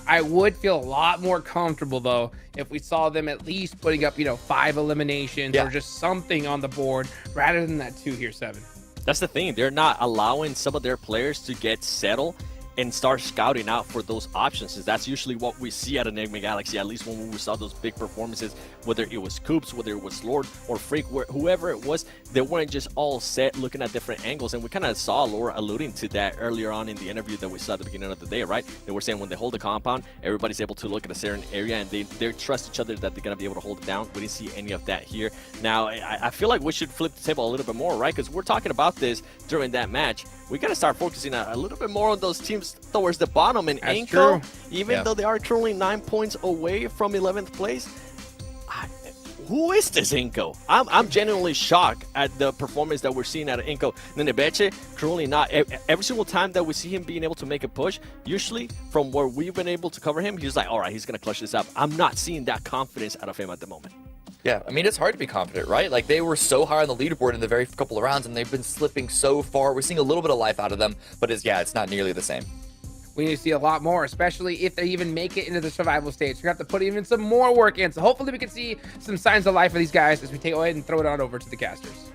I would feel a lot more comfortable, though, if we saw them at least putting up, 5 eliminations or just something on the board rather than that 2 here, 7. That's the thing. They're not allowing some of their players to get settled and start scouting out for those options. That's usually what we see out of Nigma Galaxy, at least when we saw those big performances, whether it was Coops, whether it was Lord or Freak, whoever it was, they weren't just all set looking at different angles. And we kind of saw Laura alluding to that earlier on in the interview that we saw at the beginning of the day, right? They were saying when they hold the compound, everybody's able to look at a certain area and they trust each other that they're going to be able to hold it down. We didn't see any of that here. Now, I feel like we should flip the table a little bit more, right? Because we're talking about this during that match. We got to start focusing a little bit more on those teams towards the bottom. And Anko, even though they are currently 9 points away from 11th place, who is this Inko? I'm genuinely shocked at the performance that we're seeing out of Inko. Nenebeche, currently not. Every single time that we see him being able to make a push, usually from where we've been able to cover him, he's like, all right, he's going to clutch this up. I'm not seeing that confidence out of him at the moment. Yeah, I mean, it's hard to be confident, right? Like, they were so high on the leaderboard in the very couple of rounds, and they've been slipping so far. We're seeing a little bit of life out of them, but it's not nearly the same. We need to see a lot more, especially if they even make it into the survival stage. We're going to have to put even some more work in. So hopefully we can see some signs of life for these guys as we go ahead and throw it on over to the casters.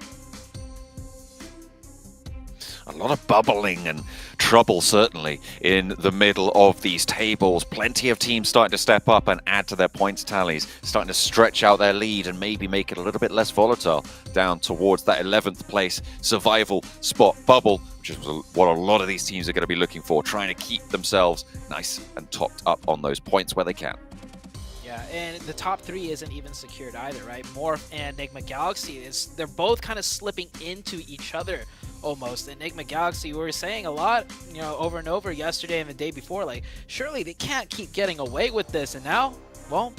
a lot of bubbling and trouble, certainly, in the middle of these tables. Plenty of teams starting to step up and add to their points tallies, starting to stretch out their lead and maybe make it a little bit less volatile down towards that 11th place survival spot bubble, which is what a lot of these teams are going to be looking for, trying to keep themselves nice and topped up on those points where they can. Yeah, and the top 3 isn't even secured either, right? Morph and Enigma Galaxy, they're both kind of slipping into each other almost. Enigma Galaxy, we were saying a lot, over and over yesterday and the day before, like, surely they can't keep getting away with this. And now, well,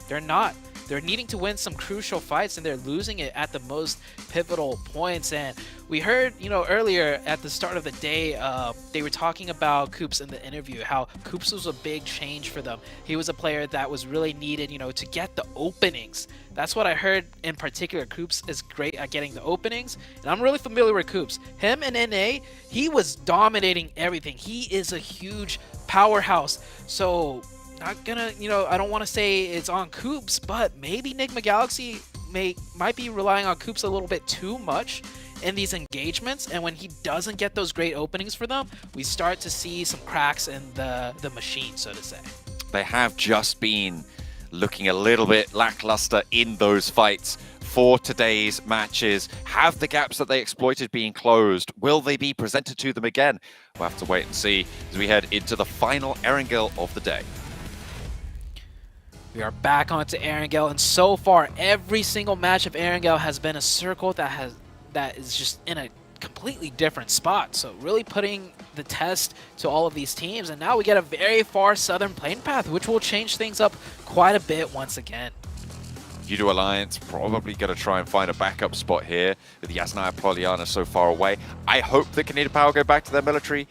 they're not. They're needing to win some crucial fights, and they're losing it at the most pivotal points. And we heard, earlier at the start of the day, they were talking about Koops in the interview, how Koops was a big change for them. He was a player that was really needed, to get the openings. That's what I heard in particular. Koops is great at getting the openings, and I'm really familiar with Koops. Him and NA, he was dominating everything. He is a huge powerhouse. So not gonna, I don't want to say it's on Koops, but maybe Enigma Galaxy might be relying on Koops a little bit too much in these engagements, and when he doesn't get those great openings for them, we start to see some cracks in the machine, so to say. They have just been looking a little bit lackluster in those fights for today's matches. Have the gaps that they exploited being closed? Will they be presented to them again? We'll have to wait and see as we head into the final Erangel of the day. We are back onto Erangel, and so far every single match of Erangel has been a circle that is just in a completely different spot. So really putting the test to all of these teams, and now we get a very far southern plane path, which will change things up quite a bit once again. Judo Alliance probably going to try and find a backup spot here with Yasnaya Poliana so far away. I hope that Canada Power go back to their military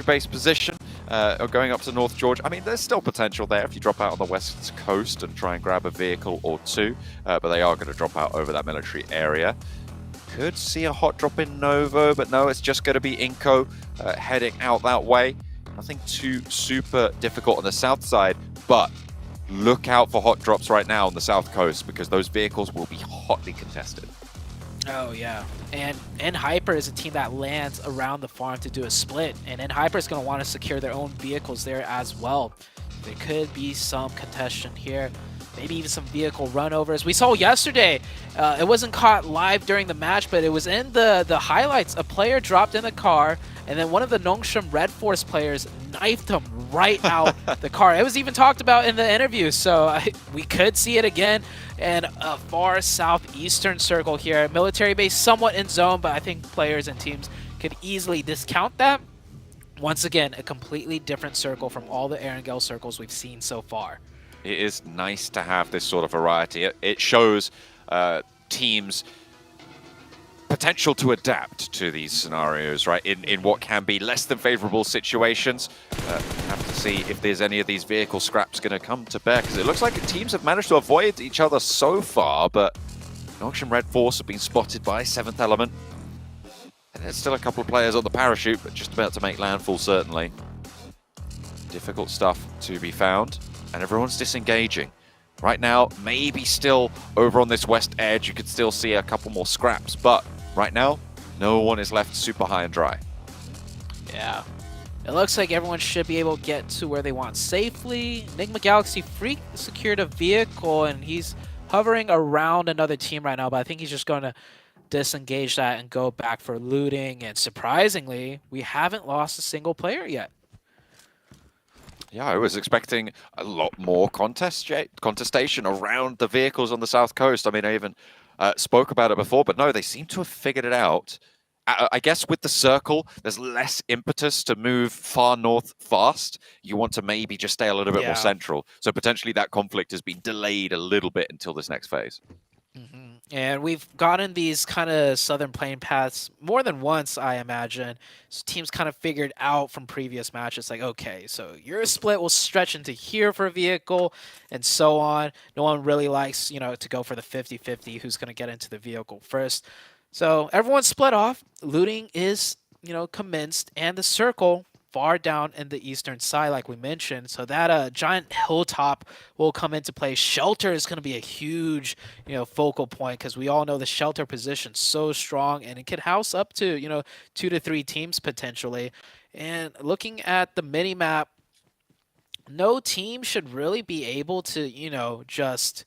base position, or going up to North Georgia. I mean, there's still potential there if you drop out on the west coast and try and grab a vehicle or two, but they are going to drop out over that military area. Could see a hot drop in Novo, but no, it's just going to be Inco heading out that way. Nothing too super difficult on the south side, but look out for hot drops right now on the south coast, because those vehicles will be hotly contested. Oh yeah, and Hyper is a team that lands around the farm to do a split, and Hyper is going to want to secure their own vehicles there as well. There could be some contention here, maybe even some vehicle runovers. We saw yesterday, it wasn't caught live during the match, but it was in the highlights. A player dropped in the car, and then one of the Nongshim Red Force players knifed him right out the car. It was even talked about in the interview, so we could see it again. And a far southeastern circle here. Military base somewhat in zone, but I think players and teams could easily discount that. Once again, a completely different circle from all the Erangel circles we've seen so far. It is nice to have this sort of variety. It shows teams' potential to adapt to these scenarios, right? In what can be less than favorable situations. Have to see if there's any of these vehicle scraps going to come to bear, because it looks like teams have managed to avoid each other so far, but Nongshim Red Force have been spotted by 7th Element. And there's still a couple of players on the parachute, but just about to make landfall, certainly. Difficult stuff to be found, and everyone's disengaging. Right now, maybe still over on this west edge, you could still see a couple more scraps, but right now, no one is left super high and dry. Yeah. It looks like everyone should be able to get to where they want safely. Enigma Galaxy Freak secured a vehicle, and he's hovering around another team right now, but I think he's just going to disengage that and go back for looting. And surprisingly, we haven't lost a single player yet. Yeah, I was expecting a lot more contestation around the vehicles on the south coast. I mean, I even spoke about it before, but no, they seem to have figured it out. I guess with the circle, there's less impetus to move far north fast. You want to maybe just stay a little bit more central. So potentially that conflict has been delayed a little bit until this next phase. And we've gotten these kind of southern plane paths more than once, I imagine. So teams kind of figured out from previous matches, like, okay, so your split will stretch into here for a vehicle and so on. No one really likes, to go for the 50-50 who's going to get into the vehicle first. So everyone's split off. Looting is, commenced, and the circle far down in the eastern side, like we mentioned. So that giant hilltop will come into play. Shelter is going to be a huge, focal point, because we all know the shelter position so strong, and it could house up to, 2 to 3 teams potentially. And looking at the mini map, no team should really be able to, just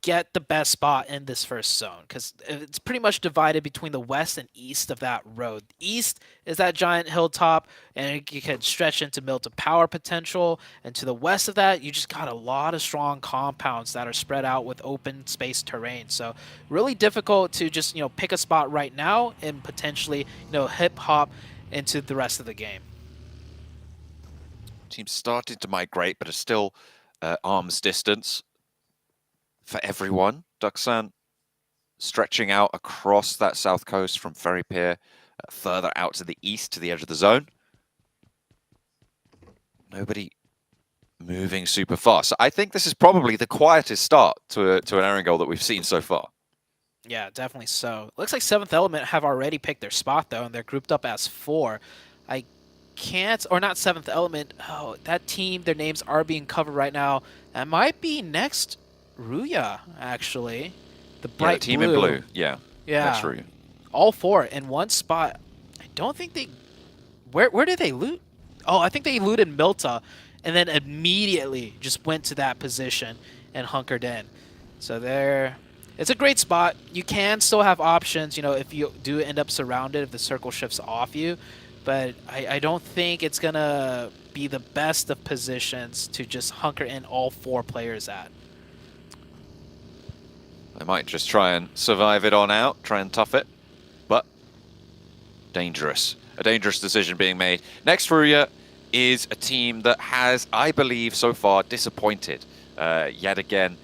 get the best spot in this first zone, because it's pretty much divided between the west and east of that road. East is that giant hilltop, and you can stretch into Milton Power potential, and to the west of that, you just got a lot of strong compounds that are spread out with open space terrain. So really difficult to just pick a spot right now and potentially hip hop into the rest of the game. Teams started to migrate, but are still arm's distance for everyone. Duxan stretching out across that south coast from Ferry Pier, further out to the east, to the edge of the zone. Nobody moving super fast. So I think this is probably the quietest start to an Erangel that we've seen so far. Yeah, definitely so. Looks like 7th Element have already picked their spot, though, and they're grouped up as 4. I can't, or not 7th Element. Oh, that team, their names are being covered right now. That might be next Ruya, actually. The bright team blue. in blue. Yeah. Yeah. That's Ruya. All 4 in one spot. I don't think they... Where did they loot? Oh, I think they looted Milta, and then immediately just went to that position and hunkered in. So there... It's a great spot. You can still have options, if you do end up surrounded, if the circle shifts off you. But I don't think it's going to be the best of positions to just hunker in all 4 players at. They might just try and survive it on out, try and tough it. But dangerous. A dangerous decision being made. Next Ruya is a team that has, I believe, so far disappointed. Yet again,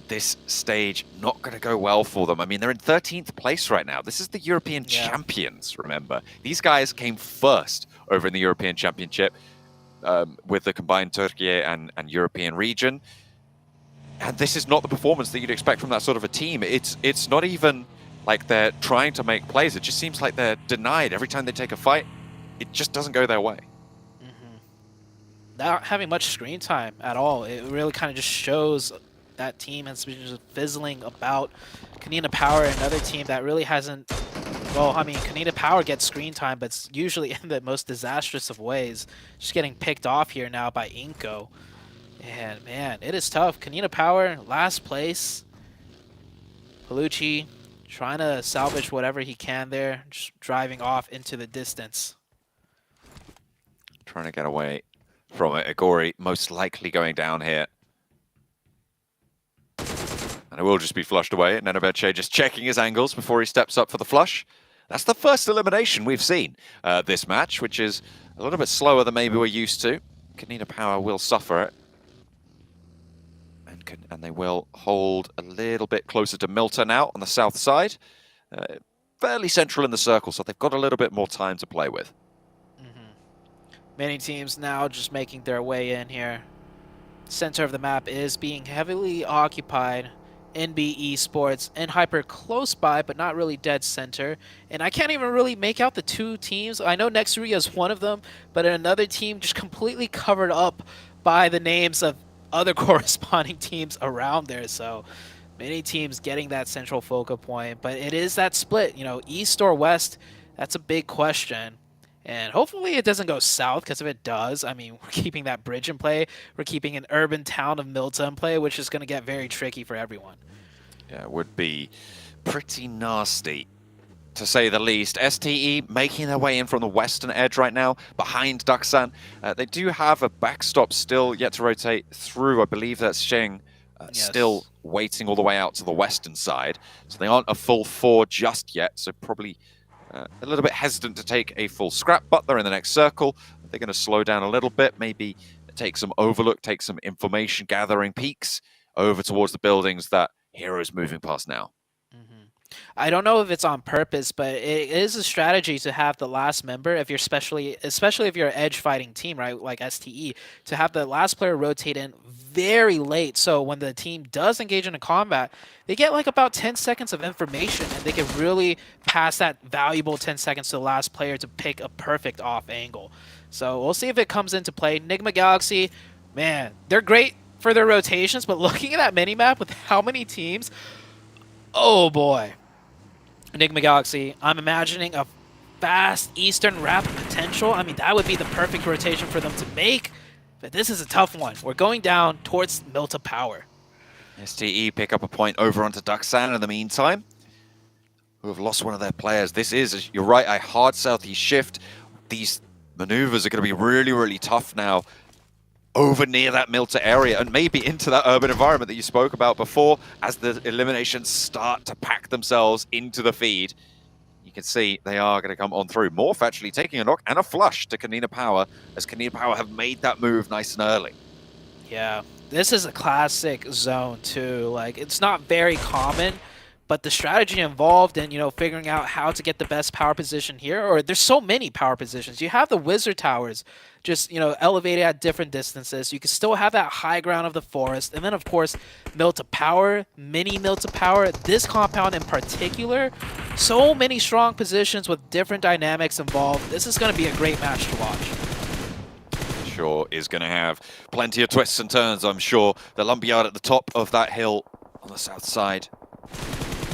this stage not going to go well for them. I mean, they're in 13th place right now. This is the European champions, remember. These guys came first over in the European Championship with the combined Türkiye and European region. And this is not the performance that you'd expect from that sort of a team. It's not even like they're trying to make plays. It just seems like they're denied every time they take a fight. It just doesn't go their way. Not having much screen time at all. It really kind of just shows that team has been just fizzling about. Kanina Power, another team that really hasn't... Well, I mean, Kanina Power gets screen time, but it's usually in the most disastrous of ways. Just getting picked off here now by Inko. And, man, it is tough. Kanina Power, last place. Palucci trying to salvage whatever he can there. Just driving off into the distance. Trying to get away from it. Agori most likely going down here. And it will just be flushed away. Nenebeche just checking his angles before he steps up for the flush. That's the first elimination we've seen this match, which is a little bit slower than maybe we're used to. Kanina Power will suffer it. And they will hold a little bit closer to Milta now on the south side. Fairly central in the circle, so they've got a little bit more time to play with. Many teams now just making their way in here. Center of the map is being heavily occupied. NB Esports and Hyper close by, but not really dead center. And I can't even really make out the 2 teams. I know Nexuria is one of them, but another team just completely covered up by the names of other corresponding teams around there. So many teams getting that central focal point, but it is that split, east or west. That's a big question. And hopefully it doesn't go south, because if it does, I mean, we're keeping that bridge in play. We're keeping an urban town of Milta in play, which is going to get very tricky for everyone. Yeah, it would be pretty nasty, to say the least. STE making their way in from the western edge right now, behind Duxan. They do have a backstop still yet to rotate through. I believe that's Sheng still waiting all the way out to the western side. So they aren't a full 4 just yet, so probably... a little bit hesitant to take a full scrap, but they're in the next circle. They're going to slow down a little bit, maybe take some overlook, take some information gathering peeks over towards the buildings that Hero is moving past now. I don't know if it's on purpose, but it is a strategy to have the last member, if you're especially if you're an edge fighting team, right, like STE, to have the last player rotate in very late. So when the team does engage in a combat, they get like about 10 seconds of information, and they can really pass that valuable 10 seconds to the last player to pick a perfect off angle. So we'll see if it comes into play. Nigma Galaxy, man, they're great for their rotations, but looking at that minimap with how many teams, oh boy. Enigma Galaxy, I'm imagining a fast Eastern wrap potential. I mean, that would be the perfect rotation for them to make, but this is a tough one. We're going down towards Milta Power. STE pick up a point over onto Duxan in the meantime, who have lost one of their players. This is, you're right, a hard southeast shift. These maneuvers are going to be really, really tough now over near that Milta area and maybe into that urban environment that you spoke about before as the eliminations start to pack themselves into the feed. You can see they are going to come on through. Morph actually taking a knock and a flush to Kanina Power as Kanina Power have made that move nice and early. Yeah, this is a classic zone too. Like, it's not very common, but the strategy involved in, you know, figuring out how to get the best power position here, or there's so many power positions. You have the wizard towers just, you know, elevated at different distances. You can still have that high ground of the forest. And then, of course, Milta Power, mini Milta Power, this compound in particular, so many strong positions with different dynamics involved. This is going to be a great match to watch. Sure is going to have plenty of twists and turns, I'm sure. The lumberyard at the top of that hill on the south side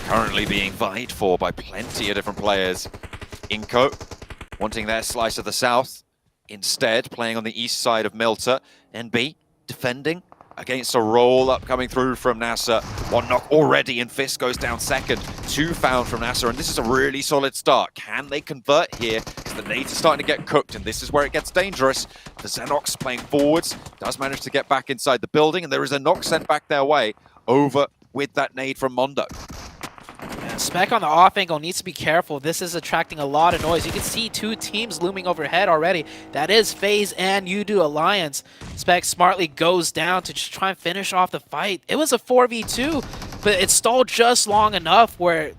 currently being vied for by plenty of different players. Inco wanting their slice of the south, instead playing on the east side of Milta. NB defending against a roll-up coming through from NASA. One knock already, and Fist goes down second. Two found from NASA, and this is a really solid start. Can they convert here? Because the nades are starting to get cooked, and this is where it gets dangerous. The Xenox playing forwards does manage to get back inside the building, and there is a knock sent back their way over with that nade from Mondo. Spec on the off angle needs to be careful. This is attracting a lot of noise. You can see two teams looming overhead already. That is FaZe and Udo Alliance. Spec smartly goes down to just try and finish off the fight. It was a 4v2, but it stalled just long enough where,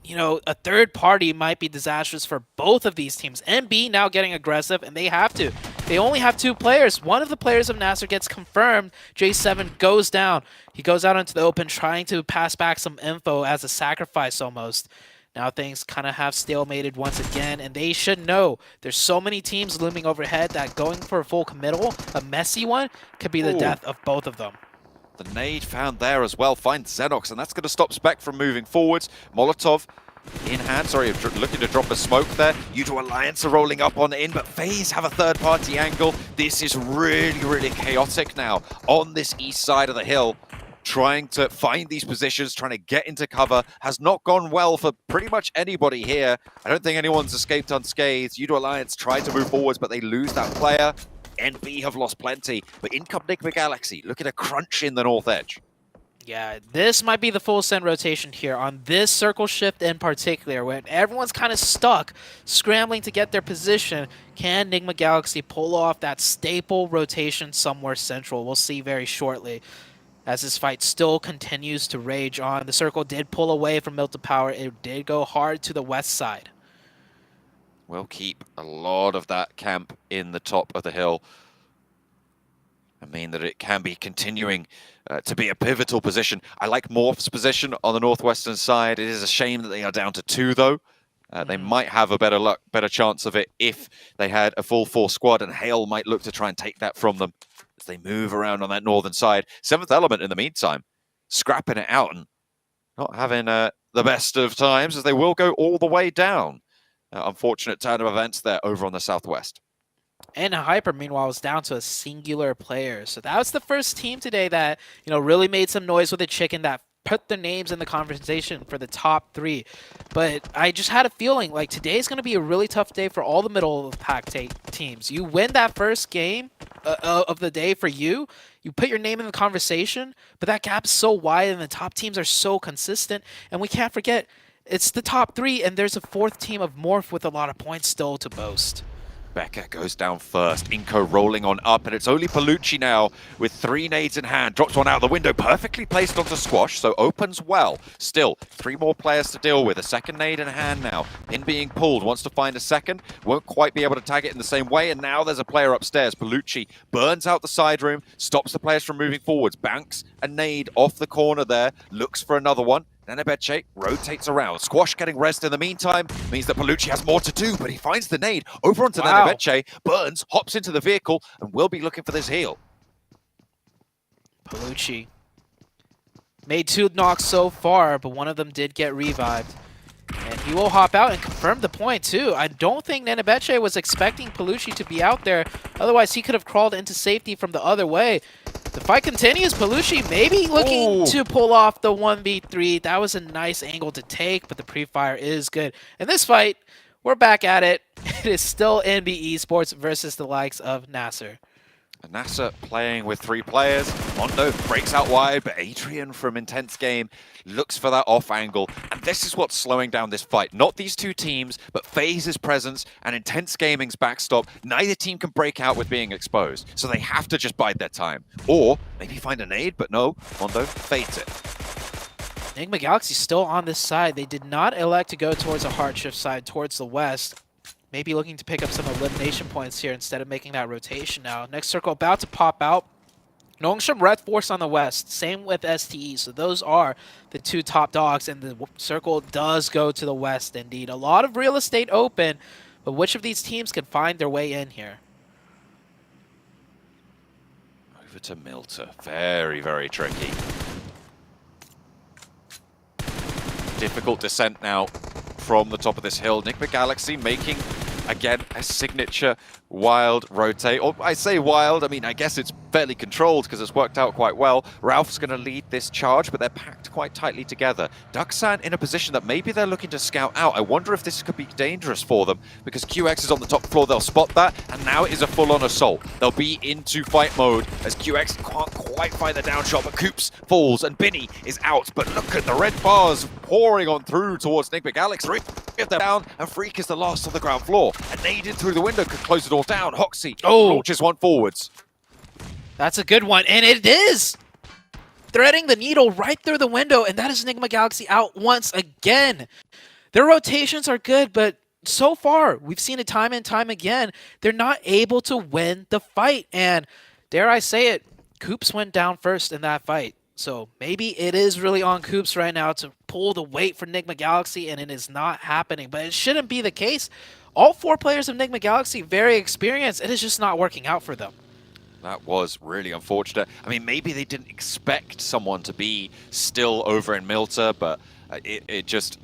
you know, a third party might be disastrous for both of these teams. NB now getting aggressive, and they have to. They only have two players. One of the players of Nasser gets confirmed. J7 goes down. He goes out into the open trying to pass back some info as a sacrifice almost. Now things kind of have stalemated once again, and they should know there's so many teams looming overhead that going for a full committal, a messy one, could be the death of both of them. The nade found there as well finds Xenox, and that's going to stop Spec from moving forwards. Molotov in hand, sorry, looking to drop a smoke there. Udo Alliance are rolling up on in, but FaZe have a third-party angle. This is really, really chaotic now on this east side of the hill. Trying to find these positions, trying to get into cover, has not gone well for pretty much anybody here. I don't think anyone's escaped unscathed. Udo Alliance tried to move forwards, but they lose that player. NB have lost plenty, but in come Enigma Galaxy, looking to crunch in the north edge. Yeah, this might be the full send rotation here on this circle shift in particular, when everyone's kind of stuck, scrambling to get their position. Can Enigma Galaxy pull off that staple rotation somewhere central? We'll see very shortly. As this fight still continues to rage on, the circle did pull away from Milta Power. It did go hard to the west side. We'll keep a lot of that camp in the top of the hill. I mean that it can be continuing to be a pivotal position. I like Morph's position on the northwestern side. It is a shame that they are down to two, though. They might have a better chance of it if they had a full 4 squad, and Hale might look to try and take that from them as they move around on that northern side. Seventh Element, in the meantime, scrapping it out and not having the best of times, as they will go all the way down. Unfortunate turn of events there over on the southwest. And Hyper, meanwhile, was down to a singular player. So that was the first team today that, you know, really made some noise with the chicken, that put their names in the conversation for the top 3. But I just had a feeling like today's going to be a really tough day for all the middle of the pack teams. You win that first game of the day for you put your name in the conversation, but that gap is so wide and the top teams are so consistent. And we can't forget, it's the top 3, and there's a 4th team of Morph with a lot of points still to boast. Becca goes down first. Inco rolling on up, and it's only Palucci now with 3 nades in hand. Drops one out the window, perfectly placed onto Squash, so opens well. Still, 3 more players to deal with. A second nade in hand now. Pin being pulled, wants to find a second. Won't quite be able to tag it in the same way, and now there's a player upstairs. Palucci burns out the side room, stops the players from moving forwards. Banks a nade off the corner there, looks for another one. Nenebeche rotates around. Squash getting rest in the meantime means that Palucci has more to do, but he finds the nade over onto Nenebeche. Burns, hops into the vehicle, and will be looking for this heal. Palucci made 2 knocks so far, but one of them did get revived. And he will hop out and confirm the point too. I don't think Nenebeche was expecting Palucci to be out there. Otherwise, he could have crawled into safety from the other way. The fight continues. Palucci maybe looking to pull off the 1v3. That was a nice angle to take, but the pre-fire is good. In this fight, we're back at it. It is still NB Esports versus the likes of Nasser. Nasser playing with 3 players. Mondo breaks out wide, but Adrian from Intense Game looks for that off angle. And this is what's slowing down this fight. Not these 2 teams, but FaZe's presence and Intense Gaming's backstop. Neither team can break out with being exposed. So they have to just bide their time. Or maybe find a nade, but no, Mondo fades it. Enigma Galaxy still on this side. They did not elect to go towards a hard shift side, towards the west. Maybe looking to pick up some elimination points here instead of making that rotation now. Next circle about to pop out. Nongshim Red Force on the west. Same with STE. So those are the 2 top dogs. And the circle does go to the west indeed. A lot of real estate open. But which of these teams can find their way in here? Over to Milter. Very, very tricky. Difficult descent now from the top of this hill. Enigma Galaxy making, again, a signature wild rotate. Or I say wild, I mean, I guess it's fairly controlled because it's worked out quite well. Ralph's going to lead this charge, but they're packed quite tightly together. Ducksan in a position that maybe they're looking to scout out. I wonder if this could be dangerous for them because QX is on the top floor. They'll spot that, and now it is a full-on assault. They'll be into fight mode as QX can't quite find the down shot, but Coops falls, and Binny is out. But look at the red bars pouring on through towards Enigma Galaxy. Get them down, and Freak is the last on the ground floor. And naded through the window could close the door down. Hoxie launches one forwards. That's a good one, and it is! Threading the needle right through the window, and that is Enigma Galaxy out once again. Their rotations are good, but so far, we've seen it time and time again, they're not able to win the fight. And dare I say it, Coops went down first in that fight. So maybe it is really on Coops right now to pull the weight for Enigma Galaxy, and it is not happening. But it shouldn't be the case. All 4 players of Enigma Galaxy very experienced. It is just not working out for them. That was really unfortunate. I mean, maybe they didn't expect someone to be still over in Milter, but it just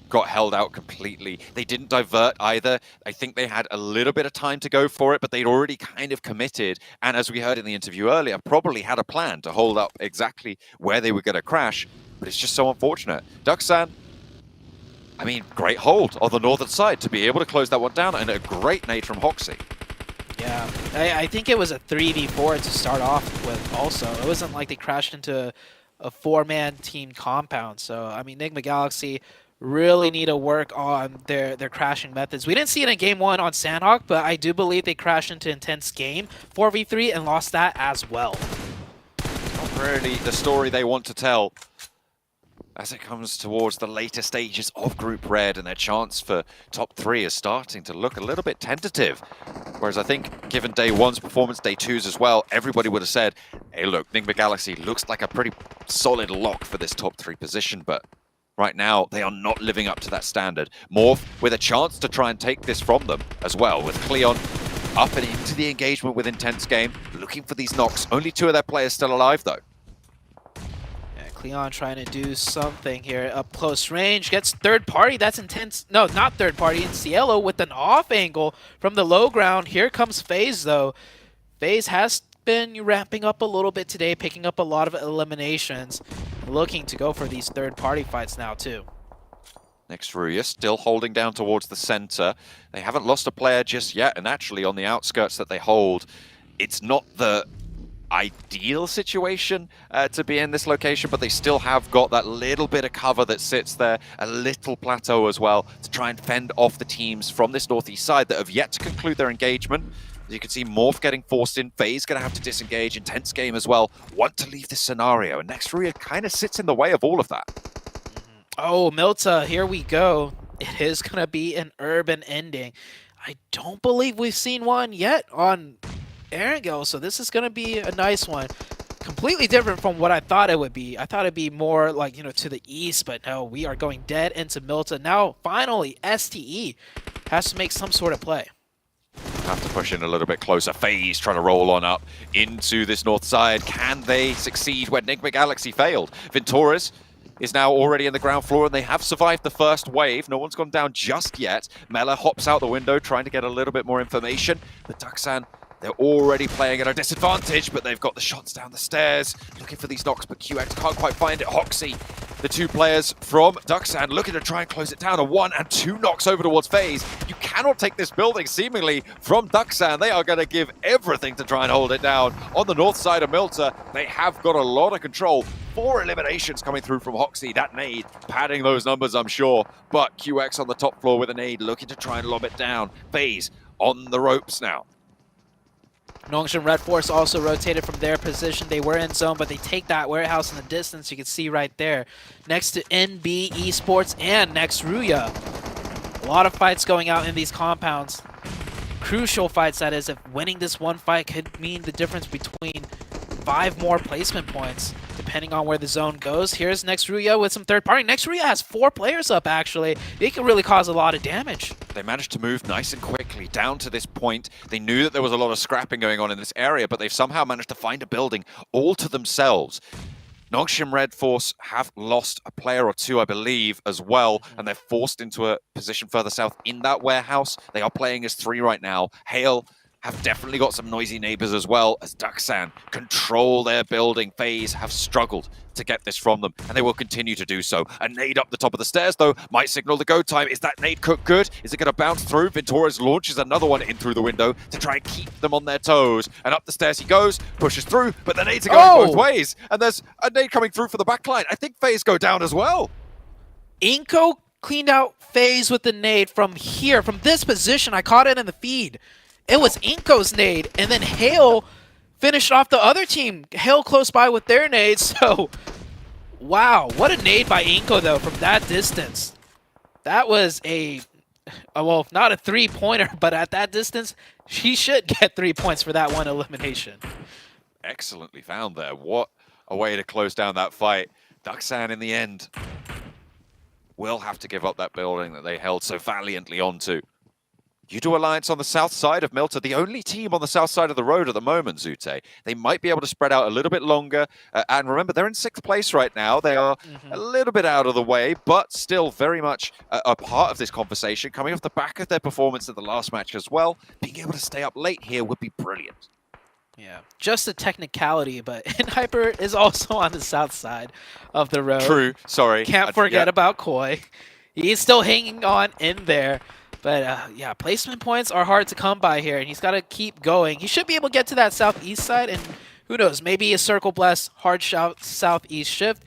got held out completely. They didn't divert either. I think they had a little bit of time to go for it, but they'd already kind of committed. And as we heard in the interview earlier, probably had a plan to hold up exactly where they were going to crash. But it's just so unfortunate. Ducksan, I mean, great hold on the northern side to be able to close that one down, and a great nade from Hoxie. Yeah, I think it was a 3v4 to start off with also. It wasn't like they crashed into a 4-man team compound. So, I mean, Enigma Galaxy really need to work on their crashing methods. We didn't see it in Game 1 on Sandhawk, but I do believe they crashed into Intense Game 4v3 and lost that as well. Not really the story they want to tell as it comes towards the later stages of Group Red, and their chance for top 3 is starting to look a little bit tentative. Whereas I think, given Day 1's performance, Day 2's as well, everybody would have said, hey look, Enigma Galaxy looks like a pretty solid lock for this top 3 position, but right now they are not living up to that standard. Morph with a chance to try and take this from them as well, with Cleon up and into the engagement with Intense Game, looking for these knocks. Only 2 of their players still alive though. Cleon trying to do something here up close range, gets third party. That's Intense. No, not third party. In Cielo with an off angle from the low ground. Here comes FaZe though. FaZe has been ramping up a little bit today, picking up a lot of eliminations, looking to go for these third party fights now too. Next Ruya still holding down towards the center. They haven't lost a player just yet, and actually on the outskirts that they hold, it's not the ideal situation to be in this location, but they still have got that little bit of cover that sits there, a little plateau as well, to try and fend off the teams from this northeast side that have yet to conclude their engagement. As you can see, Morph getting forced in, FaZe going to have to disengage, Intense Game as well, want to leave this scenario, and Next Ruya kind of sits in the way of all of that. Oh, Milta, here we go. It is going to be an urban ending. I don't believe we've seen one yet on Erangel, so this is going to be a nice one. completely different from what I thought it would be. I thought it'd be more like, you know, to the east, but no, we are going dead into Milta. Now, finally, STE has to make some sort of play. Have to push in a little bit closer. FaZe trying to roll on up into this north side. Can they succeed where Enigma Galaxy failed? Ventores is now already in the ground floor, and they have survived the first wave. No one's gone down just yet. Mela hops out the window, trying to get a little bit more information. But Duxan, they're already playing at a disadvantage, but they've got the shots down the stairs. Looking for these knocks, but QX can't quite find it. Hoxie, the two players from Duxan, looking to try and close it down. A 1 and 2 knocks over towards FaZe. You cannot take this building, seemingly, from Duxan. They are going to give everything to try and hold it down. On the north side of Milta, they have got a lot of control. 4 eliminations coming through from Hoxie. That nade padding those numbers, I'm sure. But QX on the top floor with a nade, looking to try and lob it down. FaZe on the ropes now. Nongshim Red Force also rotated from their position. They were in zone, but they take that warehouse in the distance. You can see right there. Next to NB Esports and next Ruya. A lot of fights going out in these compounds. Crucial fights, that is. If winning this one fight could mean the difference between 5 more placement points, depending on where the zone goes. Here's Next Ruya with some third party. Next Ruya has 4 players up, actually. They can really cause a lot of damage. They managed to move nice and quickly down to this point. They knew that there was a lot of scrapping going on in this area, but they've somehow managed to find a building all to themselves. Nongshim Red Force have lost a player or 2, I believe, as well, and they're forced into a position further south in that warehouse. They are playing as 3 right now. Hale have definitely got some noisy neighbors as well, as Duxan control their building. FaZe have struggled to get this from them, and they will continue to do so. A nade up the top of the stairs, though, might signal the go time. Is that nade cooked good? Is it going to bounce through? Ventores launches another one in through the window to try and keep them on their toes. And up the stairs he goes, pushes through, but the nades are going both ways. And there's a nade coming through for the backline. I think FaZe go down as well. Inko cleaned out FaZe with the nade from here, from this position. I caught it in the feed. It was Inko's nade, and then Hale finished off the other team. Hale close by with their nade, so wow, what a nade by Inko, though, from that distance. That was a, well, not a 3-pointer, but at that distance, she should get 3 points for that one elimination. Excellently found there. What a way to close down that fight. Duxan, in the end, will have to give up that building that they held so valiantly onto. Yudo Alliance on the south side of Milta, the only team on the south side of the road at the moment, Zute. They might be able to spread out a little bit longer. And remember, they're in 6th place right now. They are a little bit out of the way, but still very much a part of this conversation, coming off the back of their performance in the last match as well. Being able to stay up late here would be brilliant. Yeah, just a technicality, but Hyper is also on the south side of the road. True, sorry. Can't forget about Koi. He's still hanging on in there. But yeah, placement points are hard to come by here, and he's got to keep going. He should be able to get to that southeast side, and who knows, maybe a Circle Blast hard southeast shift.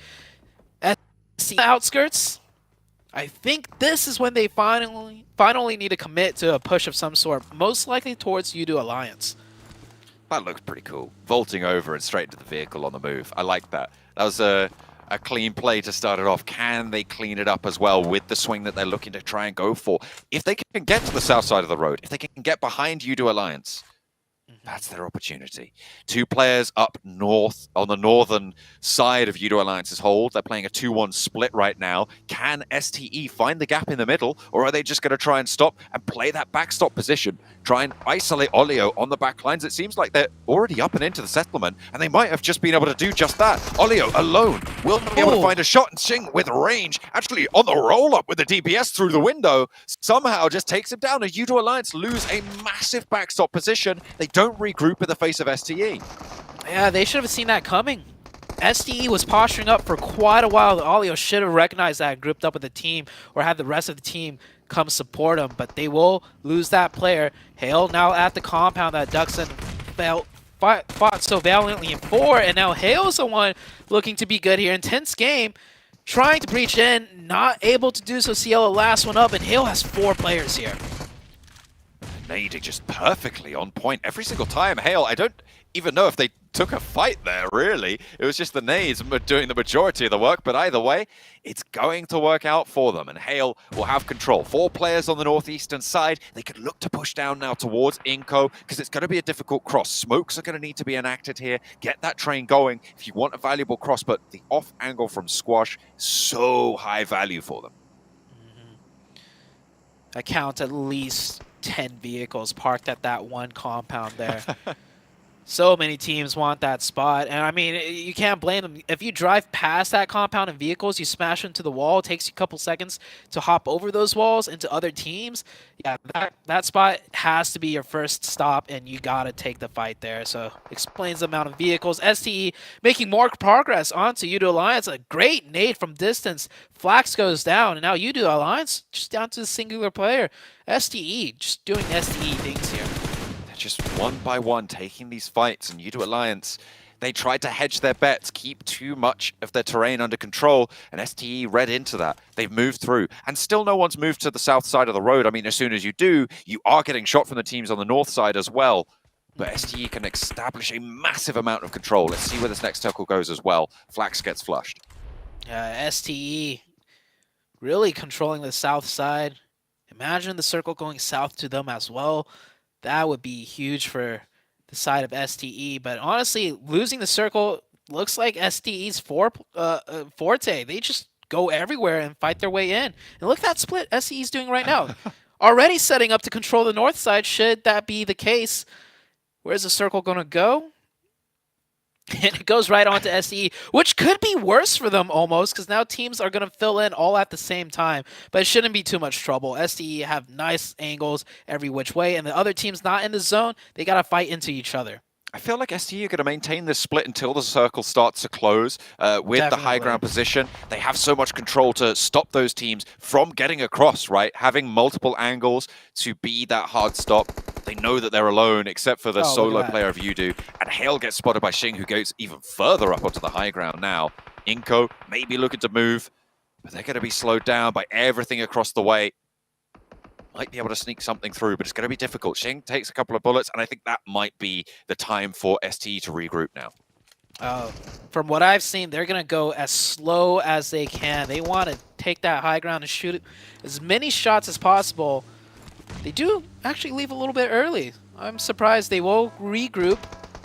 At the outskirts, I think this is when they finally need to commit to a push of some sort, most likely towards Yudo Alliance. That looks pretty cool. Vaulting over and straight to the vehicle on the move. I like that. That was a clean play to start it off. Can they clean it up as well with the swing that they're looking to try and go for? If they can get to the south side of the road, if they can get behind Yudo Alliance, that's their opportunity. 2 players up north on the northern side of Yudo Alliance's hold. They're playing a 2-1 split right now. Can STE find the gap in the middle, or are they just going to try and stop and play that backstop position? Try and isolate Olio on the back lines. It seems like they're already up and into the settlement, and they might have just been able to do just that. Olio alone will be able to find a shot, and Xing with range, actually on the roll-up with the DPS through the window, somehow just takes him down, and Yudo Alliance lose a massive backstop position. They don't regroup in the face of STE. Yeah, they should have seen that coming. STE was posturing up for quite a while. Olio should have recognized that and grouped up with the team, or had the rest of the team come support him, but they will lose that player. Hale now at the compound that Duxan fought so valiantly in 4, and now Hale's the one looking to be good here. Intense game, trying to breach in, not able to do so. Cielo last one up, and Hale has 4 players here. Nading just perfectly on point every single time. Hale, I don't even know if they took a fight there, really. It was just the nades doing the majority of the work, but either way, it's going to work out for them, and Hale will have control. 4 players on the northeastern side. They could look to push down now towards Inco, because it's going to be a difficult cross. Smokes are going to need to be enacted here. Get that train going if you want a valuable cross, but the off angle from Squash, so high value for them. I count at least 10 vehicles parked at that one compound there. So many teams want that spot, and I mean, you can't blame them. If you drive past that compound in vehicles, you smash into the wall, it takes you a couple seconds to hop over those walls into other teams. Yeah, that spot has to be your first stop, and you gotta take the fight there. So explains the amount of vehicles. STE making more progress onto Udo Alliance. A great nade from distance. Flax goes down, and now Udo Alliance just down to the singular player. STE just doing STE things here. Just one by one taking these fights, and Udo Alliance, they tried to hedge their bets, keep too much of their terrain under control, and STE read into that. They've moved through, and still no one's moved to the south side of the road. I mean, as soon as you do, you are getting shot from the teams on the north side as well. But STE can establish a massive amount of control. Let's see where this next circle goes as well. Flax gets flushed. STE really controlling the south side. Imagine the circle going south to them as well. That would be huge for the side of STE. But honestly, losing the circle looks like STE's forte. They just go everywhere and fight their way in. And look at that split STE's doing right now. Already setting up to control the north side, should that be the case. Where's the circle going to go? And it goes right on to STE, which could be worse for them almost, because now teams are going to fill in all at the same time. But it shouldn't be too much trouble. STE have nice angles every which way, and the other teams not in the zone, they got to fight into each other. I feel like STE are going to maintain this split until the circle starts to close with the high ground position. They have so much control to stop those teams from getting across, right? Having multiple angles to be that hard stop. They know that they're alone, except for the solo player of Udo. And Hale gets spotted by Xing, who goes even further up onto the high ground now. Inco maybe looking to move, but they're going to be slowed down by everything across the way. Might be able to sneak something through, but it's going to be difficult. Xing takes a couple of bullets, and I think that might be the time for STE to regroup now. From what I've seen, they're going to go as slow as they can. They want to take that high ground and shoot as many shots as possible. They do actually leave a little bit early. I'm surprised they will regroup.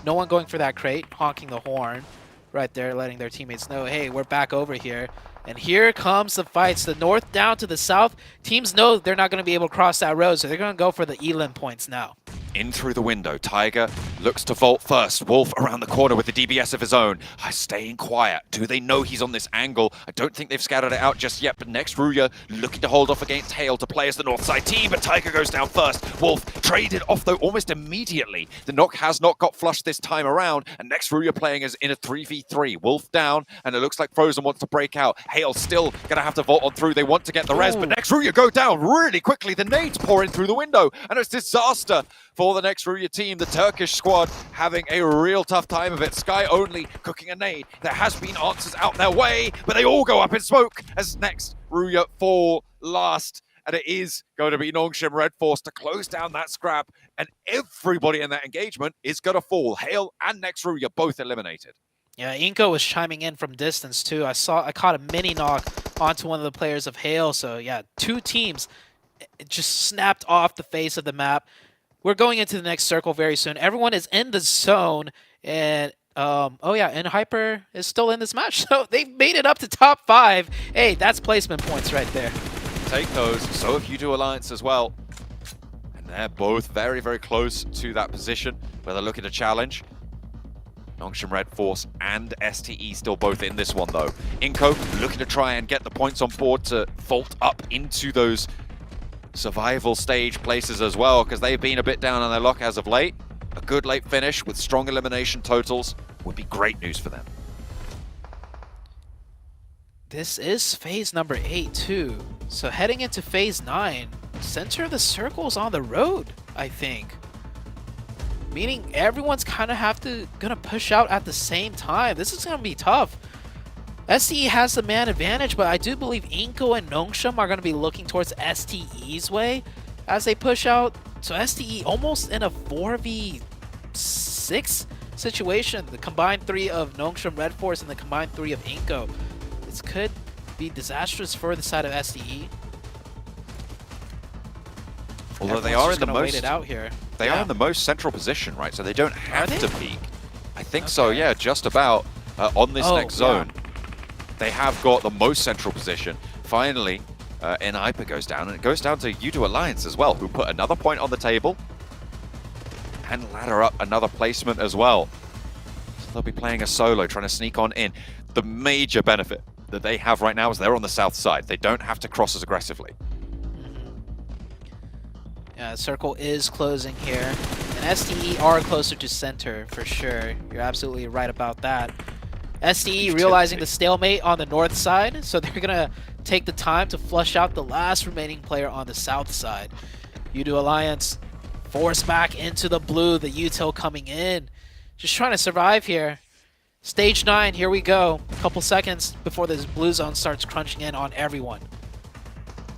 No one going for that crate, honking the horn right there, letting their teammates know, hey, we're back over here. And here comes the fights. The north down to the south. Teams know they're not going to be able to cross that road, so they're going to go for the Elan points now. In through the window, Tiger looks to vault first. Wolf around the corner with the DBS of his own. Staying quiet. Do they know he's on this angle? I don't think they've scattered it out just yet, but next Ruya looking to hold off against Hale to play as the north side team, but Tiger goes down first. Wolf traded off though almost immediately. The knock has not got flushed this time around, and next Ruya playing as in a 3v3. Wolf down, and it looks like Frozen wants to break out. Hale still gonna have to vault on through. They want to get the res, but next Ruya go down really quickly. The nades pour in through the window, and it's disaster for the next Ruya team. The Turkish squad having a real tough time of it. Sky only cooking a nade. There has been answers out their way, but they all go up in smoke as next Ruya fall last. And it is going to be Nongshim Red Force to close down that scrap, and everybody in that engagement is going to fall. Hale and next Ruya both eliminated. Yeah, Inco was chiming in from distance too. I caught a mini knock onto one of the players of Hale. So yeah, 2 teams just snapped off the face of the map. We're going into the next circle very soon. Everyone is in the zone, and oh yeah, and Hyper is still in this match. So they've made it up to top 5. Hey, that's placement points right there. Take those. So if you do Alliance as well. And they're both very, very close to that position where they're looking to challenge. Nongshim Red Force and STE still both in this one though. Inco looking to try and get the points on board to vault up into those survival stage places as well, because they've been a bit down on their luck as of late. A good late finish with strong elimination totals would be great news for them. This is phase number 8 too. So heading into phase 9, center of the circle's on the road, I think. Meaning everyone's kind of gonna push out at the same time. This is gonna be tough. STE has the man advantage, but I do believe Inco and Nongshim are going to be looking towards STE's way as they push out. So STE almost in a 4v6 situation. The combined 3 of Nongshim Red Force and the combined 3 of Inko. This could be disastrous for the side of SDE. Although they are in the wait most, it out here. They are in the most central position, right? So they don't have to peek. I think so, yeah, just about on this next zone. They have got the most central position. Finally, Hyper goes down, and it goes down to U2 Alliance as well, who put another point on the table and ladder up another placement as well. So they'll be playing a solo, trying to sneak on in. The major benefit that they have right now is they're on the south side. They don't have to cross as aggressively. Yeah, circle is closing here. And SDE are closer to center for sure. You're absolutely right about that. SDE realizing the stalemate on the north side, so they're gonna take the time to flush out the last remaining player on the south side. U2 Alliance forced back into the blue, the util coming in. Just trying to survive here. Stage 9, here we go. A couple seconds before this blue zone starts crunching in on everyone.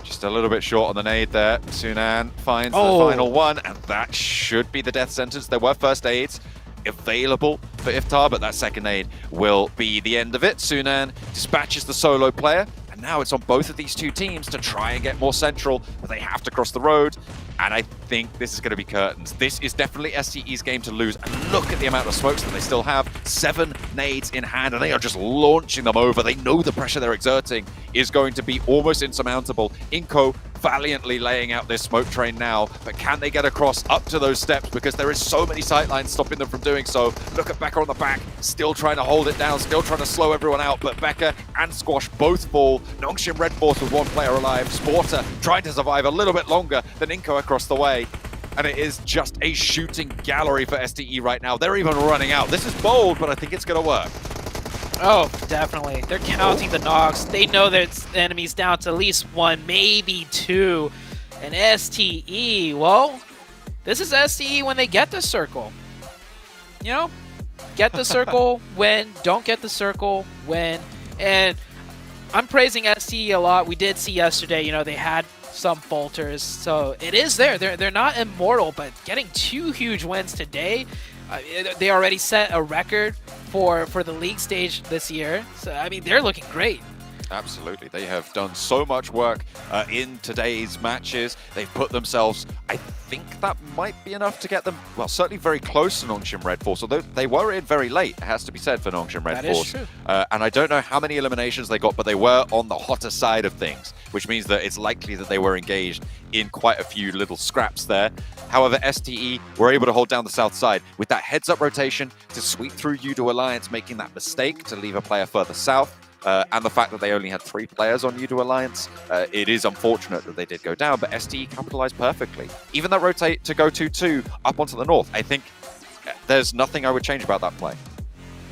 Just a little bit short on the nade there. Sunan finds the final one, and that should be the death sentence. There were first aids available for Iftar, but that second aid will be the end of it. Sunan dispatches the solo player, and now it's on both of these two teams to try and get more central, but they have to cross the road. And I think this is going to be curtains. This is definitely SDE's game to lose. And look at the amount of smokes that they still have. 7 nades in hand, and they are just launching them over. They know the pressure they're exerting is going to be almost insurmountable. Inko valiantly laying out this smoke train now, but can they get across up to those steps? Because there is so many sightlines stopping them from doing so. Look at Becca on the back, still trying to hold it down, still trying to slow everyone out, but Becca and Squash both fall. Nongshim Red Force with 1 player alive. Sporter trying to survive a little bit longer than Inko across the way. And it is just a shooting gallery for SDE right now. They're even running out. This is bold, but I think it's going to work. Oh, definitely. They're counting the knocks. They know there's enemies down to at least 1, maybe 2. And STE, well, this is STE when they get the circle. You know, get the circle, win. Don't get the circle, win. And I'm praising STE a lot. We did see yesterday, you know, they had some falters. So it is there. They're not immortal, but getting 2 huge wins today, they already set a record for the league stage this year. So, I mean, they're looking great. Absolutely. They have done so much work in today's matches. They've put themselves, I think that might be enough to get them, well, certainly very close to Nongshim Red Force, although they were in very late, it has to be said, for Nongshim Red Force. That is true. And I don't know how many eliminations they got, but they were on the hotter side of things, which means that it's likely that they were engaged in quite a few little scraps there. However, STE were able to hold down the south side with that heads-up rotation to sweep through U2 Alliance, making that mistake to leave a player further south. And the fact that they only had 3 players on U2 Alliance, it is unfortunate that they did go down, but STE capitalized perfectly. Even that rotate to go 2-2 up onto the north, I think there's nothing I would change about that play.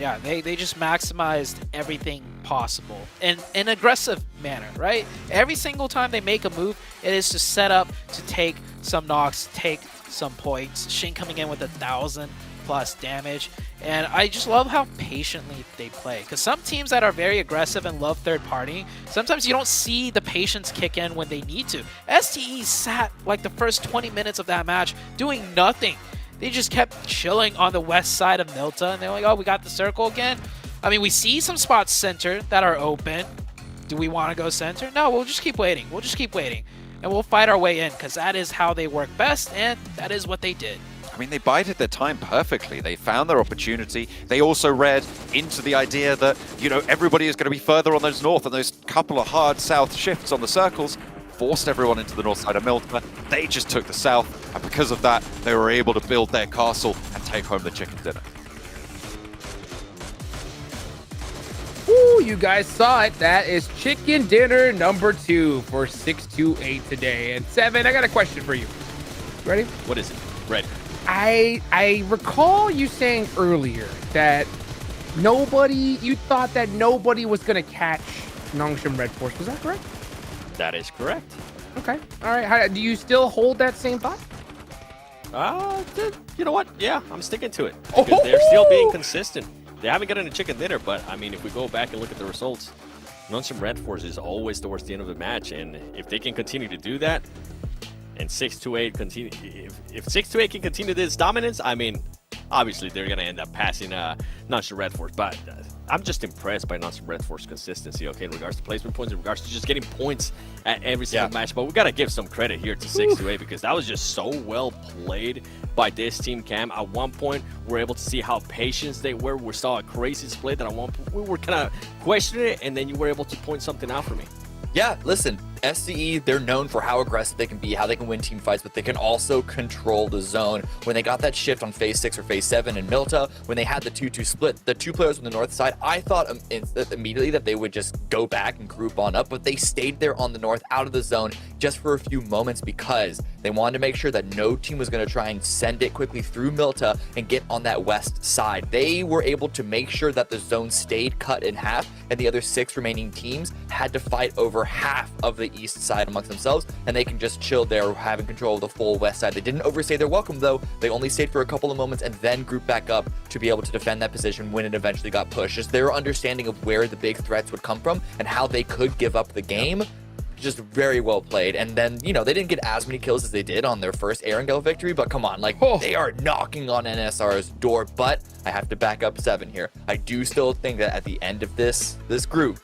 Yeah, they just maximized everything possible in an aggressive manner, right? Every single time they make a move, it is to set up to take some knocks, take some points. Shin coming in with 1,000+ damage, and I just love how patiently they play, because some teams that are very aggressive and love third party, sometimes you don't see the patience kick in when they need to. STE sat like the first 20 minutes of that match doing nothing. They just kept chilling on the west side of Milta, and they're like, oh, we got the circle again. I mean, we see some spots center that are open. Do we want to go center? No, we'll just keep waiting. We'll just keep waiting, and we'll fight our way in, because that is how they work best, and that is what they did. I mean, they bided their time perfectly. They found their opportunity. They also read into the idea that, you know, everybody is going to be further on those north, and those couple of hard south shifts on the circles forced everyone into the north side of Milta. They just took the south, and because of that, they were able to build their castle and take home the chicken dinner. Ooh, you guys saw it. That is chicken dinner number 2 for 628 today. And 7, I got a question for you. Ready? What is it? Ready. I recall you saying earlier that you thought that nobody was going to catch Nongshim Red Force. Was that correct? That is correct. Okay. All right. Do you still hold that same thought? You know what? Yeah, I'm sticking to it. Because they're still being consistent. They haven't gotten a chicken dinner, but I mean, if we go back and look at the results, Nongshim Red Force is always towards the end of the match, and if they can continue to do that, and 628 continue, if 628 can continue this dominance, I mean, obviously they're going to end up passing Nongshim Red Force. But I'm just impressed by Nongshim Red Force consistency, okay, in regards to placement points, in regards to just getting points at every single match. But we got to give some credit here to 628 because that was just so well played by this team, Cam. At one point, we're able to see how patient they were. We saw a crazy split that at one point we were kind of questioning it, and then you were able to point something out for me. Yeah, listen, SCE, they're known for how aggressive they can be, how they can win team fights, but they can also control the zone. When they got that shift on phase 6 or phase 7 in Milta, when they had the 2-2 split, the two players on the north side, I thought immediately that they would just go back and group on up, but they stayed there on the north, out of the zone, just for a few moments because they wanted to make sure that no team was going to try and send it quickly through Milta and get on that west side. They were able to make sure that the zone stayed cut in half, and the other 6 remaining teams had to fight over half of the east side amongst themselves, and they can just chill there, having control of the full west side. They didn't overstay their welcome, though. They only stayed for a couple of moments and then grouped back up to be able to defend that position when it eventually got pushed. Just their understanding of where the big threats would come from and how they could give up the game, just very well played. And then, you know, they didn't get as many kills as they did on their first Erangel victory, but come on, like, they are knocking on NSR's door. But I have to back up 7 here. I do still think that at the end of this group,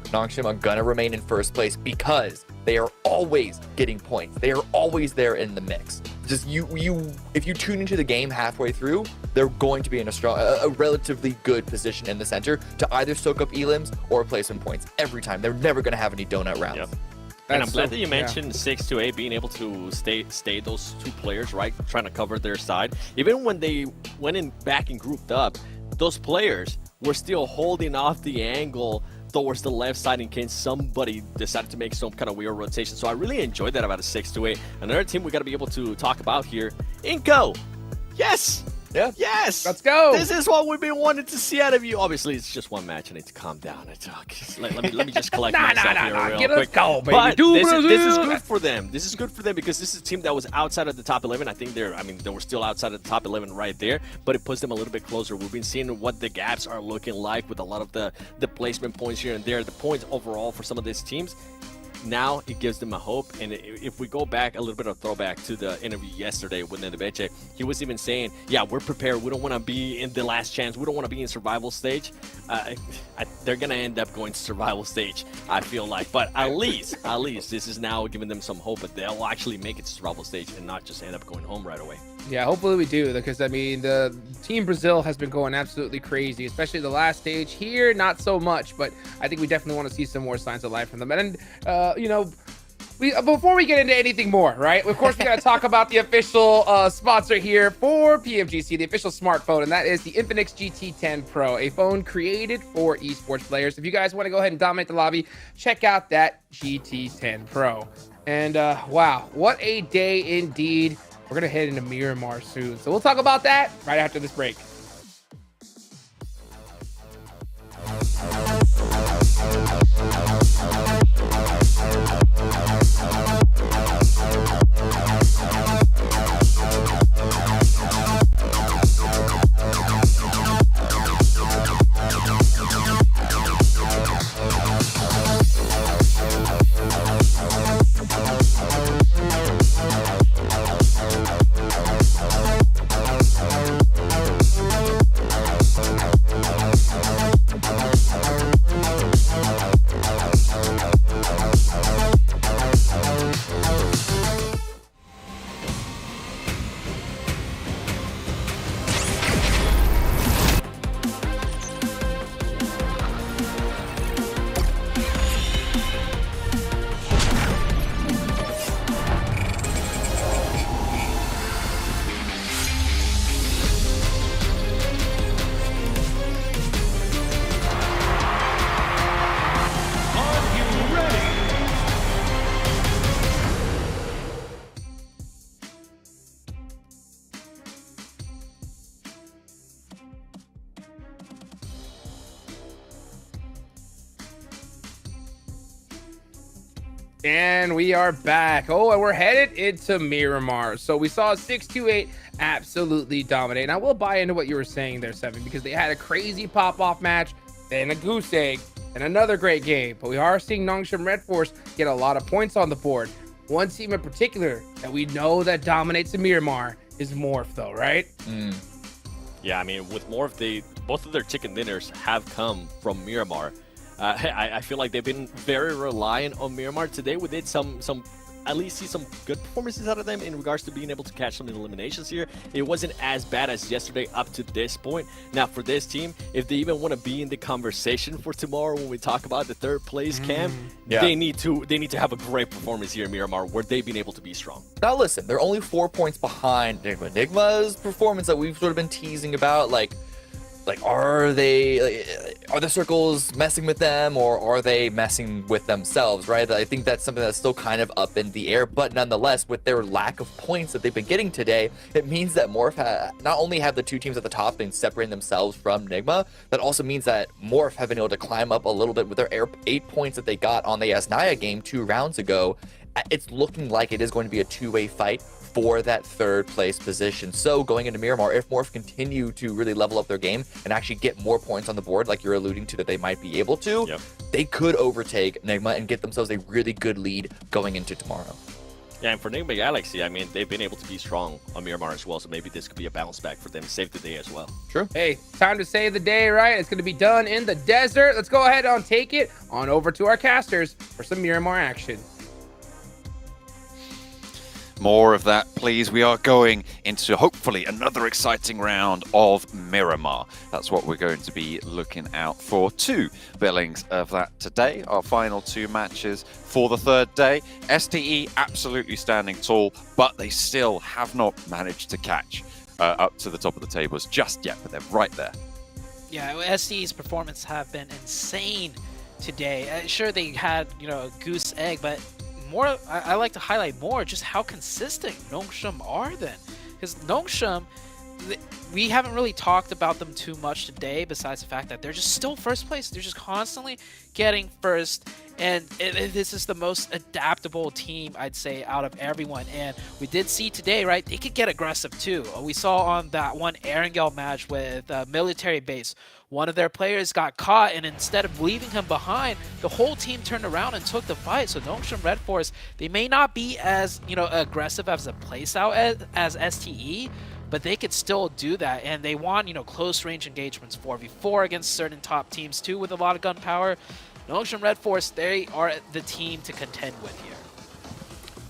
Nongshim are gonna remain in first place because they are always getting points. They are always there in the mix. Just if you tune into the game halfway through, they're going to be in a relatively good position in the center to either soak up elims or play some points every time. They're never gonna have any donut rounds. Yep. And I'm glad that you mentioned 628 being able to stay those 2 players, right? Trying to cover their side. Even when they went in back and grouped up, those players were still holding off the angle towards the left side in case somebody decided to make some kind of weird rotation. So I really enjoyed that about a 628. Another team we got to be able to talk about here, Inco. Yes. Yeah. Yes. Let's go. This is what we've been wanting to see out of you. Obviously, it's just one match. I need to calm down. Let me just collect myself here real quick. Let's go, baby. But this is good for them. This is good for them because this is a team that was outside of the top 11. I think they were still outside of the top 11 right there, but it puts them a little bit closer. We've been seeing what the gaps are looking like with a lot of the placement points here and there, the points overall for some of these teams. Now it gives them a hope. And if we go back a little bit of throwback to the interview yesterday with Nedebeche, he was even saying, yeah, we're prepared. We don't want to be in the last chance. We don't want to be in survival stage. They're going to end up going to survival stage, I feel like. But at least this is now giving them some hope that they'll actually make it to survival stage and not just end up going home right away. Yeah, hopefully we do, because I mean the Team Brazil has been going absolutely crazy, especially the last stage. Here, not so much, but I think we definitely want to see some more signs of life from them. And you know, before we get into anything more, right? Of course, we got to talk about the official sponsor here for PMGC, the official smartphone, and that is the Infinix GT10 Pro, a phone created for esports players. If you guys want to go ahead and dominate the lobby, check out that GT10 Pro. And wow, what a day indeed. We're going to head into Miramar soon. So we'll talk about that right after this break. And we are back. Oh, and we're headed into Miramar. So we saw 628 absolutely dominate. And I will buy into what you were saying there, Seven, because they had a crazy pop-off match, then a goose egg, and another great game. But we are seeing Nongshim Red Force get a lot of points on the board. One team in particular that we know that dominates in Miramar is Morph, though, right? Yeah, I mean, with Morph, both of their chicken dinners have come from Miramar. I feel like they've been very reliant on Miramar. Today we did at least see some good performances out of them in regards to being able to catch some eliminations here. It wasn't as bad as yesterday up to this point. Now for this team, if they even want to be in the conversation for tomorrow when we talk about the third place camp, they need to have a great performance here in Miramar where they've been able to be strong. Now listen, they're only 4 points behind Nigma. Nigma's performance that we've sort of been teasing about, like are the circles messing with them, or are they messing with themselves, right? I think that's something that's still kind of up in the air, but nonetheless, with their lack of points that they've been getting today, it means that Morph not only have the two teams at the top been separating themselves from Nigma, that also means that Morph have been able to climb up a little bit with their 8 points that they got on the Asnaya game 2 rounds ago. It's looking like it is going to be a two-way fight for that third place position. So going into Miramar, if Morph continue to really level up their game and actually get more points on the board, like you're alluding to that they might be able to, they could overtake Nigma and get themselves a really good lead going into tomorrow. Yeah, and for Nigma Galaxy, I mean, they've been able to be strong on Miramar as well, so maybe this could be a bounce back for them, save the day as well. True. Hey, time to save the day, right? It's going to be done in the desert. Let's go ahead and take it on over to our casters for some Miramar action. More of that, please. We are going into hopefully another exciting round of Miramar. That's what we're going to be looking out for. 2 billings of that today. Our final 2 matches for the third day. STE absolutely standing tall, but they still have not managed to catch up to the top of the tables just yet, but they're right there. Yeah, STE's performance have been insane today. Sure, they had, a goose egg, but more, I like to highlight more just how consistent Nongshim are then. Because Nongshim, we haven't really talked about them too much today, besides the fact that they're just still first place. They're just constantly getting first, and this is the most adaptable team, I'd say, out of everyone. And we did see today, right, they could get aggressive too. We saw on that one Erangel match with Military Base, one of their players got caught, and instead of leaving him behind, the whole team turned around and took the fight. So Nongshim Red Force, they may not be as, aggressive as a place out as STE, but they could still do that, and they want, close range engagements 4v4 against certain top teams too with a lot of gunpowder. Nongshim Red Force, they are the team to contend with here.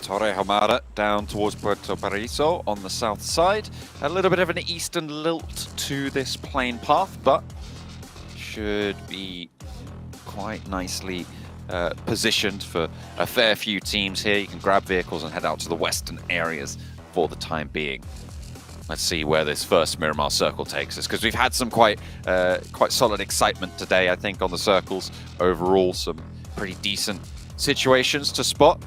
Torre Hamada down towards Puerto Paraiso on the south side. A little bit of an eastern lilt to this plane path, but should be quite nicely positioned for a fair few teams here. You can grab vehicles and head out to the western areas for the time being. Let's see where this first Miramar circle takes us, because we've had some quite solid excitement today, I think, on the circles. Overall, some pretty decent situations to spot.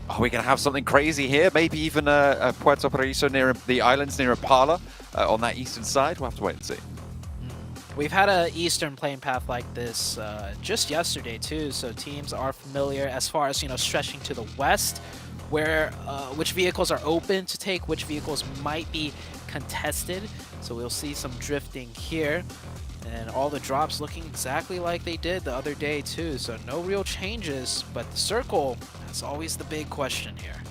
Are we going to have something crazy here? Maybe even a Puerto Paraiso near the islands, near Impala on that eastern side? We'll have to wait and see. We've had an eastern plane path like this just yesterday too, so teams are familiar as far as, stretching to the west, where which vehicles are open to take, which vehicles might be contested. So we'll see some drifting here, and all the drops looking exactly like they did the other day too. So no real changes, but the circle, that's always the big question here.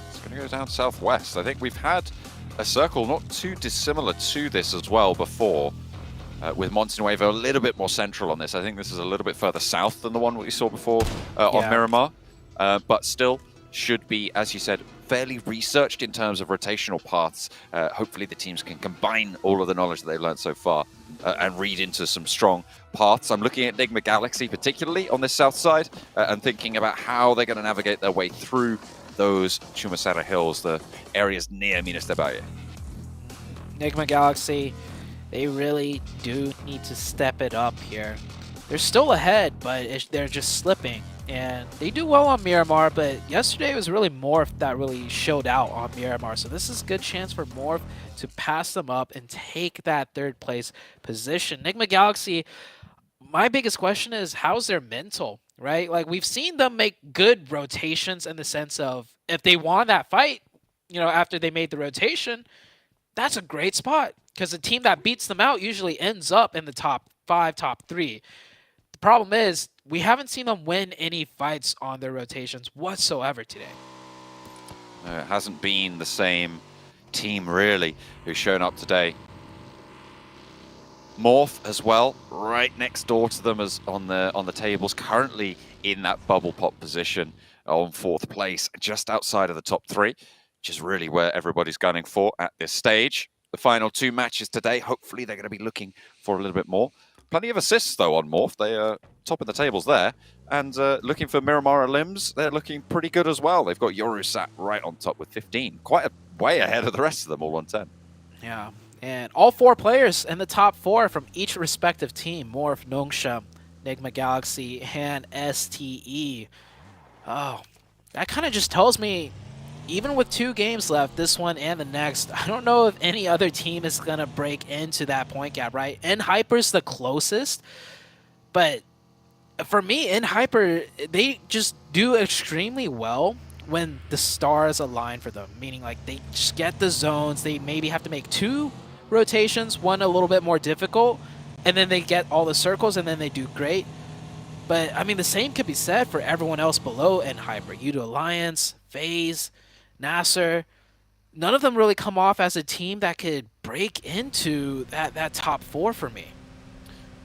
It's going to go down southwest. I think we've had a circle not too dissimilar to this as well before, with Monte Nuevo a little bit more central on this. I think this is a little bit further south than the one we saw before on Miramar, but still should be, as you said, fairly researched in terms of rotational paths. Hopefully the teams can combine all of the knowledge that they've learned so far and read into some strong paths. I'm looking at Nigma Galaxy particularly on this south side and thinking about how they're going to navigate their way through those Chumasara Hills, the areas near Minas de Valle. Nigma Galaxy, they really do need to step it up here. They're still ahead, but they're just slipping. And they do well on Miramar, but yesterday was really Morph that really showed out on Miramar. So this is a good chance for Morph to pass them up and take that third place position. Nigma Galaxy, my biggest question is, how's their mental, right? Like, we've seen them make good rotations in the sense of if they won that fight, after they made the rotation, that's a great spot, because the team that beats them out usually ends up in the top 5, top 3. The problem is we haven't seen them win any fights on their rotations whatsoever today. It hasn't been the same team, really, who's shown up today. Morph as well, right next door to them as on the tables, currently in that bubble pop position on 4th place, just outside of the top 3, which is really where everybody's gunning for at this stage. The final 2 matches today, hopefully they're going to be looking for a little bit more. Plenty of assists, though, on Morph. They are top of the tables there. And looking for Miramara Limbs, they're looking pretty good as well. They've got Yoru sat right on top with 15. Quite a way ahead of the rest of them, all on 10. Yeah, and all 4 players in the top 4 from each respective team. Morph, Nongshim, Enigma Galaxy, and STE. Oh, that kind of just tells me, even with 2 games left, this one and the next, I don't know if any other team is going to break into that point gap, right? nHyper's the closest, but for me, nHyper, they just do extremely well when the stars align for them, meaning like they just get the zones. They maybe have to make 2 rotations, one a little bit more difficult, and then they get all the circles, and then they do great. But, I mean, the same could be said for everyone else below nHyper. Yudo Alliance, FaZe, Nasser. None of them really come off as a team that could break into that top 4 for me.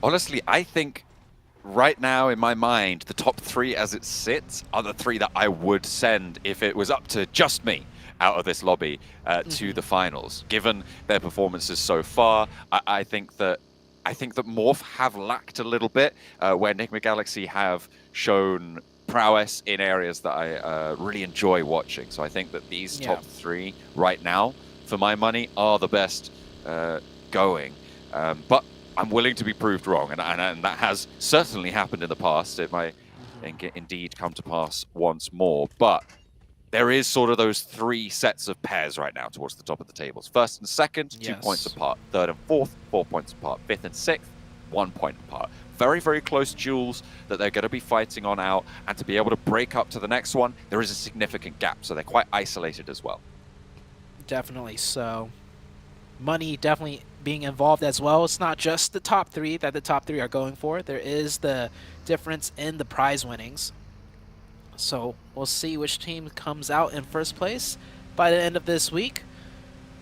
Honestly, I think right now, in my mind, the top 3 as it sits are the 3 that I would send if it was up to just me out of this lobby to the finals. Given their performances so far, I think that Morph have lacked a little bit, where Enigma Galaxy have shown prowess in areas that I really enjoy watching. So I think that these top 3 right now, for my money, are the best going. But I'm willing to be proved wrong, and that has certainly happened in the past. It might indeed come to pass once more, but there is sort of those 3 sets of pairs right now towards the top of the tables. 1st and 2nd, 2 points apart. 3rd and 4th, 4 points apart. 5th and 6th, 1 point apart. Very, very close duels that they're going to be fighting on out, and to be able to break up to the next one, there is a significant gap, so they're quite isolated as well. Definitely so. Money definitely being involved as well. It's not just the top 3 that the top 3 are going for. There is the difference in the prize winnings. So we'll see which team comes out in 1st place by the end of this week.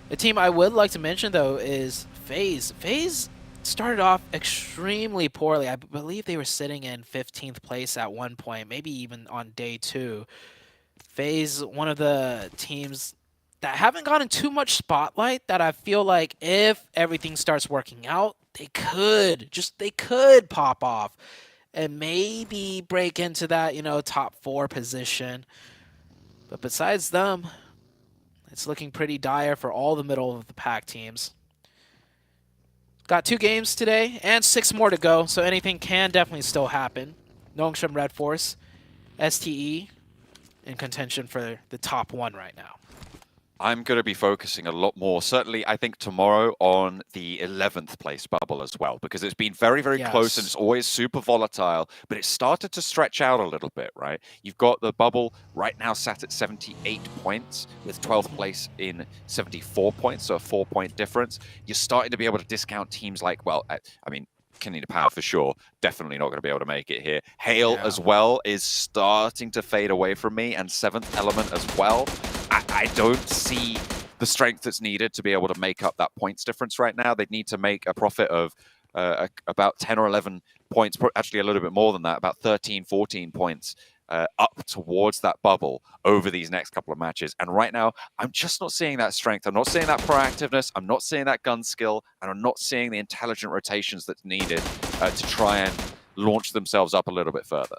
The team I would like to mention, though, is FaZe. FaZe started off extremely poorly. I believe they were sitting in 15th place at one point, maybe even on day 2. FaZe, one of the teams that haven't gotten too much spotlight, that I feel like if everything starts working out, they could pop off and maybe break into that, top 4 position. But besides them, it's looking pretty dire for all the middle of the pack teams. Got 2 games today and 6 more to go, so anything can definitely still happen. Nongshim Red Force, STE in contention for the top 1 right now. I'm going to be focusing a lot more, certainly I think tomorrow, on the 11th place bubble as well, because it's been very, very close and it's always super volatile, but it started to stretch out a little bit, right? You've got the bubble right now sat at 78 points with 12th place in 74 points, so a 4-point difference. You're starting to be able to discount teams like, well, I mean, Canada Power for sure, definitely not going to be able to make it here. Hail as well is starting to fade away from me, and 7th Element as well. I don't see the strength that's needed to be able to make up that points difference right now. They'd need to make a profit of about 10 or 11 points, actually a little bit more than that, about 13, 14 points up towards that bubble over these next couple of matches. And right now, I'm just not seeing that strength. I'm not seeing that proactiveness. I'm not seeing that gun skill. And I'm not seeing the intelligent rotations that's needed to try and launch themselves up a little bit further.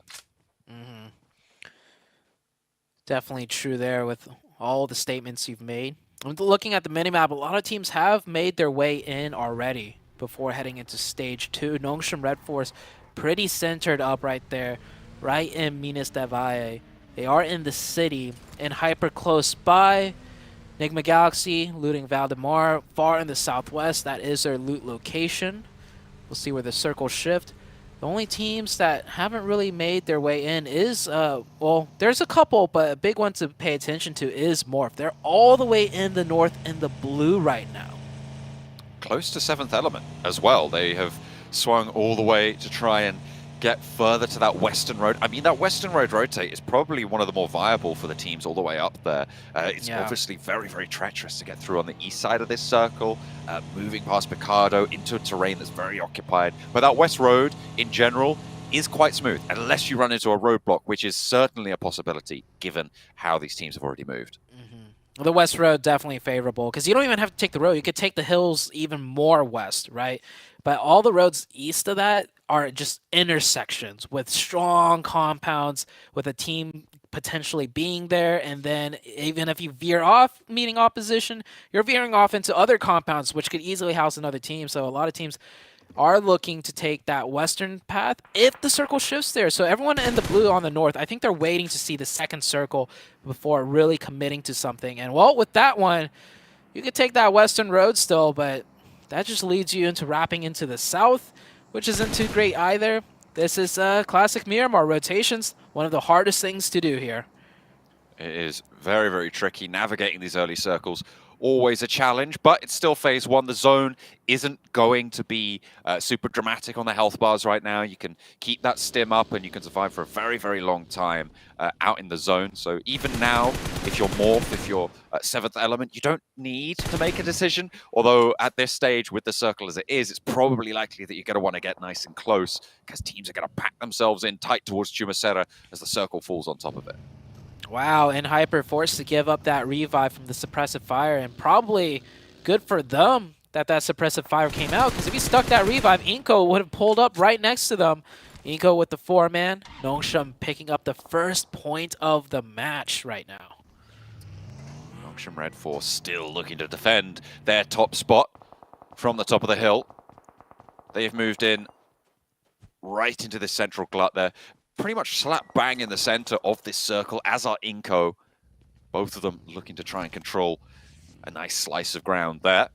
Definitely true there with all the statements you've made. Looking at the minimap, a lot of teams have made their way in already before heading into stage 2. Nongshim Red Force pretty centered up right there, right in Minas de Valle. They are in the city and hyper close by. Enigma Galaxy looting Valdemar far in the southwest. That is their loot location. We'll see where the circles shift. The only teams that haven't really made their way in is, well, there's a couple, but a big one to pay attention to is Morph. They're all the way in the north in the blue right now. Close to 7th Element as well. They have swung all the way to try and get further to that western road. I mean, that western road rotate is probably one of the more viable for the teams all the way up there. It's obviously very, very treacherous to get through on the east side of this circle, moving past Picado into a terrain that's very occupied. But that west road, in general, is quite smooth, unless you run into a roadblock, which is certainly a possibility, given how these teams have already moved. The west road definitely favorable, because you don't even have to take the road. You could take the hills even more west, right? But all the roads east of that are just intersections with strong compounds, with a team potentially being there. And then even if you veer off meeting opposition, you're veering off into other compounds, which could easily house another team. So a lot of teams are looking to take that western path if the circle shifts there. So everyone in the blue on the north, I think they're waiting to see the second circle before really committing to something. And well, with that one, you could take that western road still, but that just leads you into wrapping into the south, which isn't too great either. This is classic Miramar rotations, one of the hardest things to do here. It is very, very tricky navigating these early circles. Always a challenge, but it's still phase one. The zone isn't going to be super dramatic on the health bars right now. You can keep that stim up and you can survive for a very, very long time out in the zone. So even now, if you're Morph, if you're Seventh Element, you don't need to make a decision. Although at this stage, with the circle as it is, it's probably likely that you're going to want to get nice and close because teams are going to pack themselves in tight towards Chumacera as the circle falls on top of it. Wow, and Hyper forced to give up that revive from the suppressive fire, and probably good for them that that suppressive fire came out, because if he stuck that revive, Inko would have pulled up right next to them. Inko with the 4-man, Nongshim picking up the first point of the match right now. Nongshim Red Force still looking to defend their top spot from the top of the hill. They've moved in right into the central glut there. Pretty much slap bang in the center of this circle, as are Inko. Both of them looking to try and control a nice slice of ground there.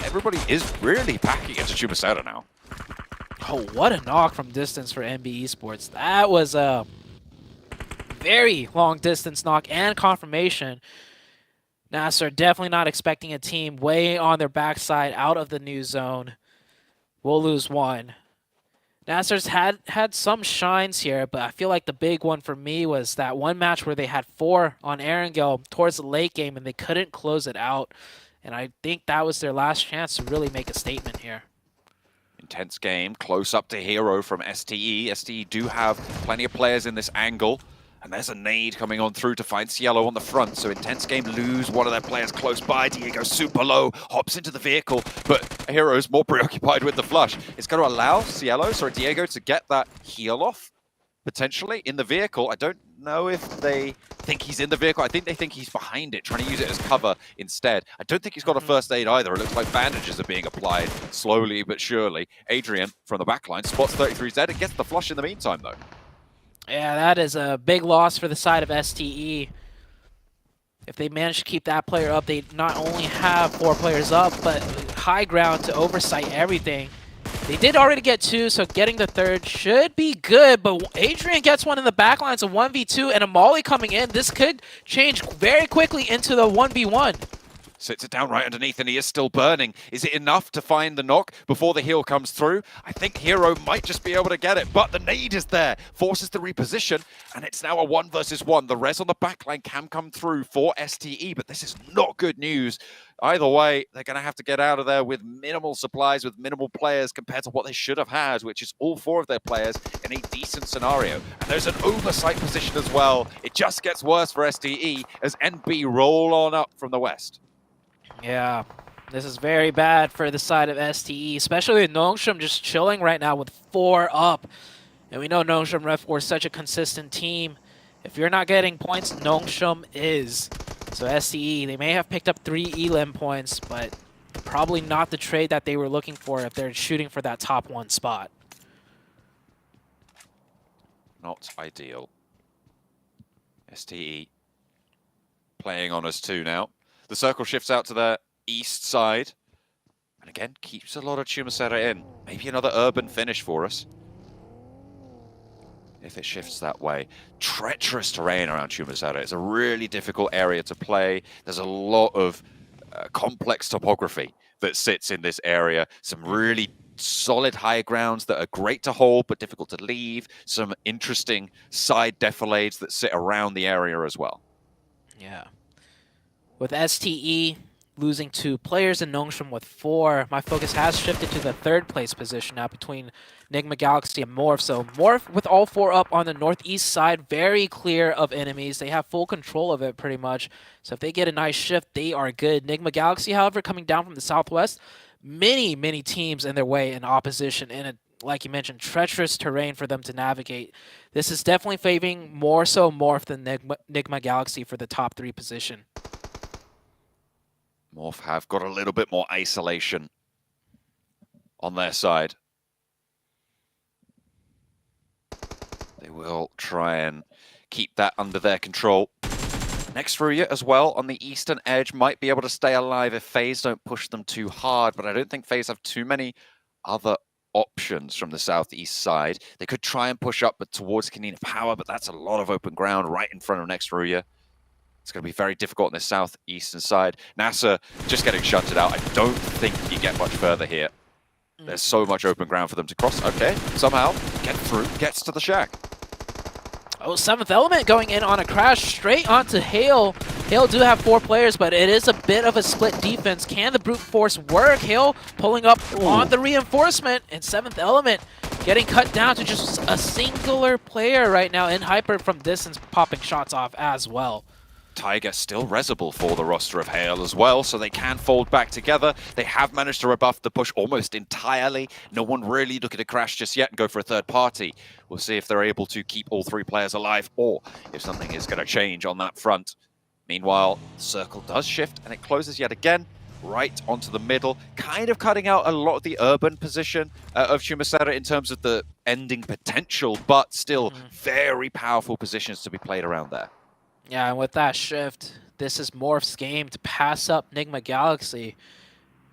Everybody is really packing into Chumacera now. Oh, what a knock from distance for MB Esports. That was a very long distance knock and confirmation. Nasser definitely not expecting a team way on their backside out of the new zone. We'll lose one. Nasser's had some shines here, but I feel like the big one for me was that one match where they had 4 on Erangel towards the late game and they couldn't close it out. And I think that was their last chance to really make a statement here. Intense game, close up to Hero from STE. STE do have plenty of players in this angle. And there's a nade coming on through to find Cielo on the front. So Intense Game lose one of their players close by. Diego super low, hops into the vehicle, but Hero's more preoccupied with the flush. It's going to allow Diego to get that heal off, potentially, in the vehicle. I don't know if they think he's in the vehicle. I think they think he's behind it, trying to use it as cover instead. I don't think he's got a first aid either. It looks like bandages are being applied slowly but surely. Adrian from the backline spots 33Z and gets the flush in the meantime, though. Yeah, that is a big loss for the side of STE. If they manage to keep that player up, they not only have 4 players up, but high ground to oversight everything. They did already get 2, so getting the third should be good, but Adrian gets one in the backline. It's a 1v2 and a molly coming in. This could change very quickly into the 1v1. Sits it down right underneath and he is still burning. Is it enough to find the knock before the heal comes through? I think Hero might just be able to get it, but the nade is there. Forces the reposition, and it's now a 1 versus 1. The res on the backline can come through for STE, but this is not good news. Either way, they're going to have to get out of there with minimal supplies, with minimal players compared to what they should have had, which is all 4 of their players in a decent scenario. And there's an oversight position as well. It just gets worse for STE as NB roll on up from the west. Yeah, this is very bad for the side of STE, especially with Nongshim just chilling right now with 4 up. And we know Nongshim Red Force is such a consistent team. If you're not getting points, Nongshim is. So STE, they may have picked up 3 elim points, but probably not the trade that they were looking for if they're shooting for that top 1 spot. Not ideal. STE playing on us 2 now. The circle shifts out to the east side. And again, keeps a lot of Chumacera in. Maybe another urban finish for us. If it shifts that way. Treacherous terrain around Chumacera. It's a really difficult area to play. There's a lot of complex topography that sits in this area. Some really solid high grounds that are great to hold but difficult to leave. Some interesting side defilades that sit around the area as well. Yeah. With STE losing 2 players and Nongshim with 4, my focus has shifted to the 3rd place position now between Nigma Galaxy and Morph. So Morph with all 4 up on the northeast side, very clear of enemies. They have full control of it pretty much. So if they get a nice shift, they are good. Nigma Galaxy, however, coming down from the southwest, many teams in their way in opposition in a, like you mentioned, treacherous terrain for them to navigate. This is definitely favoring more so Morph than Nigma Galaxy for the top 3 position. Morph have got a little bit more isolation on their side. They will try and keep that under their control. Nextruya as well on the eastern edge might be able to stay alive if FaZe don't push them too hard, but I don't think FaZe have too many other options from the southeast side. They could try and push up but towards Kanina Power, but that's a lot of open ground right in front of Nextruya. It's going to be very difficult on the southeastern side. NASA just getting shunted out. I don't think you get much further here. There's so much open ground for them to cross. Okay, somehow get through, gets to the shack. Oh, 7th Element going in on a crash straight onto Hale. Hale do have 4 players, but it is a bit of a split defense. Can the brute force work? Hale pulling up on the reinforcement, and 7th Element getting cut down to just a singular player right now in Hyper from distance, popping shots off as well. Tiger still resable for the roster of Hale as well, so they can fold back together. They have managed to rebuff the push almost entirely. No one really looking to crash just yet and go for a third party. We'll see if they're able to keep all 3 players alive or if something is going to change on that front. Meanwhile, the circle does shift and it closes yet again right onto the middle, kind of cutting out a lot of the urban position of Shumasera in terms of the ending potential, but still very powerful positions to be played around there. Yeah, and with that shift, this is Morph's game to pass up Nigma Galaxy.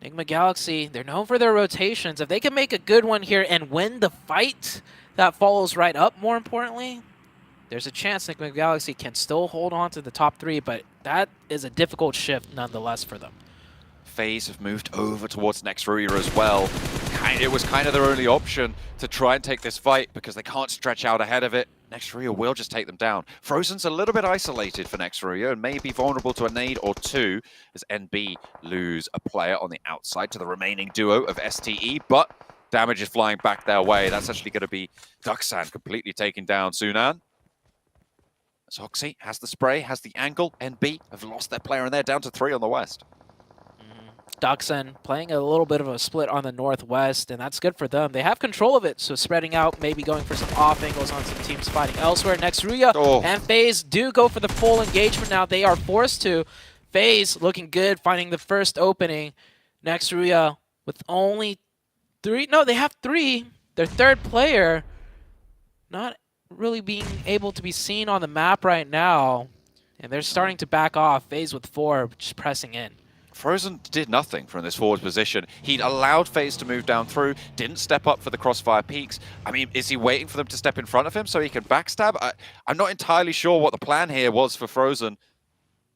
Nigma Galaxy, they're known for their rotations. If they can make a good one here and win the fight that follows right up, more importantly, there's a chance Nigma Galaxy can still hold on to the top 3, but that is a difficult shift nonetheless for them. FaZe have moved over towards Nextruya as well. It was kind of their only option to try and take this fight because they can't stretch out ahead of it. Nextruya will just take them down. Frozen's a little bit isolated for Nextruya and may be vulnerable to a nade or 2 as NB lose a player on the outside to the remaining duo of STE, but damage is flying back their way. That's actually going to be Duxan completely taking down Sunan. As Hoxie has the spray, has the angle. NB have lost their player and they're down to 3 on the west. Duxan playing a little bit of a split on the northwest, and that's good for them. They have control of it, so spreading out, maybe going for some off angles on some teams fighting elsewhere. Nextruya and FaZe do go for the full engagement now. They are forced to. FaZe looking good, finding the first opening. Nextruya with only 3. No, they have 3. Their 3rd player not really being able to be seen on the map right now, and they're starting to back off. FaZe with 4, just pressing in. Frozen did nothing from this forward position. He'd allowed FaZe to move down through, didn't step up for the crossfire peaks. I mean, is he waiting for them to step in front of him so he can backstab? I'm not entirely sure what the plan here was for Frozen.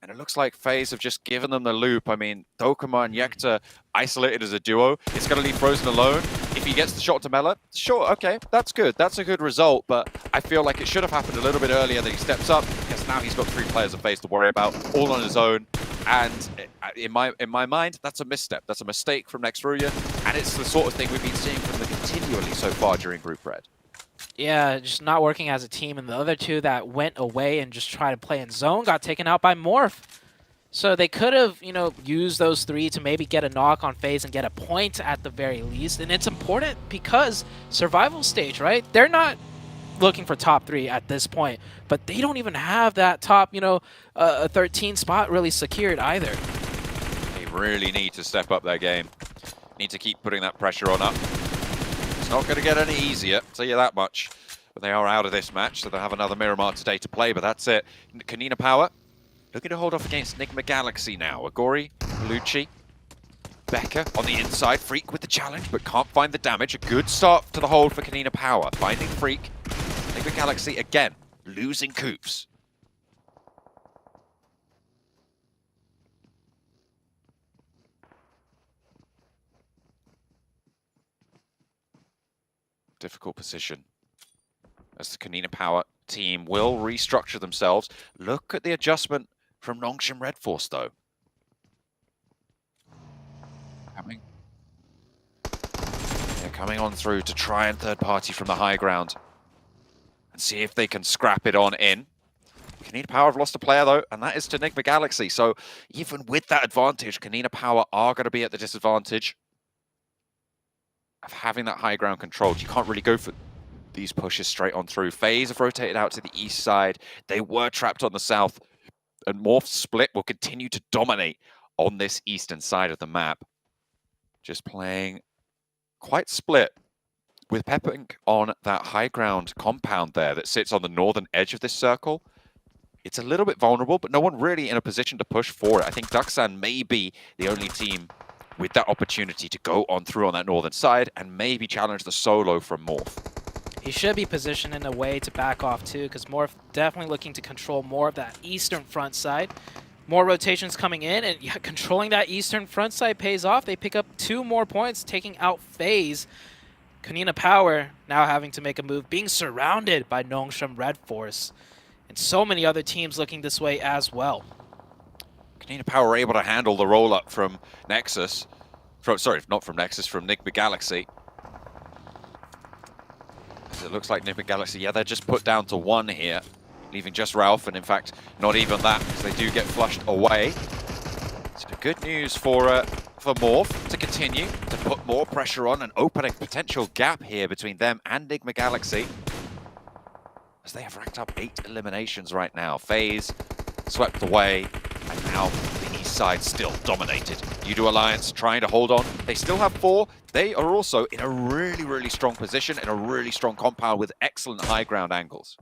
And it looks like FaZe have just given them the loop. I mean, Dokuma and Yekta isolated as a duo. It's going to leave Frozen alone. If he gets the shot to Mela, sure, okay, that's good. That's a good result, but I feel like it should have happened a little bit earlier that he steps up, because now he's got 3 players of FaZe to worry about, all on his own. And in my mind, that's a misstep. That's a mistake from Nextruya, and it's the sort of thing we've been seeing from them continually so far during Group Red. Yeah, just not working as a team, and the other 2 that went away and just tried to play in zone got taken out by Morph. So they could have, you know, used those 3 to maybe get a knock on FaZe and get a point at the very least. And it's important because survival stage, right? They're not looking for top 3 at this point, but they don't even have that top, you know, a 13 spot really secured either. They really need to step up their game. Need to keep putting that pressure on up. It's not going to get any easier, I'll tell you that much. But they are out of this match, so they'll have another Miramar today to play, but that's it. Kanina Power looking to hold off against Nigma Galaxy now. Agori, Lucci, Becca on the inside. Freak with the challenge, but can't find the damage. A good start to the hold for Kanina Power. Finding Freak. Nigma Galaxy again, losing Coops. difficult position as the Kanina Power team will restructure themselves. Look at the adjustment from Nongshim Red Force, though. They're coming on through to try and third party from the high ground and see if they can scrap it on in. Kanina Power have lost a player, though, and that is to Enigma Galaxy. So even with that advantage, Kanina Power are going to be at the disadvantage of having that high ground controlled. You can't really go for these pushes straight on through. FaZe have rotated out to the east side. They were trapped on the south, and Morph Split will continue to dominate on this eastern side of the map. Just playing quite split, with pepping on that high ground compound there that sits on the northern edge of this circle. It's a little bit vulnerable, but no one really in a position to push for it. I think Ducksan may be the only team with that opportunity to go on through on that northern side and maybe challenge the solo from Morph. He should be positioned in a way to back off too, because Morph definitely looking to control more of that eastern front side. More rotations coming in, and yeah, controlling that eastern front side pays off. They pick up 2 more points, taking out FaZe. Kanina Power now having to make a move, being surrounded by Nongshim Red Force. And so many other teams looking this way as well. Kanina Power are able to handle the roll-up from Nexus. Sorry, not from Nexus, from Enigma Galaxy. As it looks like Enigma Galaxy, yeah, they're just put down to 1 here, leaving just Ralph, and in fact, not even that, because they do get flushed away. So good news for Morph to continue to put more pressure on and open a potential gap here between them and Enigma Galaxy, as they have racked up 8 eliminations right now. FaZe swept away, and now the east side still dominated. U2 Alliance trying to hold on. They still have 4. They are also in a really, really strong position, in a really strong compound with excellent high ground angles.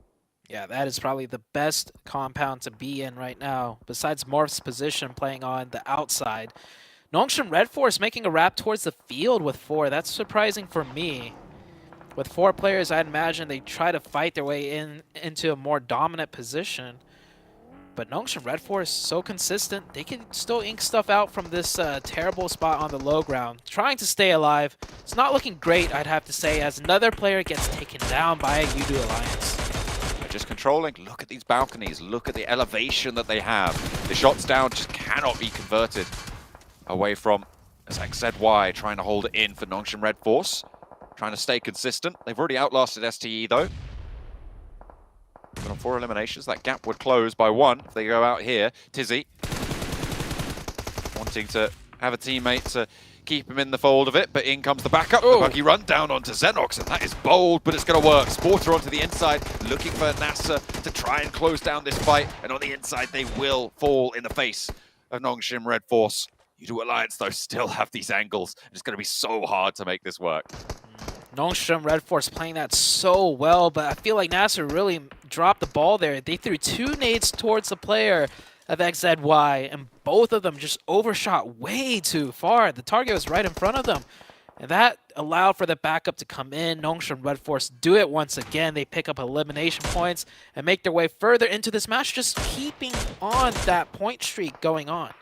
Yeah, that is probably the best compound to be in right now, besides Morph's position playing on the outside. Nongshim Red Force making a wrap towards the field with 4. That's surprising for me. With 4 players, I'd imagine they try to fight their way into a more dominant position. But Nongshim Red Force, so consistent, they can still ink stuff out from this terrible spot on the low ground. Trying to stay alive. It's not looking great, I'd have to say, as another player gets taken down by a U2 Alliance. They're just controlling. Look at these balconies. Look at the elevation that they have. The shots down just cannot be converted away from XZY, trying to hold it in for Nongshim Red Force. Trying to stay consistent. They've already outlasted STE, though. But on 4 eliminations, that gap would close by 1 if they go out here. Tizzy wanting to have a teammate to keep him in the fold of it, but in comes the backup. The buggy run down onto Xenox, and that is bold, but it's going to work. Sporter onto the inside, looking for NASA to try and close down this fight, and on the inside, they will fall in the face of Nongshim Red Force. U2 Alliance, though, still have these angles, and it's going to be so hard to make this work. Nongshim Red Force playing that so well, but I feel like Nasser really dropped the ball there. They threw 2 nades towards the player of XZY, and both of them just overshot way too far. The target was right in front of them, and that allowed for the backup to come in. Nongshim Red Force do it once again. They pick up elimination points and make their way further into this match, just keeping on that point streak going on.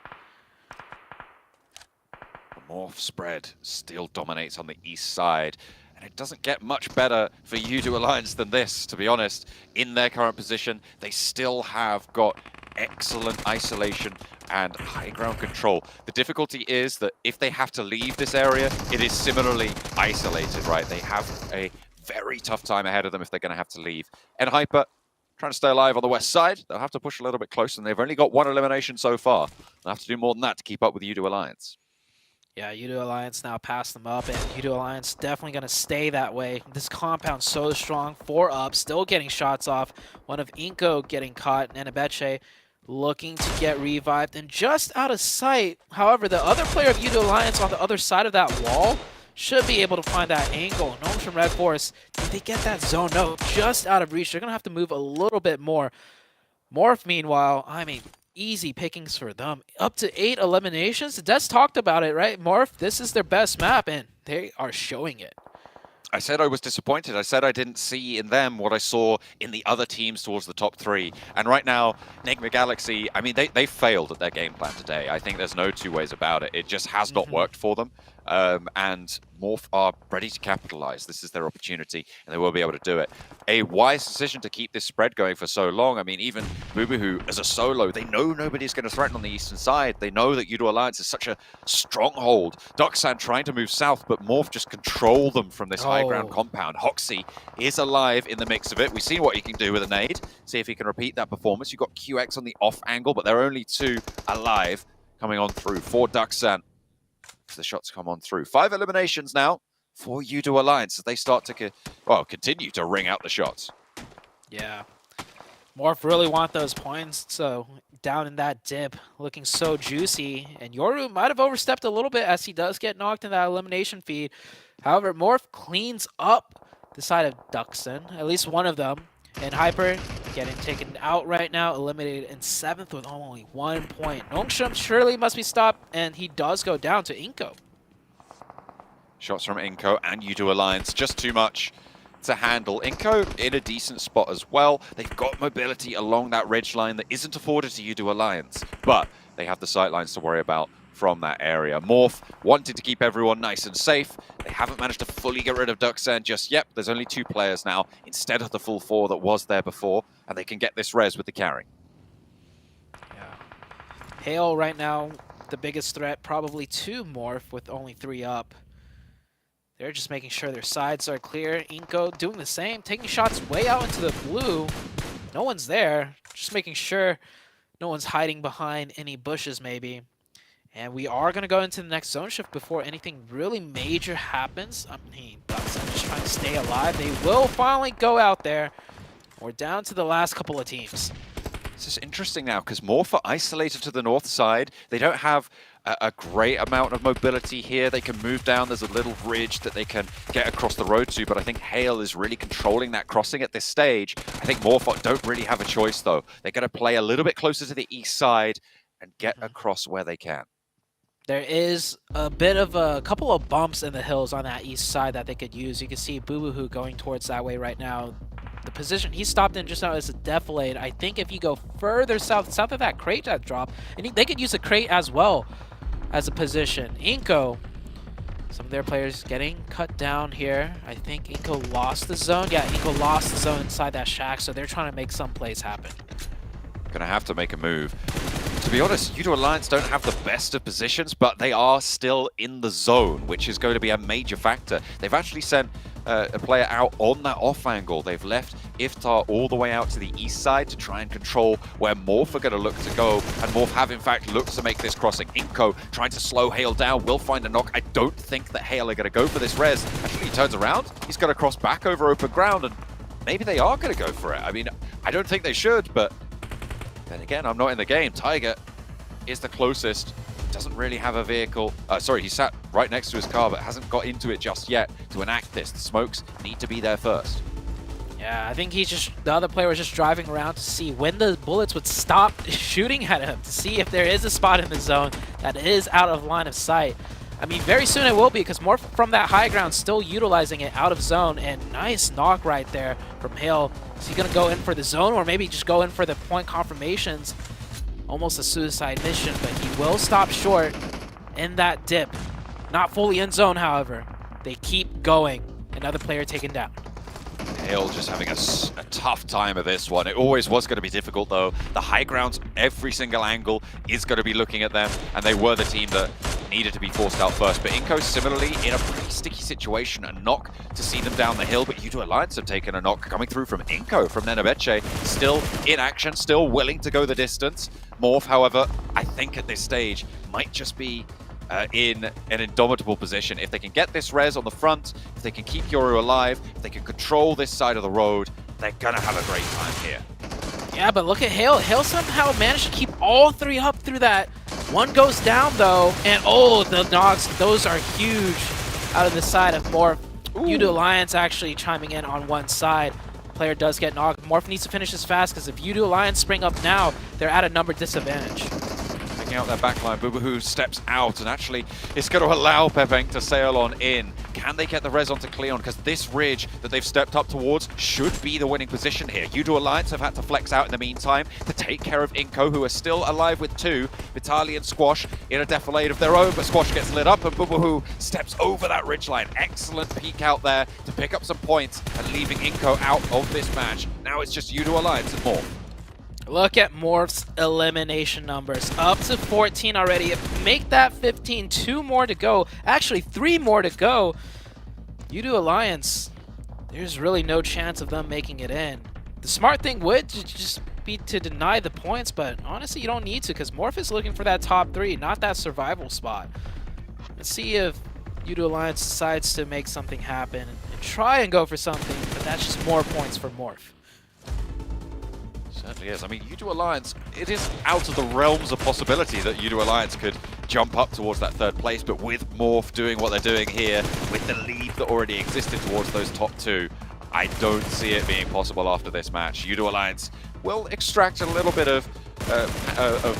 The Morph spread still dominates on the east side. And it doesn't get much better for U2 Alliance than this, to be honest. In their current position, they still have got excellent isolation and high ground control. The difficulty is that if they have to leave this area, it is similarly isolated, right? They have a very tough time ahead of them if they're going to have to leave. And Hyper trying to stay alive on the west side. They'll have to push a little bit closer, and they've only got 1 elimination so far. They'll have to do more than that to keep up with U2 Alliance. Yeah, U2 Alliance now passed them up, and U2 Alliance definitely going to stay that way. This compound's so strong, 4 up, still getting shots off. One of Inko getting caught, and Abeche looking to get revived and just out of sight. However, the other player of U2 Alliance on the other side of that wall should be able to find that angle. Nongshim Red Force, did they get that zone? No, just out of reach. They're going to have to move a little bit more. Morph, meanwhile, I mean, easy pickings for them. Up to 8 eliminations. Des talked about it, right? Morph, this is their best map, and they are showing it. I said I was disappointed. I said I didn't see in them what I saw in the other teams towards the top 3. And right now, Enigma Galaxy, I mean, they failed at their game plan today. I think there's no 2 ways about it. It just has not worked for them. And Morph are ready to capitalize. This is their opportunity, and they will be able to do it. A wise decision to keep this spread going for so long. I mean, even Bubuhu as a solo, they know nobody's going to threaten on the eastern side. They know that Yudo Alliance is such a stronghold. Ducksan trying to move south, but Morph just control them from this high ground compound. Hoxie is alive in the mix of it. We've seen what he can do with a nade. See if he can repeat that performance. You've got QX on the off angle, but there are only 2 alive coming on through for Ducksan. The shots come on through. 5 eliminations now for Yudo Alliance as they start to continue to ring out the shots. Yeah. Morph really want those points, so down in that dip, looking so juicy. And Yoru might have overstepped a little bit as he does get knocked in that elimination feed. However, Morph cleans up the side of Duckson, at least one of them. And Hyper getting taken out right now, eliminated in 7th with only 1 point. Nongshim surely must be stopped, and he does go down to Inko. Shots from Inko and Yudo Alliance, just too much to handle. Inko in a decent spot as well. They've got mobility along that ridge line that isn't afforded to Yudo Alliance, but they have the sight lines to worry about from that area. Morph wanted to keep everyone nice and safe. They haven't managed to fully get rid of Ducksan just yet. There's only 2 players now instead of the full 4 that was there before, and they can get this res with the carry. Yeah. Hale right now, the biggest threat, probably to Morph with only 3 up. They're just making sure their sides are clear. Inko doing the same, taking shots way out into the blue. No one's there, just making sure no one's hiding behind any bushes maybe. And we are going to go into the next zone shift before anything really major happens. I mean, Duckson just trying to stay alive. They will finally go out there. We're down to the last couple of teams. This is interesting now because Morph are isolated to the north side. They don't have a great amount of mobility here. They can move down. There's a little ridge that they can get across the road to, but I think Hale is really controlling that crossing at this stage. I think Morph don't really have a choice, though. They're going to play a little bit closer to the east side and get across where they can. There is a bit of a couple of bumps in the hills on that east side that they could use. You can see Bubuhu going towards that way right now. The position he stopped in just now is a defilade. I think if you go further south of that crate that dropped, and they could use a crate as well as a position. Inko, some of their players getting cut down here. I think Inko lost the zone. Yeah, Inko lost the zone inside that shack, so they're trying to make some plays happen. Gonna have to make a move. To be honest, Yudo Alliance don't have the best of positions, but they are still in the zone, which is going to be a major factor. They've actually sent a player out on that off angle. They've left Iftar all the way out to the east side to try and control where Morph are going to look to go, and Morph have in fact looked to make this crossing. Inko trying to slow Hale down, will find a knock. I don't think that Hale are going to go for this res. Actually, he turns around, he's going to cross back over open ground, and maybe they are going to go for it. I mean, I don't think they should, but then again, I'm not in the game. Tiger is the closest. Doesn't really have a vehicle. Sorry, he sat right next to his car, but hasn't got into it just yet to enact this. The smokes need to be there first. Yeah, I think the other player was just driving around to see when the bullets would stop shooting at him, to see if there is a spot in the zone that is out of line of sight. I mean, very soon it will be, because Morph from that high ground still utilizing it out of zone, and nice knock right there from Hale. Is he going to go in for the zone, or maybe just go in for the point confirmations? Almost a suicide mission, but he will stop short in that dip. Not fully in zone, however. They keep going. Another player taken down. Hale just having a tough time of this one. It always was going to be difficult, though. The high grounds, every single angle is going to be looking at them, and they were the team that needed to be forced out first. But Inko similarly in a pretty sticky situation. A knock to see them down the hill, but Yudo Alliance have taken a knock coming through from Inko, from Nenebeche. Still in action, still willing to go the distance. Morph, however, I think at this stage might just be in an indomitable position. If they can get this res on the front, if they can keep Yoru alive, if they can control this side of the road, they're gonna have a great time here. Yeah, but look at Hale. Hale somehow managed to keep all 3 up through that. One goes down, though, and oh, the knocks, those are huge out of the side of Morph. Yudo Alliance actually chiming in on one side. Player does get knocked. Morph needs to finish this fast, because if Yudo Alliance spring up now, they're at a number disadvantage. Out that backline, Bubuhu steps out, and actually it's going to allow PubgM to sail on in. Can they get the res onto Cleon? Because this ridge that they've stepped up towards should be the winning position here. Udo Alliance have had to flex out in the meantime to take care of Inko, who are still alive with 2. Vitali and Squash in a defilade of their own, but Squash gets lit up and Boobahu steps over that ridgeline. Excellent peek out there to pick up some points and leaving Inko out of this match. Now it's just Udo Alliance and Morph. Look at Morph's elimination numbers. Up to 14 already. Make that 15. 2 more to go. Actually, 3 more to go. Udo Alliance, there's really no chance of them making it in. The smart thing would just be to deny the points, but honestly, you don't need to because Morph is looking for that top 3, not that survival spot. Let's see if Udo Alliance decides to make something happen and try and go for something, but that's just more points for Morph. Certainly is. I mean, Udo Alliance, it is out of the realms of possibility that Udo Alliance could jump up towards that 3rd place, but with Morph doing what they're doing here, with the lead that already existed towards those top 2, I don't see it being possible after this match. Udo Alliance will extract a little bit of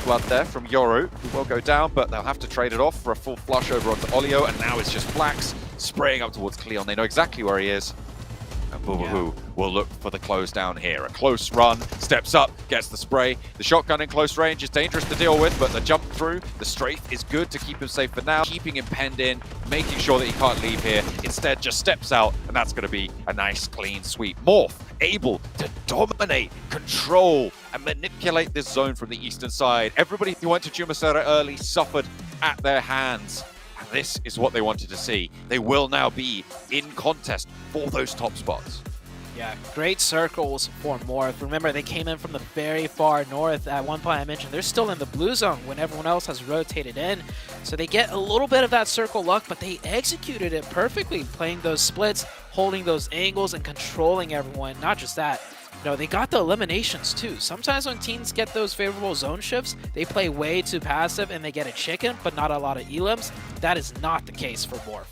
blood there from Yoru, who will go down, but they'll have to trade it off for a full flush over onto Olio, and now it's just Flax spraying up towards Cleon. They know exactly where he is. And Boobahu will look for the close down here. A close run, steps up, gets the spray. The shotgun in close range is dangerous to deal with, but the jump through, the strafe is good to keep him safe for now. Keeping him penned in, making sure that he can't leave here. Instead, just steps out, and that's going to be a nice, clean sweep. Morph, able to dominate, control, and manipulate this zone from the eastern side. Everybody who went to Jumasera early suffered at their hands. This is what they wanted to see. They will now be in contest for those top spots. Yeah, great circles for Morph. Remember, they came in from the very far north. At one point I mentioned they're still in the blue zone when everyone else has rotated in. So they get a little bit of that circle luck, but they executed it perfectly, playing those splits, holding those angles, and controlling everyone. Not just that, you know, they got the eliminations too. Sometimes when teams get those favorable zone shifts, they play way too passive and they get a chicken, but not a lot of elims. That is not the case for Morph.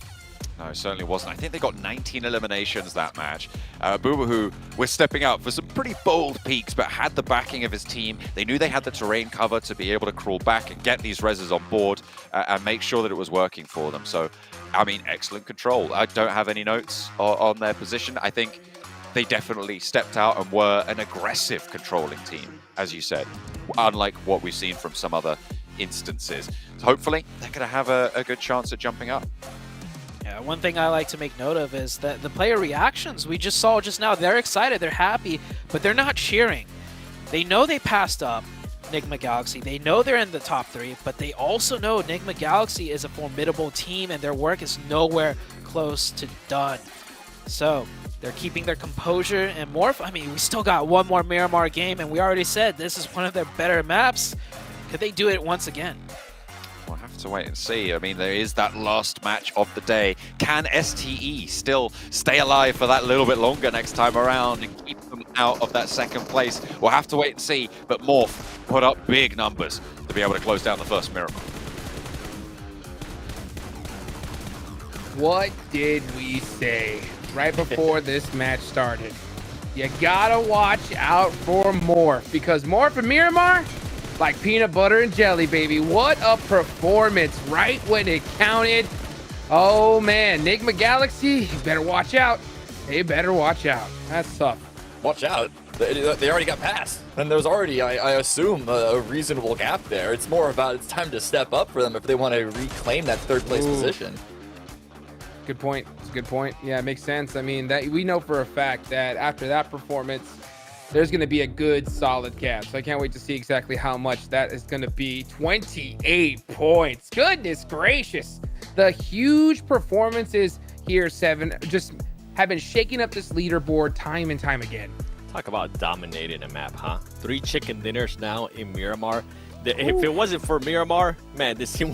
No, it certainly wasn't. I think they got 19 eliminations that match. Boobahu was stepping out for some pretty bold peaks, but had the backing of his team. They knew they had the terrain cover to be able to crawl back and get these reses on board and make sure that it was working for them. So, I mean, excellent control. I don't have any notes on their position. I think they definitely stepped out and were an aggressive controlling team, as you said, unlike what we've seen from some other instances. So hopefully, they're going to have a good chance at jumping up. Yeah, one thing I like to make note of is that the player reactions we just saw just now, they're excited, they're happy, but they're not cheering. They know they passed up Nigma Galaxy. They know they're in the top 3, but they also know Nigma Galaxy is a formidable team and their work is nowhere close to done. So they're keeping their composure, and Morph, I mean, we still got one more Miramar game, and we already said this is one of their better maps. Could they do it once again? We'll have to wait and see. I mean, there is that last match of the day. Can STE still stay alive for that little bit longer next time around and keep them out of that 2nd place? We'll have to wait and see, but Morph put up big numbers to be able to close down the first Miramar. What did we say right before this match started? You gotta watch out for Morph, because Morph and Miramar, like peanut butter and jelly, baby. What a performance right when it counted. Oh man, Nigma Galaxy, you better watch out. They better watch out. That's tough. Watch out. They already got past. And there's already, I assume, a reasonable gap there. It's more about it's time to step up for them if they want to reclaim that 3rd place position. Good point. It's a good point. Yeah, it makes sense. I mean, that we know for a fact that after that performance, there's going to be a good, solid gap. So I can't wait to see exactly how much that is going to be. 28 points. Goodness gracious. The huge performances here, 7, just have been shaking up this leaderboard time and time again. Talk about dominating a map, huh? 3 chicken dinners now in Miramar. If it wasn't for Miramar, man, this team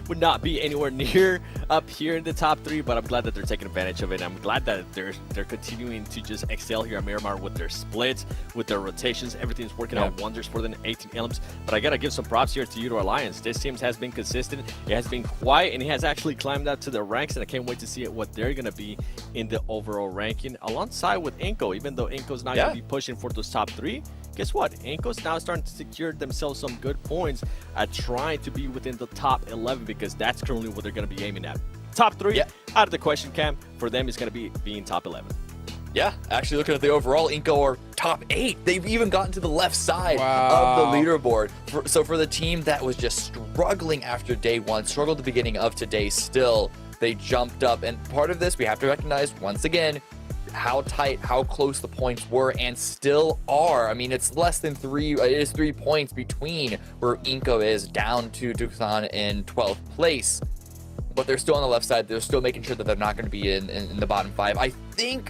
would not be anywhere near up here in the top 3, but I'm glad that they're taking advantage of it. I'm glad that they're continuing to just excel here at Miramar with their splits, with their rotations. Everything's working out wonders for them, 18 elims. But I gotta give some props here to Udo Alliance. This team has been consistent, it has been quiet, and it has actually climbed up to the ranks, and I can't wait to see what they're gonna be in the overall ranking alongside with Inko. Even though Inko's not gonna be pushing for those top 3, guess what? Inko's now starting to secure themselves some good points at trying to be within the top 11, because that's currently what they're going to be aiming at. top 3 out of the question, Cam. For them, it's going to be being top 11. Yeah, actually looking at the overall, Inco are top 8. They've even gotten to the left side of the leaderboard. So for the team that was just struggling after day 1, struggled at the beginning of today still, they jumped up. And part of this, we have to recognize, once again, how tight, how close the points were and still are. I mean, it's less than 3, it is 3 points between where Inco is down to Tucson in 12th place. But they're still on the left side. They're still making sure that they're not going to be in the bottom 5. I think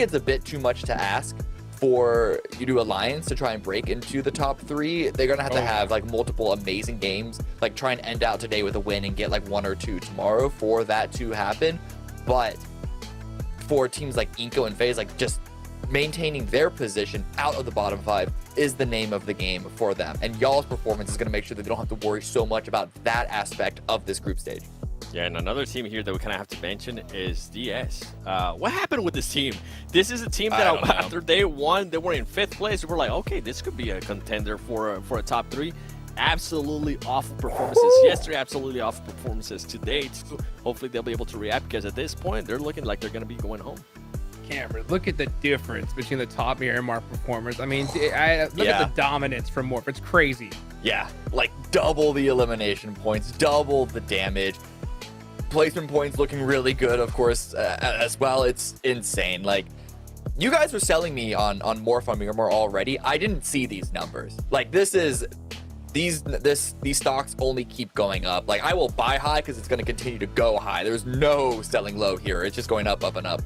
it's a bit too much to ask for U2 Alliance to try and break into the top 3. They're going to have like multiple amazing games, like try and end out today with a win and get like 1 or 2 tomorrow for that to happen. But for teams like Inco and FaZe, like just maintaining their position out of the bottom 5 is the name of the game for them. And y'all's performance is going to make sure that they don't have to worry so much about that aspect of this group stage. Yeah, and another team here that we kind of have to mention is DS. What happened with this team? This is a team that after day 1, they were in 5th place. We were like, okay, this could be a contender for a top 3. Absolutely awful performances yesterday, absolutely awful performances today too. Hopefully they'll be able to react, because at this point, they're looking like they're going to be going home. Cameron, look at the difference between the top Miramar performers. I mean, look at the dominance from Morph. It's crazy. Yeah, like double the elimination points, double the damage. Placement points looking really good, of course, as well. It's insane. Like, you guys were selling me on Morph on Miramar already. I didn't see these numbers. Like, these stocks only keep going up. Like, I will buy high because it's going to continue to go high. There's no selling low here. It's just going up, up, and up.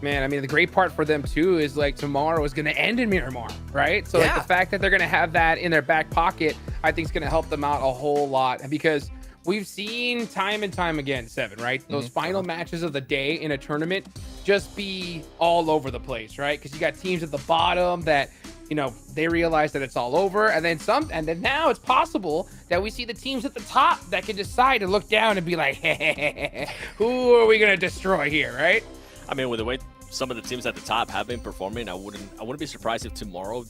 Man, I mean, the great part for them too is like tomorrow is going to end in Miramar, right? So like the fact that they're going to have that in their back pocket, I think is going to help them out a whole lot, because we've seen time and time again, Seven, right? Those final matches of the day in a tournament just be all over the place, right? Because you got teams at the bottom that, you know, they realize that it's all over, and then now it's possible that we see the teams at the top that can decide to look down and be like, hey, who are we going to destroy here, right? I mean, with the way some of the teams at the top have been performing, I wouldn't be surprised if tomorrow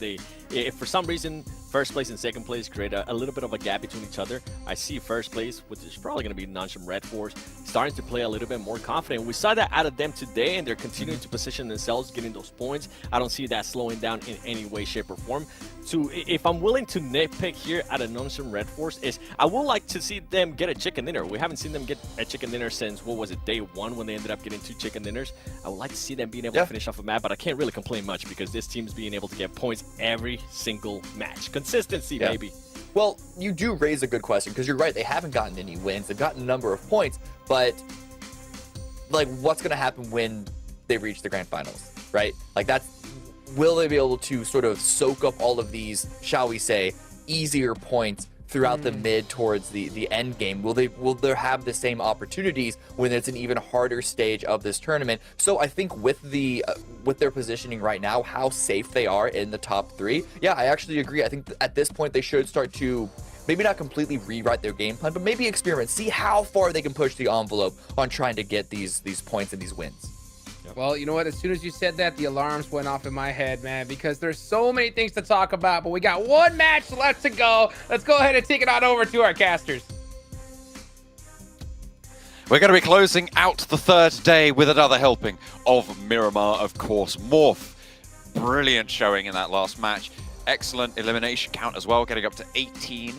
if for some reason first place and second place create a little bit of a gap between each other. I see first place, which is probably going to be Nonsham Red Force, starting to play a little bit more confident. We saw that out of them today, and they're continuing to position themselves, getting those points. I don't see that slowing down in any way, shape, or form. So if I'm willing to nitpick here at a Nonsham Red Force, is I would like to see them get a chicken dinner. We haven't seen them get a chicken dinner since, what was it, day 1 when they ended up getting 2 chicken dinners. I would like to see them being able to finish off a map, but I can't really complain much because this team's being able to get points every single match. Consistency, baby. Well, you do raise a good question, because you're right, they haven't gotten any wins. They've gotten a number of points, but like, what's going to happen when they reach the Grand Finals, right? Like, will they be able to sort of soak up all of these, shall we say, easier points throughout the mid towards the end game? Will they have the same opportunities when it's an even harder stage of this tournament? So I think with their positioning right now, how safe they are in the top 3, yeah, I actually agree. I think at this point they should start to maybe not completely rewrite their game plan, but maybe experiment, see how far they can push the envelope on trying to get these points and these wins. Well, you know what? As soon as you said that, the alarms went off in my head, man, because there's so many things to talk about, but we got one match left to go. Let's go ahead and take it on over to our casters. We're going to be closing out the 3rd day with another helping of Miramar, of course. Morph, brilliant showing in that last match. Excellent elimination count as well, getting up to 18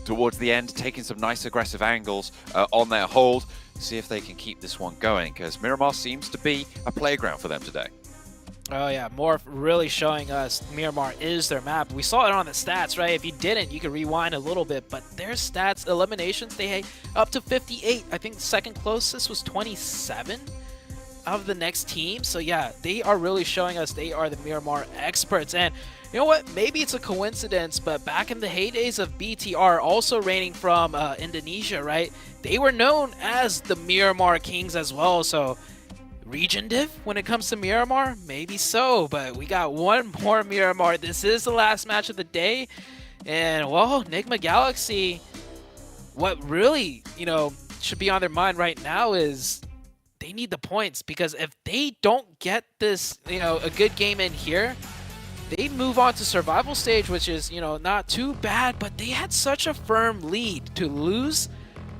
towards the end, taking some nice aggressive angles on their hold. See if they can keep this one going, because Miramar seems to be a playground for them today. Oh yeah, Morph really showing us Miramar is their map. We saw it on the stats, right? If you didn't, you could rewind a little bit, but their stats, eliminations, they had up to 58. I think the second closest was 27 of the next team. So yeah, they are really showing us they are the Miramar experts. And you know what? Maybe it's a coincidence, but back in the heydays of BTR, also reigning from Indonesia, right? They were known as the Miramar Kings as well. So region div when it comes to Miramar? Maybe so, but we got one more Miramar. This is the last match of the day. And, well, Nigma Galaxy, what really, you know, should be on their mind right now is they need the points, because if they don't get this, you know, a good game in here, they move on to survival stage, which is, you know, not too bad, but they had such a firm lead. To lose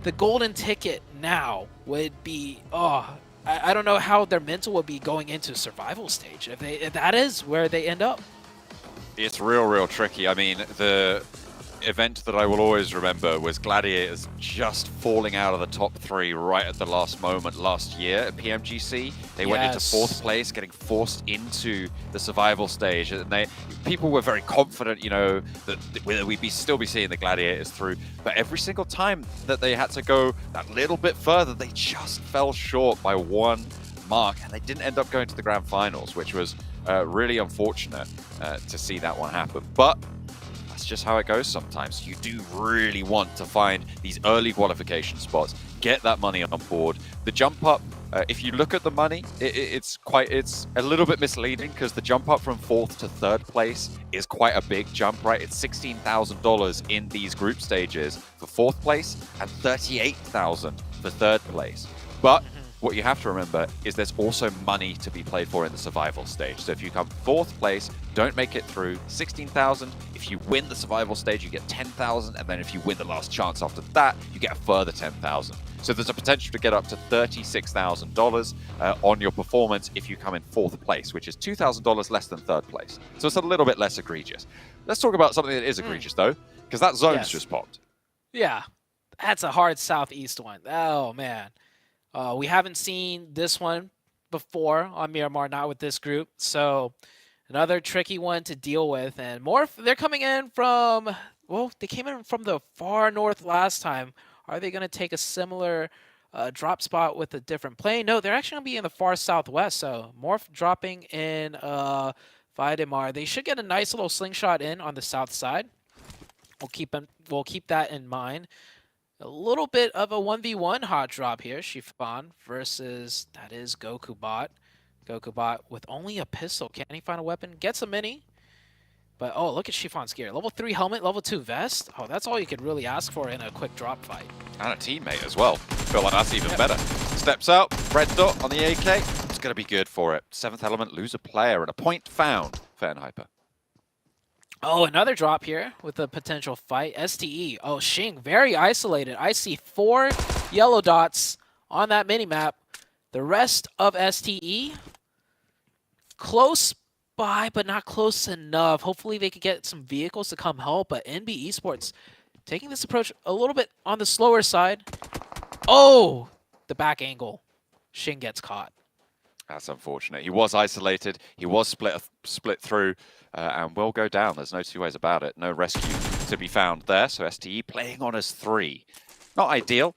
the golden ticket now would be, I don't know how their mental would be going into survival stage if that is where they end up. It's real tricky. I mean, the event that I will always remember was Gladiators just falling out of the top 3 right at the last moment last year at PMGC. They went into 4th place, getting forced into the survival stage, and people were very confident, you know, that we'd still be seeing the Gladiators through. But every single time that they had to go that little bit further, they just fell short by 1 mark, and they didn't end up going to the Grand Finals, which was really unfortunate to see that one happen. But that's just how it goes sometimes. You do really want to find these early qualification spots, get that money on board. The jump up, if you look at the money, it's a little bit misleading, because the jump up from 4th to 3rd place is quite a big jump, right? It's $16,000 in these group stages for 4th place and $38,000 for 3rd place. But what you have to remember is there's also money to be played for in the survival stage. So if you come 4th place, don't make it through, 16,000. If you win the survival stage, you get 10,000. And then if you win the last chance after that, you get a further 10,000. So there's a potential to get up to $36,000 on your performance if you come in 4th place, which is $2,000 less than 3rd place. So it's a little bit less egregious. Let's talk about something that is egregious, though, because that zone's just popped. Yeah, that's a hard Southeast one. Oh, man. We haven't seen this one before on Miramar, not with this group. So another tricky one to deal with. And they're coming in from, well, they came in from the far north last time. Are they going to take a similar drop spot with a different plane? No, they're actually going to be in the far southwest. So Morph dropping in Videmar. They should get a nice little slingshot in on the south side. We'll keep that in mind. A little bit of a 1v1 hot drop here. Chiffon versus, that is GokuBot. GokuBot with only a pistol. Can he find a weapon? Gets a mini. But, oh, look at Chiffon's gear. Level 3 helmet, level 2 vest. Oh, that's all you could really ask for in a quick drop fight. And a teammate as well. Feel like that's even better. Steps out, red dot on the AK. It's going to be good for it. 7th element, lose a player, and a point found. Fair and hyper. Oh, another drop here with a potential fight. STE. Oh, Xing, very isolated. I see 4 yellow dots on that minimap. The rest of STE, close by, but not close enough. Hopefully they could get some vehicles to come help, but NB Esports taking this approach a little bit on the slower side. Oh, the back angle. Xing gets caught. That's unfortunate. He was isolated. He was split through and will go down. There's no two ways about it. No rescue to be found there. So STE playing on as 3. Not ideal,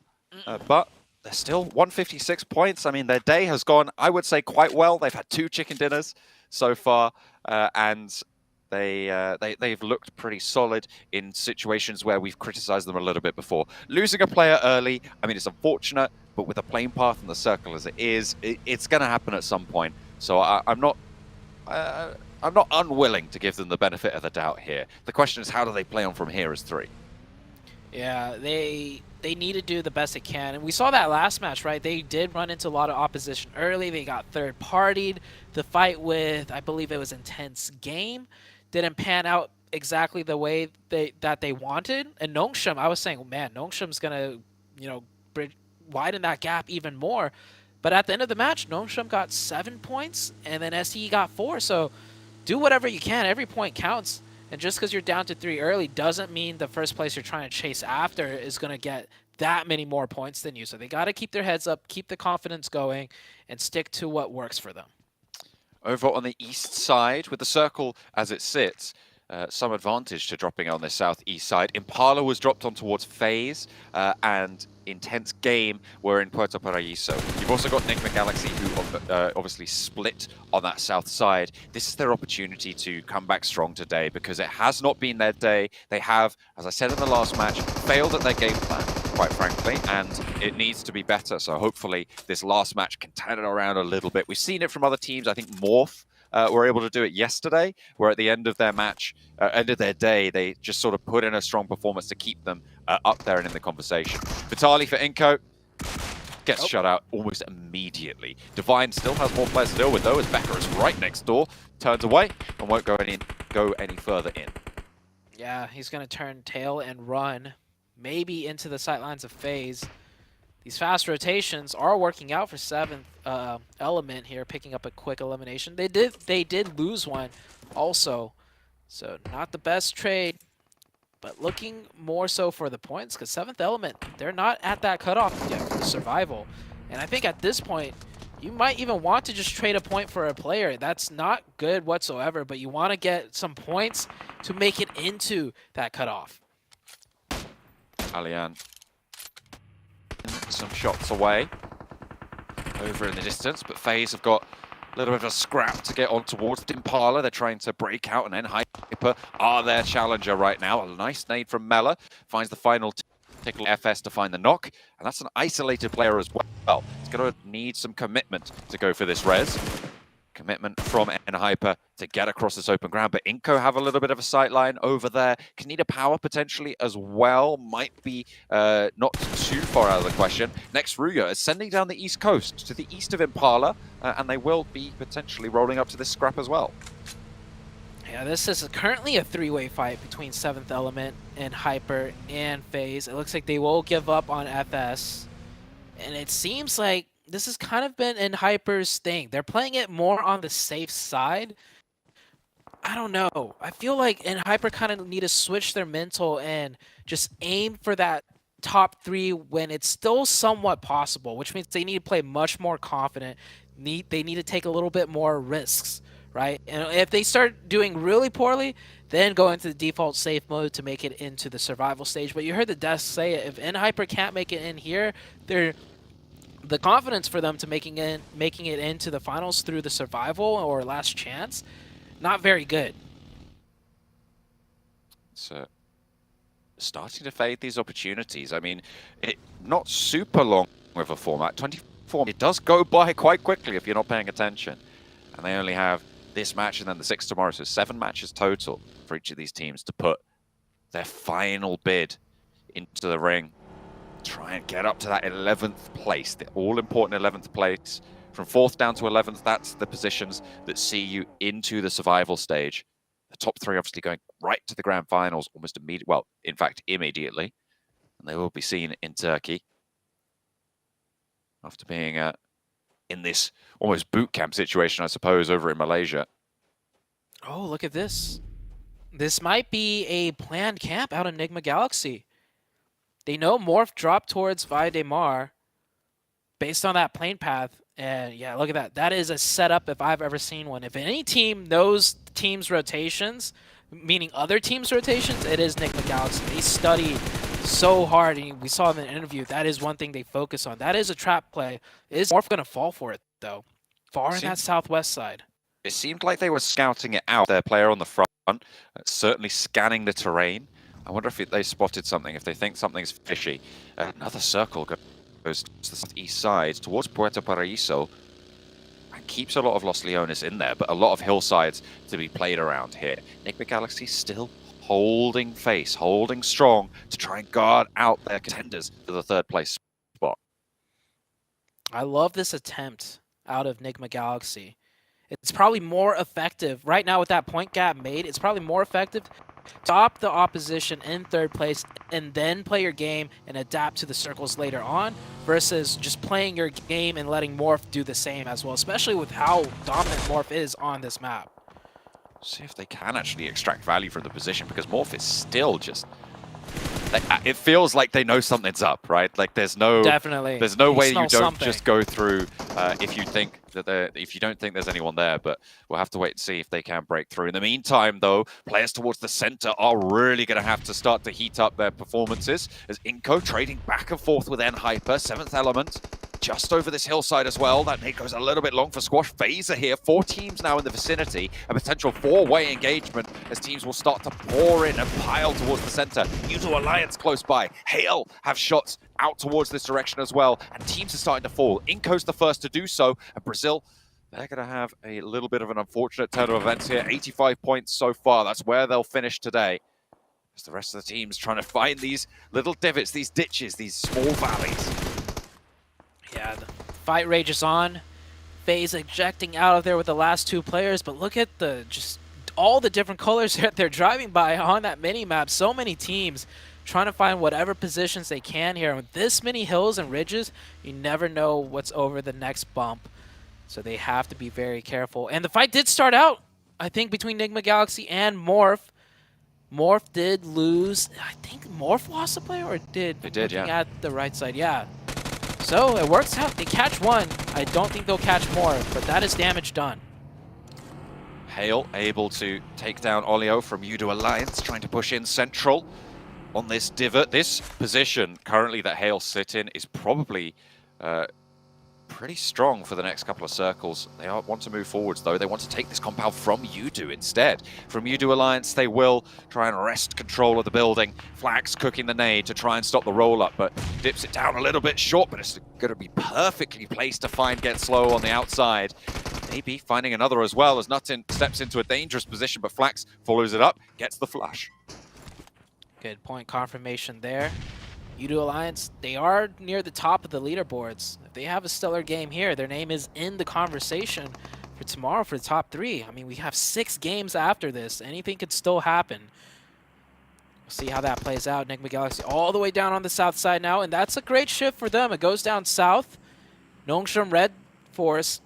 but they're still 156 points. I mean, their day has gone, I would say, quite well. They've had 2 chicken dinners so far, and they've looked pretty solid in situations where we've criticized them a little bit before. Losing a player early, I mean, it's unfortunate, but with the plane path and the circle as it is, it's going to happen at some point. So I'm not unwilling to give them the benefit of the doubt here. The question is, how do they play on from here as 3? Yeah, they need to do the best they can. And we saw that last match, right? They did run into a lot of opposition early. They got third-partied. The fight with, I believe it was Intense Game, didn't pan out exactly the way that they wanted. And Nongshim, I was saying, man, Nongshim's going to, widen that gap even more. But at the end of the match, Nongshim got 7 points, and then STE got 4. So do whatever you can. Every point counts. And just because you're down to 3 early doesn't mean the first place you're trying to chase after is going to get that many more points than you. So they got to keep their heads up, keep the confidence going, and stick to what works for them. Over on the east side, with the circle as it sits, some advantage to dropping on the southeast side. Impala was dropped on towards FaZe, and Intense Game were in Puerto Paraíso. You've also got Enigma Galaxy, who obviously split on that south side. This is their opportunity to come back strong today, because it has not been their day. They have, as I said in the last match, failed at their game plan, quite frankly, and it needs to be better. So hopefully this last match can turn it around a little bit. We've seen it from other teams. I think Morph were able to do it yesterday, where at the end of their match, end of their day, they just sort of put in a strong performance to keep them up there and in the conversation. Vitali for Inko gets shut out almost immediately. Divine still has more players to deal with, though, as Becker is right next door, turns away and won't go any further in. Yeah, he's going to turn tail and run, maybe into the sightlines of FaZe. these fast rotations are working out for 7th Element here, picking up a quick elimination. They did lose one also, so not the best trade, but looking more so for the points, because 7th Element, they're not at that cutoff yet for survival. And I think at this point, you might even want to just trade a point for a player. That's not good whatsoever, but you want to get some points to make it into that cutoff. Alian, some shots away over in the distance, but FaZe have got a little bit of a scrap to get on towards Impala. They're trying to break out, and then Hyper are their challenger right now. A nice nade from Mela finds the final tickle FS to find the knock, and that's an isolated player as well. It's going to need some commitment to go for this res. Commitment from Hyper to get across this open ground, but Inco have a little bit of a sight line over there. Can need a power potentially as well. Might be not too far out of the question. Next, Ruya is sending down the east coast to the east of Impala, and they will be potentially rolling up to this scrap as well. Yeah, this is currently a 3-way fight between 7th Element and Hyper and FaZe. It looks like they will give up on FS, and it seems like this has kind of been in Hyper's thing. They're playing it more on the safe side. I don't know. I feel like in Hyper kind of need to switch their mental and just aim for that top 3 when it's still somewhat possible, which means they need to play much more confident. They need to take a little bit more risks, right? And if they start doing really poorly, then go into the default safe mode to make it into the survival stage. But you heard the desk say it. If Hyper can't make it in here, the confidence for them to making it into the finals through the survival or last chance, not very good. So starting to fade these opportunities. I mean, not super long with a format. 24, it does go by quite quickly if you're not paying attention. And they only have this match and then the 6 tomorrow, so 7 matches total for each of these teams to put their final bid into the ring. Try and get up to that 11th place, the all-important 11th place. From 4th down to 11th, that's the positions that see you into the survival stage. The top 3 obviously going right to the Grand Finals almost immediately, well, in fact, immediately. And they will be seen in Turkey after being in this almost boot camp situation, I suppose, over in Malaysia. Oh, look at this. This might be a planned camp out of Enigma Galaxy. They know Morph dropped towards Valle de Mar based on that plane path. And yeah, look at that. That is a setup if I've ever seen one. If any team knows teams' rotations, meaning other teams' rotations, it is Enigma Galaxy. They study so hard, and we saw in the interview, that is one thing they focus on. That is a trap play. Is Morph going to fall for it, though? Far in that southwest side. It seemed like they were scouting it out. Their player on the front, certainly scanning the terrain. I wonder if they spotted something, if they think something's fishy. Another circle goes to the southeast side, towards Puerto Paraíso, and keeps a lot of Los Leones in there, but a lot of hillsides to be played around here. Enigma Galaxy still holding face, holding strong to try and guard out their contenders to the 3rd place spot. I love this attempt out of Enigma Galaxy. It's probably more effective right now with that point gap made. It's probably more effective to stop the opposition in 3rd place and then play your game and adapt to the circles later on versus just playing your game and letting Morph do the same as well, especially with how dominant Morph is on this map. See if they can actually extract value from the position, because Morph is still just... it feels like they know something's up, right? Like there's no... Definitely. There's no way you don't something. just go through if you think that if you don't think there's anyone there, but we'll have to wait and see if they can break through. In the meantime, though, players towards the center are really going to have to start to heat up their performances as Inco trading back and forth with Hyper, 7th Element, just over this hillside as well. That nade goes a little bit long for Squash. FaZe are here, 4 teams now in the vicinity, a potential 4-way engagement as teams will start to pour in and pile towards the center. Muto Alliance close by. Hale have shots out towards this direction as well, and teams are starting to fall. Inco's the first to do so, and Brazil, they're going to have a little bit of an unfortunate turn of events here. 85 points so far. That's where they'll finish today. As the rest of the team's trying to find these little divots, these ditches, these small valleys. Yeah, the fight rages on. FaZe ejecting out of there with the last 2 players, but look at all the different colors that they're driving by on that mini-map. So many teams trying to find whatever positions they can here. With this many hills and ridges, you never know what's over the next bump. So they have to be very careful. And the fight did start out, I think, between Nigma Galaxy and Morph. Morph did lose. I think Morph lost the player, or did? They did, yeah. At the right side, yeah. So it works out. They catch one. I don't think they'll catch more, but that is damage done. Hale able to take down Olio from Udo Alliance, trying to push in central on this divot. This position currently that Hale sit in is probably pretty strong for the next couple of circles. They want to move forwards, though. They want to take this compound from Udo instead. From Udo Alliance, they will try and wrest control of the building. Flax cooking the nade to try and stop the roll-up, but dips it down a little bit short, but it's going to be perfectly placed to find Get Slow on the outside. Maybe finding another as well as Nutin steps into a dangerous position, but Flax follows it up, gets the flush. Good point confirmation there. Udo Alliance, they are near the top of the leaderboards. If they have a stellar game here, their name is in the conversation for tomorrow for the top 3. I mean, we have 6 games after this. Anything could still happen. We'll see how that plays out. Nigma Galaxy all the way down on the south side now, and that's a great shift for them. It goes down south. Nongshim Red Force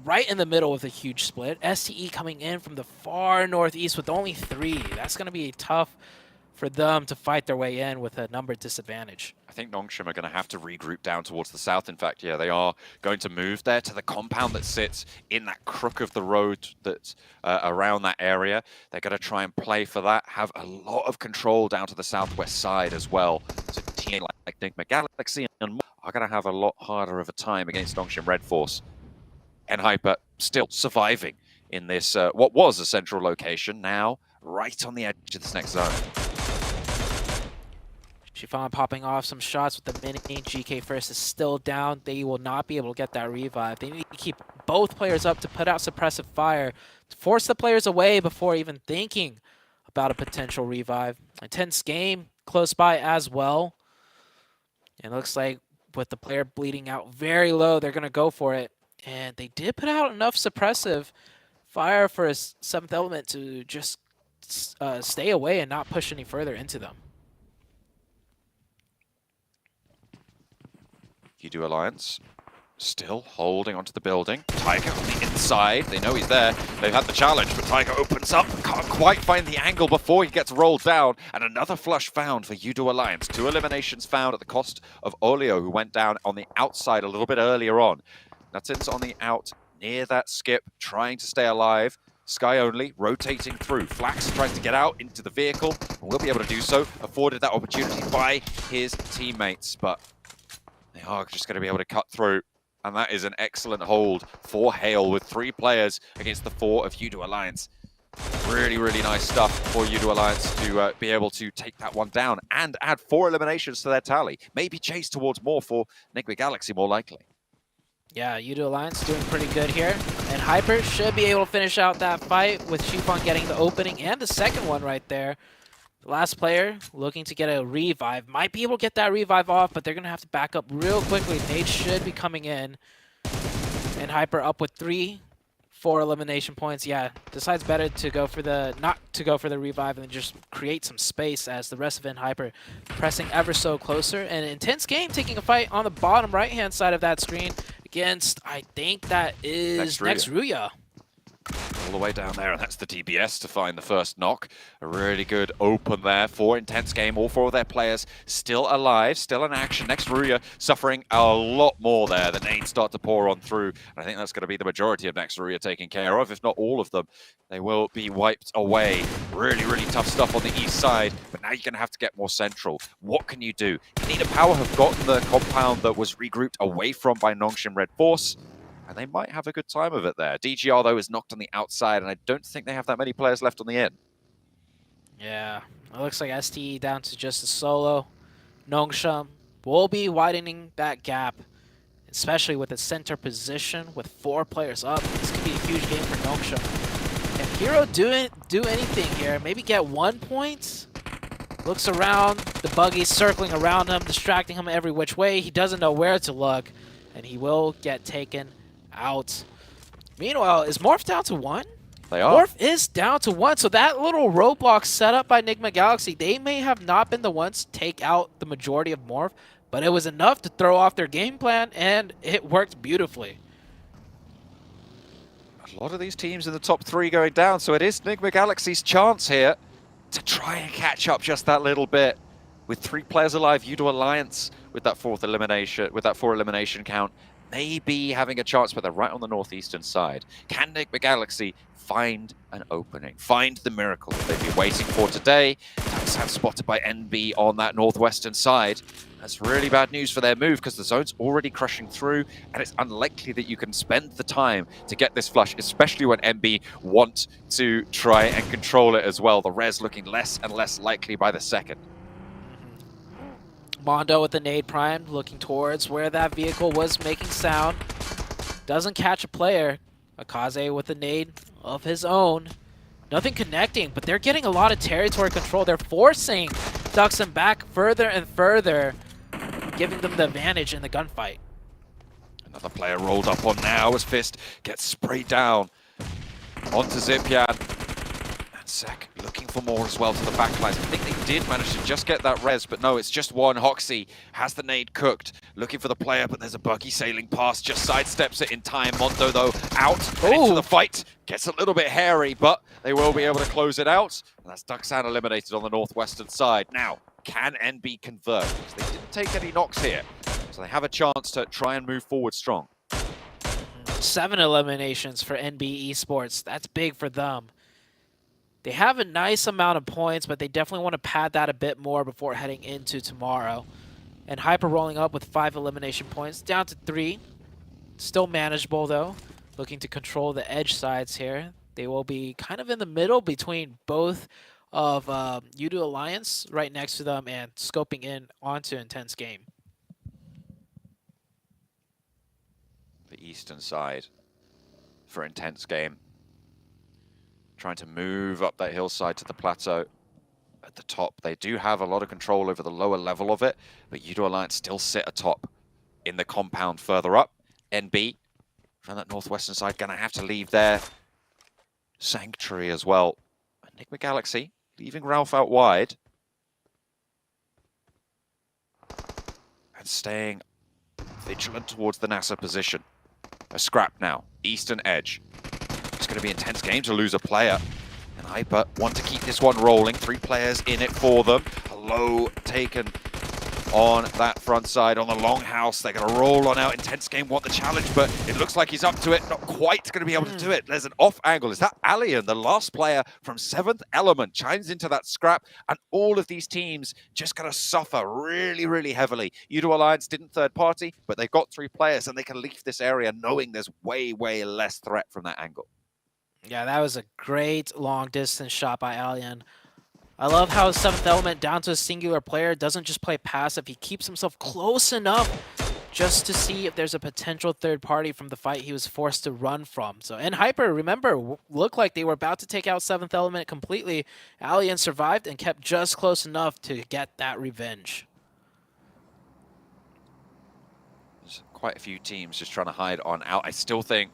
right in the middle with a huge split. STE coming in from the far northeast with only 3. That's going to be tough for them to fight their way in with a number disadvantage. I think Nongshim are going to have to regroup down towards the south. In fact, yeah, they are going to move there to the compound that sits in that crook of the road that's around that area. They're going to try and play for that, have a lot of control down to the southwest side as well. So a team like Nigma Galaxy and more are going to have a lot harder of a time against Nongshim Red Force. And Hyper still surviving in this, what was a central location, now right on the edge of this next zone. Chiffon popping off some shots with the mini. GK First is still down. They will not be able to get that revive. They need to keep both players up to put out suppressive fire, to force the players away before even thinking about a potential revive. Intense game close by as well. It looks like with the player bleeding out very low, they're going to go for it. And they did put out enough suppressive fire for a 7th element to just stay away and not push any further into them. Udo Alliance still holding onto the building. Tiger on the inside. They know he's there. They've had the challenge, but Tiger opens up. Can't quite find the angle before he gets rolled down. And another flush found for Udo Alliance. 2 eliminations found at the cost of Olio, who went down on the outside a little bit earlier on. Nutin's on the out near that skip, trying to stay alive. Sky only, rotating through. Flax tries to get out into the vehicle, and will be able to do so. Afforded that opportunity by his teammates, but they are just going to be able to cut through. And that is an excellent hold for Hale with 3 players against the 4 of Udo Alliance. Really, really nice stuff for Udo Alliance to be able to take that one down and add 4 eliminations to their tally. Maybe chase towards more for Nigma Galaxy, more likely. Yeah, Udo Alliance doing pretty good here. And Hyper should be able to finish out that fight with Chiffon getting the opening and the second one right there. The last player looking to get a revive. Might be able to get that revive off, but they're going to have to back up real quickly. Nade should be coming in. And Hyper up with 4 elimination points. Yeah, decides better to go for the, not to go for the revive and just create some space as the rest of it, Hyper pressing ever so closer. And an intense game taking a fight on the bottom right-hand side of that screen against, I think that is Next Ruya. All the way down there, and that's the DBS to find the first knock. A really good open there for Intense Game. All 4 of their players still alive, still in action. Next Ruya suffering a lot more there. The nades start to pour on through, and I think that's going to be the majority of Next Ruya taken care of, if not all of them. They will be wiped away. Really, really tough stuff on the east side, but now you're going to have to get more central. What can you do? Nina Power have gotten the compound that was regrouped away from by Nongshim Red Force, and they might have a good time of it there. DGR, though, is knocked on the outside, and I don't think they have that many players left on the in. Yeah, it looks like STE down to just a solo. Nongshim will be widening that gap, especially with its center position with 4 players up. This could be a huge game for Nongshim. Can Hero do anything here? Maybe get 1 point? Looks around, the buggy's circling around him, distracting him every which way. He doesn't know where to look, and he will get taken out. Meanwhile, is Morph down to 1? They are. Morph is down to 1, so that little roadblock set up by Enigma Galaxy, they may have not been the ones to take out the majority of Morph, but it was enough to throw off their game plan, and it worked beautifully. A lot of these teams in the top 3 going down, so it is Enigma Galaxy's chance here to try and catch up just that little bit. With 3 players alive, Udo Alliance with that 4 elimination count, maybe having a chance, but they're right on the northeastern side. Can Enigma Galaxy find an opening, find the miracle that they've been waiting for today? That's spotted by NB on that northwestern side. That's really bad news for their move because the zone's already crushing through, and it's unlikely that you can spend the time to get this flush, especially when NB want to try and control it as well. The res looking less and less likely by the second. Mondo with the nade prime, looking towards where that vehicle was making sound. Doesn't catch a player. Akaze with the nade of his own. Nothing connecting, but they're getting a lot of territory control. They're forcing Duxon back further and further, giving them the advantage in the gunfight. Another player rolled up on now as Fist gets sprayed down onto Zipyan. And Sek looking for more as well to the backlines. I think they did manage to just get that res, but no, it's just one. Hoxie has the nade cooked, looking for the player, but there's a buggy sailing past, just sidesteps it in time. Mondo, though, out and into the fight. Gets a little bit hairy, but they will be able to close it out. And that's Duxan eliminated on the northwestern side. Now, can NB convert? Because they didn't take any knocks here, so they have a chance to try and move forward strong. 7 eliminations for NB Esports. That's big for them. They have a nice amount of points, but they definitely want to pad that a bit more before heading into tomorrow. And Hyper rolling up with 5 elimination points, down to 3. Still manageable, though. Looking to control the edge sides here. They will be kind of in the middle between both of Udo Alliance right next to them and scoping in onto Intense Game. The eastern side for Intense Game. Trying to move up that hillside to the plateau. At the top, they do have a lot of control over the lower level of it, but Udo Alliance still sit atop in the compound further up. NB, from that northwestern side, gonna have to leave their sanctuary as well. Enigma Galaxy leaving Ralph out wide. And staying vigilant towards the NASA position. A scrap now, eastern edge. It's going to be an intense game to lose a player. And Hyper want to keep this one rolling. 3 players in it for them. A low taken on that front side on the longhouse. They're going to roll on out. Intense Game want the challenge, but it looks like he's up to it. Not quite going to be able to do it. There's an off angle. Is that Alien, the last player from 7th Element, chimes into that scrap, and all of these teams just going to suffer really, really heavily. Udo Alliance didn't third party, but they've got 3 players, and they can leave this area knowing there's way, way less threat from that angle. Yeah, that was a great long-distance shot by Alien. I love how 7th Element, down to a singular player, doesn't just play passive. He keeps himself close enough just to see if there's a potential third party from the fight he was forced to run from. So, and Hyper, remember, looked like they were about to take out 7th Element completely. Alien survived and kept just close enough to get that revenge. There's quite a few teams just trying to hide on out. I still think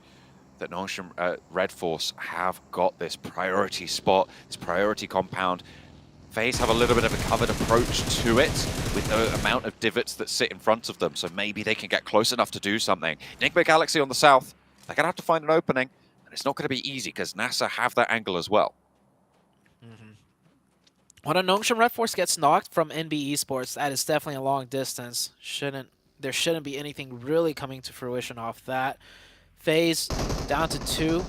that Nongshim Red Force have got this priority spot, this priority compound. FaZe have a little bit of a covered approach to it with the amount of divots that sit in front of them, so maybe they can get close enough to do something. Enigma Galaxy on the south, they're going to have to find an opening, and it's not going to be easy because NASA have that angle as well. When a Nongshim Red Force gets knocked from NB Esports, that is definitely a long distance. There shouldn't be anything really coming to fruition off that. FaZe down to 2.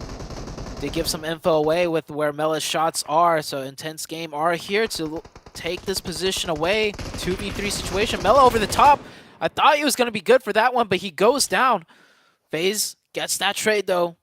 They give some info away with where Mela's shots are, so Intense Game are here to take this position away. 2v3 situation. Mela over the top. I thought he was going to be good for that one, but he goes down. FaZe gets that trade, though.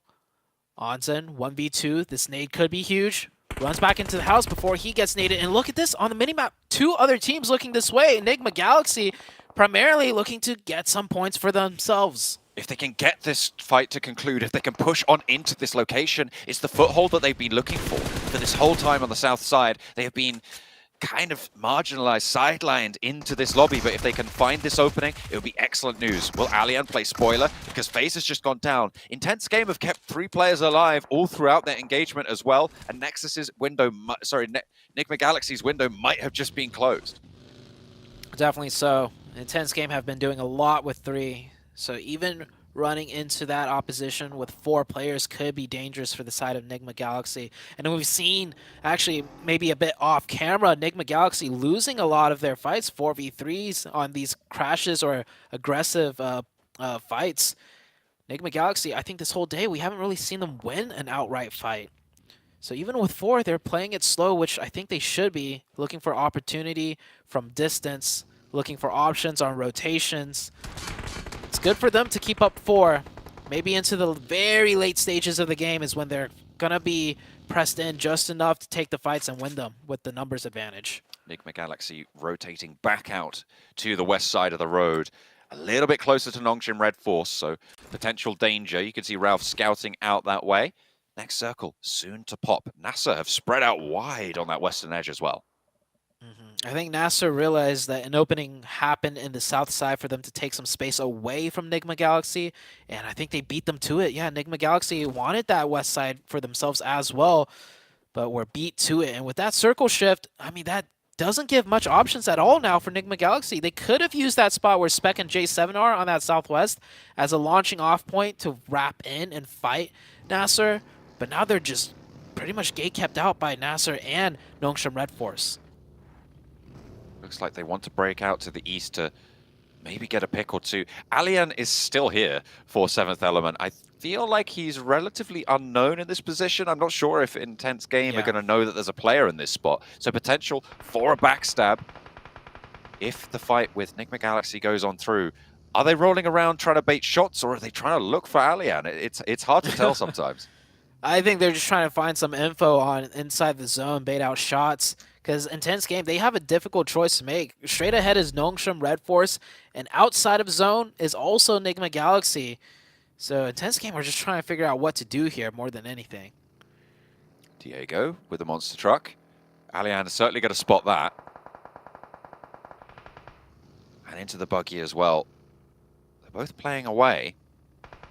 Onsen, 1v2. This nade could be huge. Runs back into the house before he gets naded. And look at this on the minimap. 2 other teams looking this way. Enigma Galaxy primarily looking to get some points for themselves. If they can get this fight to conclude, if they can push on into this location, it's the foothold that they've been looking for this whole time on the south side. They have been kind of marginalized, sidelined into this lobby, but if they can find this opening, it would be excellent news. Will Allian play spoiler? Because FaZe has just gone down. Intense Game have kept 3 players alive all throughout their engagement as well, and Nexus's window, Nigma Galaxy's window might have just been closed. Definitely so. Intense Game have been doing a lot with 3, so even running into that opposition with 4 players could be dangerous for the side of Nigma Galaxy. And we've seen, actually, maybe a bit off camera, Nigma Galaxy losing a lot of their fights, 4v3s on these crashes or aggressive fights. Nigma Galaxy, I think this whole day, we haven't really seen them win an outright fight. So even with 4, they're playing it slow, which I think they should be, looking for opportunity from distance, looking for options on rotations. It's good for them to keep up 4. Maybe into the very late stages of the game is when they're going to be pressed in just enough to take the fights and win them with the numbers advantage. Nigma Galaxy rotating back out to the west side of the road. A little bit closer to Nongshim Red Force, so potential danger. You can see Ralph scouting out that way. Next circle soon to pop. NASA have spread out wide on that western edge as well. I think NASA realized that an opening happened in the south side for them to take some space away from Nigma Galaxy, and I think they beat them to it. Yeah, Nigma Galaxy wanted that west side for themselves as well, but were beat to it. And with that circle shift, I mean, that doesn't give much options at all now for Nigma Galaxy. They could have used that spot where Spec and J7 are on that southwest as a launching off point to wrap in and fight Nasser, but now they're just pretty much gate kept out by Nasser and Nongshim Red Force. Looks like they want to break out to the east to maybe get a pick or 2. Allian is still here for 7th Element. I feel like he's relatively unknown in this position. I'm not sure if Intense Game are going to know that there's a player in this spot. So potential for a backstab if the fight with Nigma Galaxy goes on through. Are they rolling around trying to bait shots, or are they trying to look for Allian? It's hard to tell sometimes. I think they're just trying to find some info on inside the zone, bait out shots. Because Intense Game, they have a difficult choice to make. Straight ahead is Nongshim Red Force, and outside of zone is also Nigma Galaxy. So Intense Game are just trying to figure out what to do here more than anything. Diego with the monster truck. Allian is certainly going to spot that. And into the buggy as well. They're both playing away.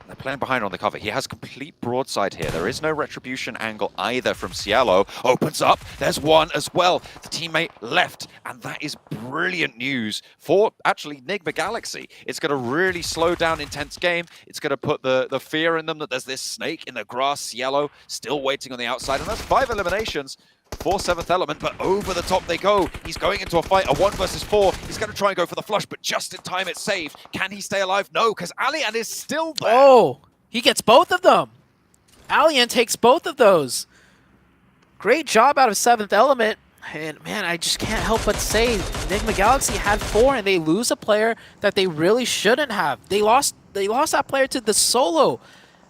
They're playing behind on the cover. He has complete broadside here. There is no retribution angle either from Cielo. Opens up. There's one as well. The teammate left. And that is brilliant news for, actually, Nigma Galaxy. It's going to really slow down Intense Game. It's going to put the fear in them that there's this snake in the grass. Cielo still waiting on the outside. And that's 5 eliminations for 7th Element, but over the top they go. He's going into a fight, a 1 versus 4. He's going to try and go for the flush, but just in time it's saved. Can he stay alive? No, because Allian is still there. Oh, he gets both of them. Allian takes both of those. Great job out of 7th Element. And man, I just can't help but say Nigma Galaxy had 4 and they lose a player that they really shouldn't have. They lost that player to the solo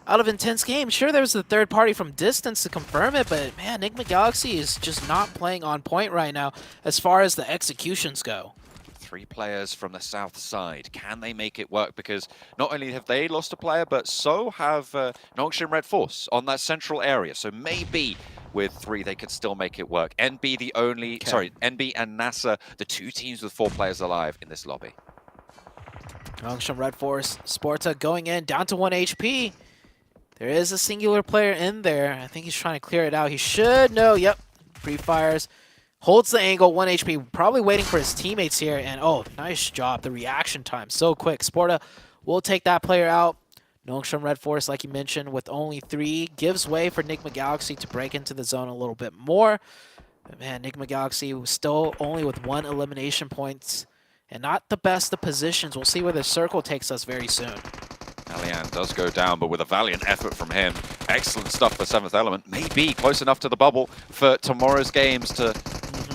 out of Intense Game. Sure, there was the third party from distance to confirm it, but man, Nigma Galaxy is just not playing on point right now as far as the executions go. 3 players from the south side. Can they make it work? Because not only have they lost a player, but so have Nongshim Red Force on that central area. So maybe with 3, they could still make it work. NB the only, NB and NASA, the 2 teams with 4 players alive in this lobby. Nongshim Red Force, Sporta going in, down to 1 HP. There is a singular player in there. I think he's trying to clear it out. He should know. Yep. Pre-fires. Holds the angle. 1 HP. Probably waiting for his teammates here. And, oh, nice job. The reaction time. So quick. Sporta will take that player out. Nongshim Red Force, like you mentioned, with only 3, gives way for Nigma Galaxy to break into the zone a little bit more. But, man, Nigma Galaxy was still only with 1 elimination points. And not the best of positions. We'll see where the circle takes us very soon. Allian does go down, but with a valiant effort from him. Excellent stuff for 7th Element. Maybe close enough to the bubble for tomorrow's games to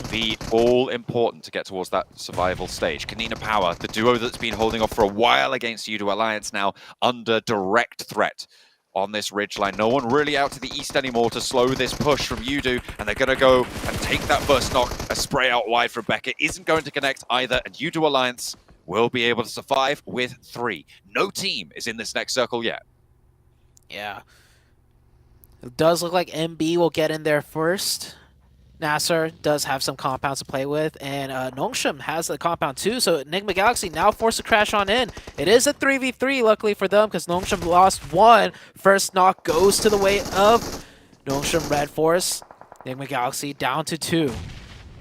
be all important to get towards that survival stage. Kanina Power, the duo that's been holding off for a while against Udo Alliance, now under direct threat on this ridgeline. No one really out to the east anymore to slow this push from Udo, and they're going to go and take that burst knock. A spray out wide from Beckett isn't going to connect either, and Udo Alliance will be able to survive with 3. No team is in this next circle yet. Yeah. It does look like MB will get in there first. Nasser does have some compounds to play with, and Nongshim has the compound too, so Enigma Galaxy now forced to crash on in. It is a 3v3, luckily for them, because Nongshim lost one. First knock goes to the way of Nongshim Red Force. Enigma Galaxy down to 2.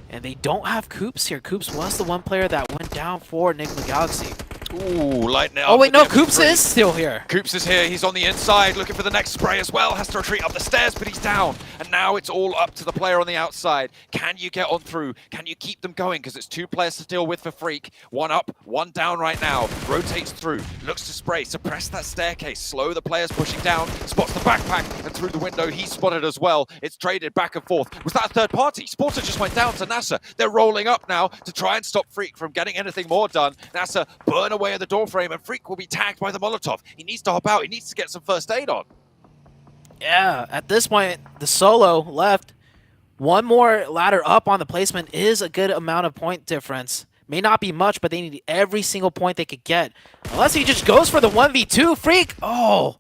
And they don't have Koops here. Koops was the one player that went down for Enigma Galaxy. Ooh, lighten it up. Oh wait, with no, the Koops M3. is still here. Koops is here, he's on the inside, looking for the next spray as well. Has to retreat up the stairs, but he's down. And now it's all up to the player on the outside. Can you get on through? Can you keep them going? Because it's 2 players to deal with for Freak. 1 up, 1 down right now. Rotates through, looks to spray, suppress that staircase, slow the players pushing down, spots the backpack, and through the window he's spotted as well. It's traded back and forth. Was that a third party? Sporter just went down to NASA. They're rolling up now to try and stop Freak from getting anything more done. NASA burn away at the door frame, and Freak will be tagged by the Molotov. He needs to hop out. He needs to get some first aid on. Yeah, at this point, the solo left. 1 more ladder up on the placement is a good amount of point difference. May not be much, but they need every single point they could get. Unless he just goes for the 1v2. Freak, oh,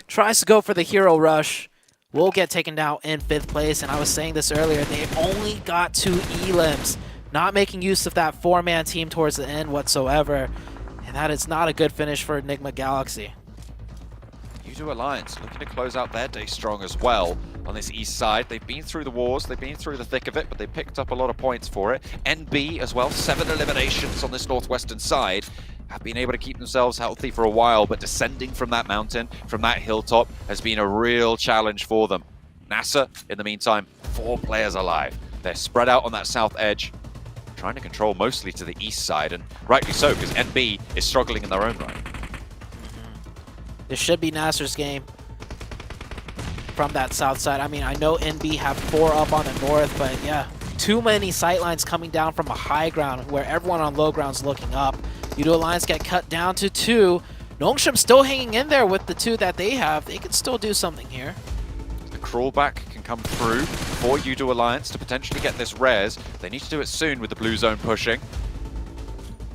tries to go for the hero rush. Will get taken down in 5th place, and I was saying this earlier, they only got 2 elims. Not making use of that 4-man team towards the end whatsoever. And that is not a good finish for Enigma Galaxy. U2 Alliance looking to close out their day strong as well on this east side. They've been through the wars, they've been through the thick of it, but they picked up a lot of points for it. NB as well, 7 eliminations on this northwestern side. Have been able to keep themselves healthy for a while, but descending from that mountain, from that hilltop, has been a real challenge for them. NASA, in the meantime, 4 players alive. They're spread out on that south edge, trying to control mostly to the east side, and rightly so, because NB is struggling in their own right. This should be Nasser's game from that south side. I mean, I know NB have 4 up on the north, but yeah, too many sightlines coming down from a high ground where everyone on low ground's looking up. U2 Alliance get cut down to 2. Nongshim still hanging in there with the 2 that they have. They can still do something here. The crawlback can come through for U2 Alliance to potentially get this res. They need to do it soon with the blue zone pushing.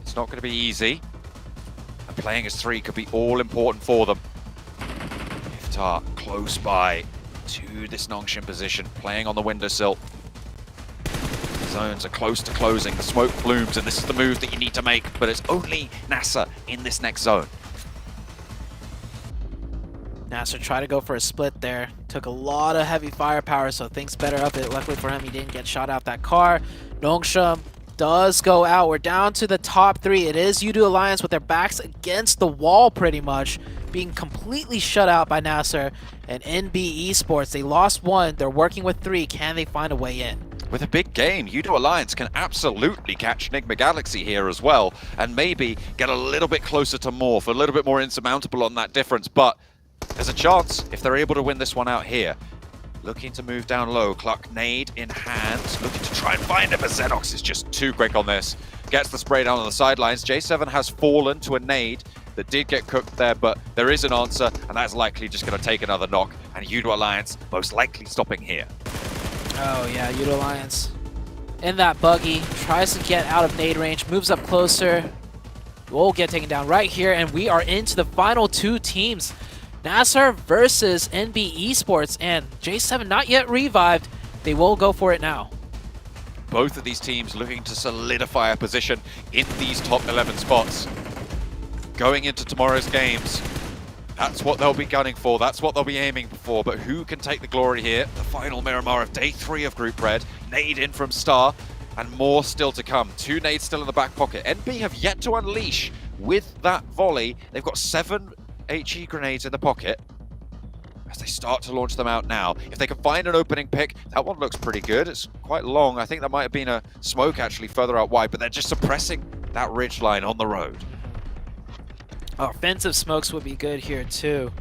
It's not going to be easy. And playing as 3 could be all important for them. Iftar close by to this Nongshim position, playing on the windowsill. Zones are close to closing, the smoke blooms, and this is the move that you need to make, but it's only NASA in this next zone. Nasser tried to go for a split there. Took a lot of heavy firepower, so things better up it. Luckily for him, he didn't get shot out that car. Nongshim does go out. We're down to the top 3. It is U2 Alliance with their backs against the wall pretty much, being completely shut out by Nasser and NB Esports. They lost 1. They're working with 3. Can they find a way in? With a big game, U2 Alliance can absolutely catch Enigma Galaxy here as well, and maybe get a little bit closer to Morph, a little bit more insurmountable on that difference, but there's a chance if they're able to win this one out here. Looking to move down low, Cluck nade in hand, looking to try and find it, but Xenox is just too quick on this. Gets the spray down on the sidelines. J7 has fallen to a nade that did get cooked there, but there is an answer, and that's likely just going to take another knock, and U2 Alliance most likely stopping here. Oh yeah, U2 Alliance in that buggy, tries to get out of nade range, moves up closer, will get taken down right here, and we are into the final 2 teams. Nasser versus NB Esports, and J7 not yet revived. They will go for it now. Both of these teams looking to solidify a position in these top 11 spots. Going into tomorrow's games, that's what they'll be gunning for, that's what they'll be aiming for, but who can take the glory here? The final Miramar of day 3 of Group Red, nade in from Star, and more still to come. 2 nades still in the back pocket. NB have yet to unleash with that volley. They've got 7 HE grenades in the pocket as they start to launch them out now. If they can find an opening pick, that one looks pretty good. It's quite long. I think that might have been a smoke actually further out wide, but they're just suppressing that ridge line on the road. Offensive smokes would be good here too.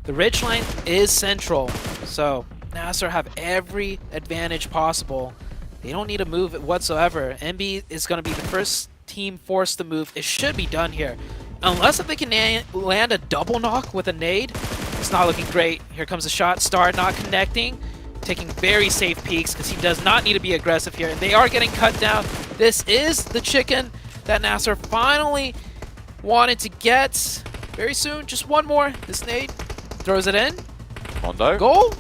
The ridgeline is central, so Nasser have every advantage possible. They don't need to move whatsoever. NB is going to be the first team forced to move. It should be done here. Unless if they can land a double knock with a nade, it's not looking great. Here comes a shot. Star not connecting, taking very safe peeks because he does not need to be aggressive here. And they are getting cut down. This is the chicken that Nasser finally wanted to get very soon. Just one more. This nade throws it in. Mondo. Goal.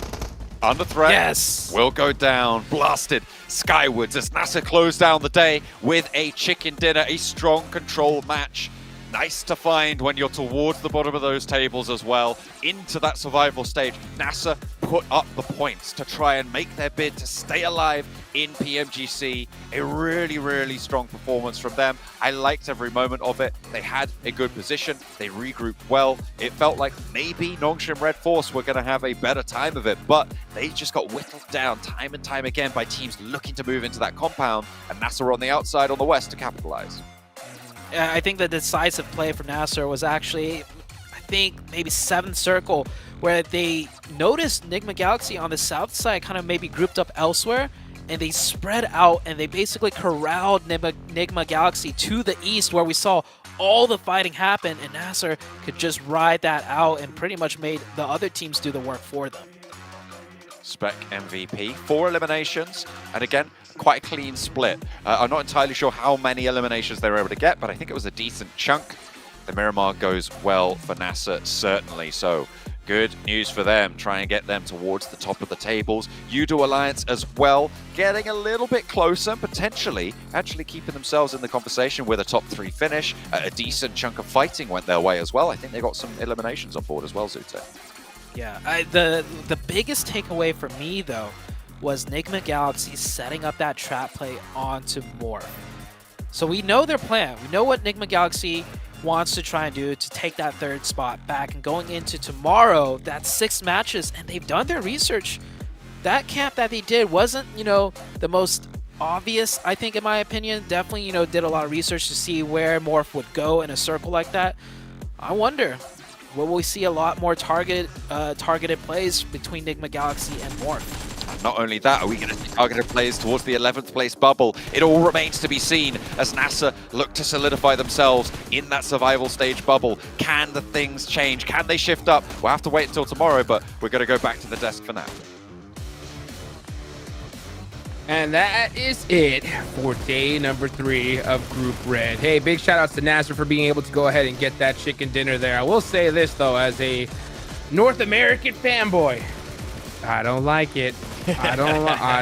under threat. Yes. Will go down, blasted skywards as NASA closed down the day with a chicken dinner, a strong control match. Nice to find when you're towards the bottom of those tables as well. Into that survival stage, NASA put up the points to try and make their bid to stay alive in PMGC. A really, really strong performance from them. I liked every moment of it. They had a good position. They regrouped well. It felt like maybe Nongshim Red Force were going to have a better time of it, but they just got whittled down time and time again by teams looking to move into that compound, and NASA were on the outside on the west to capitalize. I think the decisive play for Nasser was actually, I think, maybe 7th circle, where they noticed Nigma Galaxy on the south side kind of maybe grouped up elsewhere, and they spread out and they basically corralled Nigma Galaxy to the east, where we saw all the fighting happen, and Nasser could just ride that out and pretty much made the other teams do the work for them. Spec MVP, 4 eliminations, and again, quite a clean split. I'm not entirely sure how many eliminations they were able to get, but I think it was a decent chunk. The Miramar goes well for NASA, certainly. So good news for them. Try and get them towards the top of the tables. Udo Alliance as well, getting a little bit closer, potentially actually keeping themselves in the conversation with a top 3 finish. A decent chunk of fighting went their way as well. I think they got some eliminations on board as well, Zute. Yeah, the biggest takeaway for me, though, was Nigma Galaxy setting up that trap play onto Morph. So we know their plan. We know what Nigma Galaxy wants to try and do to take that 3rd spot back. And going into tomorrow, that's 6 matches, and they've done their research. That camp that they did wasn't, the most obvious, I think, in my opinion. Definitely, did a lot of research to see where Morph would go in a circle like that. I wonder, will we see a lot more targeted plays between Nigma Galaxy and Morph? Not only that, are we going to see targeted plays towards the 11th place bubble? It all remains to be seen as NASA look to solidify themselves in that survival stage bubble. Can the things change? Can they shift up? We'll have to wait until tomorrow, but we're going to go back to the desk for now. And that is it for day number 3 of Group Red. Hey, big shout outs to Nasser for being able to go ahead and get that chicken dinner there. I will say this, though, as a North American fanboy, I don't like it. I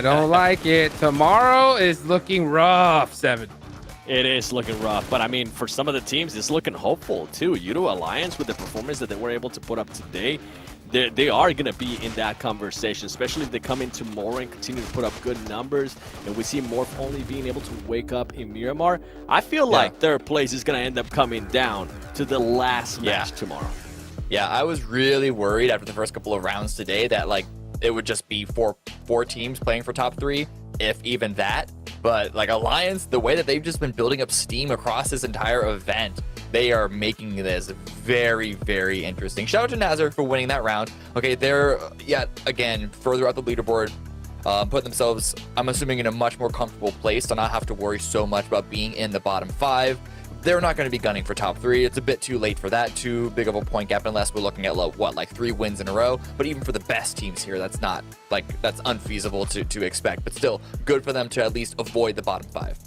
don't like it. Tomorrow is looking rough, 7. It is looking rough, but I mean, for some of the teams, it's looking hopeful too. Udo Alliance, with the performance that they were able to put up today, they are going to be in that conversation, especially if they come in tomorrow and continue to put up good numbers, and we see Morph only being able to wake up in Miramar. I feel like their place is going to end up coming down to the last match tomorrow. Yeah, I was really worried after the first couple of rounds today that, it would just be four teams playing for top 3, if even that. But Alliance, the way that they've just been building up steam across this entire event, they are making this very, very interesting. Shout out to Nazar for winning that round. Okay, they're yet again further up the leaderboard, put themselves, I'm assuming, in a much more comfortable place to not have to worry so much about being in the bottom 5. They're not going to be gunning for top 3. It's a bit too late for that. Too big of a point gap, unless we're looking at 3 wins in a row. But even for the best teams here, that's not that's unfeasible to expect. But still, good for them to at least avoid the bottom 5.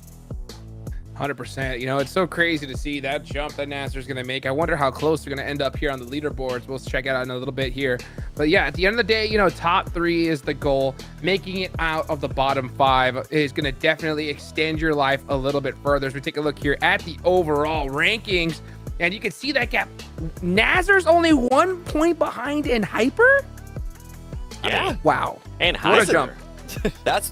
100%. It's so crazy to see that jump that Nasser's going to make. I wonder how close they're going to end up here on the leaderboards. We'll check it out in a little bit here. But yeah, at the end of the day, top 3 is the goal. Making it out of the bottom 5 is going to definitely extend your life a little bit further. As we take a look here at the overall rankings, and you can see that gap. Nasser's only 1 point behind in Hyper? Yeah. Wow. And what a jump. That's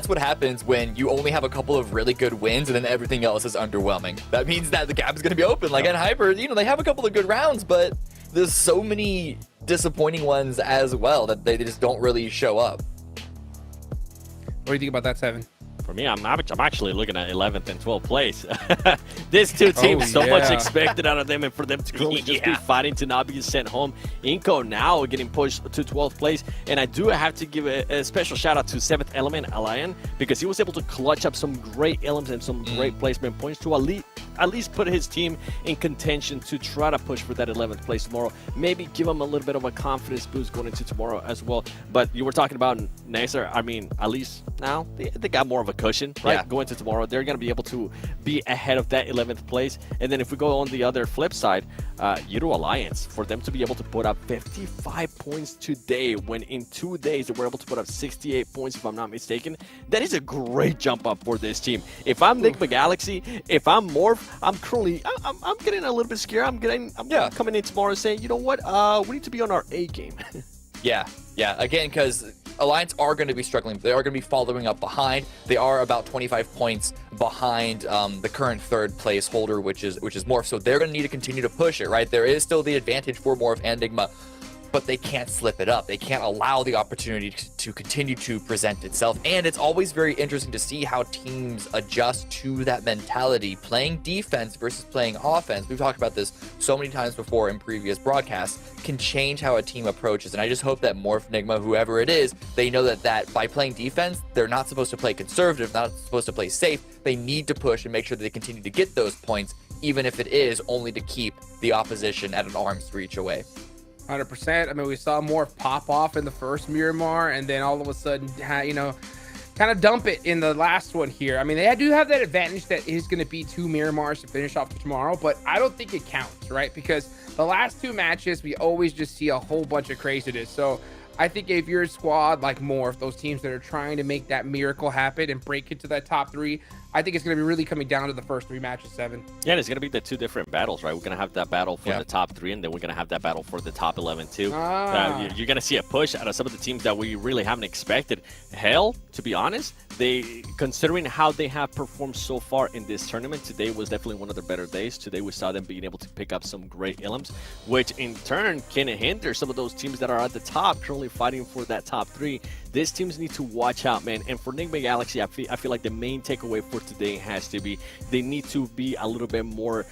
what happens when you only have a couple of really good wins and then everything else is underwhelming. That means that the gap is going to be open. At Hyper, they have a couple of good rounds, but there's so many disappointing ones as well that they just don't really show up. What do you think about that, 7? For me, I'm actually looking at 11th and 12th place. These two teams, so much expected out of them, and for them to really just be fighting to not be sent home. Inco now getting pushed to 12th place, and I do have to give a special shout out to 7th Element Alliance, because he was able to clutch up some great elements and some great placement points to at least put his team in contention to try to push for that 11th place tomorrow. Maybe give him a little bit of a confidence boost going into tomorrow as well. But you were talking about Nasser. I mean, at least now they got more of a cushion, right? Yeah. Going to tomorrow, they're going to be able to be ahead of that 11th place. And then if we go on the other flip side, Euro Alliance, for them to be able to put up 55 points today, when in 2 days they were able to put up 68 points, if I'm not mistaken. That is a great jump up for this team. If I'm Enigma Galaxy, if I'm Morph, I'm getting a little bit scared. I'm coming in tomorrow saying, you know what, we need to be on our A game. Yeah. Again, because Alliance are going to be struggling. They are going to be following up behind. They are about 25 points behind the current third place holder, which is Morph. So they're going to need to continue to push it, right? There is still the advantage for Morph and Enigma, but they can't slip it up. They can't allow the opportunity to continue to present itself. And it's always very interesting to see how teams adjust to that mentality, playing defense versus playing offense. We've talked about this so many times before in previous broadcasts, can change how a team approaches. And I just hope that Morph, Enigma, whoever it is, they know that by playing defense, they're not supposed to play conservative, not supposed to play safe. They need to push and make sure that they continue to get those points, even if it is only to keep the opposition at an arm's reach away. 100%. I mean, we saw Morph pop off in the first Miramar, and then all of a sudden, kind of dump it in the last one here. I mean, they do have that advantage that is going to be 2 Miramars to finish off tomorrow, but I don't think it counts, right? Because the last 2 matches, we always just see a whole bunch of craziness. So I think if you're a squad like Morph, those teams that are trying to make that miracle happen and break into that top 3, I think it's going to be really coming down to the first 3 matches, 7. Yeah, and it's going to be the 2 different battles, right? We're going to have that battle for the top 3, and then we're going to have that battle for the top 11 too. You're going to see a push out of some of the teams that we really haven't expected. Hell, to be honest, considering how they have performed so far in this tournament, today was definitely one of their better days. Today we saw them being able to pick up some great Illims, which in turn can hinder some of those teams that are at the top, currently fighting for that top 3. These teams need to watch out, man. And for Enigma Galaxy, I feel like the main takeaway for today has to be they need to be a little bit more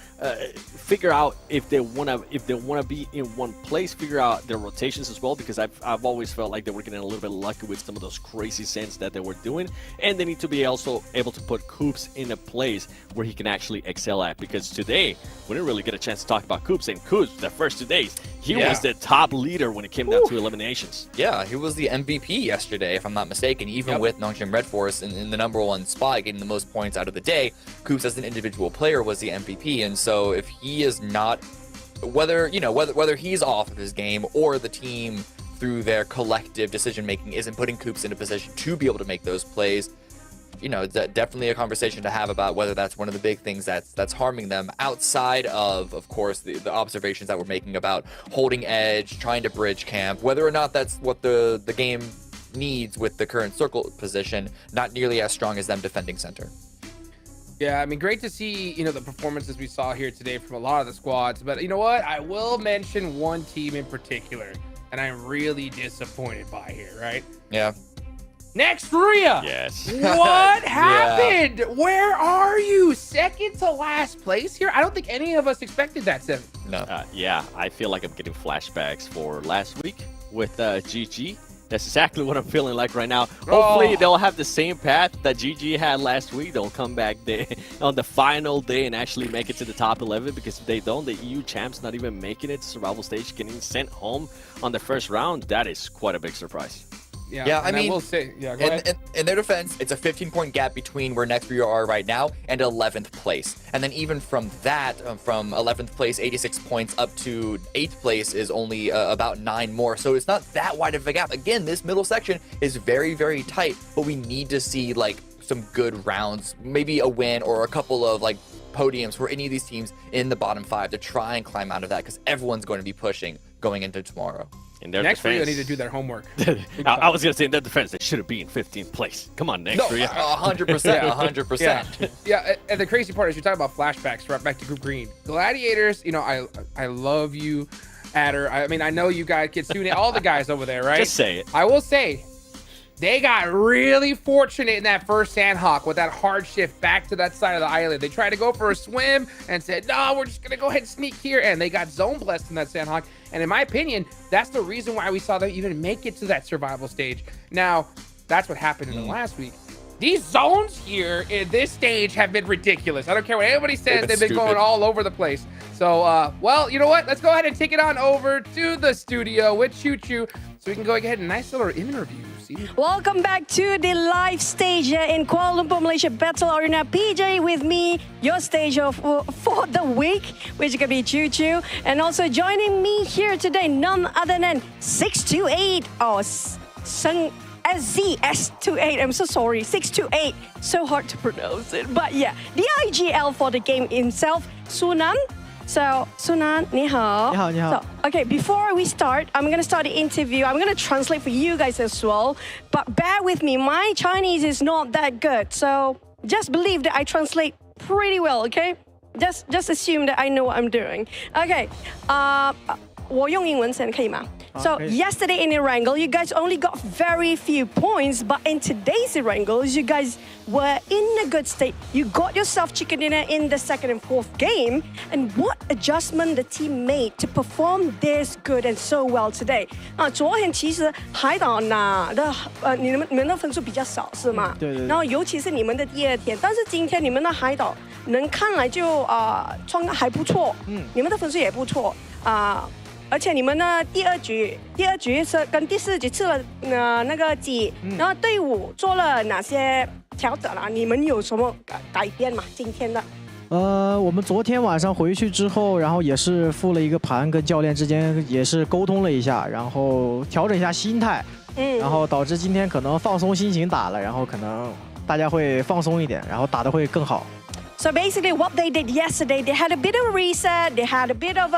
figure out if they want to be in one place, figure out their rotations as well, because I've always felt like they were getting a little bit lucky with some of those crazy sends that they were doing, and they need to be also able to put Coops in a place where he can actually excel at, because today we didn't really get a chance to talk about Coops, and Coops, the first 2 days, he was the top leader when it came down to eliminations. Yeah, he was the MVP yesterday, if I'm not mistaken, even with Nongshim Red Force in the #1 spot, getting the most points out of the day. Coops as an individual player was the MVP, and so if he is not, whether he's off of his game or the team through their collective decision making isn't putting Coops in a position to be able to make those plays, definitely a conversation to have about whether that's one of the big things that's harming them, outside of course, the observations that we're making about holding edge, trying to bridge camp, whether or not that's what the game needs with the current circle position, not nearly as strong as them defending center. Yeah, I mean, great to see, the performances we saw here today from a lot of the squads. But you know what? I will mention one team in particular, and I'm really disappointed by here, right? Yeah. Nextria! Yes. What happened? Yeah. Where are you? Second to last place here? I don't think any of us expected that, Seven. No. Yeah, I feel like I'm getting flashbacks for last week with GG. That's exactly what I'm feeling like right now. Hopefully they'll have the same path that GG had last week. They'll come back on the final day and actually make it to the top 11, because if they don't, the EU champs not even making it to survival stage, getting sent home on the first round, that is quite a big surprise. Yeah, I mean, I will say, go ahead. In their defense, it's a 15-point gap between where Nextria are right now and 11th place. And then even from that, from 11th place, 86 points, up to 8th place is only about 9 more. So it's not that wide of a gap. Again, this middle section is very, very tight, but we need to see some good rounds, maybe a win or a couple of podiums for any of these teams in the bottom 5 to try and climb out of that, because everyone's going to be pushing going into tomorrow. In their Nextria defense, need to do their homework. I was going to say, in their defense, they should have been 15th place. Come on, Nextria. No, 100%, 100%. Yeah, and the crazy part is you're talking about flashbacks, right back to Group Green. Gladiators, I love you, Adder. I mean, I know you guys, Kitsune, all the guys over there, right? Just say it. I will say, they got really fortunate in that first Sandhawk with that hard shift back to that side of the island. They tried to go for a swim and said, no, we're just going to go ahead and sneak here. And they got zone blessed in that Sandhawk. And in my opinion, that's the reason why we saw them even make it to that survival stage. Now, that's what happened in the last week. These zones here in this stage have been ridiculous. I don't care what anybody says. They've been going all over the place. So, well, you know what? Let's go ahead and take it on over to the studio with Choo Choo so we can go ahead and nice little interviews Welcome back to the live stage here in Kuala Lumpur, Malaysia Battle Arena. PJ with me, your stage for the week, which could be Choo Choo. And also joining me here today, none other than 628 or SZS28. I'm so sorry, 628. So hard to pronounce it. But yeah, the IGL for the game himself, Sunan. So, Sunan, 你好. 你好, 你好. So, okay, before we start, I'm going to start the interview. I'm going to translate for you guys as well. But bear with me, my Chinese is not that good. So, just believe that I translate pretty well, okay? Just assume that I know what I'm doing. Okay, 我用英文先可以吗? So yesterday in Erangel, you guys only got very few points, but in today's Erangels, you guys were in a good state. You got yourself chicken dinner in the second and fourth game, and what adjustment the team made to perform this good and so well today? 昨天其实海岛拿的你们的分数比较少是吗？对对对。然后尤其是你们的第二天，但是今天你们的海岛能看来就状态还不错，你们的分数也不错而且你们呢，第二局是跟第四局吃了那个鸡，然后队伍做了哪些调整啊？你们有什么改变吗？今天的？我们昨天晚上回去之后，然后也是复了一个盘，跟教练之间也是沟通了一下，然后调整一下心态，然后导致今天可能放松心情打了，然后可能大家会放松一点，然后打得会更好。So basically what they did yesterday, they had a bit of a reset, they had a bit of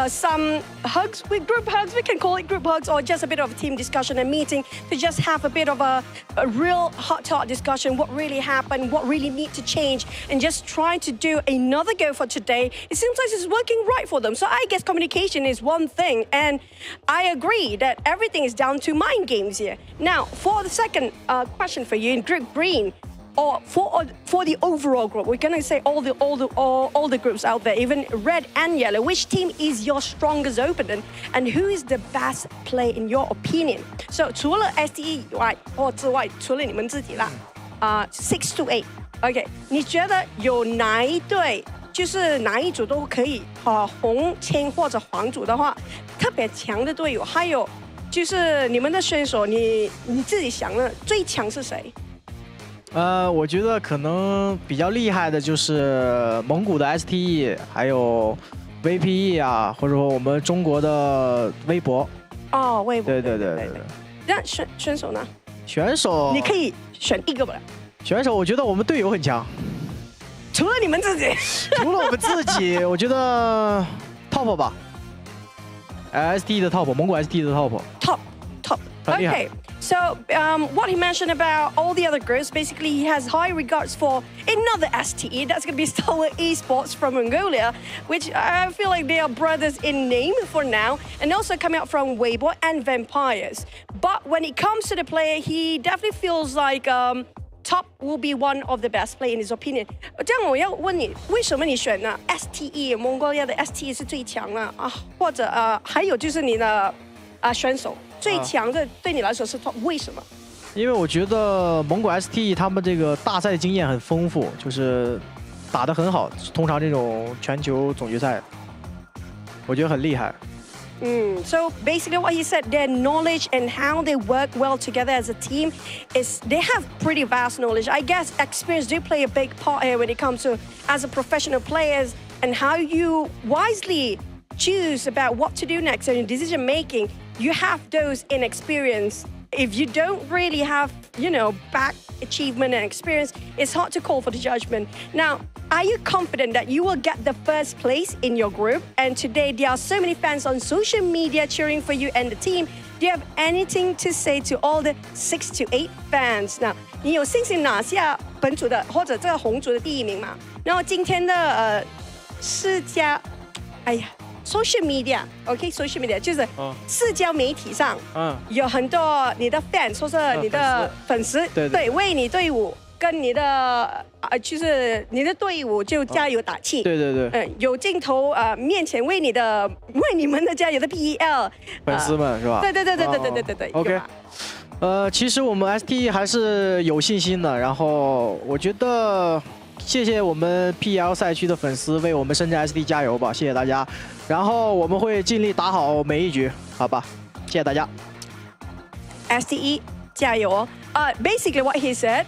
some hugs, group hugs, we can call it group hugs, or just a bit of a team discussion and meeting to just have a bit of a real heart-to-heart discussion, what really happened, what really need to change, and just try to do another go for today. It seems like it's working right for them. So I guess communication is one thing, and I agree that everything is down to mind games here. Now, for the second question for you in Group Green, or for the overall group, we're gonna say all the groups out there, even red and yellow. Which team is your strongest opponent, and who is the best player in your opinion? So 除了 STE 以外或之外，除了你们自己啦，6 to 8。OK， 你觉得有哪一队，就是哪一组都可以红青或者黄组的话，特别强的队友，还有就是你们的选手，你自己想的最强是谁？我觉得可能比较厉害的就是蒙古的 STE， 还有 VPE 啊，或者说我们中国的微博。微博。对。那选手呢？选手你可以选一个吧。选手，我觉得我们队友很强。除了你们自己。除了我们自己，我觉得 Top 吧。STE 的 Top， 蒙古 STE 的 Top。Okay. So what he mentioned about all the other groups, basically he has high regards for another STE. That's going to be Stalwart Esports from Mongolia, which I feel like they are brothers in name for now, and also coming out from Weibo and Vampires. But when it comes to the player, he definitely feels like Top will be one of the best player in his opinion. 这样我要问你，为什么你选呢 STE 蒙古利亚的 STE 是最强呢？或者还有就是你的选手。最强的对你来说是 Top， 为什么？因为我觉得蒙古 ST 他们这个大赛经验很丰富，就是打得很好，通常这种全球总决赛，我觉得很厉害。So basically what he said, their knowledge and how they work well together as a team is they have pretty vast knowledge. I guess experience do play a big part here when it comes to as a professional players and how you wisely choose about what to do next and decision making. You have those in experience. If you don't really have, back achievement and experience, it's hard to call for the judgment. Now, are you confident that you will get the first place in your group? And today, there are so many fans on social media cheering for you and the team. Do you have anything to say to all the 6 to 8 fans? Now, 你有信心拿下本组的或者这个红组的第一名吗？然后今天的social media，social media 就是社交媒体上，有很多你的 fans 或者你的粉丝，对，为你队伍跟你的就是你的队伍就加油打气，对，有镜头面前为你们的加油的 PEL 粉丝们是吧？对 ，OK。其实我们 ST 还是有信心的，然后我觉得。谢谢我们 PL 赛区的粉丝为我们深圳 SD 加油吧，谢谢大家。然后我们会尽力打好每一局，好吧？谢谢大家。STE, 加油. Basically what he said,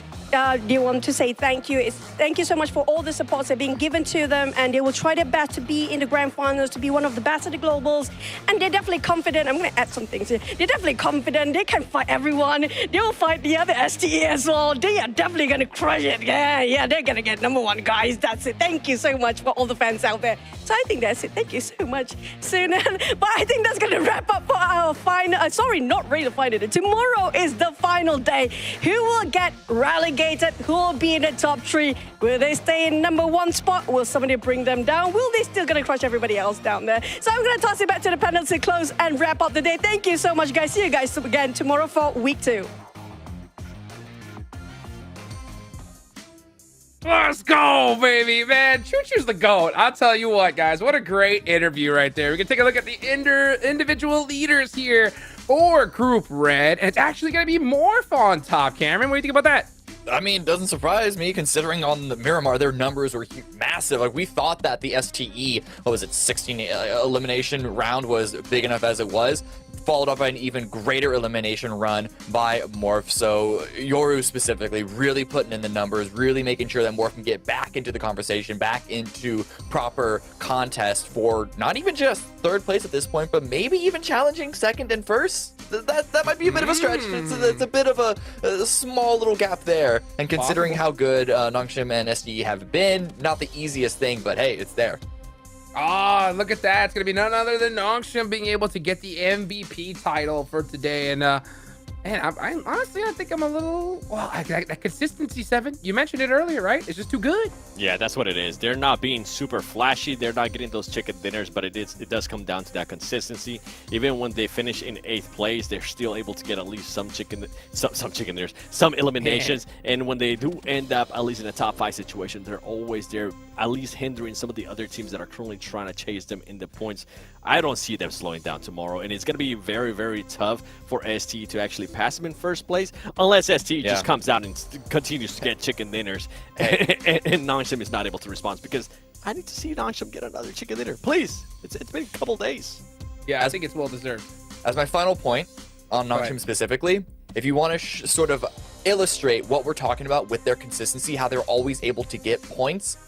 they want to say thank you. Thank you so much for all the supports that are being given to them, and they will try their best to be in the Grand Finals, to be one of the best at the Globals. And they're definitely confident. I'm going to add some things here. They're definitely confident. They can fight everyone. They will fight the other STE as well. They are definitely going to crush it. Yeah, they're going to get #1, guys. That's it. Thank you so much for all the fans out there. So I think that's it. Thank you so much, Sunan. But I think that's going to wrap up for our final. Sorry, not really the final day. Tomorrow is the final day. Who will get relegated? Who will be in the top 3? Will they stay in #1 spot? Will somebody bring them down? Will they still gonna crush everybody else down there? So I'm gonna toss it back to the panel to close and wrap up the day. Thank you so much, guys. See you guys again tomorrow for week 2. Let's go, baby, man. Choo-choo's the GOAT. I'll tell you what, guys. What a great interview right there. We can take a look at the individual leaders here for Group Red. And it's actually going to be Morph on top, Cameron. What do you think about that? I mean, doesn't surprise me considering on the Miramar, their numbers were massive. Like, we thought that the STE, 16 elimination round was big enough as it was, followed up by an even greater elimination run by Morph. So Yoru specifically really putting in the numbers, really making sure that Morph can get back into the conversation, back into proper contest for not even just 3rd place at this point, but maybe even challenging 2nd and 1st. That might be a bit of a stretch. It's a bit of a small little gap there. And considering how good Nongshim and SDE have been, not the easiest thing, but hey, it's there. Look at that. It's going to be none other than Nongshim being able to get the MVP title for today. And man, I honestly, I think I'm a little, that consistency, Seven, you mentioned it earlier, right? It's just too good. Yeah, that's what it is. They're not being super flashy. They're not getting those chicken dinners, but it does come down to that consistency. Even when they finish in 8th place, they're still able to get at least some chicken dinners, some eliminations. And when they do end up at least in a top 5 situation, they're always there, at least hindering some of the other teams that are currently trying to chase them in the points. I don't see them slowing down tomorrow, and it's going to be very, very tough for ST to actually pass them in 1st place, unless ST just comes out and continues to get chicken dinners, and Nongshim is not able to respond, because I need to see Nongshim get another chicken dinner. Please. It's been a couple days. Yeah, I think it's well-deserved. As my final point on Nongshim specifically, if you want to sort of illustrate what we're talking about with their consistency, how they're always able to get points,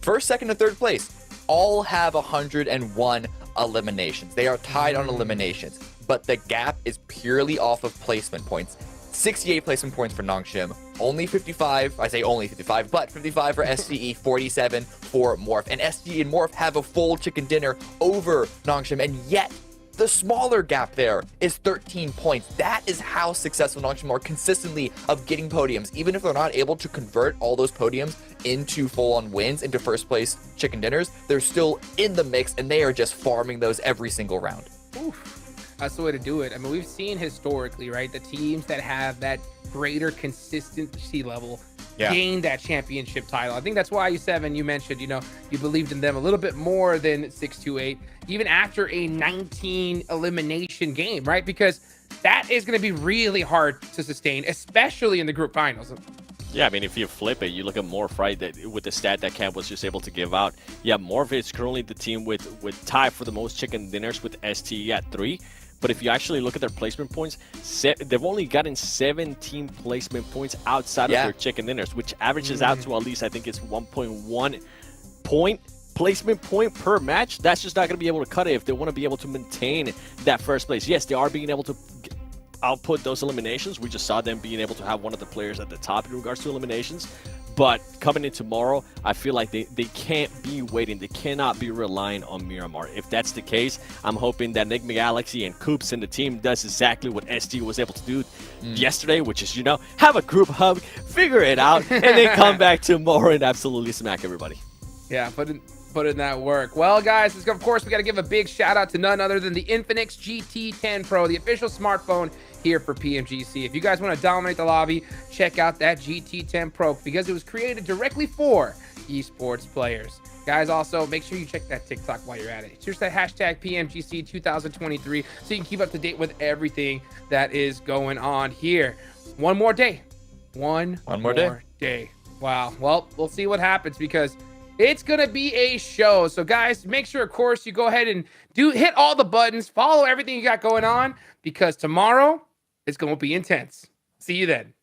1st, 2nd, and 3rd place all have 101 eliminations. They are tied on eliminations, but the gap is purely off of placement points. 68 placement points for Nongshim, only 55, I say only 55, but 55 for STE, 47 for Morph. And STE and Morph have a full chicken dinner over Nongshim, and yet the smaller gap there is 13 points. That is how successful Nongshim are consistently of getting podiums. Even if they're not able to convert all those podiums into full-on wins, into 1st place chicken dinners, they're still in the mix, and they are just farming those every single round. Oof. That's the way to do it. I mean, we've seen historically, right, the teams that have that greater consistency level gain that championship title. I think that's why you mentioned, you believed in them a little bit more than 628, even after a 19 elimination game, right? Because that is going to be really hard to sustain, especially in the group finals. Yeah, I mean, if you flip it, you look at Morph, right, with the stat that Cam was just able to give out. Yeah, Morph is currently the team with tie for the most chicken dinners with STE at 3. But if you actually look at their placement points, they've only gotten 17 placement points outside of their chicken dinners, which averages out to at least, I think it's 1.1 placement point per match. That's just not going to be able to cut it if they want to be able to maintain that 1st place. Yes, they are being able to output those eliminations. We just saw them being able to have one of the players at the top in regards to eliminations. But coming in tomorrow, I feel like they can't be waiting. They cannot be relying on Miramar. If that's the case, I'm hoping that Enigma Galaxy and Coops and the team does exactly what ST was able to do yesterday, which is, have a group hug, figure it out, and then come back tomorrow and absolutely smack everybody. Yeah, put in that work. Well, guys, of course, we got to give a big shout out to none other than the Infinix GT10 Pro, the official smartphone here for PMGC. If you guys want to dominate the lobby, check out that GT10 Pro because it was created directly for esports players. Guys, also, make sure you check that TikTok while you're at it. Search that hashtag PMGC 2023 so you can keep up to date with everything that is going on here. One more day. One more day. Wow. Well, we'll see what happens because it's going to be a show. So, guys, make sure, of course, you go ahead and hit all the buttons, follow everything you got going on because tomorrow It's going to be intense. See you then.